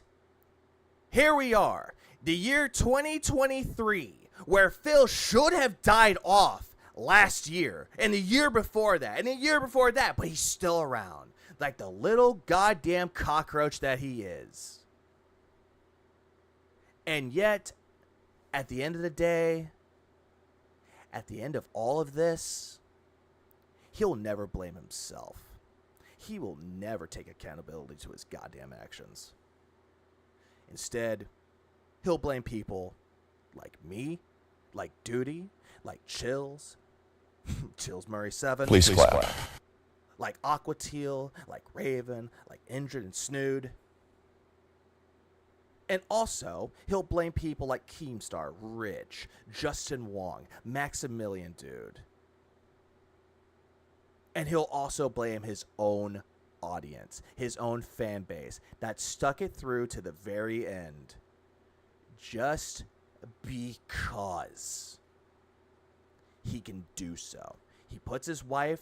here we are. The year 2023, where Phil should have died off last year, and the year before that, and the year before that, but he's still around, like the little goddamn cockroach that he is. And yet, at the end of the day, at the end of all of this, he'll never blame himself. He will never take accountability to his goddamn actions. Instead, he'll blame people like me, like Duty, like Chills, Chills Murray 7. Please clap. Like Aqua Teal, like Raven, like Injured and Snood. And also, he'll blame people like Keemstar, Rich, Justin Wong, Maximilian Dude. And he'll also blame his own audience, his own fan base that stuck it through to the very end. Just because he can do so. He puts his wife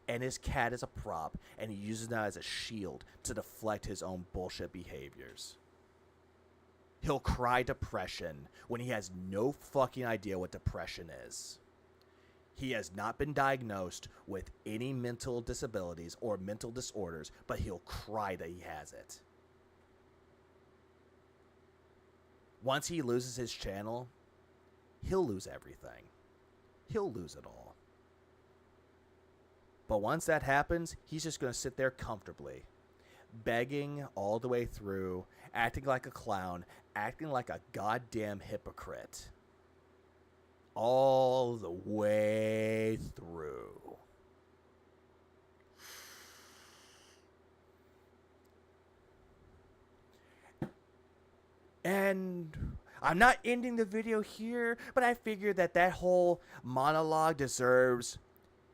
and his cat as a prop, and he uses that as a shield to deflect his own bullshit behaviors. He'll cry depression when he has no fucking idea what depression is. He has not been diagnosed with any mental disabilities or mental disorders, but he'll cry that he has it. Once he loses his channel, he'll lose everything. He'll lose it all. But once that happens, he's just going to sit there comfortably, begging all the way through, acting like a clown, acting like a goddamn hypocrite. All the way through. And I'm not ending the video here, but I figured that whole monologue deserves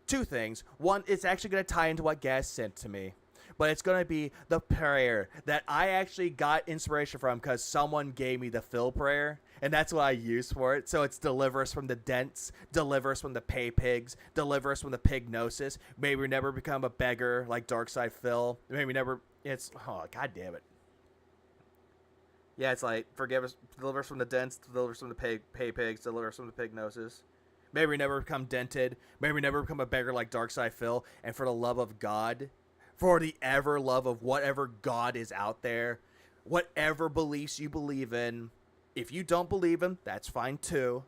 two things. One, it's actually going to tie into what Gaz sent to me, but it's going to be the prayer that I actually got inspiration from because someone gave me the Phil prayer, and that's what I use for it. So it's deliver us from the dents, deliver us from the pay pigs, deliver us from the pignosis. May we never become a beggar like Darkside Phil. May we never, oh, god damn it. Yeah, it's like, forgive us, deliver us from the dents, deliver us from the pay pigs, deliver us from the pignosis. May we never become dented. May we never become a beggar like Darkside Phil. And for the love of God, for the ever love of whatever God is out there, whatever beliefs you believe in, if you don't believe in, that's fine too.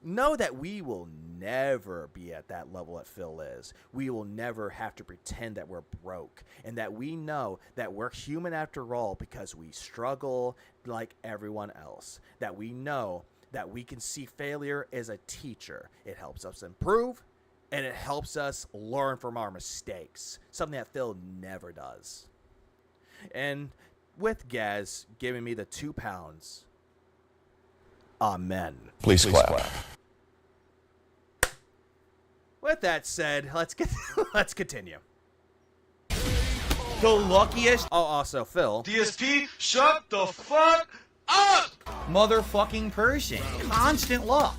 Know that we will never be at that level that Phil is. We will never have to pretend that we're broke. And that we know that we're human after all because we struggle like everyone else. That we know that we can see failure as a teacher. It helps us improve, and it helps us learn from our mistakes. Something that Phil never does. And with Gaz giving me the £2, amen. Please clap. With that said, let's continue. The luckiest. Oh, also, Phil. DSP, shut the fuck up! Motherfucking person. Constant luck.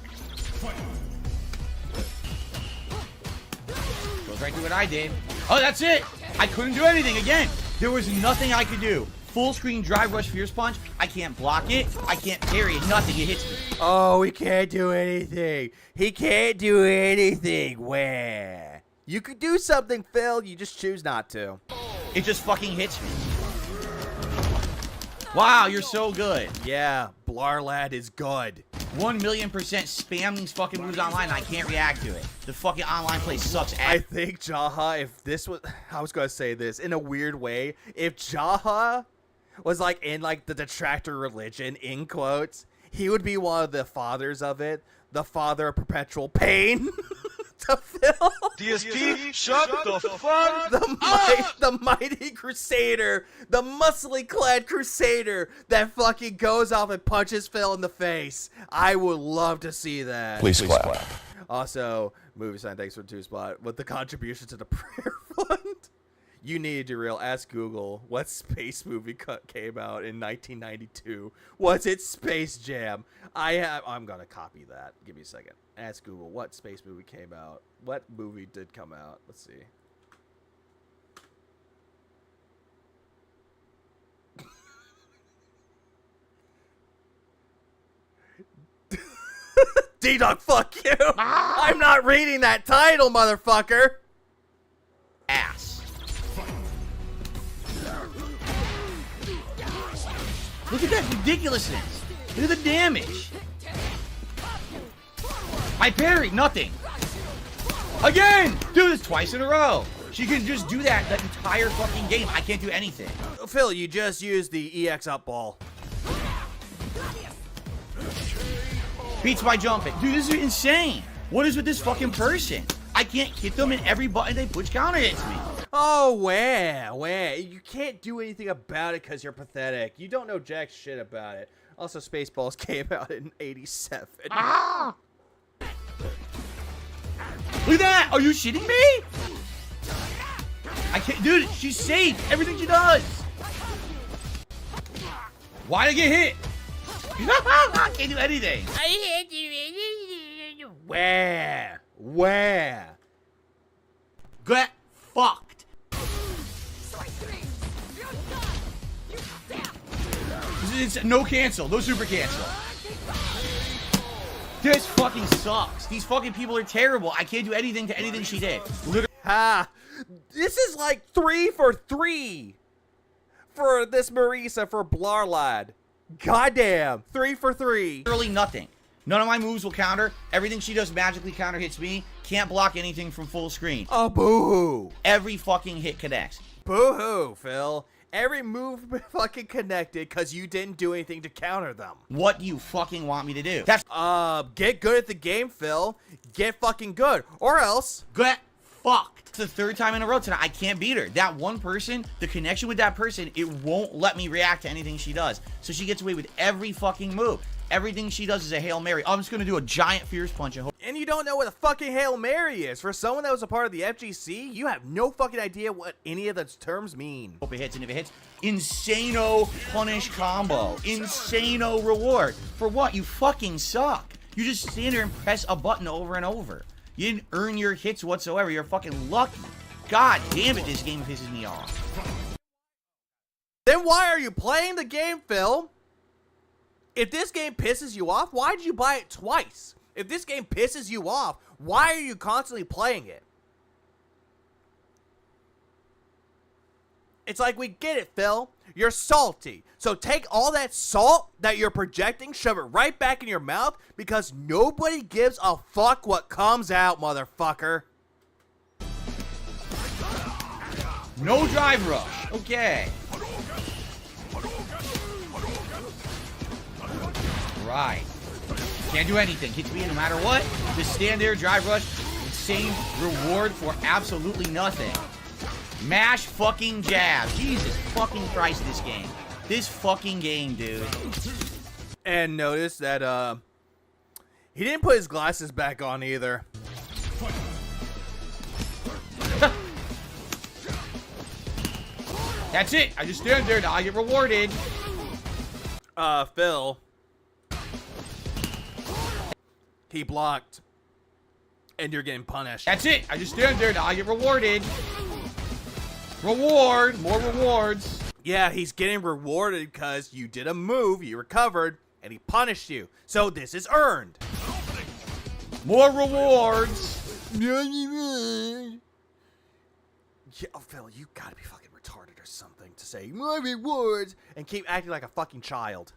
Goes right through what I did. Oh, that's it. I couldn't do anything again. There was nothing I could do. Full screen drive rush fierce punch. I can't block it. I can't parry it. Nothing. It hits me. Oh, he can't do anything. He can't do anything. Where? You could do something, Phil. You just choose not to. It just fucking hits me. Wow, you're so good. Yeah, Blarlad is good. 1,000,000% spam these fucking moves online and I can't react to it. The fucking online play sucks ass. I think Jaha, if this was, I was going to say this in a weird way, if Jaha was like in like the detractor religion, in quotes, he would be one of the fathers of it. The father of perpetual pain. To Phil. DSP, shut the fuck The mighty crusader, the muscly clad crusader that fucking goes off and punches Phil in the face. I would love to see that. Please clap. Also, movie sign, thanks for 2 spot with the contribution to the prayer fund. You need to ask Google what space movie came out in 1992. Was it Space Jam? I'm gonna copy that. Give me a second. Ask Google what space movie came out. What movie did come out? Let's see. D-Dog, fuck you! I'm not reading that title, motherfucker! Ass. Look at that ridiculousness. Look at the damage. I parried nothing. Again! Do this twice in a row. She can just do that the entire fucking game. I can't do anything. Phil, you just used the EX up ball. Beats my jumping. Dude, this is insane. What is with this fucking person? I can't hit them in every button they push counter hits me. Oh, where? You can't do anything about it because you're pathetic. You don't know jack shit about it. Also, Spaceballs came out in 87. Ah! Look at that! Are you shitting me? I can't, dude. She's safe. Everything she does. Why'd I get hit? I can't do anything. I can't do anything. Where? Get fucked. It's no cancel, no super cancel. This fucking sucks. These fucking people are terrible. I can't do anything to anything she did. Literally. Ha! This is like 3 for 3 for this Marisa for Blarlad. Goddamn, 3 for 3. Literally nothing. None of my moves will counter. Everything she does magically counter hits me. Can't block anything from full screen. Oh, boo-hoo. Every fucking hit connects. Boo-hoo, Phil. Every move fucking connected because you didn't do anything to counter them. What do you fucking want me to do? That's get good at the game, Phil. Get fucking good. Or else... get fucked. It's the third time in a row tonight. I can't beat her. That one person, the connection with that person, it won't let me react to anything she does. So she gets away with every fucking move. Everything she does is a Hail Mary. I'm just going to do a giant fierce punch and hope. And you don't know what a fucking Hail Mary is. For someone that was a part of the FGC, you have no fucking idea what any of those terms mean. Hope it hits, and if it hits, insano punish combo. Insano reward. For what? You fucking suck. You just stand there and press a button over and over. You didn't earn your hits whatsoever. You're fucking lucky. God damn it, this game pisses me off. Then why are you playing the game, Phil? If this game pisses you off, why did you buy it twice? If this game pisses you off, why are you constantly playing it? It's like, we get it, Phil. You're salty. So take all that salt that you're projecting, shove it right back in your mouth, because nobody gives a fuck what comes out, motherfucker. No drive rush. Okay. Right. Can't do anything. Hits me no matter what. Just stand there, drive rush. Insane reward for absolutely nothing. Mash fucking jab. Jesus fucking Christ, this game. This fucking game, dude. And notice that, he didn't put his glasses back on either. That's it. I just stand there. Now I get rewarded. Phil. He blocked. And you're getting punished. That's it. I just stand there. Now I get rewarded. Reward. More rewards. Yeah, he's getting rewarded because you did a move, you recovered, and he punished you. So this is earned. More rewards. Yeah, oh, Phil, you gotta be fucking retarded or something to say more rewards and keep acting like a fucking child.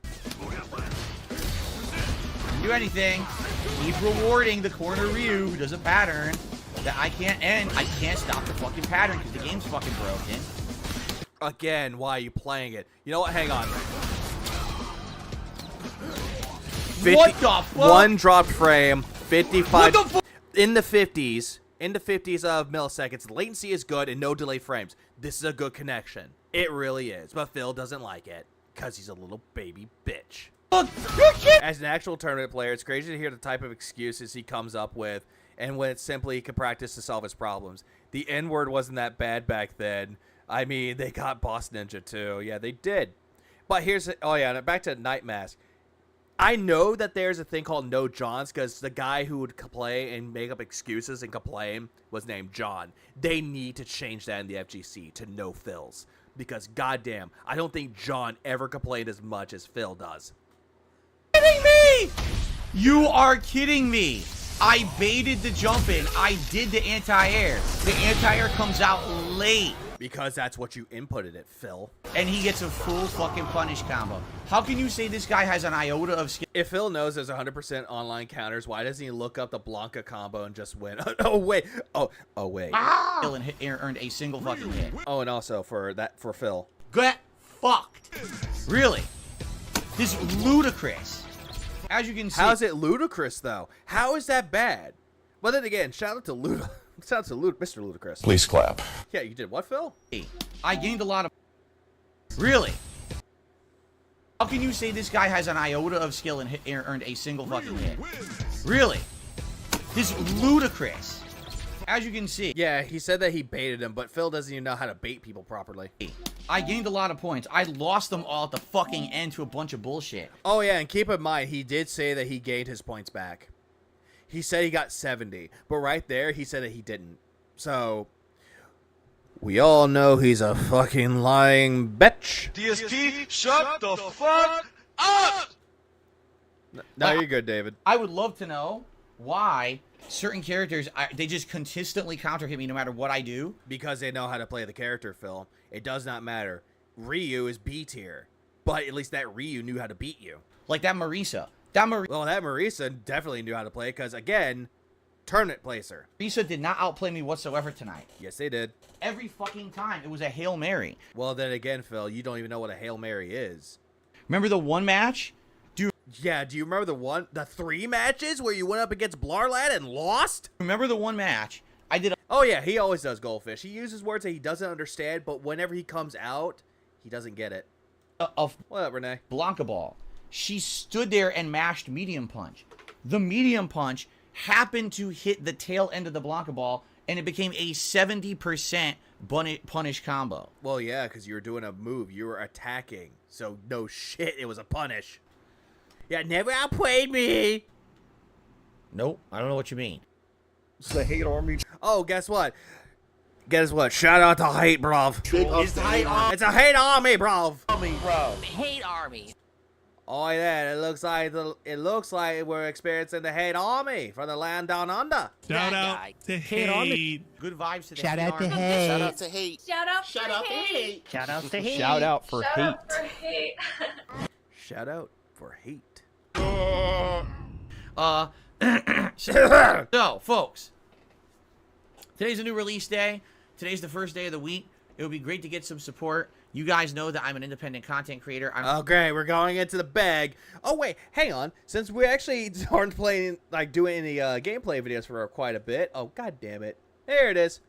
Didn't do anything. Keep rewarding the corner Ryu who does a pattern that I can't end. I can't stop the fucking pattern because the game's fucking broken. Again, why are you playing it? You know what? Hang on. What the fuck? One dropped frame, 55 What the in the 50s. In the 50s of milliseconds, the latency is good and no delay frames. This is a good connection. It really is. But Phil doesn't like it because he's a little baby bitch. As an actual tournament player, it's crazy to hear the type of excuses he comes up with and when it's simply he can practice to solve his problems. The N-word wasn't that bad back then. I mean, they got Boss Ninja too. Yeah, they did. But here's... Oh, yeah, back to Night Mask. I know that there's a thing called No Johns because the guy who would play and make up excuses and complain was named John. They need to change that in the FGC to No Phils. Because, goddamn, I don't think John ever complained as much as Phil does. Kidding me? You are kidding me. I baited the jump in. I did the anti-air. The anti-air comes out late. Because that's what you inputted it, Phil. And he gets a full fucking punish combo. How can you say this guy has an iota of skill? If Phil knows there's 100% online counters, why doesn't he look up the Blanca combo and just win? Oh, wait. Oh, wait. And earned a single fucking hit. Oh, and also for Phil. Get fucked. Really? This is ludicrous. As you can see. How is it ludicrous, though? How is that bad? Well, then again, shout out to Luda. Shout out to Mr. Ludacris. Please clap. Yeah, you did what, Phil? I gained a lot of... Really? How can you say this guy has an iota of skill and earned a single fucking hit? Really? This is ludicrous. As you can see. Yeah, he said that he baited him, but Phil doesn't even know how to bait people properly. I gained a lot of points. I lost them all at the fucking end to a bunch of bullshit. Oh, yeah, and keep in mind, he did say that he gained his points back. He said he got 70, but right there, he said that he didn't. So, we all know he's a fucking lying bitch. DSP, shut the fuck up! No, you're good, David. I would love to know why certain characters, they just consistently counter hit me no matter what I do. Because they know how to play the character, Phil. It does not matter. Ryu is B tier, but at least that Ryu knew how to beat you. Like that Marisa. Well, that Marisa definitely knew how to play because, again, Tournament placer. Risa did not outplay me whatsoever tonight. Yes, they did. Every fucking time. It was a Hail Mary. Well, then again, Phil, you don't even know what a Hail Mary is. Remember the one match? Dude. Yeah, do you remember the 3 matches where you went up against Blarlad and lost? Remember the one match? I did. Oh, yeah, he always does, Goldfish. He uses words that he doesn't understand, but whenever he comes out, he doesn't get it. What up, Renee? Blanca Ball. She stood there and mashed medium punch. The medium punch happened to hit the tail end of the Blanca Ball, and it became a 70% punish combo. Well, yeah, because you were doing a move. You were attacking. So, no shit, it was a punish. Yeah, never outplayed me. Nope, I don't know what you mean. It's the hate army. Oh, guess what? Guess what? Shout out to hate, bruv. It's a hate army, bruv. Hate army. Oh yeah, it looks like we're experiencing the hate army from the land down under. Shout out to hate. Good vibes to the Shout hate out to army. hate. Shout out to hate. Shout out Shout out to hate. Shout out to hate. Shout out for hate. Shout out for hate. So, folks, today's a new release day. Today's the first day of the week. It would be great to get some support. You guys know that I'm an independent content creator. Oh, great. We're going into the bag. Oh, wait. Hang on. Since we actually aren't playing, like, doing any gameplay videos for quite a bit. Oh, god damn it. There it is.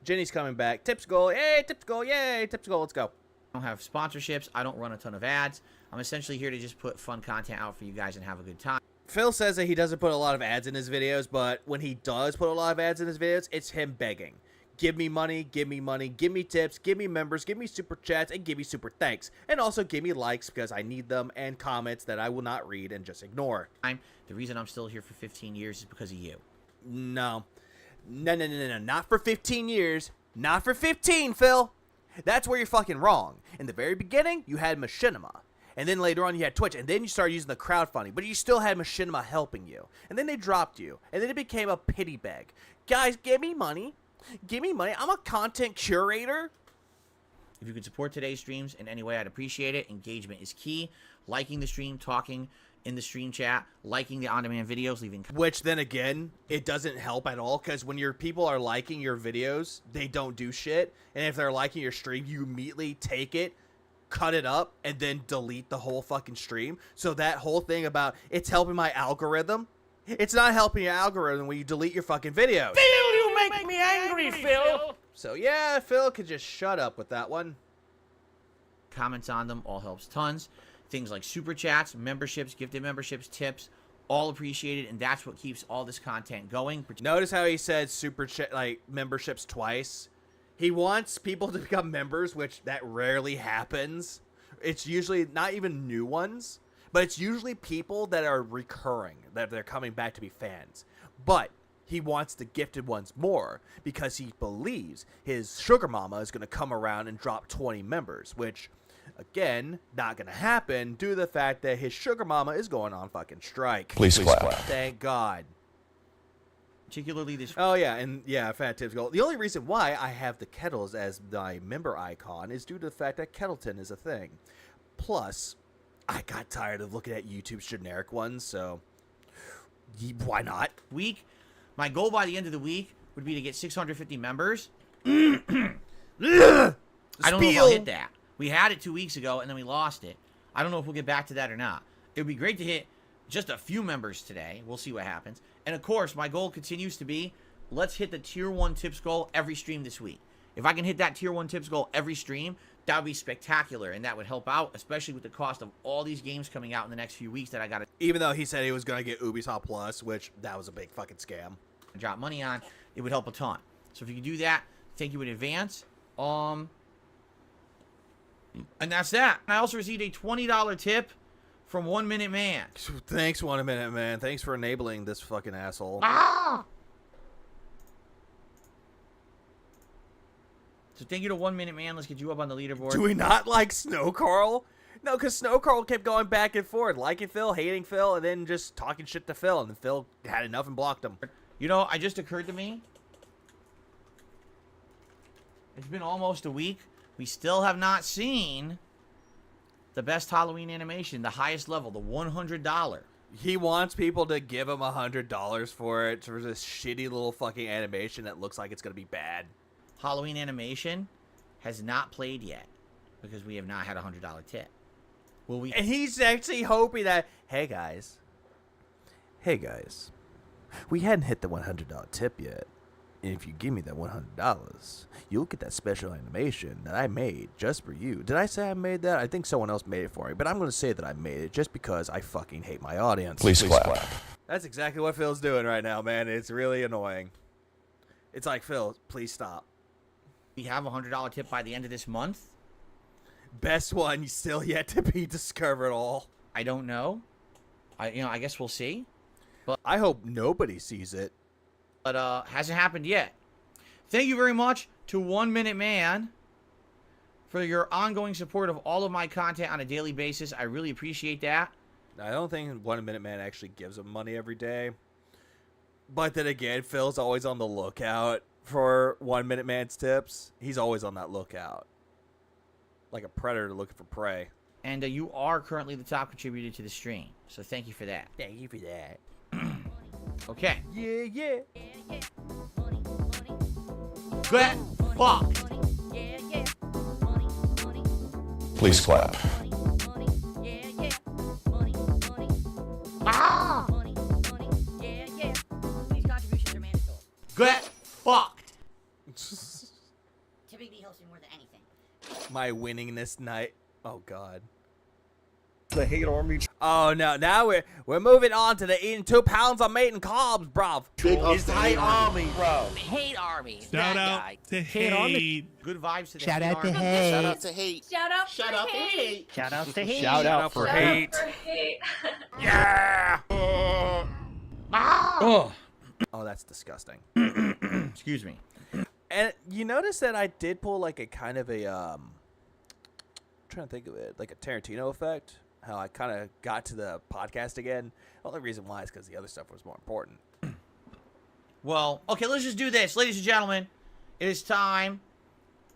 Jenny's coming back. Tips goal. Yay, tips goal. Yay, tips goal. Let's go. I don't have sponsorships. I don't run a ton of ads. I'm essentially here to just put fun content out for you guys and have a good time. Phil says that he doesn't put a lot of ads in his videos, but when he does put a lot of ads in his videos, it's him begging. Give me money, give me money, give me tips, give me members, give me super chats, and give me super thanks. And also give me likes because I need them, and comments that I will not read and just ignore. The reason I'm still here for 15 years is because of you. No. No. Not for 15 years. Not for 15, Phil. That's where you're fucking wrong. In the very beginning, you had Machinima. And then later on, you had Twitch. And then you started using the crowdfunding. But you still had Machinima helping you. And then they dropped you. And then it became a pity beg. Guys, give me money. Give me money. I'm a content curator. If you could support today's streams in any way, I'd appreciate it. Engagement is key. Liking the stream, talking in the stream chat, liking the on-demand videos, leaving... Which, then again, it doesn't help at all, because when your people are liking your videos, they don't do shit. And if they're liking your stream, you immediately take it, cut it up, and then delete the whole fucking stream. So that whole thing about it's helping my algorithm, it's not helping your algorithm when you delete your fucking videos. Phil, you make me angry, Phil. So yeah, Phil could just shut up with that one. Comments on them all helps tons. Things like super chats, memberships, gifted memberships, tips, all appreciated, and that's what keeps all this content going. Notice how he said super chat, like memberships twice. He wants people to become members, which that rarely happens. It's usually not even new ones, but it's usually people that are recurring, that they're coming back to be fans. But he wants the gifted ones more because he believes his sugar mama is going to come around and drop 20 members, which, again, not going to happen due to the fact that his sugar mama is going on fucking strike. Please clap. Thank God. Particularly this... Oh, yeah, and yeah, Fat Tips Gold. The only reason why I have the kettles as my member icon is due to the fact that Kettleton is a thing. Plus, I got tired of looking at YouTube's generic ones, so why not? My goal by the end of the week would be to get 650 members. I don't know if I'll hit that. We had it 2 weeks ago, and then we lost it. I don't know if we'll get back to that or not. It would be great to hit just a few members today. We'll see what happens. And, of course, my goal continues to be, let's hit the Tier 1 tips goal every stream this week. If I can hit that Tier 1 tips goal every stream, that would be spectacular, and that would help out, especially with the cost of all these games coming out in the next few weeks that I got to... Even though he said he was going to get Ubisoft Plus, which that was a big fucking scam. Drop money on, it would help a ton. So if you can do that, thank you in advance. And that's that. I also received a $20 tip from 1 Minute Man. Thanks, 1 Minute Man. Thanks for enabling this fucking asshole. So thank you to 1 Minute Man. Let's get you up on the leaderboard. Do we not like Snow Carl? No, because Snow Carl kept going back and forth, liking Phil, hating Phil, and then just talking shit to Phil, and then Phil had enough and blocked him. You know, it just occurred to me. It's been almost a week. We still have not seen the best Halloween animation, the highest level, the $100. He wants people to give him $100 for it, for this shitty little fucking animation that looks like it's gonna be bad. Halloween animation has not played yet because we have not had a $100 tip. Will we? And he's actually hoping that, hey guys, we hadn't hit the $100 tip yet. And if you give me that $100, you'll get that special animation that I made just for you. Did I say I made that? I think someone else made it for me, but I'm going to say that I made it just because I fucking hate my audience. Please clap. That's exactly what Phil's doing right now, man. It's really annoying. It's like, Phil, please stop. We have a $100 tip by the end of this month. Best one still yet to be discovered all. I don't know. I guess we'll see. But I hope nobody sees it. But hasn't happened yet. Thank you very much to 1 Minute Man for your ongoing support of all of my content on a daily basis. I really appreciate that. I don't think 1 Minute Man actually gives him money every day. But then again, Phil's always on the lookout for 1 Minute Man's tips. He's always on that lookout. Like a predator looking for prey. And you are currently the top contributor to the stream. So thank you for that. Thank you for that. Okay. Yeah. Get fucked. Please clap. These contributions are mandatory. Get fucked. Typically helps me more than anything. My winningness night. Oh God. The hate army. Oh no! Now we're moving on to the eating 2 pounds of meat and carbs, bruv. It's the hate army, bro. Hate armies. Shout that out guy. to Hate. Good vibes to the Shout hate out to army. Hate. Shout out to hate. Shout out Shout for out to hate. hate. Shout out to Hate. Shout out for hate. Hate. Yeah. Oh. Oh, that's disgusting. Excuse me. And you notice that I did pull like a kind of a I'm trying to think of it, like a Tarantino effect. How I kind of got to the podcast again. The only reason why is because the other stuff was more important. Well, okay, let's just do this. Ladies and gentlemen, it is time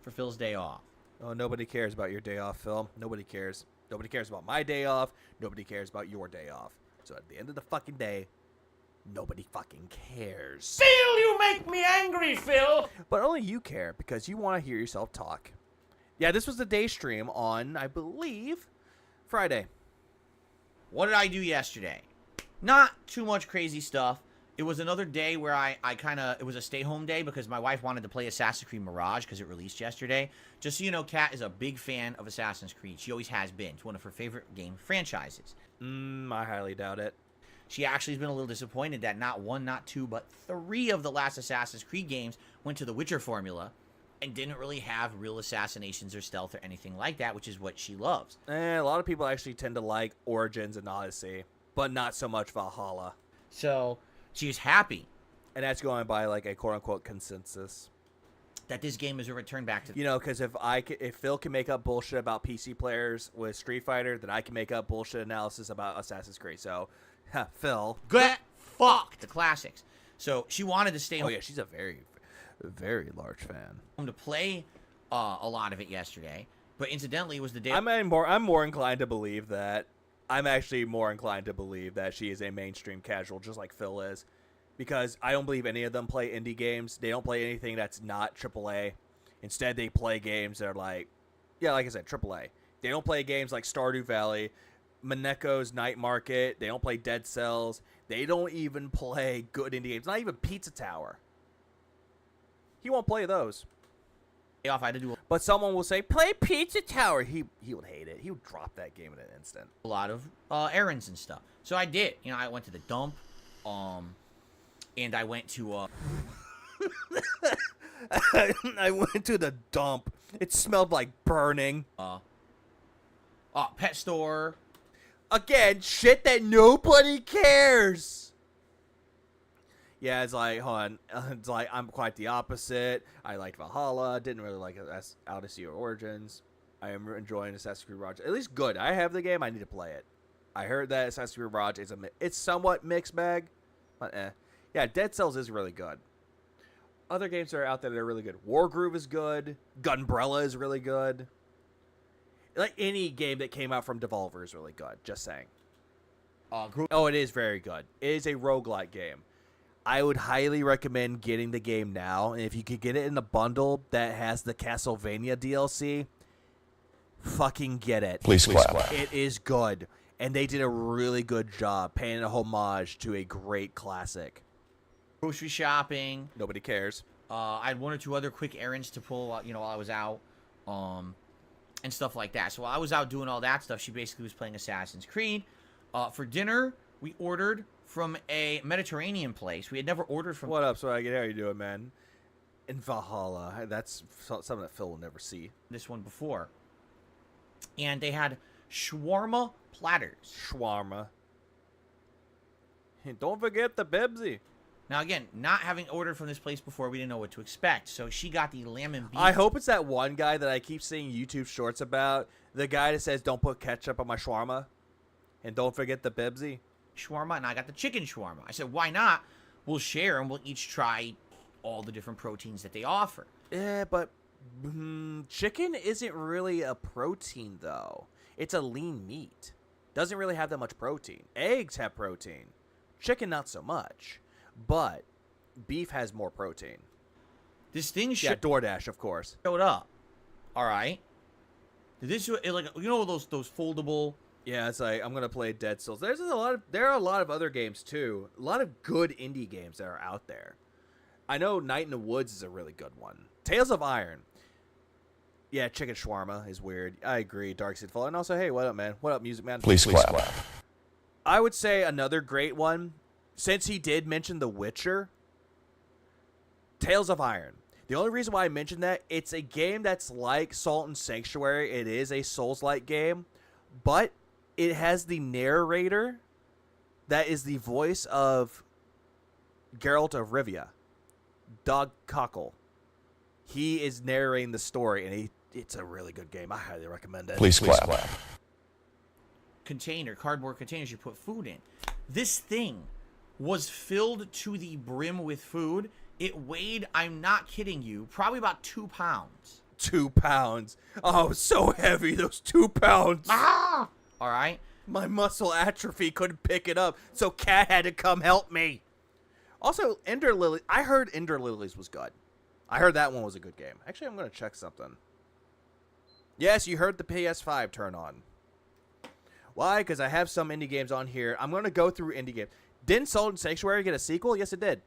for Phil's day off. Oh, nobody cares about your day off, Phil. Nobody cares. Nobody cares about my day off. Nobody cares about your day off. So at the end of the fucking day, nobody fucking cares. Phil, you make me angry, Phil. But only you care because you want to hear yourself talk. Yeah, this was the day stream on, I believe, Friday. What did I do yesterday? Not too much crazy stuff. It was another day where I it was a stay-home day because my wife wanted to play Assassin's Creed Mirage because it released yesterday. Just so you know, Kat is a big fan of Assassin's Creed. She always has been. It's one of her favorite game franchises. I highly doubt it. She actually has been a little disappointed that not 1, not 2, but 3 of the last Assassin's Creed games went to the Witcher formula and didn't really have real assassinations or stealth or anything like that, which is what she loves. A lot of people actually tend to like Origins and Odyssey, but not so much Valhalla. So she's happy. And that's going by like a quote-unquote consensus. That this game is a return back to... You know, because if Phil can make up bullshit about PC players with Street Fighter, then I can make up bullshit analysis about Assassin's Creed. So, Phil. Get fucked! The classics. So she wanted to stay home. Oh yeah, she's a very, very large fan. To play a lot of it yesterday, but incidentally, it was the day. I'm more inclined to believe that. I'm actually more inclined to believe that she is a mainstream casual, just like Phil is, because I don't believe any of them play indie games. They don't play anything that's not AAA. Instead, they play games that are like I said, AAA. They don't play games like Stardew Valley, Mineko's Night Market. They don't play Dead Cells. They don't even play good indie games. Not even Pizza Tower. He won't play those. Off, I had to do but someone will say, play Pizza Tower. He would hate it. He would drop that game in an instant. a lot of errands and stuff. So I did. You know, I went to the dump, and I went to I went to the dump. It smelled like burning. Pet store. Again, shit that nobody cares. Yeah, it's like, hold on. It's like, I'm quite the opposite. I liked Valhalla. Didn't really like Odyssey or Origins. I am enjoying Assassin's Creed Mirage. At least good. I have the game. I need to play it. I heard that Assassin's Creed Mirage is it's somewhat mixed bag. But yeah, Dead Cells is really good. Other games that are out there that are really good. Wargroove is good. Gunbrella is really good. Like any game that came out from Devolver is really good. Just saying. Oh, it is very good. It is a roguelike game. I would highly recommend getting the game now. And if you could get it in the bundle that has the Castlevania DLC, fucking get it. Please clap. It is good. And they did a really good job paying a homage to a great classic. Grocery shopping. Nobody cares. I had 1 or 2 other quick errands to pull, while I was out, and stuff like that. So while I was out doing all that stuff, she basically was playing Assassin's Creed. For dinner, we ordered from a Mediterranean place. We had never ordered from... What up, Swaggy? How you doing, man? In Valhalla. That's something that Phil will never see. This one before. And they had shawarma platters. Shawarma. Don't forget the Bebsy. Now, again, not having ordered from this place before, we didn't know what to expect. So she got the lamb and beef. I hope it's that one guy that I keep seeing YouTube shorts about. The guy that says, don't put ketchup on my shawarma. And don't forget the Bebsy. Shawarma, and I got the chicken shawarma. I said, why not? We'll share, and we'll each try all the different proteins that they offer. Yeah, but chicken isn't really a protein, though. It's a lean meat. Doesn't really have that much protein. Eggs have protein. Chicken, not so much. But beef has more protein. This thing yeah, DoorDash, of course. Showed up. All right. This like those foldable. Yeah, it's like I'm gonna play Dead Cells. There are a lot of other games too. A lot of good indie games that are out there. I know Night in the Woods is a really good one. Tales of Iron. Yeah, chicken shawarma is weird. I agree. Darkseid Fall. And also, hey, what up, man? What up, Music Man? Please clap. I would say another great one. Since he did mention The Witcher, Tales of Iron. The only reason why I mentioned that, it's a game that's like Salt and Sanctuary. It is a Souls-like game, but it has the narrator that is the voice of Geralt of Rivia, Doug Cockle. He is narrating the story, and it's a really good game. I highly recommend it. Please clap. Cardboard containers you put food in. This thing was filled to the brim with food. It weighed, I'm not kidding you, probably about 2 pounds. 2 pounds. Oh, so heavy, those 2 pounds. Ah! All right. My muscle atrophy couldn't pick it up, so Cat had to come help me. Also, Ender Lily. I heard Ender Lilies was good. I heard that one was a good game. Actually, I'm going to check something. Yes, you heard the PS5 turn on. Why? Because I have some indie games on here. I'm going to go through indie games. Didn't Salt and Sanctuary get a sequel? Yes, it did.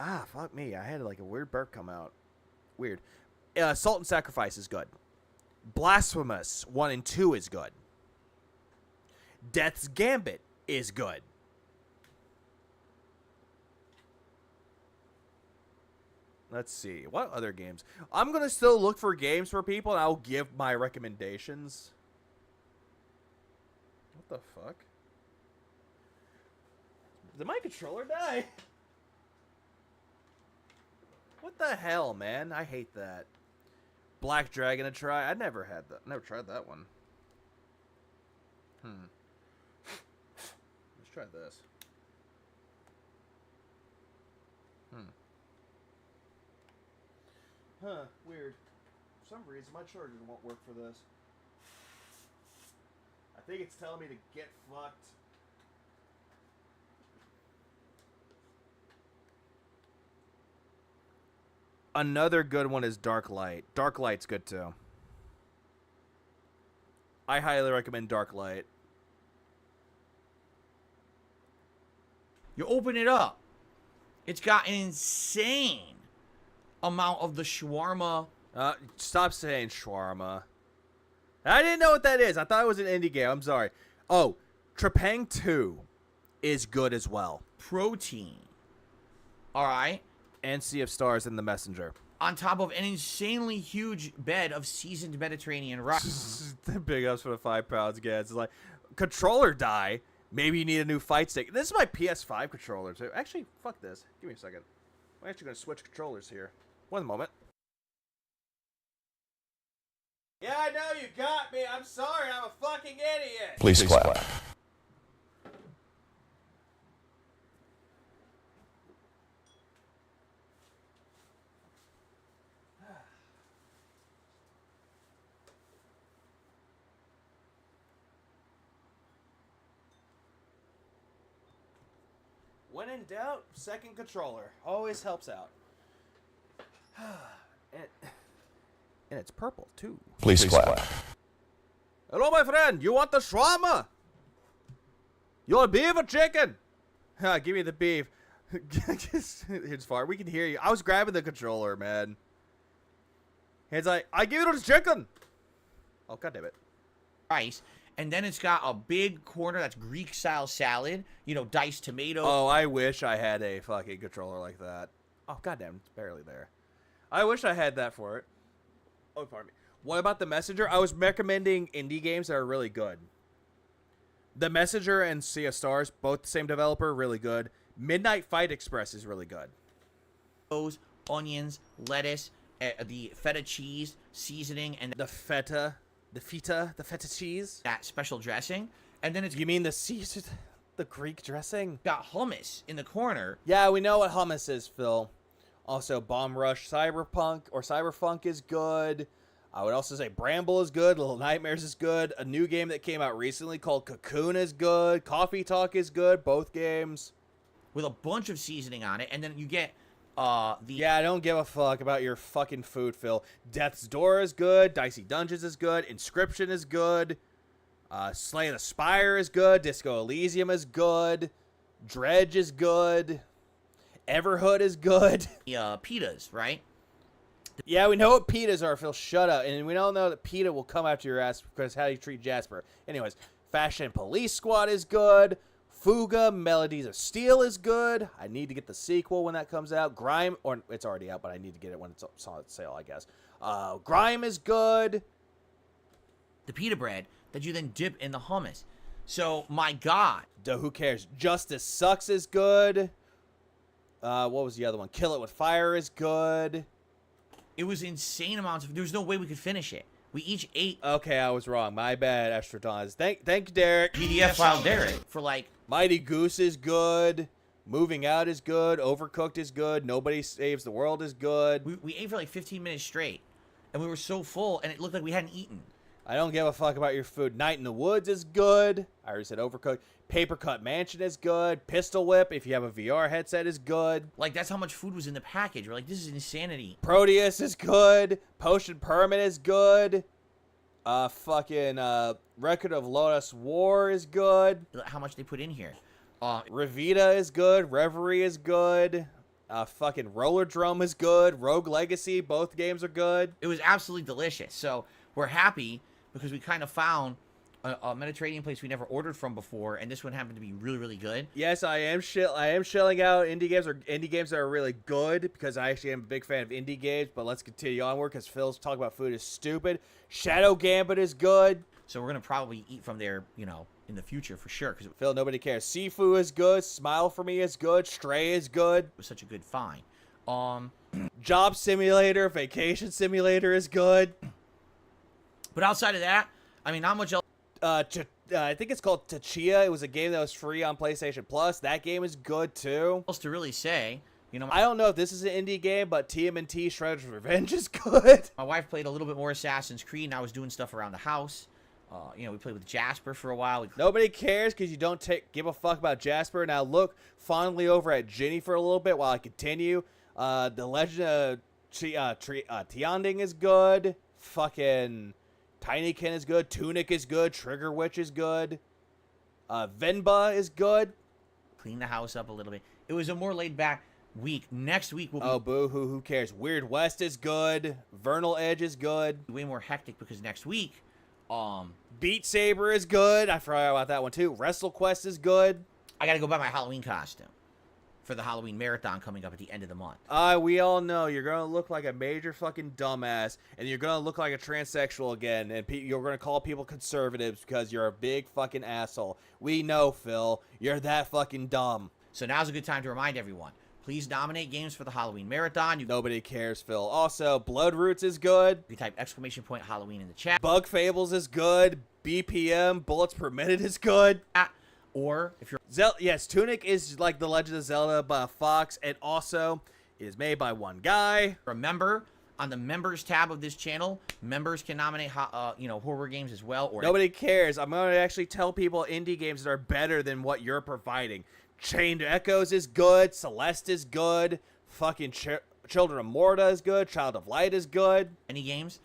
Ah, fuck me. I had like a weird burp come out. Weird. Salt and Sacrifice is good. Blasphemous 1 and 2 is good. Death's Gambit is good. Let's see. What other games? I'm going to still look for games for people, and I'll give my recommendations. What the fuck? Did my controller die? What the hell, man? I hate that. Black Dragon to try. I never had that. Never tried that one. Let's try this. Huh, weird. For some reason, my charger won't work for this. I think it's telling me to get fucked. Another good one is Dark Light. Dark Light's good too. I highly recommend Dark Light. You open it up. It's got an insane amount of the shawarma. Stop saying shawarma. I didn't know what that is. I thought it was an indie game. I'm sorry. Oh, Trepang 2 is good as well. Protein. All right. And Sea of Stars in The Messenger. On top of an insanely huge bed of seasoned Mediterranean rice. Big ups for the 5 pounds, guys. It's like, controller die. Maybe you need a new fight stick. This is my PS5 controller, too. Actually, fuck this. Give me a second. I'm actually going to switch controllers here. One moment. Yeah, I know you got me. I'm sorry. I'm a fucking idiot. Please clap. When in doubt, second controller. Always helps out. and it's purple, too. Please clap. Hello, my friend. You want the shawarma? You want beef or chicken? Give me the beef. It's far. We can hear you. I was grabbing the controller, man. He's like, I give you the chicken. Oh, God damn it. Rice. And then it's got a big corner that's Greek-style salad. You know, diced tomato. Oh, I wish I had a fucking controller like that. Oh, goddamn. It's barely there. I wish I had that for it. Oh, pardon me. What about The Messenger? I was recommending indie games that are really good. The Messenger and Sea of Stars, both the same developer, really good. Midnight Fight Express is really good. Those onions, lettuce, the feta cheese, seasoning, and the feta cheese. That special dressing. And then it's... You mean the Greek dressing? Got hummus in the corner. Yeah, we know what hummus is, Phil. Also, Bomb Rush Cyberpunk is good. I would also say Bramble is good. Little Nightmares is good. A new game that came out recently called Cocoon is good. Coffee Talk is good. Both games. With a bunch of seasoning on it. And then you get Yeah, I don't give a fuck about your fucking food, Phil. Death's Door is good. Dicey Dungeons is good. Inscription is good. Slay the Spire is good. Disco Elysium is good. Dredge is good. Everhood is good. Pitas, right? Yeah, we know what pitas are, Phil. Shut up. And we don't know that PETA will come after your ass because how you treat Jasper. Anyways, Fashion Police Squad is good. Fuga, Melodies of Steel is good. I need to get the sequel when that comes out. Grime, or it's already out, but I need to get it when it's on sale, I guess. Grime is good. The pita bread that you then dip in the hummus. So, my God. Duh, who cares? Justice Sucks is good. What was the other one? Kill It With Fire is good. It was insane amounts of... There was no way we could finish it. We each ate... Okay, I was wrong. My bad, Extra Tons. Thank you, Derek. PDF file Derek. For like... Mighty Goose is good. Moving Out is good. Overcooked is good. Nobody Saves the World is good. We ate for like 15 minutes straight. And we were so full, and it looked like we hadn't eaten. I don't give a fuck about your food. Night in the Woods is good. I already said Overcooked. Paper Cut Mansion is good. Pistol Whip, if you have a VR headset, is good. Like, that's how much food was in the package. We're like, this is insanity. Proteus is good. Potion Permit is good. Record of Lotus War is good. How much they put in here. Revita is good. Reverie is good. Roller Drum is good. Rogue Legacy, both games are good. It was absolutely delicious. So, we're happy because we kind of found a Mediterranean place we never ordered from before, and this one happened to be really, really good. Yes, I am shelling out indie games that are really good because I actually am a big fan of indie games. But let's continue onward because Phil's talk about food is stupid. Shadow Gambit is good. So we're gonna probably eat from there, you know, in the future for sure. Because Phil, nobody cares. Sifu is good. Smile for Me is good. Stray is good. It was such a good find. Job Simulator, Vacation Simulator is good. But outside of that, I mean, not much else. I think it's called Tachia. It was a game that was free on PlayStation Plus. That game is good too. Else to really say, you know, I don't know if this is an indie game, but TMNT Shredder's Revenge is good. My wife played a little bit more Assassin's Creed, and I was doing stuff around the house. You know, we played with Jasper for a while. Nobody cares because you don't give a fuck about Jasper. Now look fondly over at Ginny for a little bit while I continue. The Legend of Tianding is good. Fucking Tinykin is good. Tunic is good. Trigger Witch is good. Venba is good. Clean the house up a little bit. It was a more laid back week. Next week will be... Oh, boo-hoo, who cares? Weird West is good. Vernal Edge is good. Way more hectic because next week... Beat Saber is good. I forgot about that one too. WrestleQuest is good. I gotta go buy my Halloween costume for the Halloween marathon coming up at the end of the month. We all know you're gonna look like a major fucking dumbass, and you're gonna look like a transsexual again, and you're gonna call people conservatives because you're a big fucking asshole. We know, Phil. You're that fucking dumb. So now's a good time to remind everyone. Please nominate games for the Halloween Marathon. Nobody cares, Phil. Also, Bloodroots is good. You type ! Halloween in the chat. Bug Fables is good. BPM, Bullets Per Minute is good. Or, if you're... Yes, Tunic is like The Legend of Zelda by Fox, and also it is made by one guy. Remember, on the members tab of this channel, members can nominate, horror games as well. Or nobody cares. I'm going to actually tell people indie games that are better than what you're providing. Chained Echoes is good. Celeste is good. Fucking Children of Morta is good. Child of Light is good. Any games?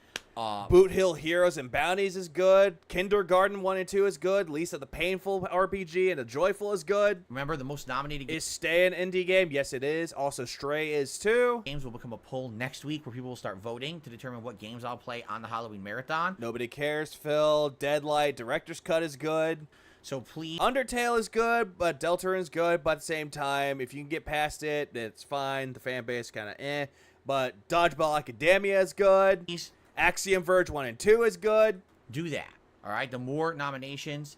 Boot Hill Heroes and Bounties is good. Kindergarten 1 and 2 is good. Lisa the Painful RPG and the Joyful is good. Remember, the most nominated Is Stay an indie game? Yes, it is. Also, Stray is too. games will become a poll next week where people will start voting to determine what games I'll play on the Halloween Marathon. Nobody Cares, Phil. Deadlight. Director's Cut is good. So please, Undertale is good, but Deltarune is good. But at the same time, if you can get past it, it's fine. The fan base kind of But Dodgeball Academia is good. please Axiom Verge 1 and 2 is good. do that. All right, the more nominations,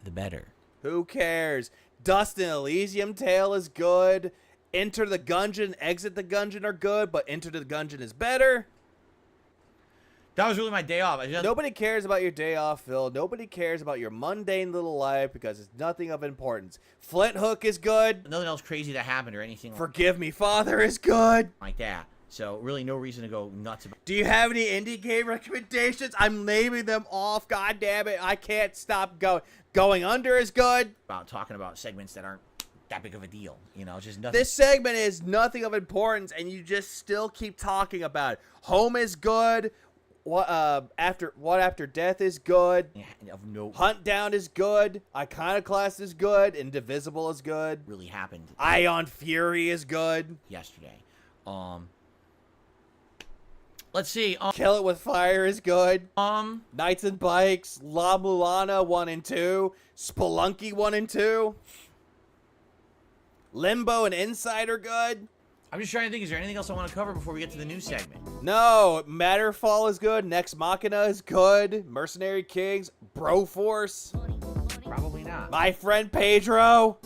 the better. Who cares? Dust and Elysium Tale is good. Enter the Gungeon, Exit the Gungeon are good, but Enter the Gungeon is better. That was really my day off. Nobody cares about your day off, Phil. Nobody cares about your mundane little life because it's nothing of importance. Flint Hook is good. Nothing else crazy that happened or anything Forgive Me, Father is good. like that. So really no reason to go nuts about Do you have any indie game recommendations? I'm naming them off. God damn it. I can't stop going. Going Under is good. talking about segments that aren't that big of a deal. You know, just nothing. This segment is nothing of importance, and you just still keep talking about it. Home is good. What after death is good. Of no Hunt Down is good. Iconoclast is good. Indivisible is good. really happened Ion Fury is good. yesterday. Let's see. Kill It With Fire is good. Knights and Bikes, La Mulana 1 and 2, Spelunky 1 and 2, Limbo and Inside are good. I'm just trying to think, is there anything else I want to cover before we get to the news segment? No, Matterfall is good. Next Machina is good. Mercenary Kings, Broforce, Probably not. My Friend Pedro,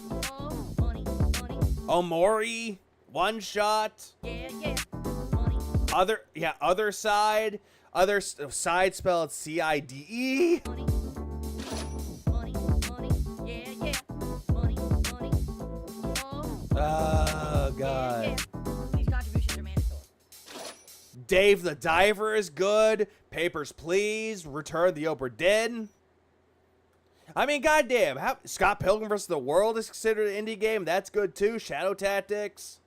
Omori, One Shot, Other Side, Other Side spelled CIDE. Oh, God. These contributions are mandatory. Dave the Diver is good. Papers, Please. Return the Obra Dinn. I mean, goddamn. Scott Pilgrim vs. the World is considered an indie game. That's good, too. Shadow Tactics.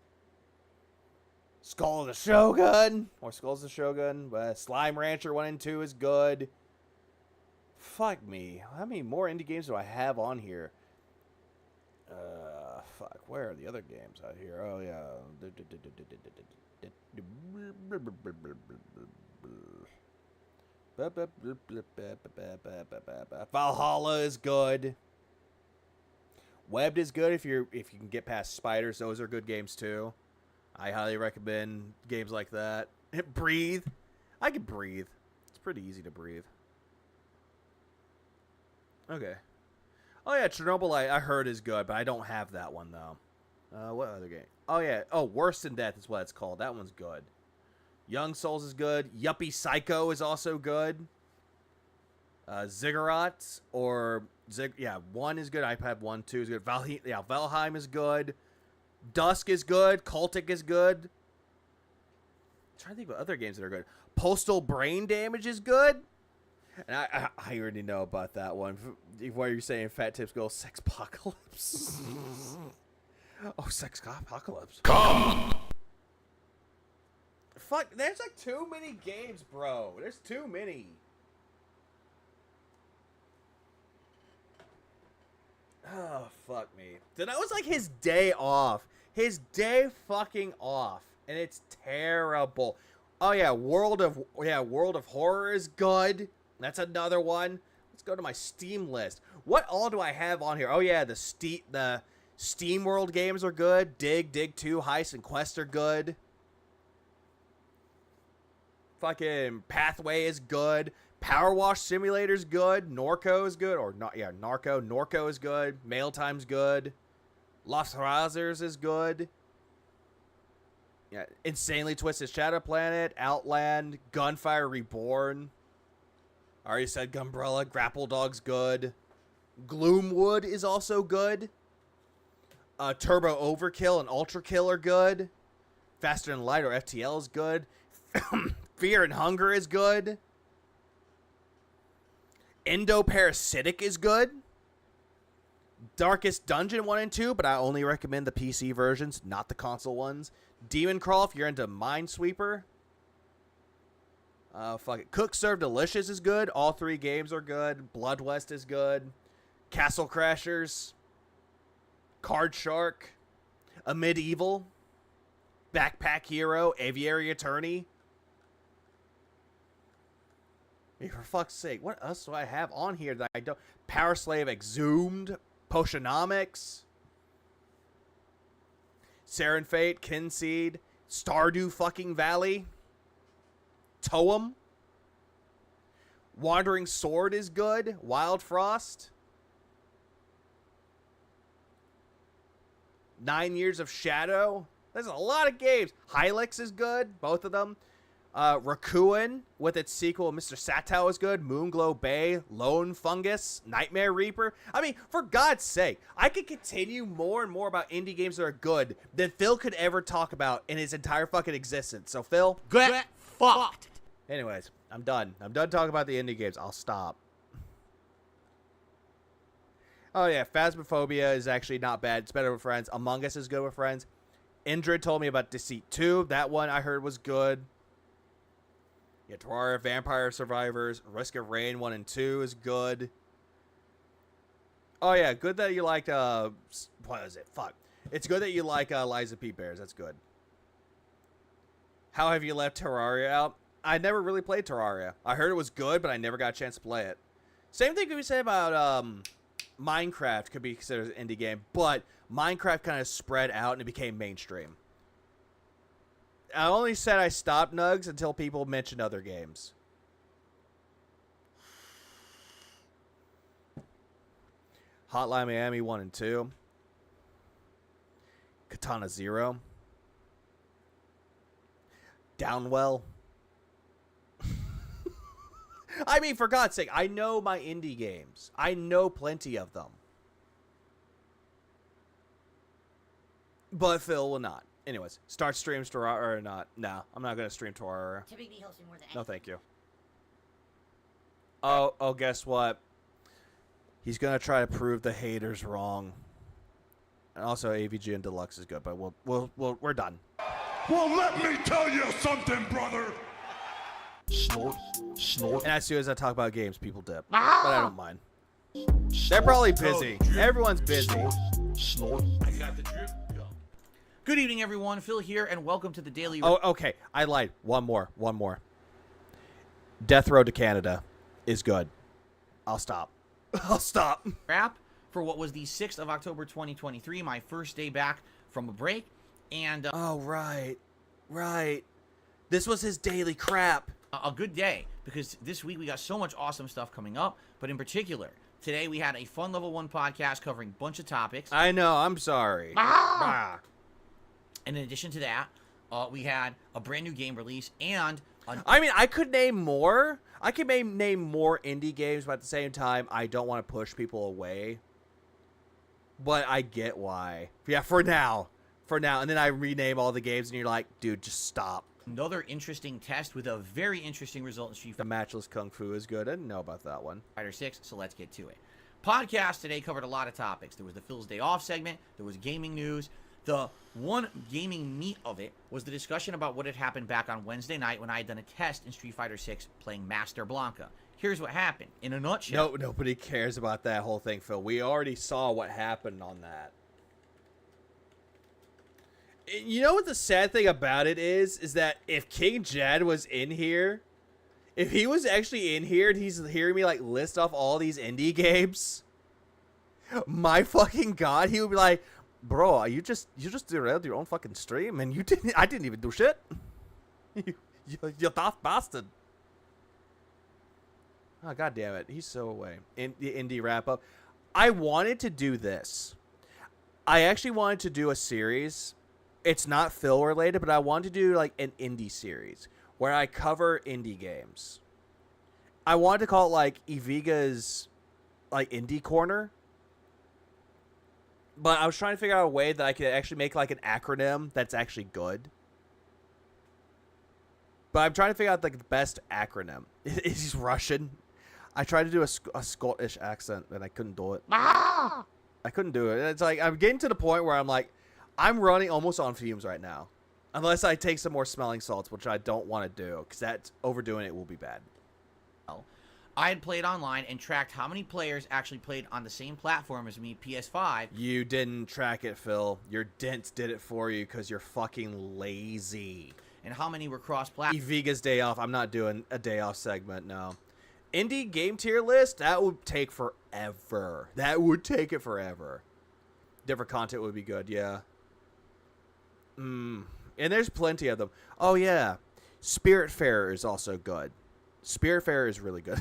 Skull of the Shogun. Or Skulls of the Shogun. Slime Rancher 1 and 2 is good. Fuck me. How many more indie games do I have on here? Fuck. Where are the other games out here? Oh, yeah. Valhalla is good. Webbed is good if you can get past spiders. Those are good games too. I highly recommend games like that. Breathe. I can breathe. It's pretty easy to breathe. Okay. Oh yeah, Chernobyl I heard is good, but I don't have that one though. What other game? Oh yeah. Oh, Worse Than Death is what it's called. That one's good. Young Souls is good. Yuppie Psycho is also good. Ziggurat or 1 is good. iPad 1, 2 is good. Valheim is good. Dusk is good. Cultic is good. I'm trying to think of other games that are good. Postal Brain Damage is good. And I already know about that one. What are you saying? Fat Tips Go Sexpocalypse. Oh, Sexpocalypse. Come! Fuck, there's like too many games, bro. There's too many. Oh, fuck me. That was like his day off. His day fucking off. And it's terrible. Oh yeah, World of Horror is good. That's another one. Let's go to my Steam list. What all do I have on here? Oh yeah, the Steam World games are good. Dig 2, Heist, and Quest are good. Fucking Pathway is good. Power Wash Simulator is good. Norco is good. Norco is good. Mail Time's good. Lost Razors is good. Yeah, Insanely Twisted Shadow Planet, Outland, Gunfire Reborn. I already said Gumbrella. Grapple Dog's good. Gloomwood is also good. Turbo Overkill and Ultra Kill are good. Faster Than Light or FTL is good. Fear and Hunger is good. Endoparasitic is good. Darkest Dungeon 1 and 2, but I only recommend the PC versions, not the console ones. Demon Crawl if you're into Minesweeper. Fuck it. Cook Serve Delicious is good. All 3 games are good. Blood West is good. Castle Crashers. Card Shark. A Medieval. Backpack Hero. Aviary Attorney. Hey, for fuck's sake, what else do I have on here that I don't? Power Slave Exhumed. Potionomics. Saren Fate. Kinseed. Stardew fucking Valley. Toem. Wandering Sword is good. Wild Frost. 9 Years of Shadow. There's a lot of games. Hylics is good. Both of them. Rakuen with its sequel, Mr. Satow is good. Moonglow Bay, Lone Fungus, Nightmare Reaper. I mean, for God's sake, I could continue more and more about indie games that are good than Phil could ever talk about in his entire fucking existence. So, Phil, Get fucked. anyways, I'm done. I'm done talking about the indie games. I'll stop. Oh, yeah, Phasmophobia is actually not bad. It's better with friends. Among Us is good with friends. Indrid told me about Deceit 2. That one I heard was good. Yeah, Terraria Vampire Survivors. Risk of Rain 1 and 2 is good. Oh, yeah, good that you liked, what is it? Fuck. It's good that you like Liza P. Bears. That's good. How have you left Terraria out? I never really played Terraria. I heard it was good, but I never got a chance to play it. Same thing could be said about Minecraft. Could be considered an indie game, but Minecraft kind of spread out and it became mainstream. I only said I stopped Nugs until people mentioned other games. Hotline Miami 1 and 2. Katana Zero. Downwell. I mean, for God's sake, I know my indie games. I know plenty of them. But Phil will not. Anyways, start streams Terraria or not. No, I'm not going to stream Terraria. Typically helps me more than No, thank you. Oh, guess what? He's going to try to prove the haters wrong. And also, AVG and Deluxe is good, but we're done. Well, let me tell you something, brother. Snort, snort. And as soon as I talk about games, people dip. But I don't mind. They're probably busy. Everyone's busy. Snort. I got the drip. Go. Good evening, everyone. Phil here, and welcome to the Daily... Oh, okay. I lied. One more. Death Road to Canada is good. I'll stop. Wrap for what was the 6th of October 2023, my first day back from a break. And oh, right. This was his daily crap. A good day, because this week we got so much awesome stuff coming up. But in particular, today we had a fun level 1 podcast covering a bunch of topics. I know. I'm sorry. And in addition to that, we had a brand new game release and... I mean, I could name more. I could name more indie games, but at the same time, I don't want to push people away. But I get why. Yeah, for now. And then I rename all the games, and you're like, dude, just stop. Another interesting test with a very interesting result in Street The Matchless Kung Fu is good. I didn't know about that one. Fighter 6, so let's get to it. Podcast today covered a lot of topics. There was the Phil's Day Off segment. There was gaming news. The one gaming meat of it was the discussion about what had happened back on Wednesday night when I had done a test in Street Fighter 6 playing Master Blanca. Here's what happened. In a nutshell. No, nobody cares about that whole thing, Phil. We already saw what happened on that. You know what the sad thing about it is that if King Jed was in here, if he was actually in here and he's hearing me like list off all these indie games, my fucking God, he would be like, bro, you just derailed your own fucking stream and I didn't even do shit. You daft bastard. Oh, God damn it. He's so away. In the indie wrap up. I wanted to do this. I actually wanted to do a series. It's not Phil related, but I wanted to do like an indie series where I cover indie games. I wanted to call it like Eviga's like indie corner. But I was trying to figure out a way that I could actually make like an acronym that's actually good. But I'm trying to figure out like the best acronym. Is Russian? I tried to do a Scottish accent and I couldn't do it. I couldn't do it. It's like I'm getting to the point where I'm like, I'm running almost on fumes right now. Unless I take some more smelling salts, which I don't want to do, because that's overdoing it will be bad. I had played online and tracked how many players actually played on the same platform as me, PS5. You didn't track it, Phil. Your dents did it for you because you're fucking lazy. And how many were cross-platform. Viga's day off. I'm not doing a day off segment, no. Indie game tier list? That would take forever. That would take it forever. Different content would be good, yeah. And there's plenty of them. Oh, yeah. Spiritfarer is also good. Spiritfarer is really good.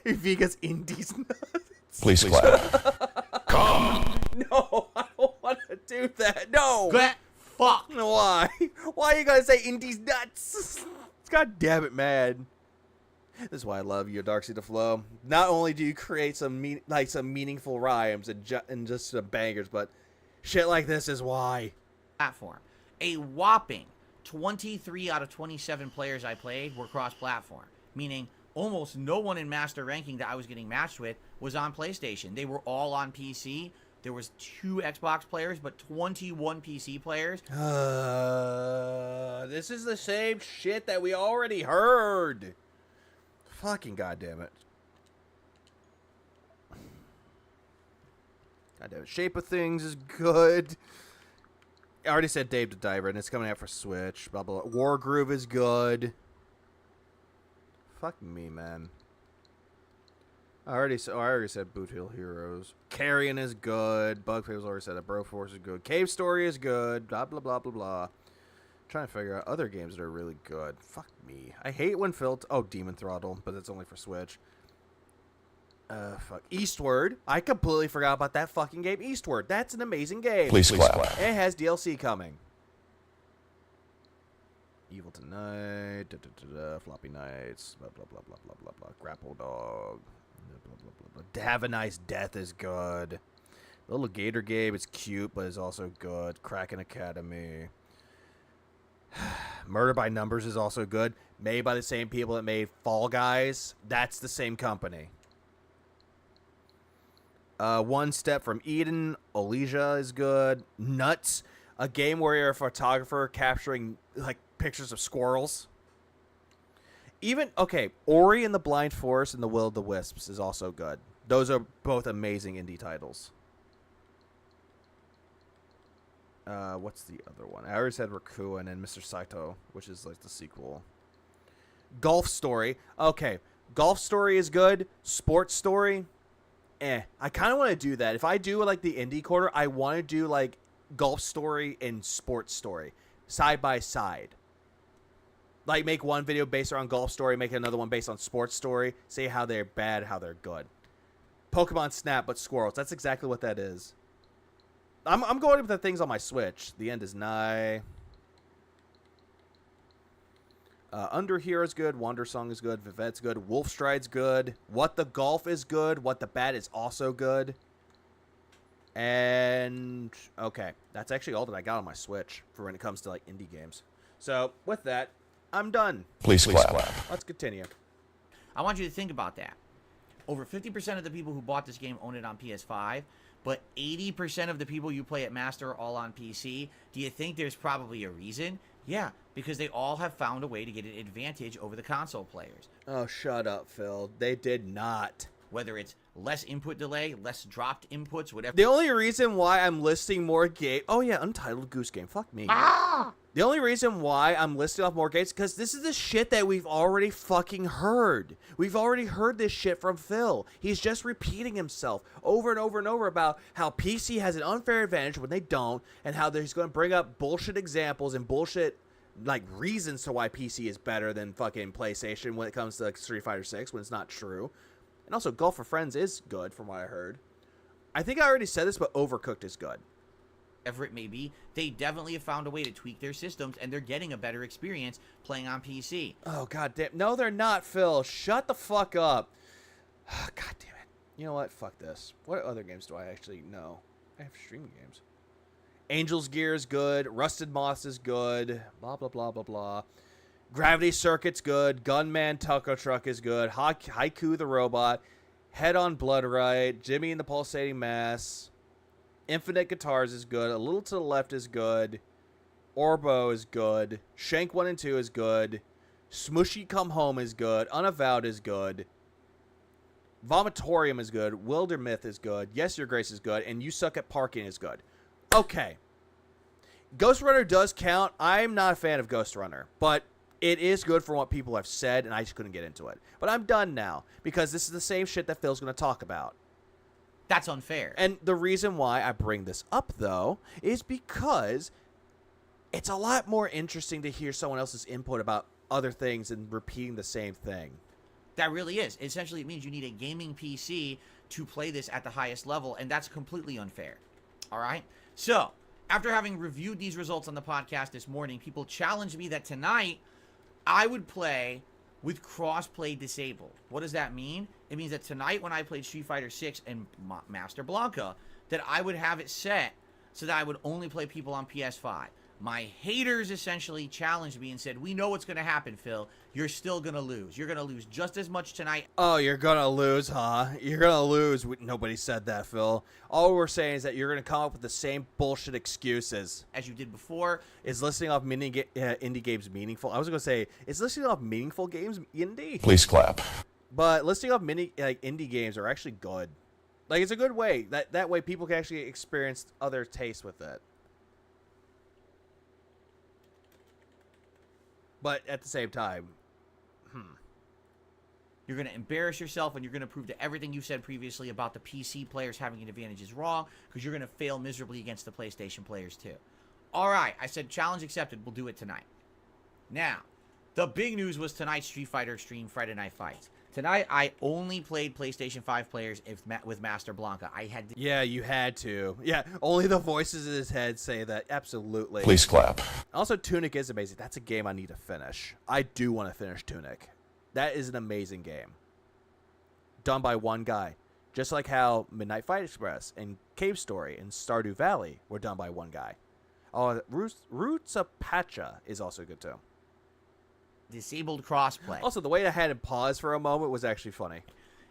Viga's indies nuts. Please clap. Come. No, I don't want to do that. No. Fuck. Why? Why are you gonna say indies nuts? God damn it, man. This is why I love you, Darksea the Flow. Not only do you create some meaningful rhymes and just some bangers, but shit like this is why. Platform. A whopping 23 out of 27 players I played were cross-platform, meaning almost no one in master ranking that I was getting matched with was on PlayStation. They were all on PC. There was 2 Xbox players, but 21 PC players. This is the same shit that we already heard. Fucking goddamn it. Goddamn it. Shape of Things is good. I already said Dave the Diver, and it's coming out for Switch. Blah, blah, blah. War Groove is good. Fuck me, man. I already said Boot Hill Heroes. Carrion is good. Bugface already said it. Broforce is good. Cave Story is good. Blah, blah, blah, blah, blah. Trying to figure out other games that are really good. Fuck me. I hate when Oh, Demon Throttle, but it's only for Switch. Fuck. Eastward. I completely forgot about that fucking game, Eastward. That's an amazing game. Please clap. It has DLC coming. Evil Tonight. Floppy Nights. Blah, blah, blah, blah, blah, blah, blah. Grapple Dog. Blah, blah, blah, blah. Have a Nice Death is good. Little Gator Game is cute, but is also good. Kraken Academy. Murder by Numbers is also good. Made by the same people that made Fall Guys. That's the same company. One Step from Eden. Olesia is good. Nuts. A game where you're a photographer capturing like pictures of squirrels. Ori and the Blind Forest and the Will of the Wisps is also good. Those are both amazing indie titles. What's the other one? I already said Rakuen and Mr. Saito, which is like the sequel. Golf Story. Okay. Golf Story is good. Sports Story. I kind of want to do that. If I do like the indie quarter, I want to do like Golf Story and Sports Story side by side. Like make one video based around Golf Story, make another one based on Sports Story, say how they're bad, how they're good. Pokemon Snap, but squirrels. That's exactly what that is. I'm going with the things on my Switch. The end is nigh. Under Here is good. Wander Song is good. Vivette's good. Wolf Stride's good. What the Golf is good. What the Bat is also good. And okay, that's actually all that I got on my Switch for when it comes to like indie games. So with that, I'm done. Please clap. Let's continue. I want you to think about that. Over 50% of the people who bought this game own it on PS5, but 80% of the people you play at Master are all on PC. Do you think there's probably a reason? Yeah, because they all have found a way to get an advantage over the console players. Oh, shut up, Phil. They did not. Whether it's less input delay, less dropped inputs, whatever. The only reason why I'm listing more games... Oh, yeah, Untitled Goose Game. Fuck me. The only reason why I'm listing off more games is because this is the shit that we've already fucking heard. We've already heard this shit from Phil. He's just repeating himself over and over and over about how PC has an unfair advantage when they don't, and how he's going to bring up bullshit examples and bullshit like reasons to why PC is better than fucking PlayStation when it comes to like Street Fighter 6 when it's not true. And also, Golf for Friends is good, from what I heard. I think I already said this, but Overcooked is good. Whatever it may be, they definitely have found a way to tweak their systems, and they're getting a better experience playing on PC. Oh, god damn. No, they're not, Phil. Shut the fuck up. God damn it. You know what? Fuck this. What other games do I actually know? I have streaming games. Angel's Gear is good. Rusted Moss is good. Blah, blah, blah, blah, blah. Gravity Circuit's good. Gunman Taco Truck is good. Haiku the Robot. Head on Blood Right, Jimmy and the Pulsating Mass, Infinite Guitars is good, A Little to the Left is good, Orbo is good, Shank 1 and 2 is good, Smushy Come Home is good, Unavowed is good, Vomitorium is good, Wildermyth is good, Yes Your Grace is good, and You Suck at Parking is good. Okay. Ghost Runner does count. I'm not a fan of Ghost Runner, but it is good for what people have said, and I just couldn't get into it. But I'm done now, because this is the same shit that Phil's going to talk about. That's unfair. And the reason why I bring this up, though, is because it's a lot more interesting to hear someone else's input about other things than repeating the same thing. That really is. Essentially, it means you need a gaming PC to play this at the highest level, and that's completely unfair. All right? So, after having reviewed these results on the podcast this morning, people challenged me that tonight I would play with crossplay disabled. What does that mean? It means that tonight when I played Street Fighter 6 and Master Blanca, that I would have it set so that I would only play people on PS5. My haters essentially challenged me and said, we know what's going to happen, Phil. You're still going to lose. You're going to lose just as much tonight. Oh, you're going to lose, huh? You're going to lose. Nobody said that, Phil. All we're saying is that you're going to come up with the same bullshit excuses as you did before. Is listing off indie games meaningful? I was going to say, is listing off meaningful games indie? Please clap. But listing off indie games are actually good. Like, it's a good way. That way people can actually experience other tastes with it. But at the same time, you're going to embarrass yourself, and you're going to prove that everything you've said previously about the PC players having an advantage is wrong, because you're going to fail miserably against the PlayStation players too. All right, I said challenge accepted. We'll do it tonight. Now, the big news was tonight's Street Fighter Extreme Friday Night Fights. Tonight, I only played PlayStation 5 players with Master Blanca. I had to... Yeah, you had to. Yeah, only the voices in his head say that. Absolutely. Please clap. Also, Tunic is amazing. That's a game I need to finish. I do want to finish Tunic. That is an amazing game. Done by one guy. Just like how Midnight Fight Express and Cave Story and Stardew Valley were done by one guy. Oh, Roots of Pacha is also good too. Disabled crossplay. Also, the way I had it pause for a moment was actually funny.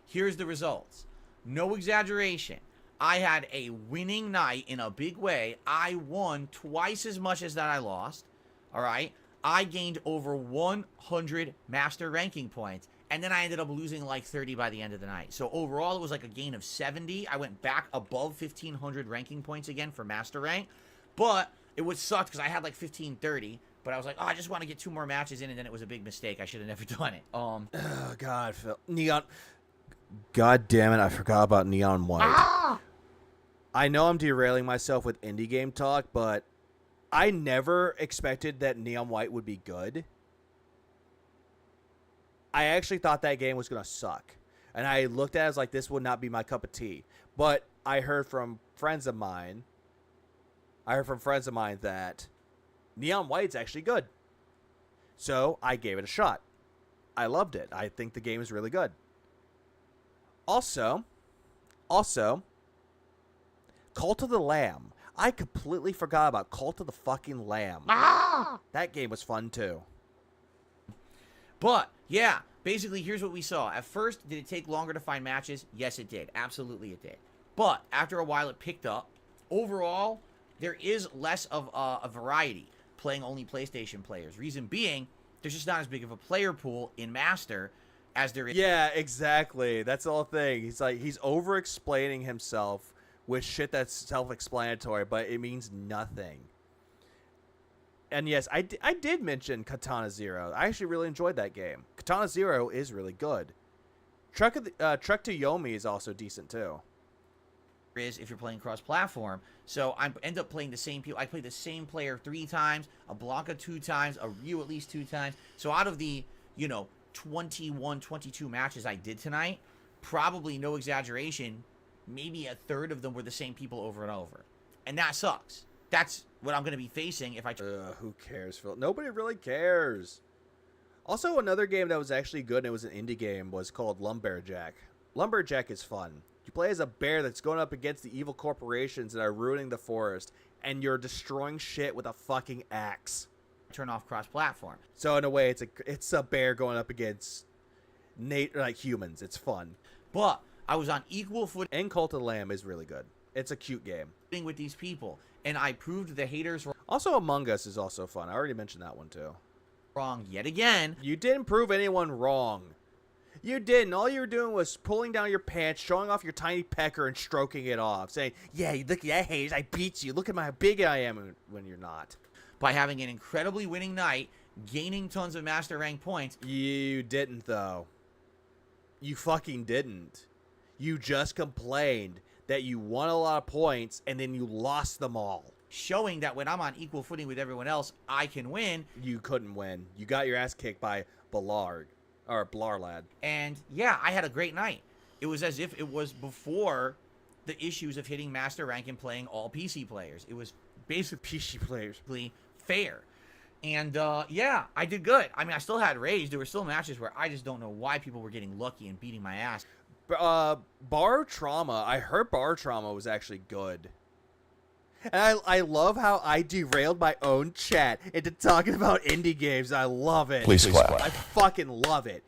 Here's the results. No exaggeration. I had a winning night in a big way. I won twice as much as that I lost. All right. I gained over 100 master ranking points. And then I ended up losing like 30 by the end of the night. So overall, it was like a gain of 70. I went back above 1,500 ranking points again for master rank. But it would suck because I had like 1,530. But I was like, oh, I just want to get 2 more matches in, and then it was a big mistake. I should have never done it. Oh, God, Phil. Neon. God damn it, I forgot about Neon White. Ah! I know I'm derailing myself with indie game talk, but I never expected that Neon White would be good. I actually thought that game was going to suck. And I looked at it as like, this would not be my cup of tea. But I heard from friends of mine that Neon White's actually good. So I gave it a shot. I loved it. I think the game is really good. Also, Cult of the Lamb. I completely forgot about Cult of the fucking Lamb. Ah! That game was fun too. But, yeah, basically here's what we saw. At first, did it take longer to find matches? Yes, it did. Absolutely it did. But after a while, it picked up. Overall, there is less of a variety playing only PlayStation players. Reason being, there's just not as big of a player pool in Master as there is. Yeah, exactly. That's the whole thing. He's over-explaining himself with shit that's self-explanatory, but it means nothing. And yes, I did mention Katana Zero. I actually really enjoyed that game. Katana Zero is really good. Trek to Yomi is also decent too. Is if you're playing cross-platform. So I end up playing the same people. I played the same player 3 times, a Blanca 2 times, a Ryu at least 2 times. So out of the, 21, 22 matches I did tonight, probably no exaggeration, maybe a third of them were the same people over and over. And that sucks. That's what I'm going to be facing if I... who cares, Phil? Nobody really cares. Also, another game that was actually good, and it was an indie game, was called Lumberjack. Lumberjack is fun. You play as a bear that's going up against the evil corporations that are ruining the forest, and you're destroying shit with a fucking axe. Turn off cross-platform. So in a way, it's a bear going up against humans. It's fun. But I was on equal footing And Cult of the Lamb is really good. It's a cute game. with these people, and I proved the haters Also, Among Us is also fun. I already mentioned that one too. wrong yet again. You didn't prove anyone wrong. You didn't. All you were doing was pulling down your pants, showing off your tiny pecker, and stroking it off, saying, "Yeah, look at that, haters. I beat you. Look at how big I am," when you're not. By having an incredibly winning night, gaining tons of master rank points. You didn't, though. You fucking didn't. You just complained that you won a lot of points, and then you lost them all. Showing that when I'm on equal footing with everyone else, I can win. You couldn't win. You got your ass kicked by Ballard. Or Blarlad. And yeah, I had a great night. It was as if it was before the issues of hitting master rank and playing all PC players. It was basically PC players. fair. And yeah, I did good. I mean, I still had rage. There were still matches where I just don't know why people were getting lucky and beating my ass. Bar Trauma. I heard Bar Trauma was actually good. And I love how I derailed my own chat into talking about indie games. I love it. Please clap. I fucking love it.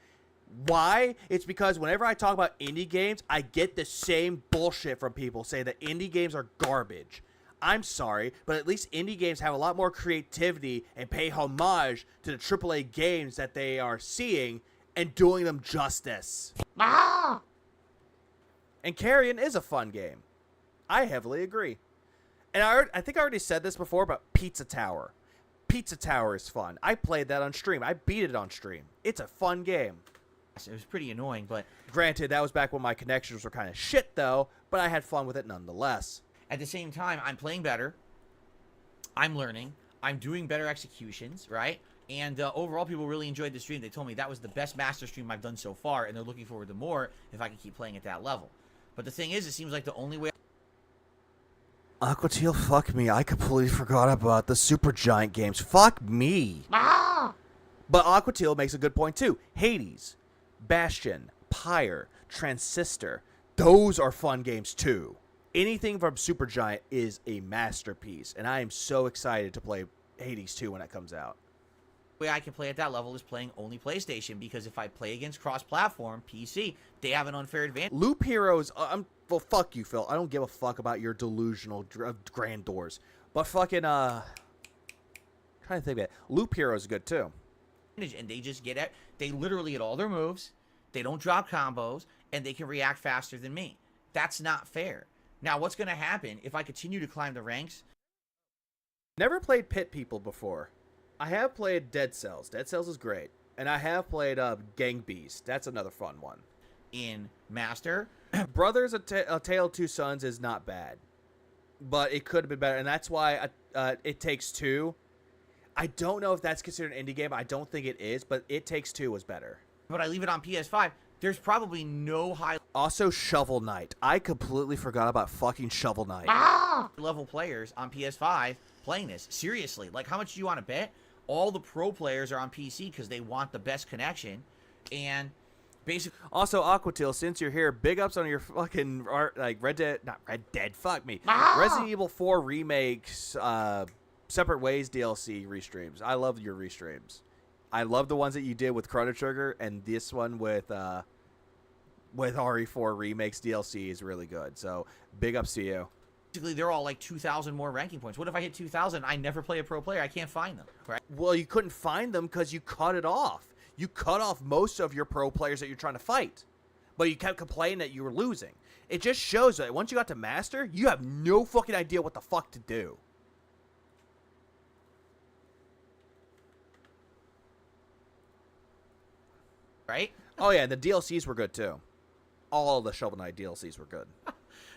Why? It's because whenever I talk about indie games, I get the same bullshit from people saying that indie games are garbage. I'm sorry, but at least indie games have a lot more creativity and pay homage to the AAA games that they are seeing and doing them justice. And Carrion is a fun game. I heavily agree. And I think I already said this before, but Pizza Tower. Pizza Tower is fun. I played that on stream. I beat it on stream. It's a fun game. It was pretty annoying, but granted, that was back when my connections were kind of shit, though, but I had fun with it nonetheless. at the same time, I'm playing better. I'm learning. I'm doing better executions, right? And overall, people really enjoyed the stream. They told me that was the best master stream I've done so far, and they're looking forward to more if I can keep playing at that level. But the thing is, it seems like the only way... Aquateal, fuck me. I completely forgot about the Super Giant games. Fuck me. Ah! But Aquateal makes a good point, too. Hades, Bastion, Pyre, Transistor. Those are fun games, too. Anything from Super Giant is a masterpiece, and I am so excited to play Hades 2 when it comes out. The way I can play at that level is playing only PlayStation, because if I play against cross-platform, PC, they have an unfair advantage. Loop Heroes, well, fuck you, Phil. I don't give a fuck about your delusional grandeurs. But fucking, trying to think of it. Loop Heroes is good, too. And they just get it. They literally get all their moves. They don't drop combos, and they can react faster than me. That's not fair. Now, what's going to happen if I continue to climb the ranks? Never played Pit People before. I have played Dead Cells. Dead Cells is great. And I have played Gang Beast. That's another fun one. In Master. Brothers, A Tale of Two Sons is not bad. But it could have been better. And that's why It Takes Two. I don't know if that's considered an indie game. I don't think it is. But It Takes Two was better. But I leave it on PS5. There's probably no high... Also, Shovel Knight. I completely forgot about fucking Shovel Knight. level players on PS5 playing this. Seriously. Like, how much do you want to bet? All the pro players are on PC because they want the best connection. And basically... Also, Aquateal, since you're here, big ups on your fucking, like, Red Dead, fuck me. Resident Evil 4 Remakes, Separate Ways DLC restreams. I love your restreams. I love the ones that you did with Chrono Trigger, and this one with RE4 Remakes DLC is really good. So, big ups to you. Basically, they're all like 2,000 more ranking points. What if I hit 2,000? I never play a pro player. I can't find them. Right? Well, you couldn't find them because you cut it off. You cut off most of your pro players that you're trying to fight. But you kept complaining that you were losing. It just shows that once you got to Master, you have no fucking idea what the fuck to do. Right? Oh, yeah, the DLCs were good, too. All of the Shovel Knight DLCs were good.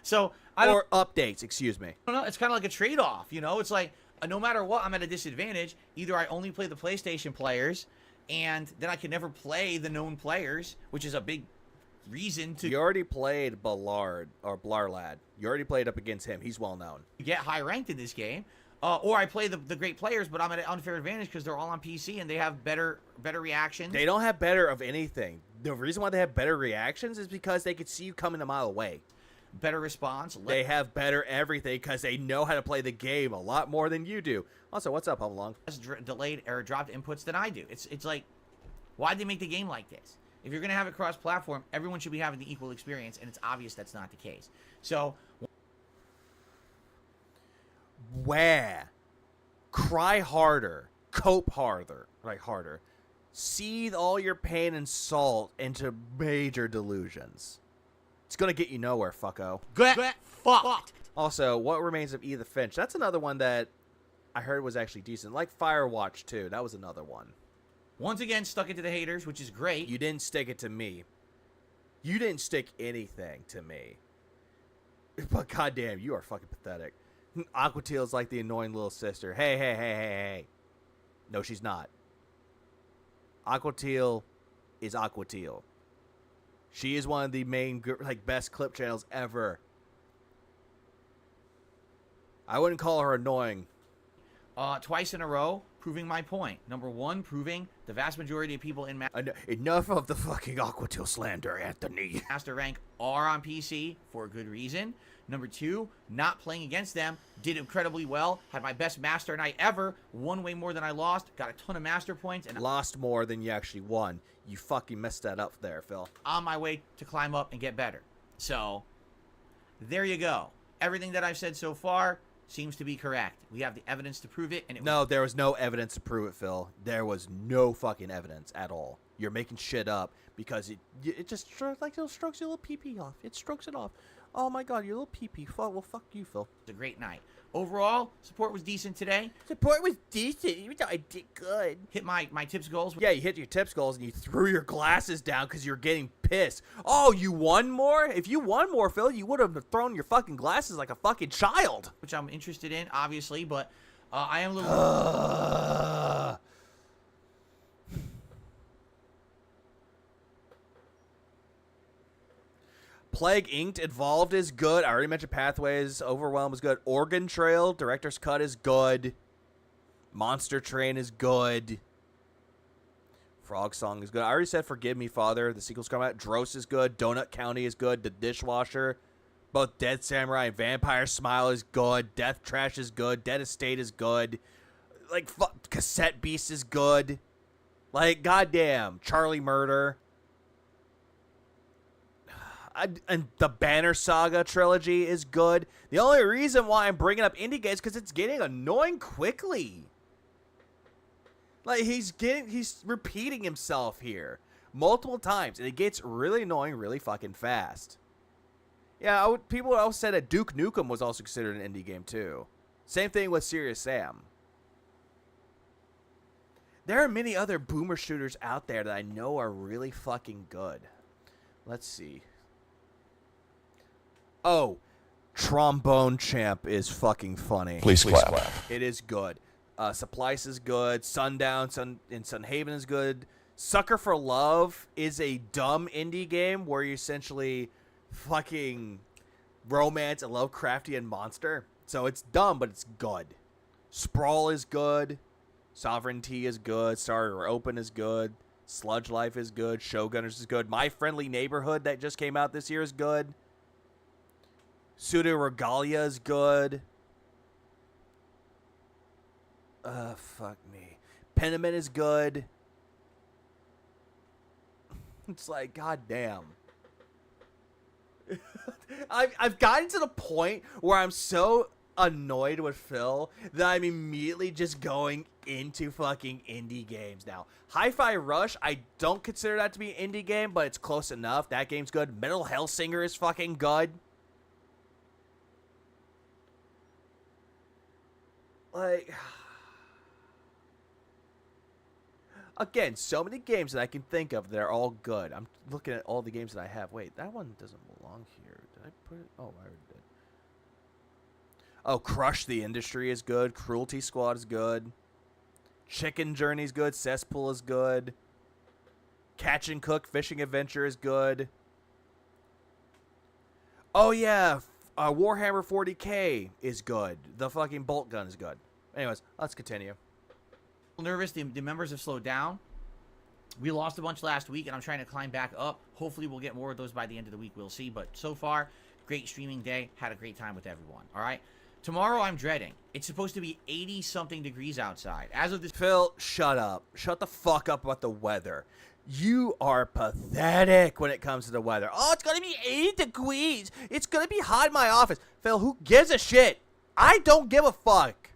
So, or updates, excuse me. I don't know. It's kind of like a trade-off, you know? It's like, no matter what, I'm at a disadvantage. Either I only play the PlayStation players, and then I can never play the known players, which is a big reason to... You already played Ballard, or Blarlad. You already played up against him. He's well-known. Get high-ranked in this game. Or I play the great players, but I'm at an unfair advantage because they're all on PC, and they have better reactions. They don't have better of anything. The reason why they have better reactions is because they could see you coming a mile away. Better response. They have better everything because they know how to play the game a lot more than you do. Also, what's up, Home Along? Delayed or dropped inputs than I do. It's like, why'd they make the game like this? If you're going to have it cross-platform, everyone should be having the equal experience, and it's obvious that's not the case. So, where? Cry harder. Cope harder. Right, harder. Seethe all your pain and salt into major delusions. It's going to get you nowhere, fucko. Get fucked. Also, What Remains of Edith Finch? That's another one that I heard was actually decent. Like Firewatch 2. That was another one. Once again, stuck it to the haters, which is great. You didn't stick it to me. You didn't stick anything to me. But goddamn, you are fucking pathetic. Aquateal's like the annoying little sister. Hey. No, she's not. Aquateal is Aquateal. She is one of the main, best clip channels ever. I wouldn't call her annoying. Twice in a row, proving my point. Number one, proving the vast majority of people in Enough of the fucking Aquateal slander, Anthony. Master Rank are on PC for a good reason. Number two, not playing against them, did incredibly well. Had my best Master night ever. Won way more than I lost. Got a ton of Master points. And lost more than you actually won. You fucking messed that up there, Phil. On my way to climb up and get better. So, there you go. Everything that I've said so far seems to be correct. We have the evidence to prove it. And no, there was no evidence to prove it, Phil. There was no fucking evidence at all. You're making shit up because it just strokes your little pee-pee off. It strokes it off. Oh my god, your little pee-pee. Well, fuck you, Phil. It's a great night. Overall, support was decent today. Support was decent, even though I did good. Hit my tips goals. Yeah, you hit your tips goals and you threw your glasses down because you're getting pissed. Oh, you won more? If you won more, Phil, you would have thrown your fucking glasses like a fucking child. Which I'm interested in, obviously, but I am a little... Plague Inked Evolved is good. I already mentioned Pathways. Overwhelm is good. Oregon Trail, Director's Cut is good. Monster Train is good. Frog Song is good. I already said Forgive Me, Father. The sequel's coming out. Dross is good. Donut County is good. The Dishwasher. Both Dead Samurai and Vampire Smile is good. Death Trash is good. Dead Estate is good. Cassette Beast is good. Goddamn. Charlie Murder. And the Banner Saga trilogy is good. The only reason why I'm bringing up indie games is because it's getting annoying quickly. He's repeating himself here multiple times, and it gets really annoying really fucking fast. Yeah, people also said that Duke Nukem was also considered an indie game too. Same thing with Serious Sam. There are many other boomer shooters out there that I know are really fucking good. Let's see. Oh, Trombone Champ is fucking funny. Please clap. It is good. Supplice is good. Sundown in Sunhaven is good. Sucker for Love is a dumb indie game where you essentially fucking romance a Lovecraftian monster. So it's dumb, but it's good. Sprawl is good. Sovereignty is good. Starter Open is good. Sludge Life is good. Showgunners is good. My Friendly Neighborhood that just came out this year is good. Pseudo Regalia is good. Fuck me. Pentiment is good. It's like, goddamn. I've gotten to the point where I'm so annoyed with Phil that I'm immediately just going into fucking indie games now. Hi-Fi Rush, I don't consider that to be an indie game, but it's close enough. That game's good. Metal Hellsinger is fucking good. Again, so many games that I can think of that are all good. I'm looking at all the games that I have. Wait, that one doesn't belong here. Did I put it? Oh, I already did. Oh, Crush the Industry is good. Cruelty Squad is good. Chicken Journey is good. Cesspool is good. Catch and Cook Fishing Adventure is good. Oh, yeah. Warhammer 40K is good. The fucking bolt gun is good. Anyways, let's continue. Nervous. The members have slowed down. We lost a bunch last week, and I'm trying to climb back up. Hopefully, we'll get more of those by the end of the week. We'll see. But so far, great streaming day. Had a great time with everyone. All right. Tomorrow, I'm dreading. It's supposed to be 80-something degrees outside. As of this... Phil, shut up. Shut the fuck up about the weather. You are pathetic when it comes to the weather. Oh, it's going to be 80 degrees. It's going to be hot in my office. Phil, who gives a shit? I don't give a fuck.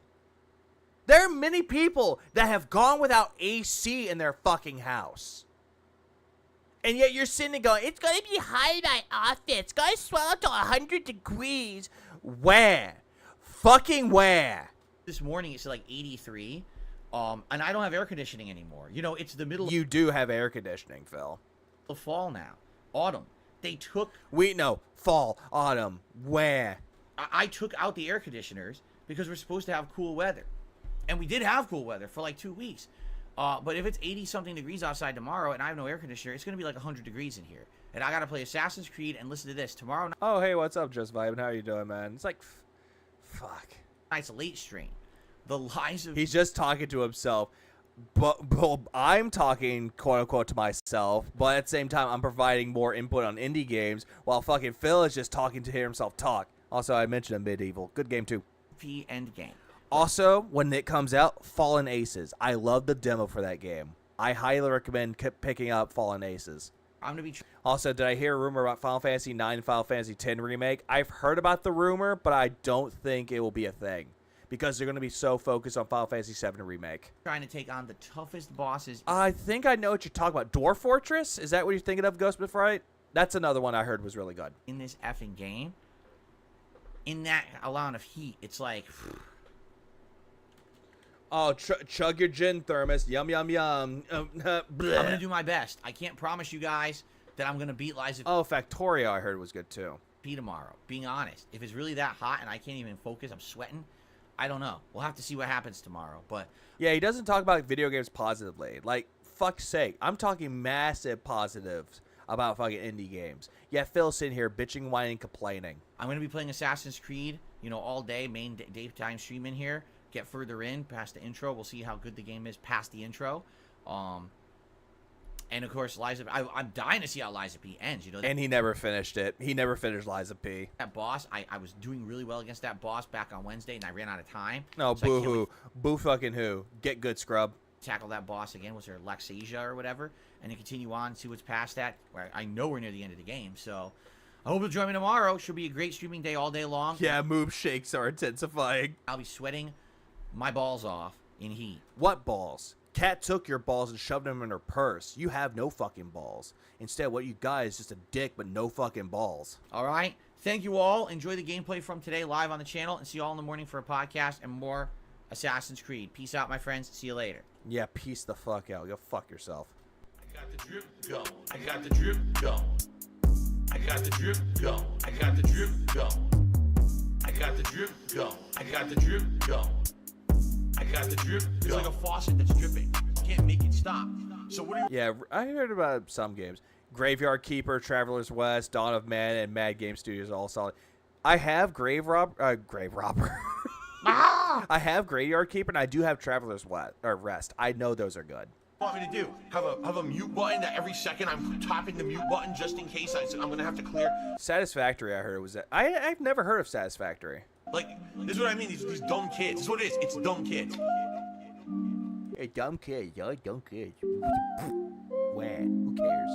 There are many people that have gone without AC in their fucking house. And yet you're sitting there going, it's going to be hot in my office. It's going to swell up to 100 degrees. Where? Fucking where? This morning it's like 83. And I don't have air conditioning anymore. You know, it's the middle You do have air conditioning, Phil. of fall now. Autumn. They took... No. Fall. Autumn. Where? I took out the air conditioners because we're supposed to have cool weather. And we did have cool weather for like 2 weeks. But if it's 80-something degrees outside tomorrow and I have no air conditioner, it's going to be like 100 degrees in here. And I got to play Assassin's Creed and listen to this. Tomorrow night... Oh, hey, what's up, Just Vibing? How you doing, man? It's like, fuck. It's a late stream. The lies of... He's just talking to himself. But I'm talking, quote-unquote, to myself. But at the same time, I'm providing more input on indie games. While fucking Phil is just talking to hear himself talk. Also, I mentioned Medieval. Good game, too. End game. Also, when it comes out, Fallen Aces. I love the demo for that game. I highly recommend picking up Fallen Aces. I'm going to be... Also, did I hear a rumor about Final Fantasy 9 and Final Fantasy 10 remake? I've heard about the rumor, but I don't think it will be a thing. Because they're going to be so focused on Final Fantasy 7 remake. Trying to take on the toughest bosses. I think I know what you're talking about. Dwarf Fortress? Is that what you're thinking of, Ghostbith, right? That's another one I heard was really good. In this effing game, in that amount of heat, it's like... Oh, chug your gin, Thermos. Yum, yum, yum. I'm going to do my best. I can't promise you guys that I'm going to beat Lies of Oh, Factorio I heard was good, too. P tomorrow. Being honest. If it's really that hot and I can't even focus, I'm sweating, I don't know. We'll have to see what happens tomorrow. But yeah, he doesn't talk about video games positively. Like, fuck's sake. I'm talking massive positives about fucking indie games. Yeah, Phil's sitting here bitching, whining, complaining. I'm going to be playing Assassin's Creed, you know, all day. Main daytime stream in here. Get further in past the intro. We'll see how good the game is past the intro. And of course, Lies of... I'm dying to see how Lies of P ends. You know, and he never finished it. He never finished Lies of P. That boss, I was doing really well against that boss back on Wednesday, and I ran out of time. No, so boo-hoo. Boo fucking who. Get good, scrub. Tackle that boss again. Was there Lexasia or whatever? And then continue on, see what's past that. Where I know we're near the end of the game, so... I hope you'll join me tomorrow. Should be a great streaming day all day long. Yeah, move shakes are intensifying. I'll be sweating my balls off in heat. What balls? Kat took your balls and shoved them in her purse. You have no fucking balls. Instead, what you got is just a dick but no fucking balls. All right. Thank you all. Enjoy the gameplay from today live on the channel. And see you all in the morning for a podcast and more Assassin's Creed. Peace out, my friends. See you later. Yeah, peace the fuck out. Go fuck yourself. I got the drip going. I got the drip going. I got the drip going. I got the drip going. I got the drip going. I got the drip going. I got the drip. It's like a faucet that's dripping. You can't make it stop. So what do you... Yeah, I heard about some games. Graveyard Keeper, Travelers West, Dawn of Man, and Mad Game Studios all solid. I have Grave Robber. I have Graveyard Keeper, and I do have Travelers Rest. I know those are good. want me to do? Have a mute button that every second I'm tapping the mute button just in case I'm gonna have to clear. Satisfactory, I heard was that. I've never heard of Satisfactory. Like, this is what I mean. These dumb kids. This is what it is. It's dumb kids. Hey, dumb kids. Y'all dumb kids. Where? Who cares?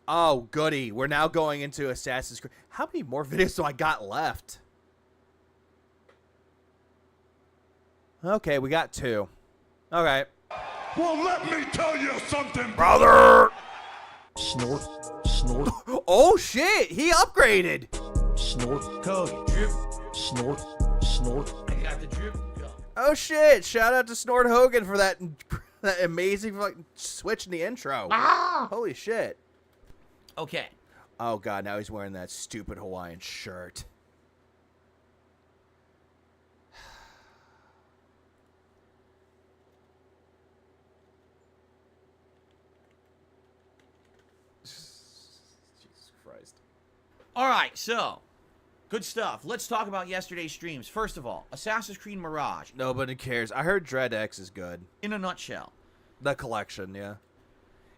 Oh, goody. We're now going into Assassin's Creed. How many more videos do I got left? Okay, we got 2. Okay. Well, let me tell you something, brother. Snort, snort. Oh shit, he upgraded. Snort, Cody, drip, snort, snort. I got the drip. Oh shit! Shout out to Snort Hogan for that amazing fucking switch in the intro. Holy shit. Okay. Oh god, now he's wearing that stupid Hawaiian shirt. Jesus Christ. All right, so good stuff. Let's talk about yesterday's streams. First of all, Assassin's Creed Mirage. Nobody cares. I heard Dread X is good. In a nutshell, The collection, yeah.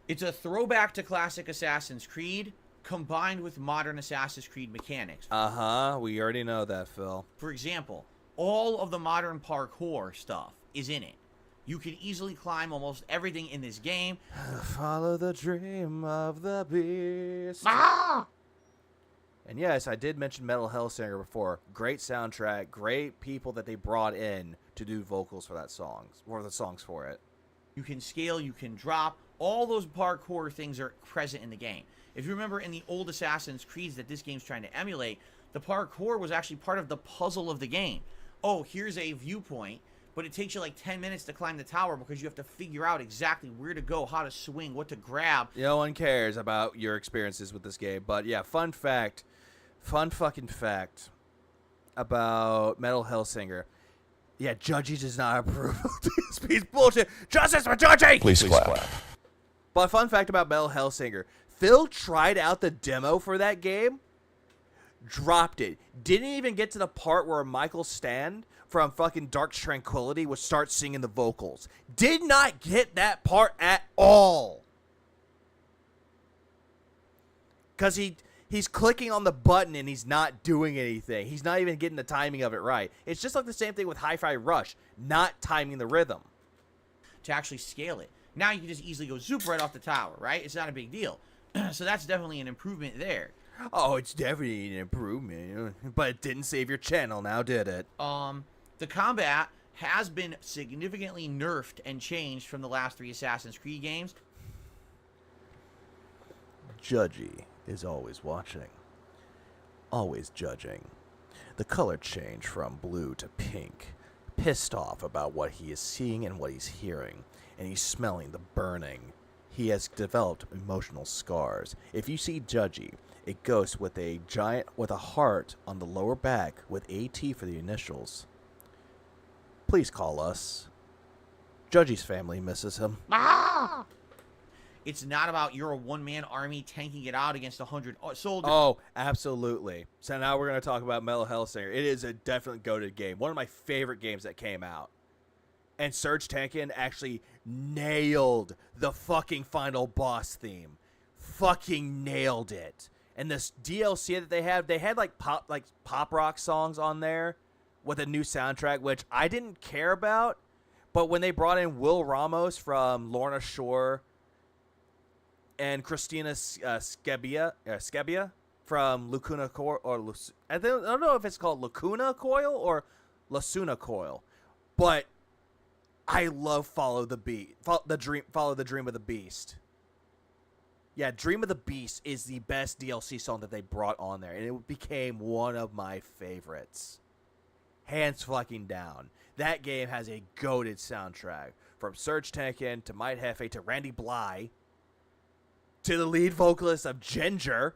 it's a throwback to classic Assassin's Creed combined with modern Assassin's Creed mechanics. Uh-huh. We already know that, Phil. For example, all of the modern parkour stuff is in it. You can easily climb almost everything in this game. Follow the dream of the beast. And yes, I did mention Metal Hellsinger before. Great soundtrack, great people that they brought in to do vocals for that songs, or the songs for it. You can scale, you can drop. All those parkour things are present in the game. If you remember in the old Assassin's Creeds that this game's trying to emulate, the parkour was actually part of the puzzle of the game. Oh, here's a viewpoint, but it takes you like 10 minutes to climb the tower because you have to figure out exactly where to go, how to swing, what to grab. No one cares about your experiences with this game, but yeah, fun fucking fact about Metal Hellsinger. Yeah, Judgy does not approve of this piece of bullshit. Justice for Judgy! Please clap. But fun fact about Metal Hellsinger. Phil tried out the demo for that game, dropped it. Didn't even get to the part where Michael Stand from fucking Dark Tranquility would start singing the vocals. Did not get that part at all. Because he's clicking on the button and he's not doing anything. He's not even getting the timing of it right. It's just like the same thing with Hi-Fi Rush, not timing the rhythm. To actually scale it. Now you can just easily go zoop right off the tower, right? It's not a big deal. So that's definitely an improvement there. Oh, it's definitely an improvement. But it didn't save your channel now, did it? The combat has been significantly nerfed and changed from the last 3 Assassin's Creed games. Judgy is always watching. Always judging. The color change from blue to pink. Pissed off about what he is seeing and what he's hearing. And he's smelling the burning. He has developed emotional scars. If you see Judgy, a ghost with a heart on the lower back with AT for the initials. Please call us. Judgy's family misses him. It's not about you're a one-man army tanking it out against 100 soldiers. Oh, absolutely. So now we're going to talk about Metal Hellsinger. It is a definitely goated game. One of my favorite games that came out. And Serge Tankian actually nailed the fucking final boss theme. Fucking nailed it. And this DLC that they had like pop rock songs on there with a new soundtrack, which I didn't care about. But when they brought in Will Ramos from Lorna Shore and Christina Scebbia from Lacuna Coil, or I don't know if it's called Lacuna Coil or Lasuna Coil, but I love Follow the Dream of the Beast. Yeah, Dream of the Beast is the best DLC song that they brought on there, and it became one of my favorites. Hands fucking down. That game has a goated soundtrack. From Serge Tankian to Might Hefe to Randy Bly to the lead vocalist of Ginger.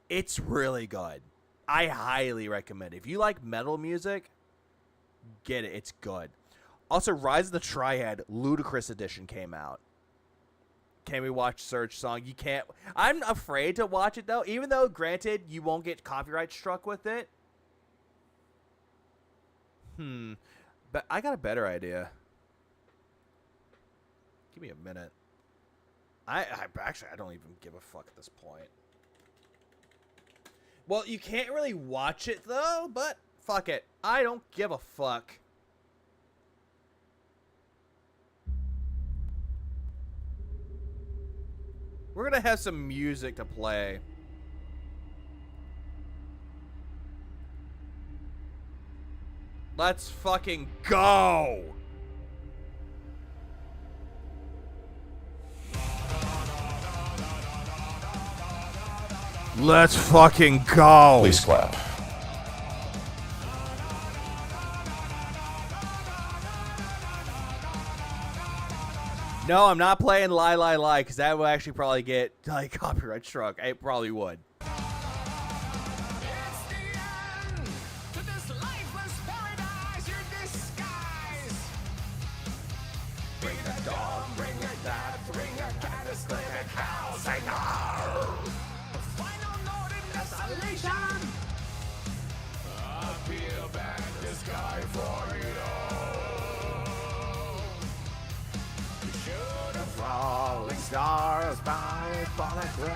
It's really good. I highly recommend it. If you like metal music, get it. It's good. Also, Rise of the Triad Ludicrous Edition came out. Can we watch Serge song? You can't. I'm afraid to watch it, though. Even though, granted, you won't get copyright struck with it. But I got a better idea. Give me a minute. I don't even give a fuck at this point. Well, you can't really watch it, though, but fuck it. I don't give a fuck. We're gonna have some music to play. Let's fucking go! Let's fucking go! Please clap. No, I'm not playing Lie Lie Lie, because that would actually probably get like copyright struck. It probably would. Bring a dog, bring a dad, bring a cataclysmic house, I know! The final note in desolation! I feel back the sky for you all. You should have falling stars by falling through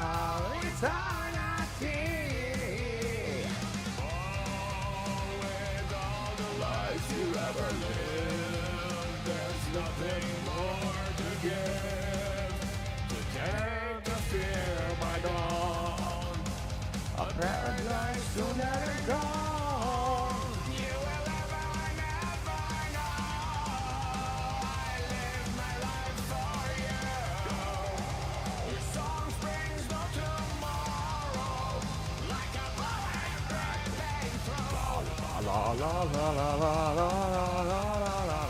eternity. All with all the lights you ever lived. There's nothing more to give. To take the fear by dawn. A paradise soon and gone. You will never know. I live my life for you. Your song springs no tomorrow. Like a bullet breaking through. La la la la la la la la la la.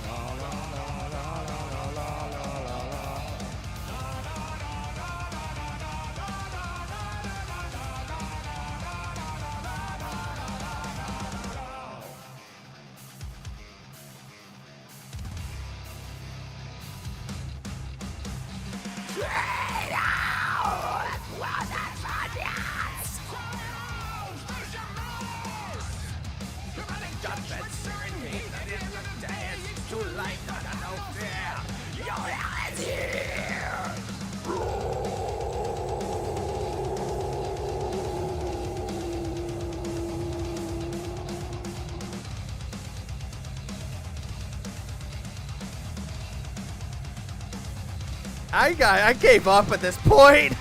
I gave up at this point.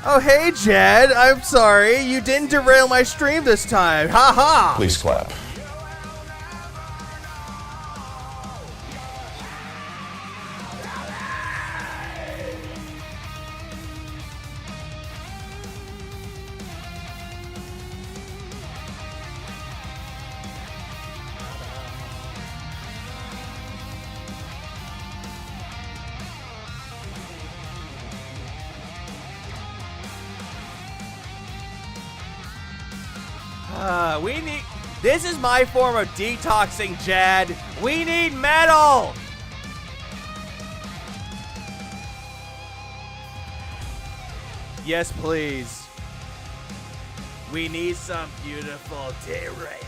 Oh, hey, Jed. I'm sorry. You didn't derail my stream this time. Ha ha. Please clap. We need. This is my form of detoxing, Jed. We need metal. Yes, please. We need some beautiful derailment.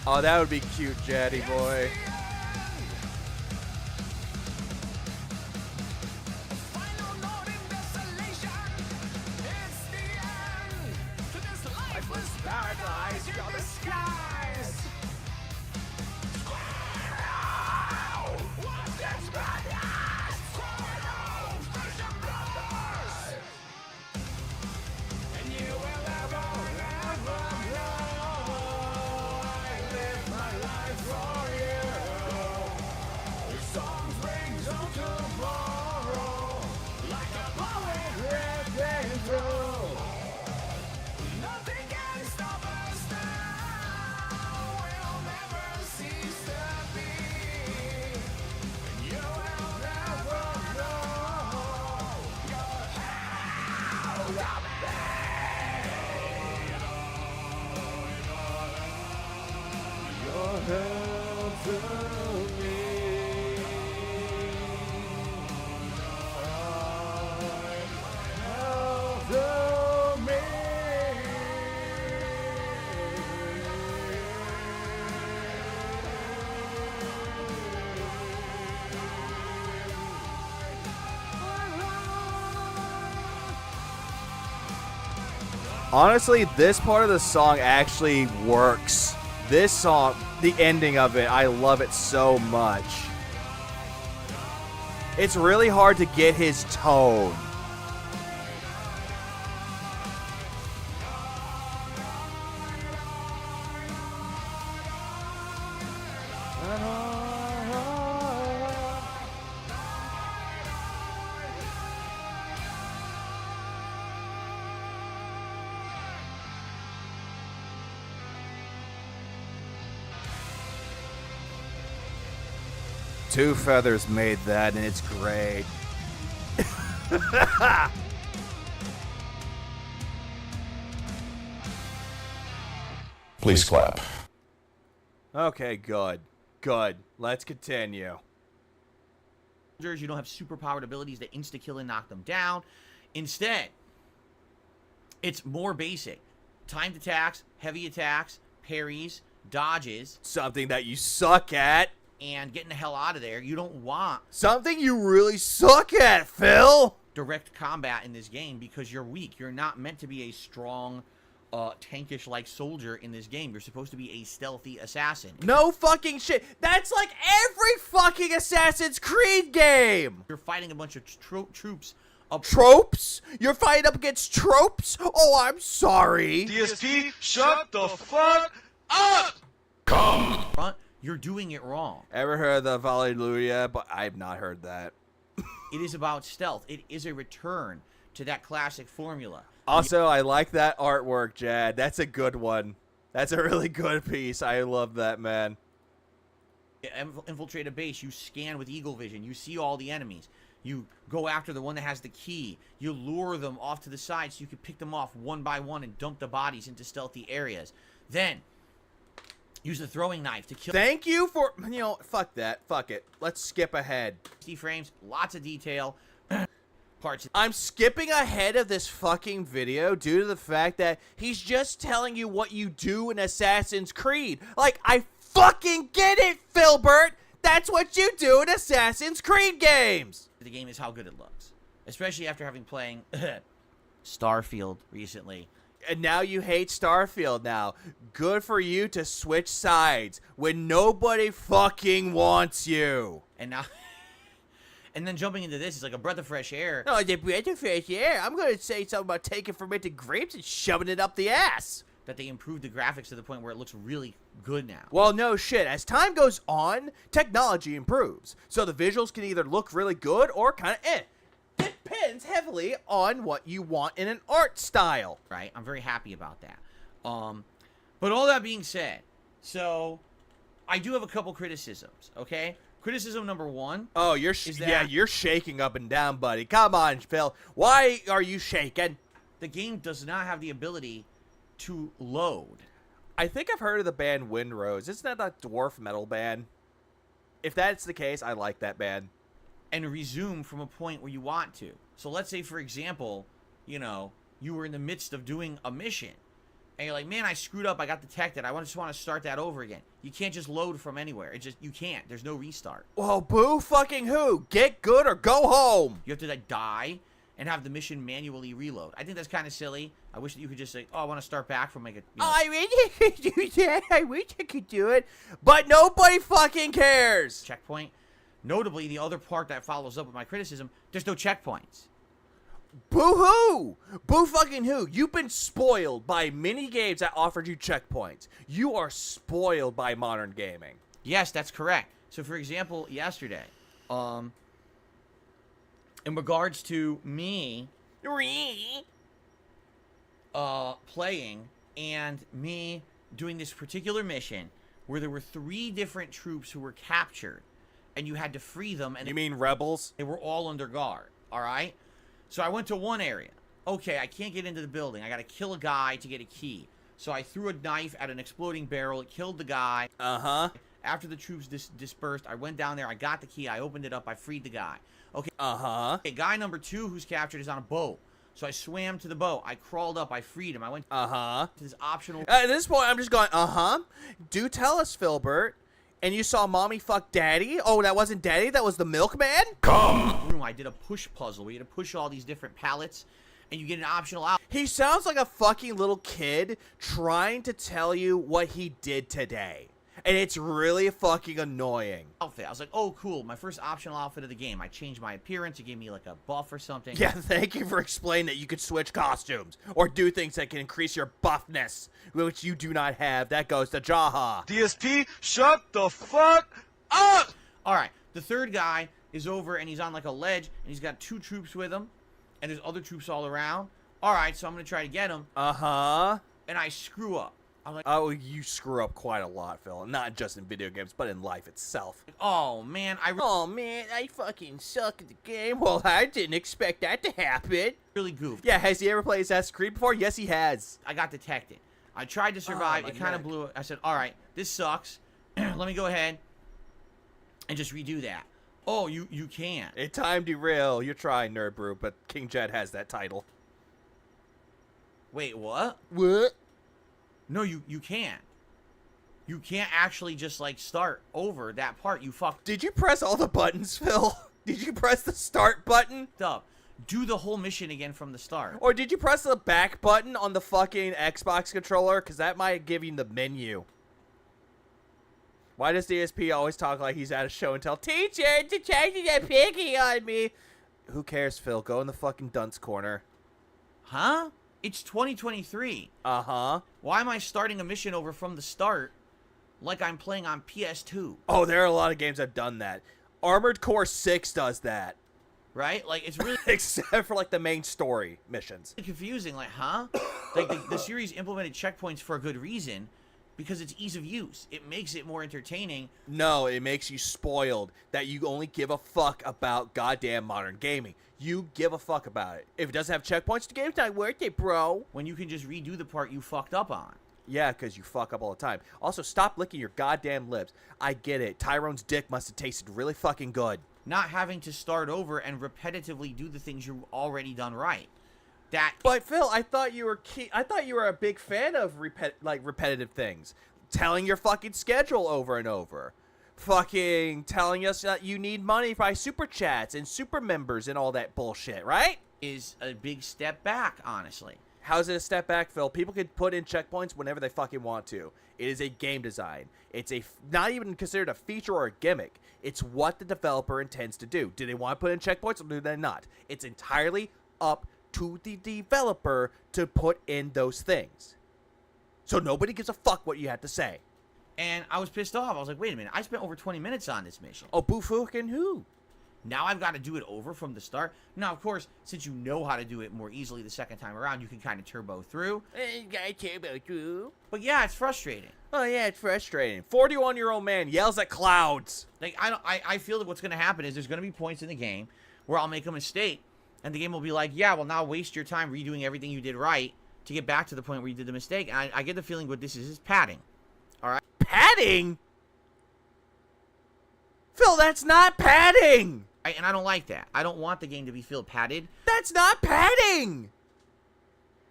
Oh, that would be cute, Jaddy boy. Honestly, this part of the song actually works. This song, the ending of it, I love it so much. It's really hard to get his tone. Two Feathers made that, and it's great. Please clap. Okay, good. Good. Let's continue. You don't have superpowered abilities that insta-kill and knock them down. Instead, it's more basic. Timed attacks, heavy attacks, parries, dodges. Something that you suck at. And getting the hell out of there. You don't want something you really suck at, Phil. Direct combat in this game because you're weak. You're not meant to be a strong, tankish-like soldier in this game. You're supposed to be a stealthy assassin. No fucking shit. That's like every fucking Assassin's Creed game. You're fighting a bunch of troops. Tropes? You're fighting up against tropes? Oh, I'm sorry. DSP, shut the fuck up. Come. You're doing it wrong. Ever heard of the Hallelujah? But I've not heard that. It is about stealth. It is a return to that classic formula. Also, I like that artwork, Jad. That's a good one. That's a really good piece. I love that, man. Infiltrate a base. You scan with eagle vision. You see all the enemies. You go after the one that has the key. You lure them off to the side so you can pick them off one by one and dump the bodies into stealthy areas. Then use the throwing knife to kill. Thank you for, fuck that. Fuck it. Let's skip ahead. 60 frames, lots of detail. Parts. I'm skipping ahead of this fucking video due to the fact that he's just telling you what you do in Assassin's Creed. Like, I fucking get it, Philbert. That's what you do in Assassin's Creed games. The game is how good it looks. Especially after having playing Starfield recently. And now you hate Starfield now. Good for you to switch sides when nobody fucking wants you. And now, and then jumping into this is like a breath of fresh air. No, the breath of fresh air. I'm going to say something about taking fermented grapes and shoving it up the ass. That they improved the graphics to the point where it looks really good now. Well, no shit. As time goes on, technology improves. So the visuals can either look really good or kind of eh. Depends heavily on what you want in an art style. Right? I'm very happy about that. But all that being said, so I do have a couple criticisms, okay? Criticism number one. Oh, you're shaking up and down, buddy. Come on, Phil. Why are you shaking? The game does not have the ability to load. I think I've heard of the band Windrose. Isn't that a dwarf metal band? If that's the case, I like that band. And resume from a point where you want to. So let's say, for example, you were in the midst of doing a mission. And you're like, man, I screwed up. I got detected. I just want to start that over again. You can't just load from anywhere. You can't. There's no restart. Well, boo fucking who? Get good or go home. You have to die and have the mission manually reload. I think that's kind of silly. I wish that you could just say, oh, I want to start back from I really could do that. I wish I could do it. But nobody fucking cares. Checkpoint. Notably, the other part that follows up with my criticism, there's no checkpoints. Boo-hoo! Boo fucking who? You've been spoiled by mini games that offered you checkpoints. You are spoiled by modern gaming. Yes, that's correct. So, for example, yesterday, in regards to me playing and me doing this particular mission where there were 3 different troops who were captured and you had to free them. And you mean rebels? They were all under guard, all right? So I went to one area. Okay, I can't get into the building. I got to kill a guy to get a key. So I threw a knife at an exploding barrel. It killed the guy. Uh-huh. After the troops dispersed, I went down there. I got the key. I opened it up. I freed the guy. Okay. Uh-huh. Okay, guy number 2 who's captured is on a boat. So I swam to the boat. I crawled up. I freed him. I went to this optional... At this point, I'm just going, Do tell us, Philbert. And you saw mommy fuck daddy? Oh, that wasn't daddy? That was the milkman? Come! I did a push puzzle. We had to push all these different pallets and you get an optional outfit. He sounds like a fucking little kid trying to tell you what he did today. And it's really fucking annoying. I was like, oh, cool. My first optional outfit of the game. I changed my appearance. It gave me like a buff or something. Yeah, thank you for explaining that you could switch costumes or do things that can increase your buffness, which you do not have. That goes to Jaha. DSP, shut the fuck up! All right. The third guy is over, and he's on like a ledge, and he's got 2 troops with him, and there's other troops all around. All right, so I'm going to try to get him. Uh-huh. And I screw up. I'm like, oh, you screw up quite a lot, Phil. Not just in video games, but in life itself. oh, man. I fucking suck at the game. Well, I didn't expect that to happen. really goofed. Yeah, has he ever played Assassin's Creed before? Yes, he has. I got detected. I tried to survive. my It kind of neck. blew it. I said, all right, this sucks. Let me go ahead and just redo that. Oh, you can't. It time derail. You're trying, Nerd Brew, but King Jet has that title. Wait, what? What? No, you can't. You can't actually just, like, start over that part. You fucked Did you press all the buttons, Phil? Did you press the start button? up. Do the whole mission again from the start. Or did you press the back button on the fucking Xbox controller? Because that might give you the menu. Why does DSP always talk like he's at a show and tell, teacher, the teachers are picking on me? Who cares, Phil? Go in the fucking dunce corner. Huh? It's 2023. Uh-huh. Why am I starting a mission over from the start like I'm playing on PS2? Oh, there are a lot of games that have done that. Armored Core 6 does that. Right? Like, it's really Except for, like, the main story missions. confusing. Like, huh? Like, the series implemented checkpoints for a good reason because it's ease of use. It makes it more entertaining. No, it makes you spoiled that you only give a fuck about goddamn modern gaming. You give a fuck about it. If it doesn't have checkpoints, the game's not worth it, bro. When you can just redo the part you fucked up on. Yeah, because you fuck up all the time. Also, stop licking your goddamn lips. I get it. Tyrone's dick must have tasted really fucking good. Not having to start over and repetitively do the things you've already done right. But Phil, I thought you were a big fan of repetitive things. Telling your fucking schedule over and over. Fucking telling us that you need money by super chats and super members and all that bullshit, right? Is a big step back, honestly. How's it a step back, Phil? People can put in checkpoints whenever they fucking want to. It is a game design. It's not even considered a feature or a gimmick. It's what the developer intends to do. Do they want to put in checkpoints or do they not? It's entirely up to the developer to put in those things. So nobody gives a fuck what you have to say. And I was pissed off. I was like, wait a minute. I spent over 20 minutes on this mission. Oh, boo fucking who? Now I've got to do it over from the start. Now, of course, since you know how to do it more easily the second time around, you can kind of turbo through. But yeah, it's frustrating. Oh yeah, it's frustrating. 41-year-old man yells at clouds. Like, I feel that what's going to happen is there's going to be points in the game where I'll make a mistake, and the game will be like, yeah, well, now waste your time redoing everything you did right to get back to the point where you did the mistake. And I get the feeling what this is padding. All right? Padding? Phil, that's not padding. And I don't like that. I don't want the game to be feel padded. That's not padding.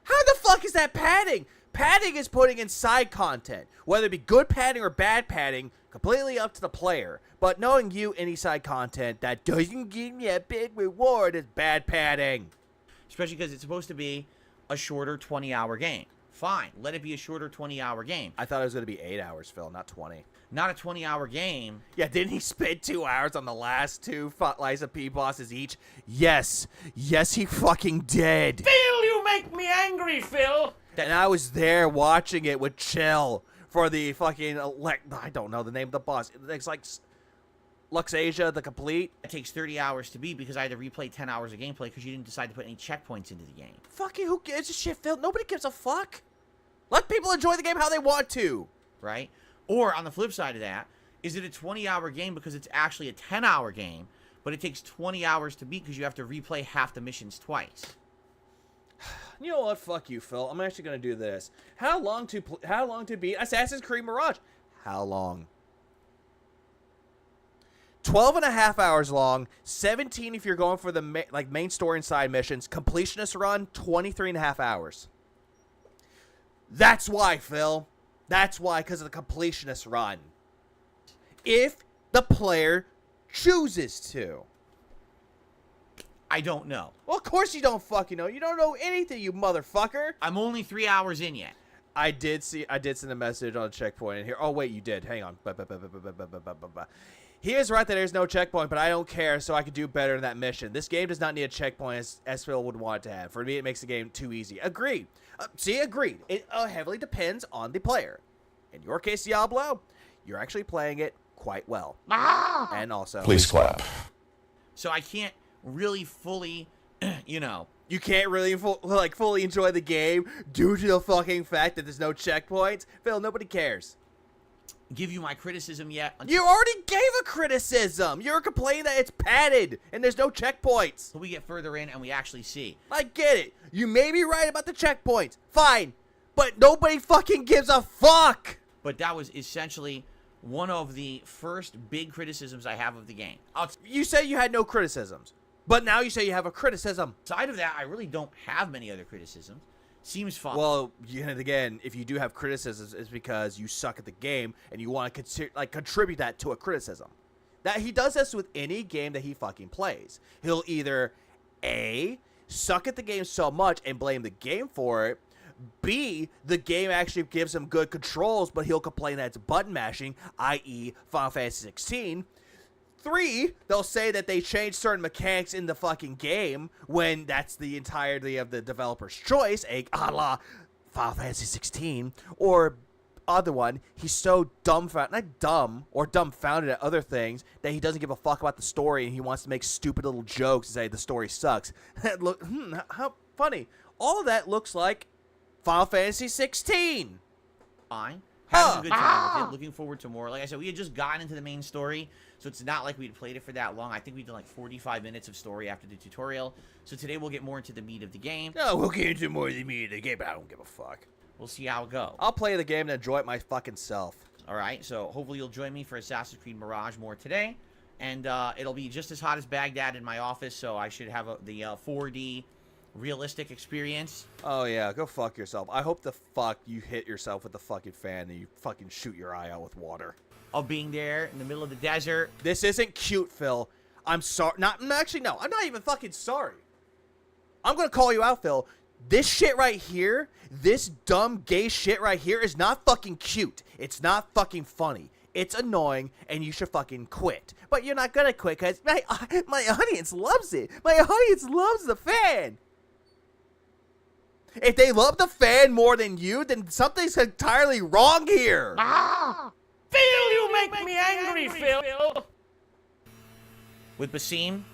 How the fuck is that padding? Padding is putting in side content. Whether it be good padding or bad padding, completely up to the player. But knowing you, any side content that doesn't give me a big reward is bad padding. Especially because it's supposed to be a shorter 20-hour game. Fine, let it be a shorter 20-hour game. I thought it was going to be 8 hours, Phil, not 20. Not a 20-hour game. Yeah, didn't he spend 2 hours on the last 2 Liza P bosses each? Yes. Yes, he fucking did. Phil, you make me angry, Phil. And I was there watching it with Chill for the fucking, I don't know the name of the boss. It's like Luxasia, the Complete. It takes 30 hours to beat because I had to replay 10 hours of gameplay because you didn't decide to put any checkpoints into the game. Fucking who gives a shit, Phil? Nobody gives a fuck. Let people enjoy the game how they want to. Right? Or on the flip side of that, is it a 20-hour game because it's actually a 10-hour game, but it takes 20 hours to beat because you have to replay half the missions twice? You know what? Fuck you, Phil. I'm actually gonna do this. How long to beat Assassin's Creed Mirage? How long? 12.5 hours long. 17 if you're going for the main story and side missions. Completionist run 23.5 hours. That's why, Phil. That's why, because of the completionist run. If the player chooses to. I don't know. Well, of course you don't fucking know. You don't know anything, you motherfucker. I'm only 3 hours in yet. I did send a message on a checkpoint in here. Oh, wait, you did. Hang on. He is right that there's no checkpoint, but I don't care, so I can do better in that mission. This game does not need a checkpoint as Phil would want it to have. For me, it makes the game too easy. Agreed. Agreed. It heavily depends on the player. In your case, Diablo, you're actually playing it quite well. And also... Please clap. So I can't really fully, you know... You can't really fully enjoy the game due to the fucking fact that there's no checkpoints. Phil, nobody cares. Give you my criticism yet. You already gave a criticism. You're complaining that it's padded and there's no checkpoints. So we get further in and we actually see. I get it. You may be right about the checkpoints. Fine. But nobody fucking gives a fuck. But that was essentially one of the first big criticisms I have of the game. You say you had no criticisms. But now you say you have a criticism. Aside of that, I really don't have many other criticisms. Seems fun. Well, yet again, if you do have criticisms, it's because you suck at the game and you want to contribute that to a criticism. That he does this with any game that he fucking plays. He'll either A, suck at the game so much and blame the game for it. B, the game actually gives him good controls, but he'll complain that it's button mashing, i.e. Final Fantasy 16. 3, they'll say that they changed certain mechanics in the fucking game when that's the entirety of the developer's choice, a la Final Fantasy 16. Or other one, he's so dumbfounded at other things that he doesn't give a fuck about the story and he wants to make stupid little jokes and say the story sucks. Look, how funny. All of that looks like Final Fantasy 16. Fine. Having a good time with it. Looking forward to more. Like I said, we had just gotten into the main story, so it's not like we'd played it for that long. I think we did like 45 minutes of story after the tutorial. So today we'll get more into the meat of the game. No, we'll get into more of the meat of the game, but I don't give a fuck. We'll see how it goes. I'll play the game and enjoy it my fucking self. All right, so hopefully you'll join me for Assassin's Creed Mirage more today. And it'll be just as hot as Baghdad in my office, so I should have the 4D realistic experience. Oh yeah, go fuck yourself. I hope the fuck you hit yourself with the fucking fan and you fucking shoot your eye out with water. Of being there in the middle of the desert. This isn't cute, Phil. I'm sorry. Actually, no. I'm not even fucking sorry. I'm gonna call you out, Phil. This shit right here, this dumb gay shit right here is not fucking cute. It's not fucking funny. It's annoying, and you should fucking quit. But you're not gonna quit because my audience loves it. My audience loves the fan. If they love the fan more than you, then something's entirely wrong here. Phil, you make me angry, Phil. With Basim.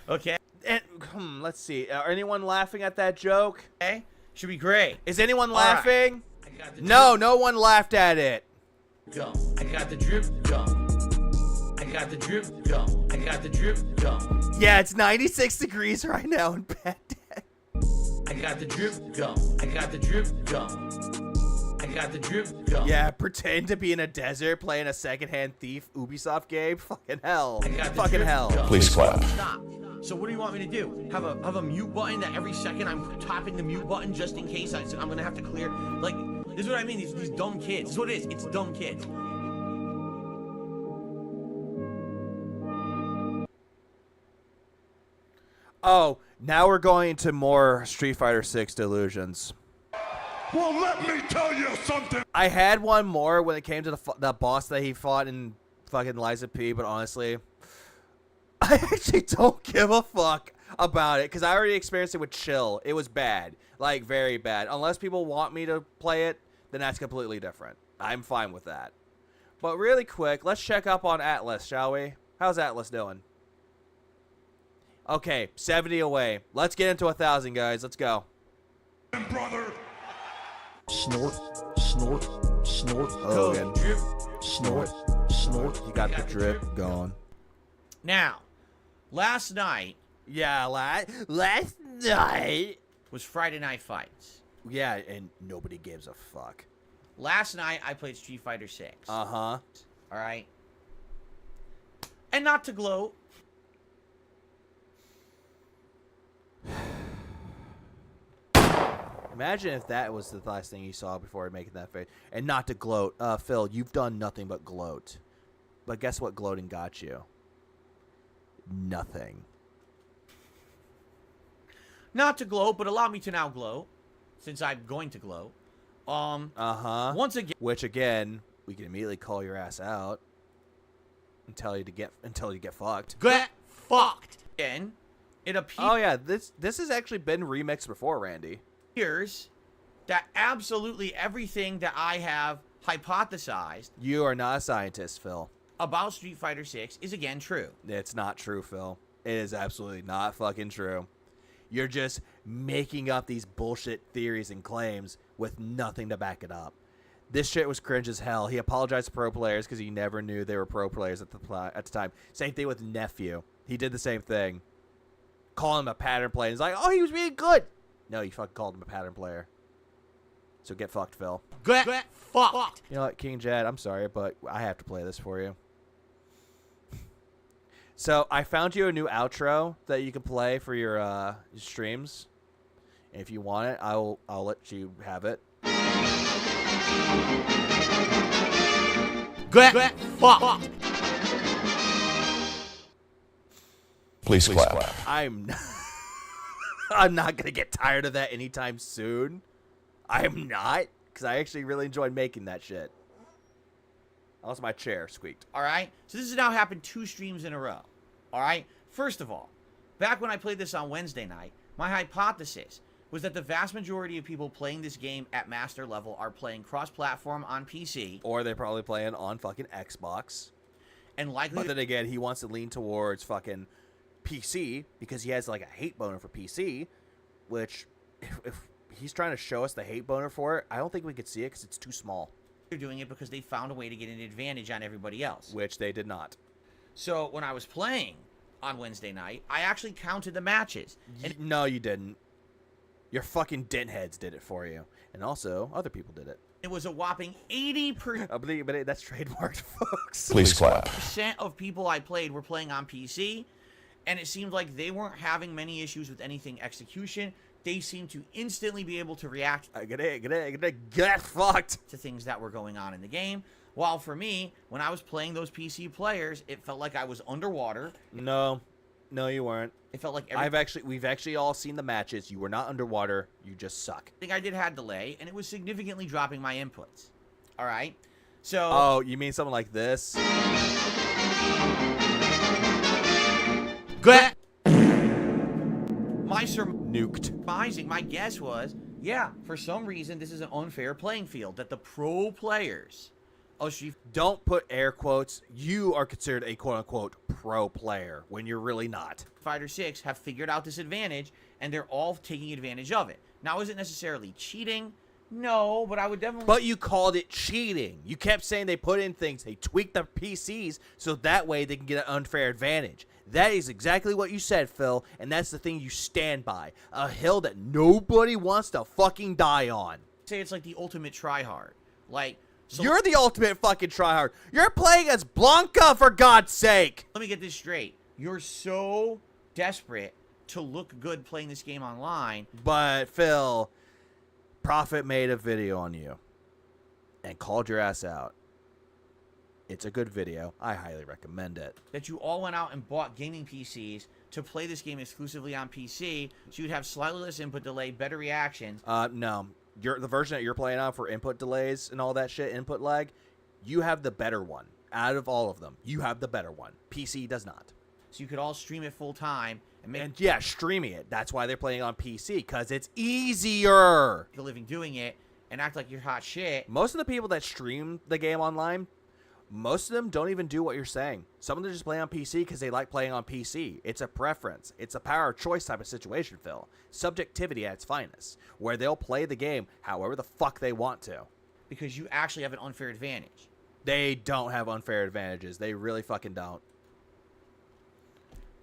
Okay. And let's see. Anyone laughing at that joke? Okay. Should be great. Is anyone laughing? Right. No one laughed at it. Go. I got the drip. Go. I got the drip. Go. I got the drip. Go. Yeah, it's 96 degrees right now in Baghdad. I got the drip. Go. I got the drip. Go. I got the drip. Go. Yeah, pretend to be in a desert playing a secondhand thief Ubisoft game. Fucking hell. Fucking hell. Please clap. Stop. So what do you want me to do? Have a mute button that every second I'm tapping the mute button just in case I'm gonna have to clear? Like, this is what I mean. These dumb kids. This is what it is. It's dumb kids. Oh, now we're going to more Street Fighter 6 delusions. Well, let me tell you something. I had one more when it came to the boss that he fought in fucking Liza P, but honestly, I actually don't give a fuck about it because I already experienced it with Chill. It was bad, like very bad. Unless people want me to play it, then that's completely different. I'm fine with that. But really quick, let's check up on Atlas, shall we? How's Atlas doing? Okay, 70 away. Let's get into 1,000, guys. Let's go. Brother. Snort, snort, snort. Oh, again. Drip, snort, snort. You got the drip going. Now, last night. Yeah, last night was Friday Night Fights. Yeah, and nobody gives a fuck. Last night, I played Street Fighter 6. Uh-huh. All right? And not to gloat. Imagine if that was the last thing you saw before making that face. And not to gloat. Phil, you've done nothing but gloat. But guess what gloating got you? nothing. Not to gloat, but allow me to now gloat, since I'm going to gloat. Once again, which again, we can immediately call your ass out and tell you to get fucked. Get fucked. Again, it appears. Oh yeah, this has actually been remixed before, Randy. That absolutely everything that I have hypothesized. You are not a scientist, Phil. About Street Fighter 6 is again true. It's not true, Phil. It is absolutely not fucking true. You're just making up these bullshit theories and claims with nothing to back it up. This shit was cringe as hell. He apologized to pro players because he never knew they were pro players at the time. Same thing with Nephew. He did the same thing. Call him a pattern player. He's like, oh, he was really good. No, you fucking called him a pattern player. So get fucked, Phil. Get fucked. You know what, King Jad, I'm sorry, but I have to play this for you. So I found you a new outro that you can play for your streams. And if you want it, I'll let you have it. Get fucked. Please clap. I'm not gonna get tired of that anytime soon. I am not, because I actually really enjoyed making that shit. Also, my chair squeaked. All right. So this has now happened 2 streams in a row. All right. First of all, back when I played this on Wednesday night, my hypothesis was that the vast majority of people playing this game at master level are playing cross-platform on PC. Or they're probably playing on fucking Xbox. And likely. But then again, he wants to lean towards fucking PC because he has like a hate boner for PC, which if he's trying to show us the hate boner for it, I don't think we could see it because it's too small. They're doing it because they found a way to get an advantage on everybody else. Which they did not. So when I was playing on Wednesday night, I actually counted the matches. And no, you didn't. Your fucking dentheads did it for you. And also, other people did it. It was a whopping 80%. But that's trademarked, folks. Please clap. Percent of people I played were playing on PC, and it seemed like they weren't having many issues with anything execution. They seemed to instantly be able to react get fucked to things that were going on in the game. While for me, when I was playing those PC players, it felt like I was underwater. No, you weren't. It felt like we've actually all seen the matches. You were not underwater. You just suck. I think I did had delay, and it was significantly dropping my inputs. All right, so. Oh, you mean something like this? Get. My nuked. My guess was, yeah, for some reason this is an unfair playing field that the pro players. Don't put air quotes. You are considered a quote-unquote pro player when you're really not. Fighter 6 have figured out this advantage, and they're all taking advantage of it. Now, is it necessarily cheating? No, but I would definitely... But you called it cheating. You kept saying they put in things. They tweaked their PCs so that way they can get an unfair advantage. That is exactly what you said, Phil, and that's the thing you stand by. A hill that nobody wants to fucking die on. Say it's like the ultimate tryhard. Like... So you're the ultimate fucking tryhard. You're playing as Blanca, for God's sake. Let me get this straight. You're so desperate to look good playing this game online. But, Phil, Prophet made a video on you and called your ass out. It's a good video. I highly recommend it. That you all went out and bought gaming PCs to play this game exclusively on PC, so you'd have slightly less input delay, better reactions. No. The version that you're playing on for input delays and all that shit, input lag, you have the better one. Out of all of them, you have the better one. PC does not. So you could all stream it full time. And yeah, streaming it. That's why they're playing on PC, because it's easier. Make a living doing it and act like you're hot shit. Most of the people that stream the game online, most of them don't even do what you're saying. Some of them just play on PC because they like playing on PC. It's a preference. It's a power of choice type of situation, Phil. Subjectivity at its finest, where they'll play the game however the fuck they want to. Because you actually have an unfair advantage. They don't have unfair advantages. They really fucking don't.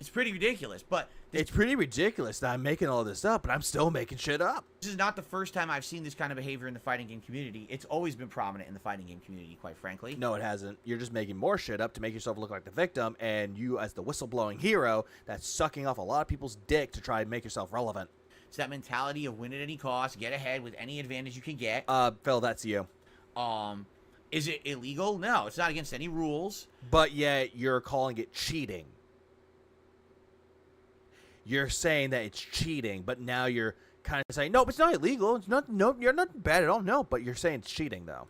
It's pretty ridiculous, but... It's pretty ridiculous that I'm making all this up, but I'm still making shit up. This is not the first time I've seen this kind of behavior in the fighting game community. It's always been prominent in the fighting game community, quite frankly. No, it hasn't. You're just making more shit up to make yourself look like the victim, and you as the whistleblowing hero that's sucking off a lot of people's dick to try and make yourself relevant. It's that mentality of win at any cost, get ahead with any advantage you can get. Phil, that's you. Is it illegal? No, it's not against any rules. But yet, you're calling it cheating. you're saying that it's cheating, but now you're kind of saying, no, it's not illegal. It's not. No, you're not bad at all. No, but you're saying it's cheating though.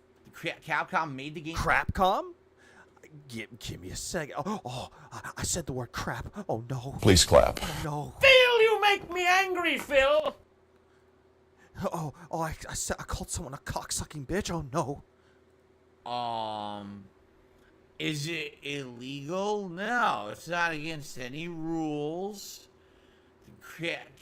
Capcom made the game. Crapcom? Give me a second. I said the word crap. Oh no. Please clap. Oh no. Phil, you make me angry, Phil. I called someone a cocksucking bitch. Oh no. Is it illegal? No, it's not against any rules.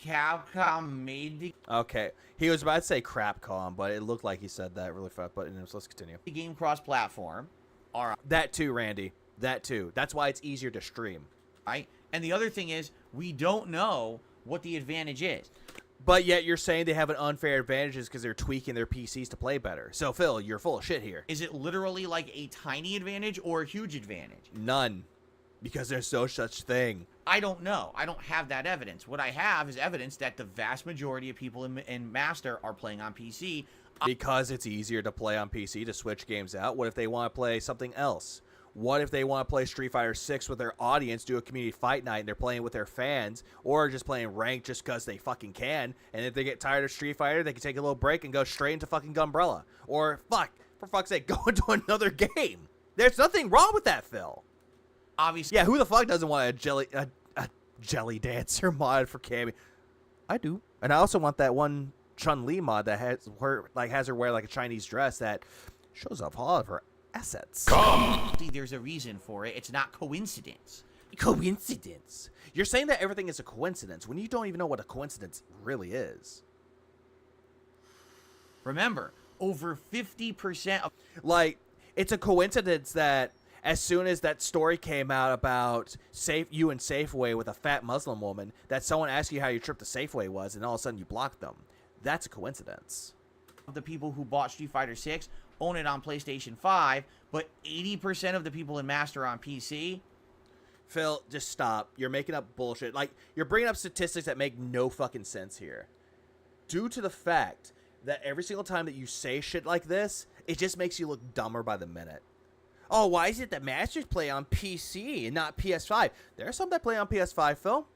Capcom made the Okay, he was about to say crapcom, but it looked like he said that really fast. But anyways, let's continue. game cross-platform. All right. That too, Randy. That too. That's why it's easier to stream. Right? And the other thing is, we don't know what the advantage is. But yet you're saying they have an unfair advantage because they're tweaking their PCs to play better. So, Phil, you're full of shit here. Is it literally like a tiny advantage or a huge advantage? None. Because there's no such thing. I don't know. I don't have that evidence. What I have is evidence that the vast majority of people in Master are playing on PC. Because it's easier to play on PC to switch games out. What if they want to play something else? What if they want to play Street Fighter 6 with their audience, do a community fight night, and they're playing with their fans, or just playing ranked just because they fucking can, and if they get tired of Street Fighter, they can take a little break and go straight into fucking Gunbrella. Or, for fuck's sake, go into another game. There's nothing wrong with that, Phil. Obviously. Yeah, who the fuck doesn't want a jelly dancer mod for Cammy? I do. And I also want that one Chun-Li mod that has her wear like a Chinese dress that shows off all of her assets. There's a reason for it. It's not coincidence. Coincidence? You're saying that everything is a coincidence when you don't even know what a coincidence really is. Remember, over 50% of... Like, it's a coincidence that as soon as that story came out about you and Safeway with a fat Muslim woman, that someone asked you how your trip to Safeway was, and all of a sudden you blocked them. That's a coincidence. The people who bought Street Fighter 6 own it on PlayStation 5, but 80% of the people in Master are on PC. Phil, just stop. You're making up bullshit. Like, you're bringing up statistics that make no fucking sense here. Due to the fact that every single time that you say shit like this, it just makes you look dumber by the minute. Oh, why is it that Masters play on PC and not PS5? There are some that play on PS5, Phil.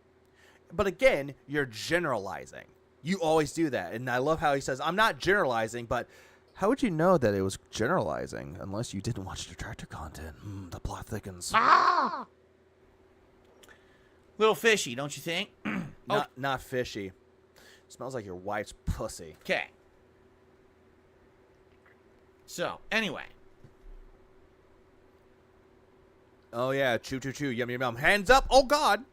But again, you're generalizing. You always do that. And I love how he says, I'm not generalizing, but how would you know that it was generalizing unless you didn't watch detractor content? The plot thickens. Little fishy, don't you think? Not fishy. Smells like your wife's pussy. Okay. So, anyway. Oh, yeah. Chew, chew, chew. Yum, yum, yum. Hands up. Oh, God.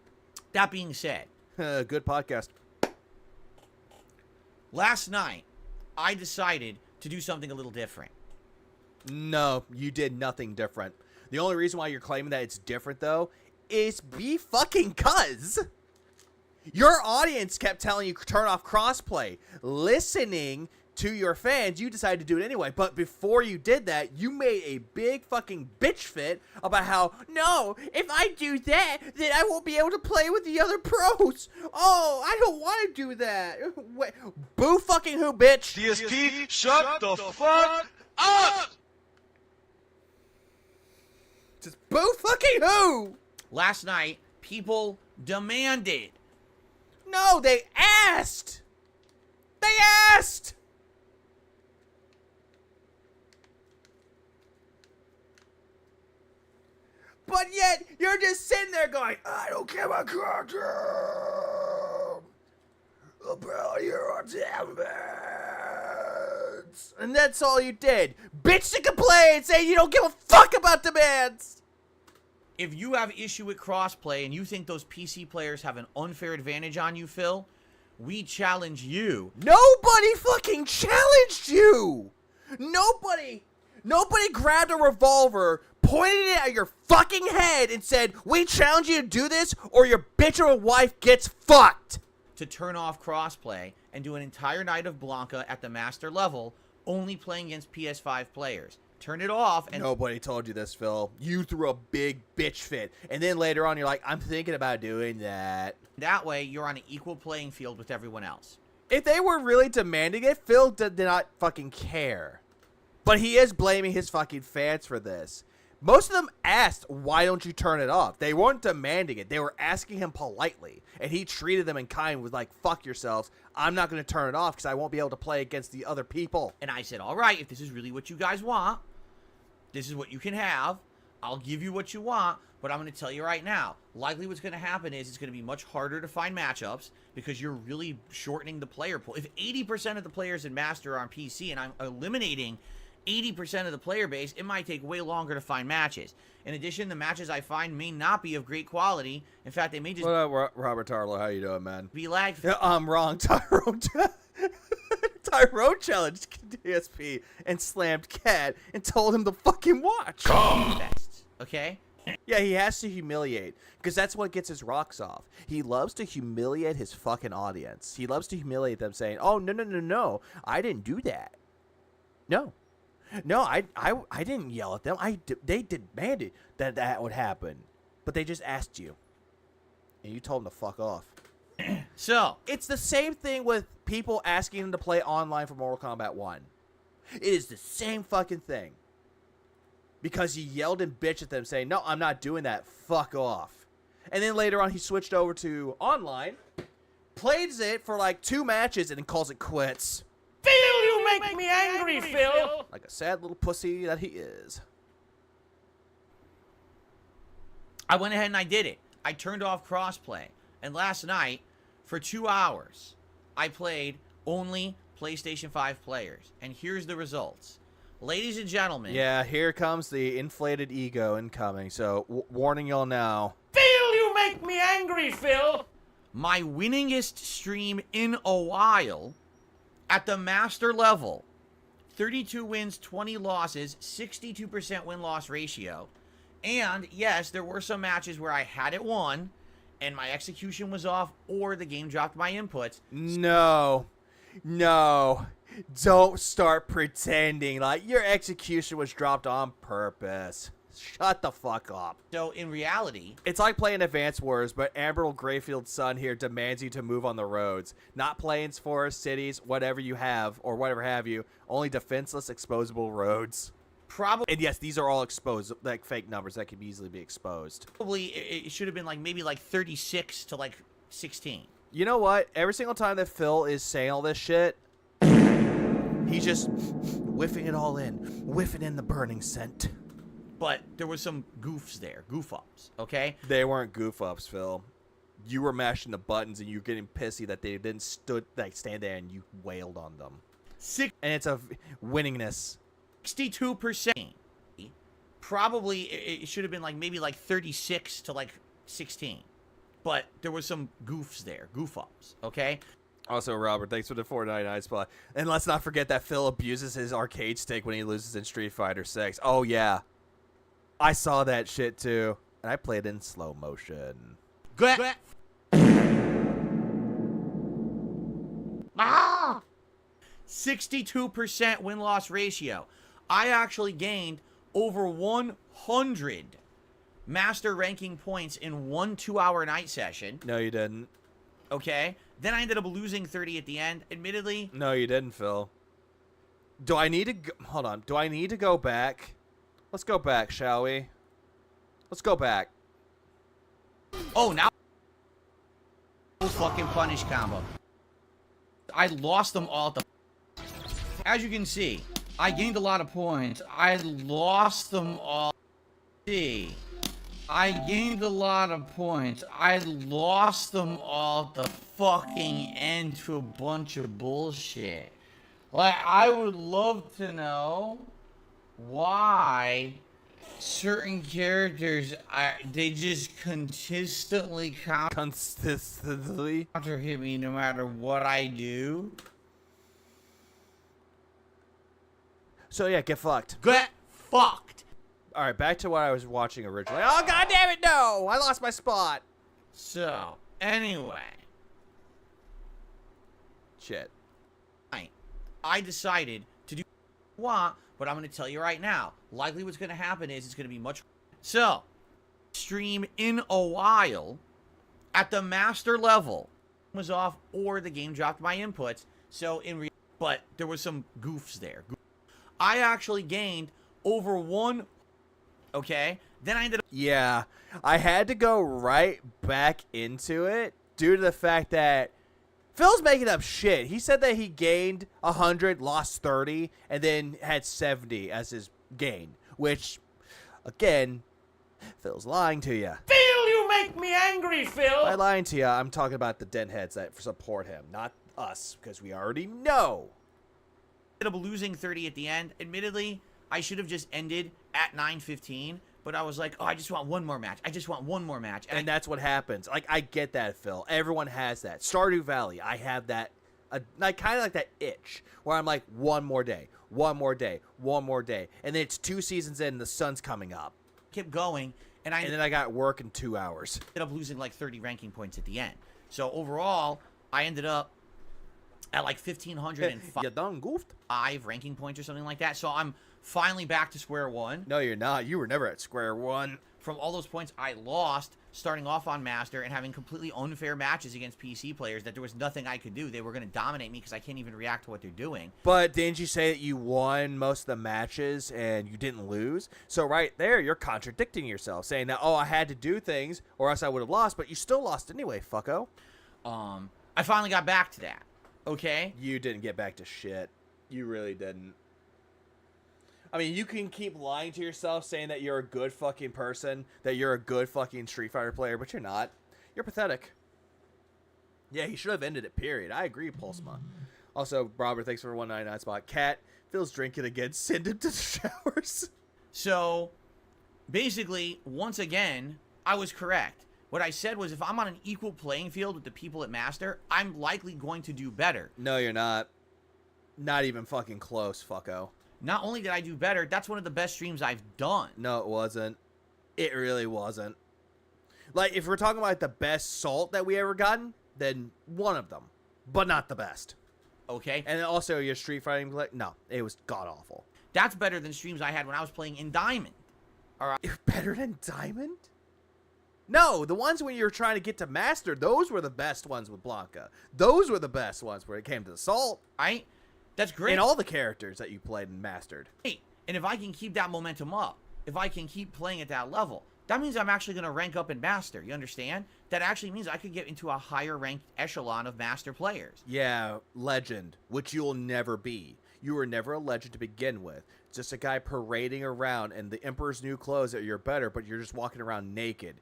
That being said. Good podcast. Last night, I decided to do something a little different. No, you did nothing different. The only reason why you're claiming that it's different, though, is fucking cuz. Your audience kept telling you turn off crossplay. Listening to your fans, you decided to do it anyway. But before you did that, you made a big fucking bitch fit about how, no, if I do that, then I won't be able to play with the other pros. Oh, I don't want to do that. Wait, boo fucking who, bitch? DSP, shut the fuck up! Just boo fucking who? Last night, people demanded. No, they asked. They asked. But yet, you're just sitting there going, I don't care about content. About your demands. And that's all you did. Bitch to complain, saying you don't give a fuck about demands. If you have issue with crossplay and you think those PC players have an unfair advantage on you, Phil, we challenge you. Nobody fucking challenged you. Nobody grabbed a revolver, pointed it at your fucking head, and said, we challenge you to do this or your bitch or wife gets fucked. To turn off crossplay and do an entire night of Blanca at the master level, only playing against PS5 players. Turn it off and... Nobody told you this, Phil. You threw a big bitch fit. And then later on, you're like, I'm thinking about doing that. That way, you're on an equal playing field with everyone else. If they were really demanding it, Phil did not fucking care. But he is blaming his fucking fans for this. Most of them asked, why don't you turn it off? They weren't demanding it. They were asking him politely. And he treated them in kind, was like, fuck yourselves. I'm not going to turn it off because I won't be able to play against the other people. And I said, all right, if this is really what you guys want, this is what you can have. I'll give you what you want, but I'm going to tell you right now, likely what's going to happen is it's going to be much harder to find matchups because you're really shortening the player pool. If 80% of the players in Master are on PC and I'm eliminating 80% of the player base, it might take way longer to find matches. In addition, the matches I find may not be of great quality. In fact, they may just... What up, Robert Tarlow? How you doing, man? Be lagged. Yeah, I'm wrong. Tyrone challenged DSP and slammed Cat and told him to fucking watch. Best, okay? Yeah, he has to humiliate because that's what gets his rocks off. He loves to humiliate his fucking audience. He loves to humiliate them saying, oh, no, I didn't do that. No, I didn't yell at them. They demanded that would happen, but they just asked you, and you told them to fuck off. So it's the same thing with people asking them to play online for Mortal Kombat 1. It is the same fucking thing. Because he yelled and bitched at them saying, no, I'm not doing that. Fuck off. And then later on he switched over to online, plays it for like 2 matches, and then calls it quits. Phil, you make me angry, Phil. Like a sad little pussy that he is. I went ahead and I did it. I turned off crossplay. And last night, for 2 hours, I played only PlayStation 5 players. And here's the results. Ladies and gentlemen. Yeah, here comes the inflated ego incoming. So, warning y'all now. Phil, you make me angry, Phil. My winningest stream in a while at the master level. 32 wins, 20 losses, 62% win-loss ratio. And, yes, there were some matches where I had it won, and my execution was off, or the game dropped my inputs. No. Don't start pretending like your execution was dropped on purpose. Shut the fuck up. So, in reality... It's like playing Advance Wars, but Admiral Greyfield's son here demands you to move on the roads. Not plains, forests, cities, whatever you have, or whatever have you. Only defenseless, exposable roads. Probably... And yes, these are all exposed, like fake numbers that could easily be exposed. Probably, it should have been like maybe like 36 to like 16. You know what? Every single time that Phil is saying all this shit, he's just whiffing it all in. Whiffing in the burning scent. But there was some goofs there. Goof-ups, okay? They weren't goof-ups, Phil. You were mashing the buttons and you were getting pissy that they didn't stand there and you wailed on them. And it's a winningness. 62%. Probably, it should have been like maybe like 36 to like 16. But there was some goofs there. Goof-ups, okay? Also, Robert, thanks for the $4.99 spot. And let's not forget that Phil abuses his arcade stick when he loses in Street Fighter 6. Oh, yeah. I saw that shit, too. And I played in slow motion. Good. 62% win-loss ratio. I actually gained over 100 master ranking points in one 2-hour night session. No, you didn't. Okay. Then I ended up losing 30 at the end, admittedly. No, you didn't, Phil. Do I need to go... Hold on. Do I need to go back? Let's go back, shall we? Let's go back. Oh, now... fucking punish combo. I lost them all at the... As you can see, I gained a lot of points. I lost them all. See, I gained a lot of points. I lost them all at the fucking end to a bunch of bullshit. Like, I would love to know why certain characters, they just consistently counter hit me no matter what I do. So, yeah, get fucked. Get fucked. All right, back to what I was watching originally. Oh, God damn it, no! I lost my spot. So, anyway. Shit. I decided to do what I want, but I'm going to tell you right now. Likely what's going to happen is it's going to be much... So, stream in a while at the master level was off, or the game dropped my inputs. So, but there was some goofs there. I actually gained over Okay? Then I ended up... Yeah, I had to go right back into it due to the fact that Phil's making up shit. He said that he gained 100, lost 30, and then had 70 as his gain, which, again, Phil's lying to you. Phil, you make me angry, Phil! By lying to you, I'm talking about the den heads that support him, not us, because we already know. Ended up losing 30 at the end. Admittedly, I should have just ended at 9:15, but I was like, oh, I just want one more match. I just want one more match. And that's what happens. Like, I get that, Phil. Everyone has that. Stardew Valley, I have that, like kind of like that itch, where I'm like, one more day, one more day, one more day. And then it's 2 seasons in, and the sun's coming up. Kept going, and then I got work in 2 hours. Ended up losing like 30 ranking points at the end. So overall, I ended up at like 1,505 You done goofed? ranking points or something like that. So I'm finally back to square one. No, you're not. You were never at square one. From all those points I lost, starting off on Master and having completely unfair matches against PC players that there was nothing I could do. They were going to dominate me because I can't even react to what they're doing. But didn't you say that you won most of the matches and you didn't lose? So right there, you're contradicting yourself, saying that, oh, I had to do things or else I would have lost, but you still lost anyway, fucko. I finally got back to that. Okay? You didn't get back to shit. You really didn't. I mean, you can keep lying to yourself, saying that you're a good fucking person, that you're a good fucking Street Fighter player, but you're not. You're pathetic. Yeah, he should have ended it, period. I agree, Pulsma. Also, Robert, thanks for 199 spot. Cat, Phil's drinking again. Send him to the showers. So, basically, once again, I was correct. What I said was if I'm on an equal playing field with the people at Master, I'm likely going to do better. No, you're not. Not even fucking close, fucko. Not only did I do better, that's one of the best streams I've done. No, it wasn't. It really wasn't. Like, if we're talking about the best salt that we ever gotten, then one of them. But not the best. Okay? And then also your street fighting play. No, it was god-awful. That's better than streams I had when I was playing in Diamond. All right. Better than Diamond? No, the ones when you were trying to get to Master, those were the best ones with Blanca. Those were the best ones where it came to the salt. Right? That's great. And all the characters that you played and mastered. Hey, and if I can keep that momentum up, if I can keep playing at that level, that means I'm actually going to rank up in Master. You understand? That actually means I could get into a higher ranked echelon of Master players. Yeah, legend, which you will never be. You were never a legend to begin with. Just a guy parading around in the Emperor's new clothes that you're better, but you're just walking around naked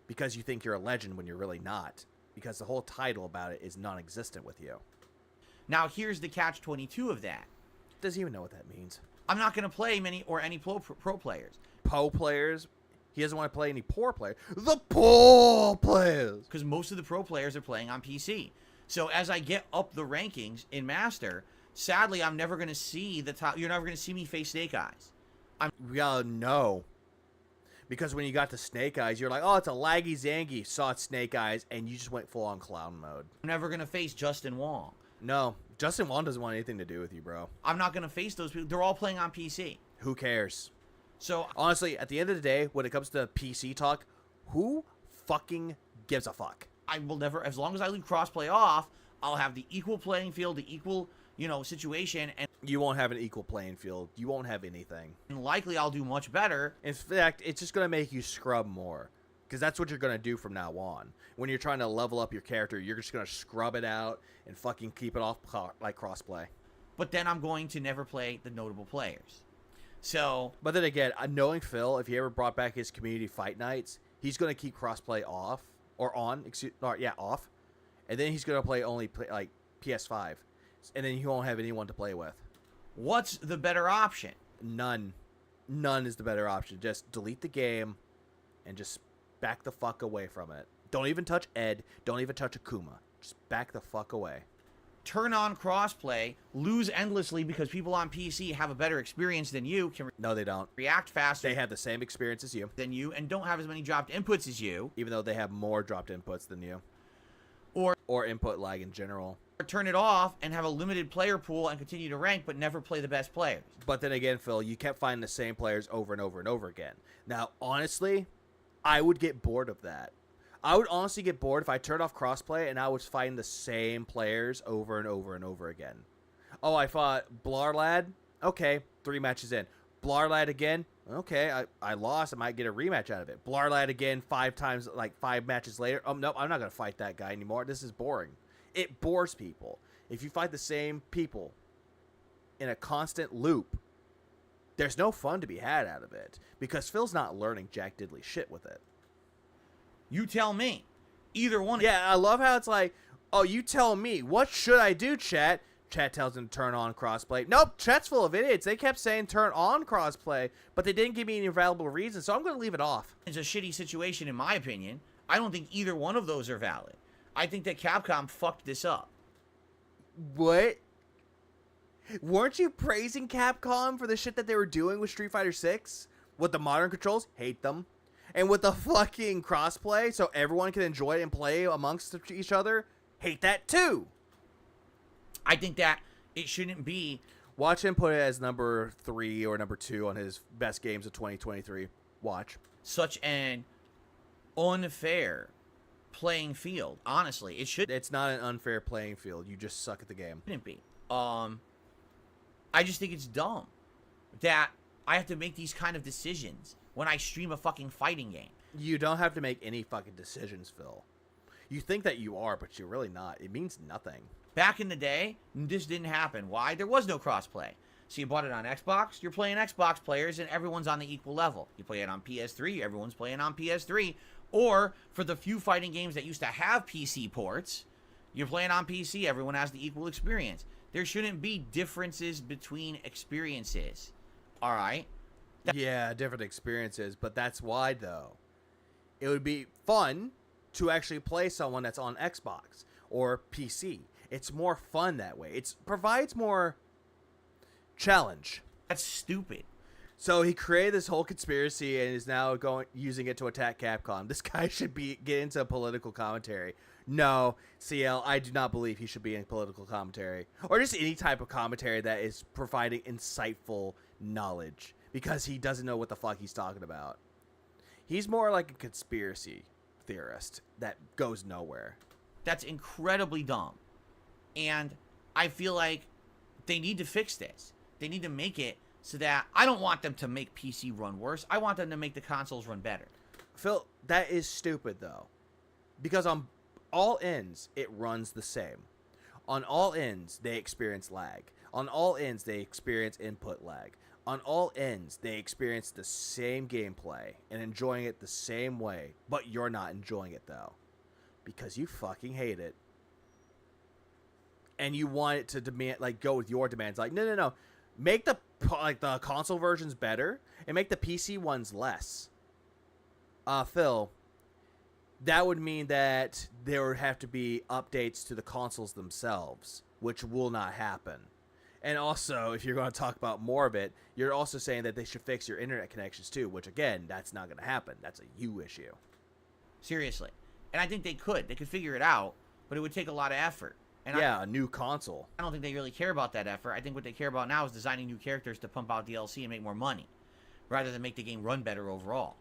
because you think you're a legend when you're really not. Because the whole title about it is non-existent with you. Now, here's the catch-22 of that. Doesn't even know what that means. I'm not going to play any pro players. Po players? He doesn't want to play any poor players. The poor players! Because most of the pro players are playing on PC. So as I get up the rankings in Master, sadly, I'm never going to see the top. You're never going to see me face Snake Eyes. No. Because when you got to Snake Eyes, you're like, oh, it's a laggy zangy. Saw it Snake Eyes, and you just went full-on clown mode. I'm never going to face Justin Wong. No, Justin Wong doesn't want anything to do with you, bro. I'm not going to face those people. They're all playing on PC. Who cares? So, honestly, at the end of the day, when it comes to PC talk, who fucking gives a fuck? I will never, as long as I leave crossplay off, I'll have the equal playing field, the equal, situation. And you won't have an equal playing field. You won't have anything. And likely I'll do much better. In fact, it's just going to make you scrub more. Because that's what you're going to do from now on. When you're trying to level up your character, you're just going to scrub it out and fucking keep it off like crossplay. But then I'm going to never play the notable players. So, but then again, knowing Phil, if he ever brought back his community fight nights, he's going to keep crossplay off or on, off, and then he's going to play like PS5, and then he won't have anyone to play with. What's the better option? None is the better option. Just delete the game, and just back the fuck away from it. Don't even touch Ed. Don't even touch Akuma. Just back the fuck away. Turn on crossplay, lose endlessly because people on PC have a better experience than you. No, they don't. React faster. They have the same experience as you. Than you, and don't have as many dropped inputs as you. Even though they have more dropped inputs than you. Or input lag in general. Or turn it off and have a limited player pool and continue to rank, but never play the best players. But then again, Phil, you kept finding the same players over and over and over again. Now, honestly, I would get bored of that. I would honestly get bored if I turned off crossplay and I was fighting the same players over and over and over again. Oh, I fought Blarlad. Okay, 3 matches in. Blarlad again. Okay, I lost. I might get a rematch out of it. Blarlad again 5 times, like 5 matches later. Nope, I'm not going to fight that guy anymore. This is boring. It bores people. If you fight the same people in a constant loop, there's no fun to be had out of it because Phil's not learning jack diddly shit with it. You tell me. Either one. Yeah, I love how it's like, oh, you tell me. What should I do, chat? Chat tells him to turn on crossplay. Nope, chat's full of idiots. They kept saying turn on crossplay, but they didn't give me any valuable reasons, so I'm going to leave it off. It's a shitty situation, in my opinion. I don't think either one of those are valid. I think that Capcom fucked this up. What? Weren't you praising Capcom for the shit that they were doing with Street Fighter 6? With the modern controls? Hate them. And with the fucking crossplay, so everyone can enjoy it and play amongst each other? Hate that too. I think that it shouldn't be. Watch him put it as number 3 or number 2 on his best games of 2023. Watch. Such an unfair playing field. Honestly, it should. It's not an unfair playing field. You just suck at the game. Shouldn't be. I just think it's dumb that I have to make these kind of decisions when I stream a fucking fighting game. You don't have to make any fucking decisions, Phil. You think that you are, but you're really not. It means nothing. Back in the day, this didn't happen. Why? There was no crossplay. So you bought it on Xbox, you're playing Xbox players, and everyone's on the equal level. You play it on PS3, everyone's playing on PS3. Or, for the few fighting games that used to have PC ports, you're playing on PC, everyone has the equal experience. There shouldn't be differences between experiences. Alright? Yeah, different experiences, but that's why, though. It would be fun to actually play someone that's on Xbox or PC. It's more fun that way. It provides more challenge. That's stupid. So he created this whole conspiracy and is now using it to attack Capcom. This guy should get into political commentary. No, CL, I do not believe he should be in political commentary. Or just any type of commentary that is providing insightful knowledge. Because he doesn't know what the fuck he's talking about. He's more like a conspiracy theorist that goes nowhere. That's incredibly dumb. And I feel like they need to fix this. They need to make it so that I don't want them to make PC run worse. I want them to make the consoles run better. Phil, that is stupid, though. Because on all ends, it runs the same. On all ends, they experience lag. On all ends, they experience input lag. On all ends, they experience the same gameplay and enjoying it the same way. But you're not enjoying it, though. Because you fucking hate it. And you want it to demand, like, go with your demands. Like, no. Make the console versions better and make the PC ones less. Phil, that would mean that there would have to be updates to the consoles themselves, which will not happen. And also, if you're going to talk about more of it, you're also saying that they should fix your internet connections too, which again, that's not going to happen. That's a you issue. Seriously. And I think they could. They could figure it out, but it would take a lot of effort. And yeah, a new console. I don't think they really care about that effort. I think what they care about now is designing new characters to pump out DLC and make more money, rather than make the game run better overall.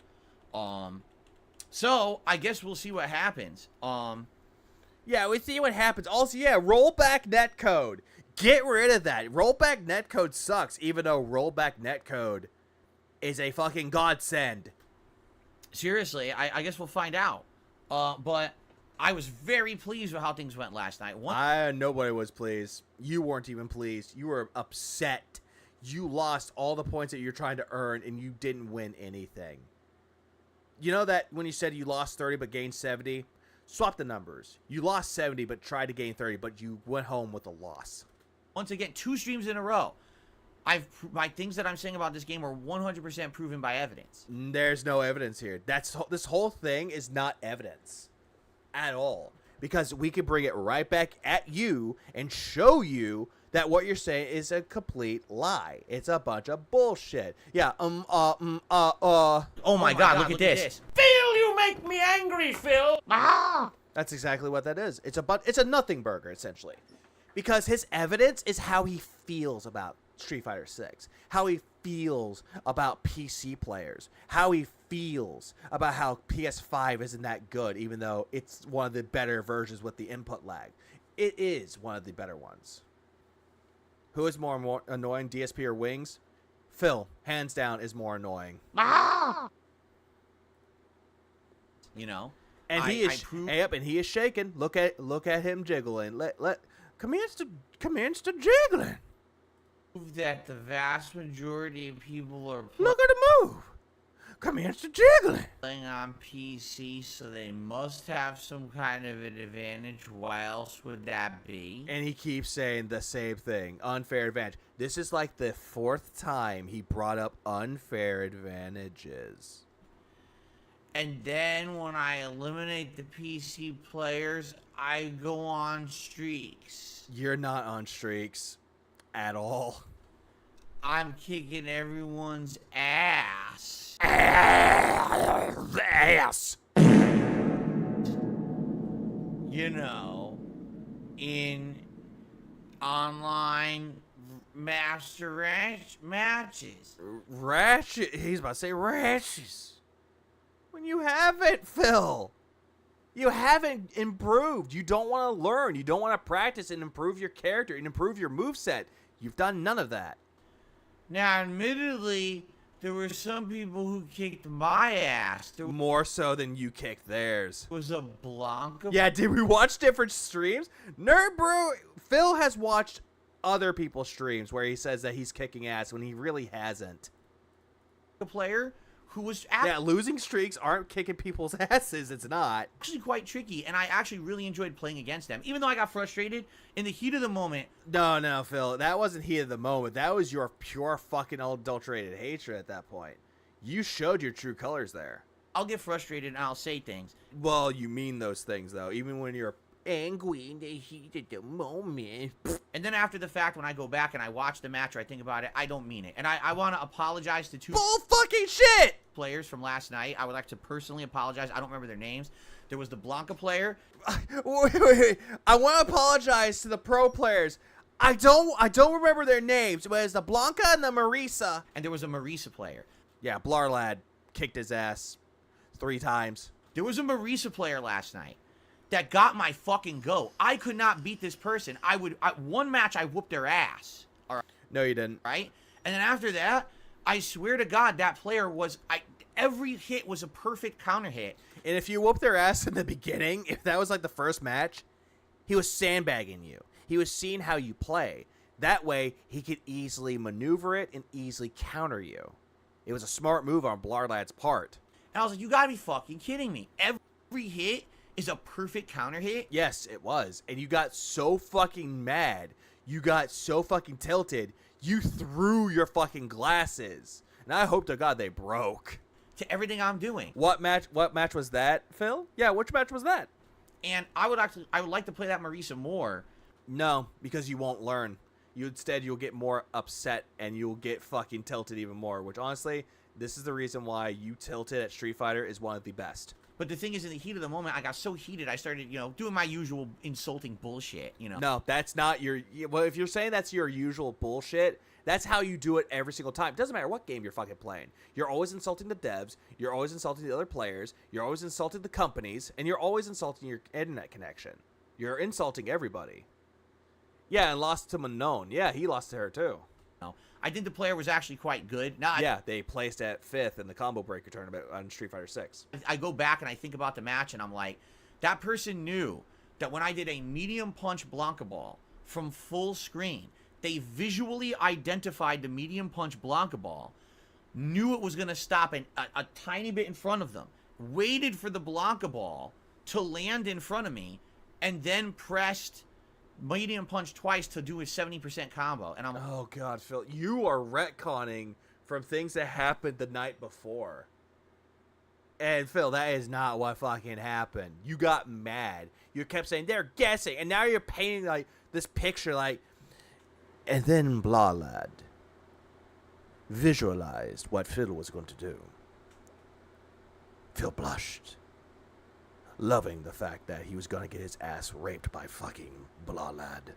So I guess we'll see what happens. Yeah, we see what happens. Also, yeah, rollback netcode. Get rid of that. Rollback netcode sucks, even though rollback netcode is a fucking godsend. Seriously, I guess we'll find out. But I was very pleased with how things went last night. Nobody was pleased. You weren't even pleased. You were upset. You lost all the points that you're trying to earn, and you didn't win anything. You know that when you said you lost 30 but gained 70? Swap the numbers. You lost 70 but tried to gain 30, but you went home with a loss. Once again, 2 streams in a row. My things that I'm saying about this game are 100% proven by evidence. There's no evidence here. This whole thing is not evidence at all, because we could bring it right back at you and show you that what you're saying is a complete lie. It's a bunch of bullshit. Yeah. Oh my God! Look at this. Phil, you make me angry, Phil. That's exactly what that is. It's a nothing burger essentially, because his evidence is how he feels about Street Fighter 6, how he feels about PC players, how he feels about how PS5 isn't that good, even though it's one of the better versions with the input lag. It is one of the better ones. Who is more annoying, DSP or Wings? Phil, hands down, is more annoying. You know, And he is shaking. Look at him jiggling. Commence to jiggling. that the vast majority of people are Look at the move. Commence to jiggling. playing on PC, so they must have some kind of an advantage. Why else would that be? And he keeps saying the same thing. Unfair advantage. This is like the 4th time he brought up unfair advantages. And then when I eliminate the PC players, I go on streaks. You're not on streaks at all. I'm kicking everyone's ass. Ass. You know, in online matches. Ratchet. He's about to say rashes. When you haven't, Phil. You haven't improved. You don't want to learn. You don't want to practice and improve your character and improve your moveset. You've done none of that. Now, admittedly, there were some people who kicked my ass. There More so than you kicked theirs. was a Blanca. Yeah, did we watch different streams? Nerd Bro, Phil has watched other people's streams where he says that he's kicking ass when he really hasn't. Player who was Yeah, losing streaks aren't kicking people's asses. It's not. actually quite tricky, and I actually really enjoyed playing against them. Even though I got frustrated, in the heat of the moment. No, Phil. That wasn't heat of the moment. That was your pure fucking adulterated hatred at that point. You showed your true colors there. I'll get frustrated and I'll say things. Well, you mean those things, though. Even when you're angry in the heat of the moment. And then after the fact, when I go back and I watch the match or I think about it, I don't mean it. And I want to apologize to 2 Bull fucking shit! players from last night. I would like to personally apologize. I don't remember their names. There was the Blanca player. Wait. I want to apologize to the pro players. I don't remember their names. It was the Blanca and the Marisa. And there was a Marisa player. Yeah, Blarlad kicked his ass 3 times. There was a Marisa player last night that got my fucking goat. I could not beat this person. One match, I whooped their ass. All right. No, you didn't. Right? And then after that, I swear to God, that player was... every hit was a perfect counter hit. And if you whooped their ass in the beginning, if that was like the first match, he was sandbagging you. He was seeing how you play. That way, he could easily maneuver it and easily counter you. It was a smart move on Blarlad's part. And I was like, you gotta be fucking kidding me. Every hit is a perfect counter hit? Yes, it was. And you got so fucking mad. You got so fucking tilted. You threw your fucking glasses. And I hope to God they broke. To everything I'm doing. What match was that, Phil? Yeah, which match was that? And I would like to play that Marisa more. No, because you won't learn. You'll get more upset and you'll get fucking tilted even more, which honestly, this is the reason why you tilted at Street Fighter is one of the best. But the thing is, in the heat of the moment, I got so heated, I started, doing my usual insulting bullshit, No, that's not your... Well, if you're saying that's your usual bullshit, that's how you do it every single time. Doesn't matter what game you're fucking playing. You're always insulting the devs, you're always insulting the other players, you're always insulting the companies, and you're always insulting your internet connection. You're insulting everybody. Yeah, and lost to Unknown. Yeah, he lost to her too. I think the player was actually quite good. They placed at 5th in the Combo Breaker tournament on Street Fighter 6. I go back and I think about the match and I'm like, that person knew that when I did a medium punch Blanca ball from full screen, they visually identified the medium punch Blanca ball, knew it was going to stop a tiny bit in front of them, waited for the Blanca ball to land in front of me, and then pressed medium punch twice to do a 70% combo. And I'm oh God, Phil, you are retconning from things that happened the night before. And Phil, that is not what fucking happened. You got mad. You kept saying they're guessing, and now you're painting like this picture like. And then Blarlad visualized what Phil was going to do. Phil blushed, loving the fact that he was going to get his ass raped by fucking Blarlad.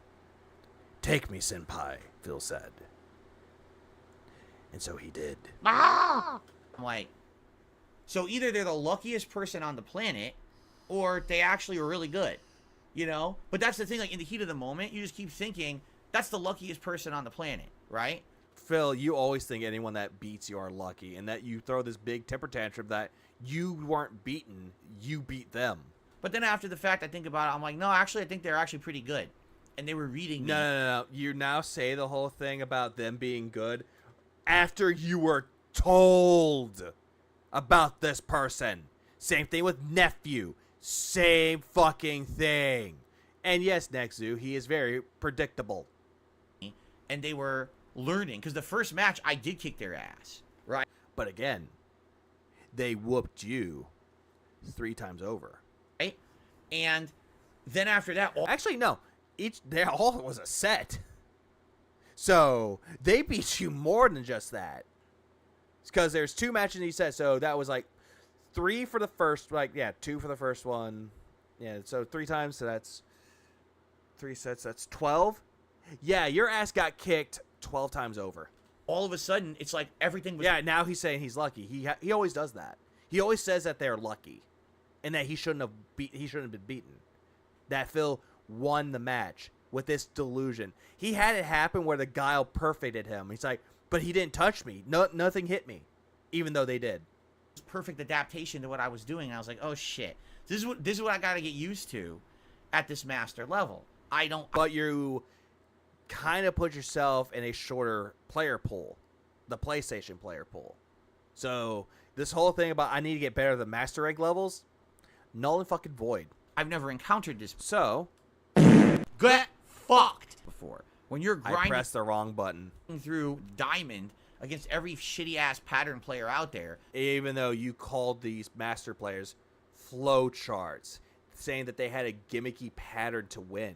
Take me, senpai, Phil said. And so he did. I'm like, so either they're the luckiest person on the planet, or they actually were really good, But that's the thing, like, in the heat of the moment, you just keep thinking, that's the luckiest person on the planet, right? Phil, you always think anyone that beats you are lucky, and that you throw this big temper tantrum that you weren't beaten, you beat them. But then after the fact, I think about it, I'm like, no, actually, I think they're actually pretty good. And they were reading me. No. You now say the whole thing about them being good after you were told about this person. Same thing with nephew. Same fucking thing. And yes, Nexu, he is very predictable. And they were learning, because the first match, I did kick their ass. Right? But again, they whooped you 3 times over. Right? And then after that... Actually, no. All was a set. So, they beat you more than just that. Because there's 2 matches in each set, so that was like 3 for the first, 2 for the first one. Yeah, so 3 times, so that's 3 sets, that's 12. Yeah, your ass got kicked 12 times over. All of a sudden, it's like everything was... Yeah, now he's saying he's lucky. He always does that. He always says that they're lucky. And that he shouldn't have been beaten. That Phil won the match with this delusion. He had it happen where the guile perfected him. He's like, but he didn't touch me. Nothing hit me. Even though they did. Perfect adaptation to what I was doing. I was like, oh shit. This is what I gotta get used to at this master level. But you kind of put yourself in a shorter player pool. The PlayStation player pool. So this whole thing about I need to get better at the master rank levels, null and fucking void. I've never encountered this. So get fucked before. When you're grinding, I pressed the wrong button through diamond against every shitty ass pattern player out there. Even though you called these master players flow charts, saying that they had a gimmicky pattern to win.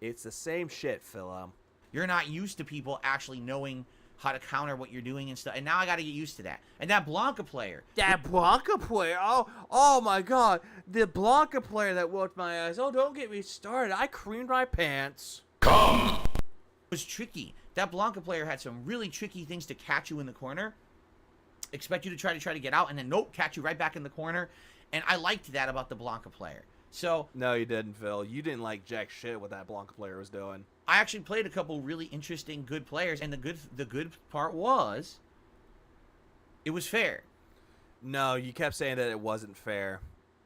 It's the same shit, Phil. You're not used to people actually knowing how to counter what you're doing and stuff. And now I got to get used to that. And that Blanca player. Oh my god. The Blanca player that whooped my ass. Oh, don't get me started. I creamed my pants. It was tricky. That Blanca player had some really tricky things to catch you in the corner. Expect you to try to get out, and then nope, catch you right back in the corner. And I liked that about the Blanca player. So no, you didn't, Phil. You didn't like jack shit what that Blanca player was doing. I actually played a couple really interesting, good players, and the good part was it was fair. No, you kept saying that it wasn't fair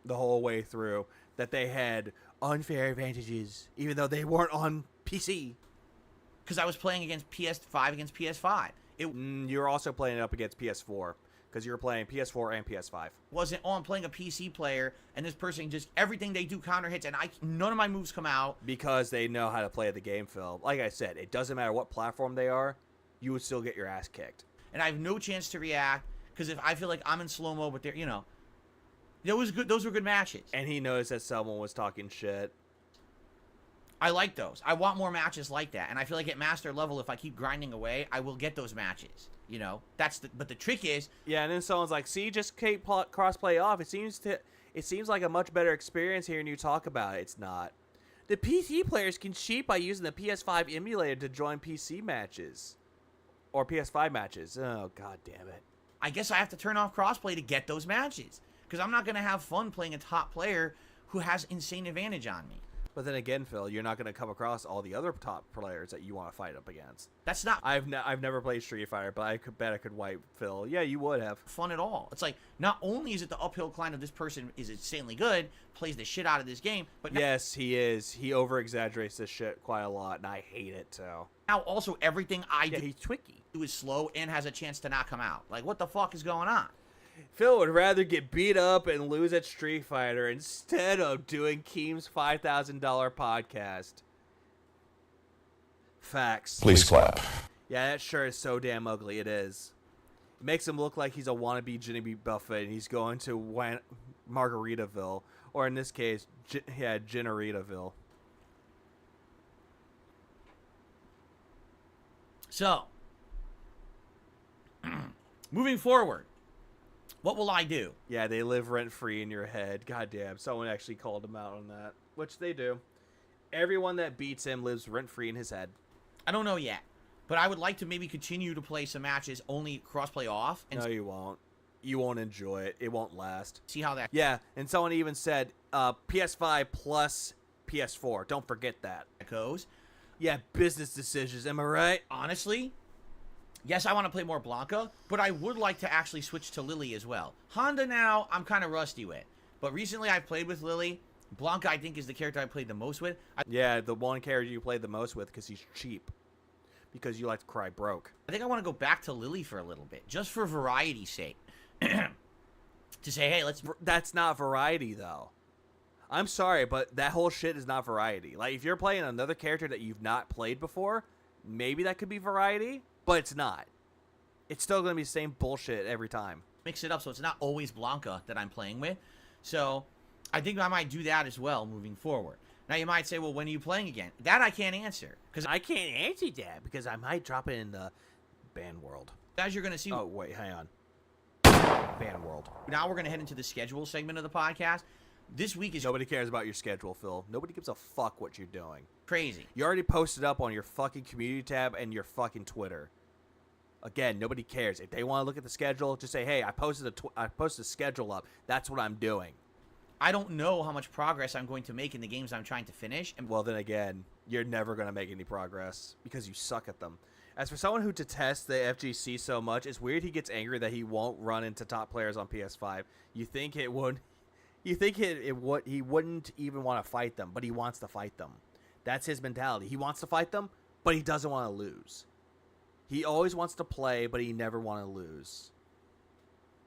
the whole way through. That they had unfair advantages, even though they weren't on PC. Because I was playing against PS5 against PS5. You were also playing it up against PS4. Because you were playing PS4 and PS5. Wasn't I'm playing a PC player, and this person just everything they do counter hits, and none of my moves come out because they know how to play the game, Phil. Like I said, it doesn't matter what platform they are, you would still get your ass kicked. And I have no chance to react because if I feel like I'm in slow mo, but they're those were good matches. And he knows that someone was talking shit. I like those. I want more matches like that, and I feel like at master level, if I keep grinding away, I will get those matches. But the trick is... Yeah, and then someone's like, see, just keep crossplay off. It seems like a much better experience hearing you talk about it. It's not. The PC players can cheat by using the PS5 emulator to join PC matches. Or PS5 matches. Oh, god damn it. I guess I have to turn off crossplay to get those matches. Because I'm not going to have fun playing a top player who has insane advantage on me. But then again, Phil, you're not going to come across all the other top players that you want to fight up against. That's not... I've never played Street Fighter, but I bet I could wipe Phil. Yeah, you would have. Fun at all. It's like, not only is it the uphill climb of this person is insanely good, plays the shit out of this game, but... Yes, he is. He over-exaggerates this shit quite a lot, and I hate it, so... Now, also, everything I do... he's tricky. ...is slow and has a chance to not come out. Like, what the fuck is going on? Phil would rather get beat up and lose at Street Fighter instead of doing Keem's $5,000 podcast. Facts. Please clap. Yeah, that shirt is so damn ugly. It is. It makes him look like he's a wannabe Jimmy Buffett and he's going to Margaritaville. Or in this case, Gennaritaville. So, moving forward. What will I do? Yeah, they live rent-free in your head. Goddamn, someone actually called him out on that. Which they do. Everyone that beats him lives rent-free in his head. I don't know yet. But I would like to maybe continue to play some matches only cross-play off. No, you won't. You won't enjoy it. It won't last. See how that... Yeah, and someone even said PS5 plus PS4. Don't forget that. Goes. Yeah, business decisions. Am I right? Honestly, Yes, I want to play more Blanca, but I would like to actually switch to Lily as well. Honda now, I'm kind of rusty with. But recently I've played with Lily. Blanca, I think, is the character I played the most with. Yeah, the one character you played the most with because he's cheap. Because you like to cry broke. I think I want to go back to Lily for a little bit, just for variety's sake. To say, hey, let's... That's not variety, though. I'm sorry, but that whole shit is not variety. Like, if you're playing another character that you've not played before, maybe that could be variety, but it's not. It's still going to be the same bullshit every time. Mix it up so it's not always Blanca that I'm playing with. So, I think I might do that as well moving forward. Now, you might say, well, when are you playing again? That I can't answer. Because I can't answer that because I might drop it in the ban world. As you're going to see... Oh, wait, hang on. Ban world. Now we're going to head into the schedule segment of the podcast. This week is... Nobody cares about your schedule, Phil. Nobody gives a fuck what you're doing. Crazy. You already posted up on your fucking community tab and your fucking Twitter. Again, nobody cares. If they want to look at the schedule, just say, hey, I posted a schedule up. That's what I'm doing. I don't know how much progress I'm going to make in the games I'm trying to finish. And well, then again, you're never going to make any progress because you suck at them. As for someone who detests the FGC so much, it's weird he gets angry that he won't run into top players on PS5. You think it would... You think he wouldn't even want to fight them, but he wants to fight them. That's his mentality. He wants to fight them, but he doesn't want to lose. He always wants to play, but he never want to lose.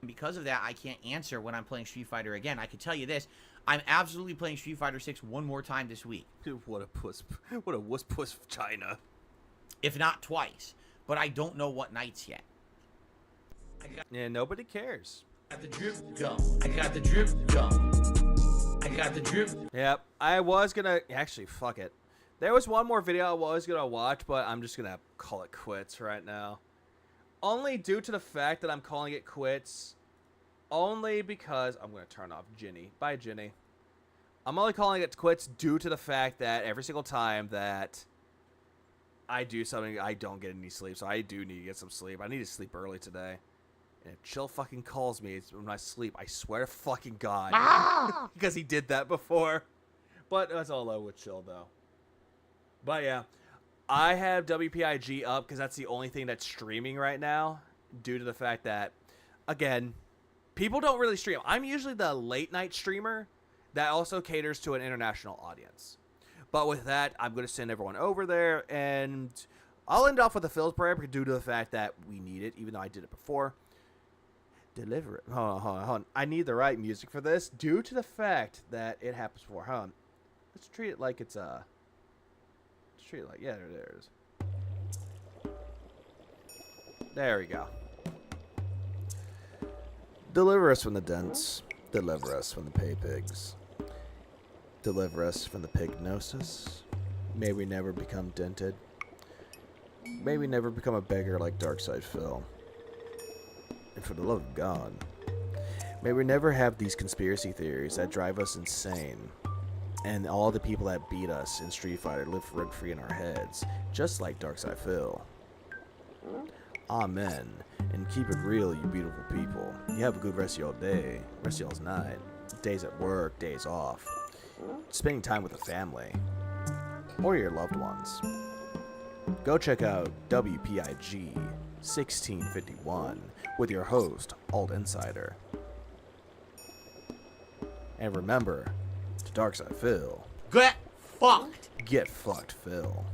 Because of that, I can't answer when I'm playing Street Fighter again. I can tell you this. I'm absolutely playing Street Fighter 6 one more time this week. Dude, what a puss. What a wuss puss China. If not twice. But I don't know what nights yet. Yeah, nobody cares. I got the drip gun. I got the drip gun. I got the drip. Yep, I was gonna... Actually, fuck it. There was one more video I was gonna watch, but I'm just gonna call it quits right now. Only due to the fact that I'm calling it quits. Only because... I'm gonna turn off Ginny. Bye, Ginny. I'm only calling it quits due to the fact that every single time that I do something, I don't get any sleep. So I do need to get some sleep. I need to sleep early today. And if Chill fucking calls me when I sleep, I swear to fucking God. Because he did that before. But that's all low with Chill, though. But yeah, I have WPIG up because that's the only thing that's streaming right now. Due to the fact that, again, people don't really stream. I'm usually the late night streamer that also caters to an international audience. But with that, I'm going to send everyone over there. And I'll end off with a Phil's prayer due to the fact that we need it, even though I did it before. Deliver it. Hold on. I need the right music for this due to the fact that it happens before. Hold on. Let's treat it like it's let's treat it like, yeah, there it is. There we go. Deliver us from the dents. Deliver us from the pay pigs. Deliver us from the pignosis. May we never become dented. May we never become a beggar like Darkside Phil. And for the love of God, may we never have these conspiracy theories that drive us insane, and all the people that beat us in Street Fighter live rent-free in our heads, just like Darkside Phil. Amen. And keep it real, you beautiful people. You have a good rest of your day, rest of y'all's night, days at work, days off, spending time with the family, or your loved ones. Go check out WPIG 1651 with your host, Alt Insider. And remember, to Darkside Phil, Get fucked! Get fucked, Phil.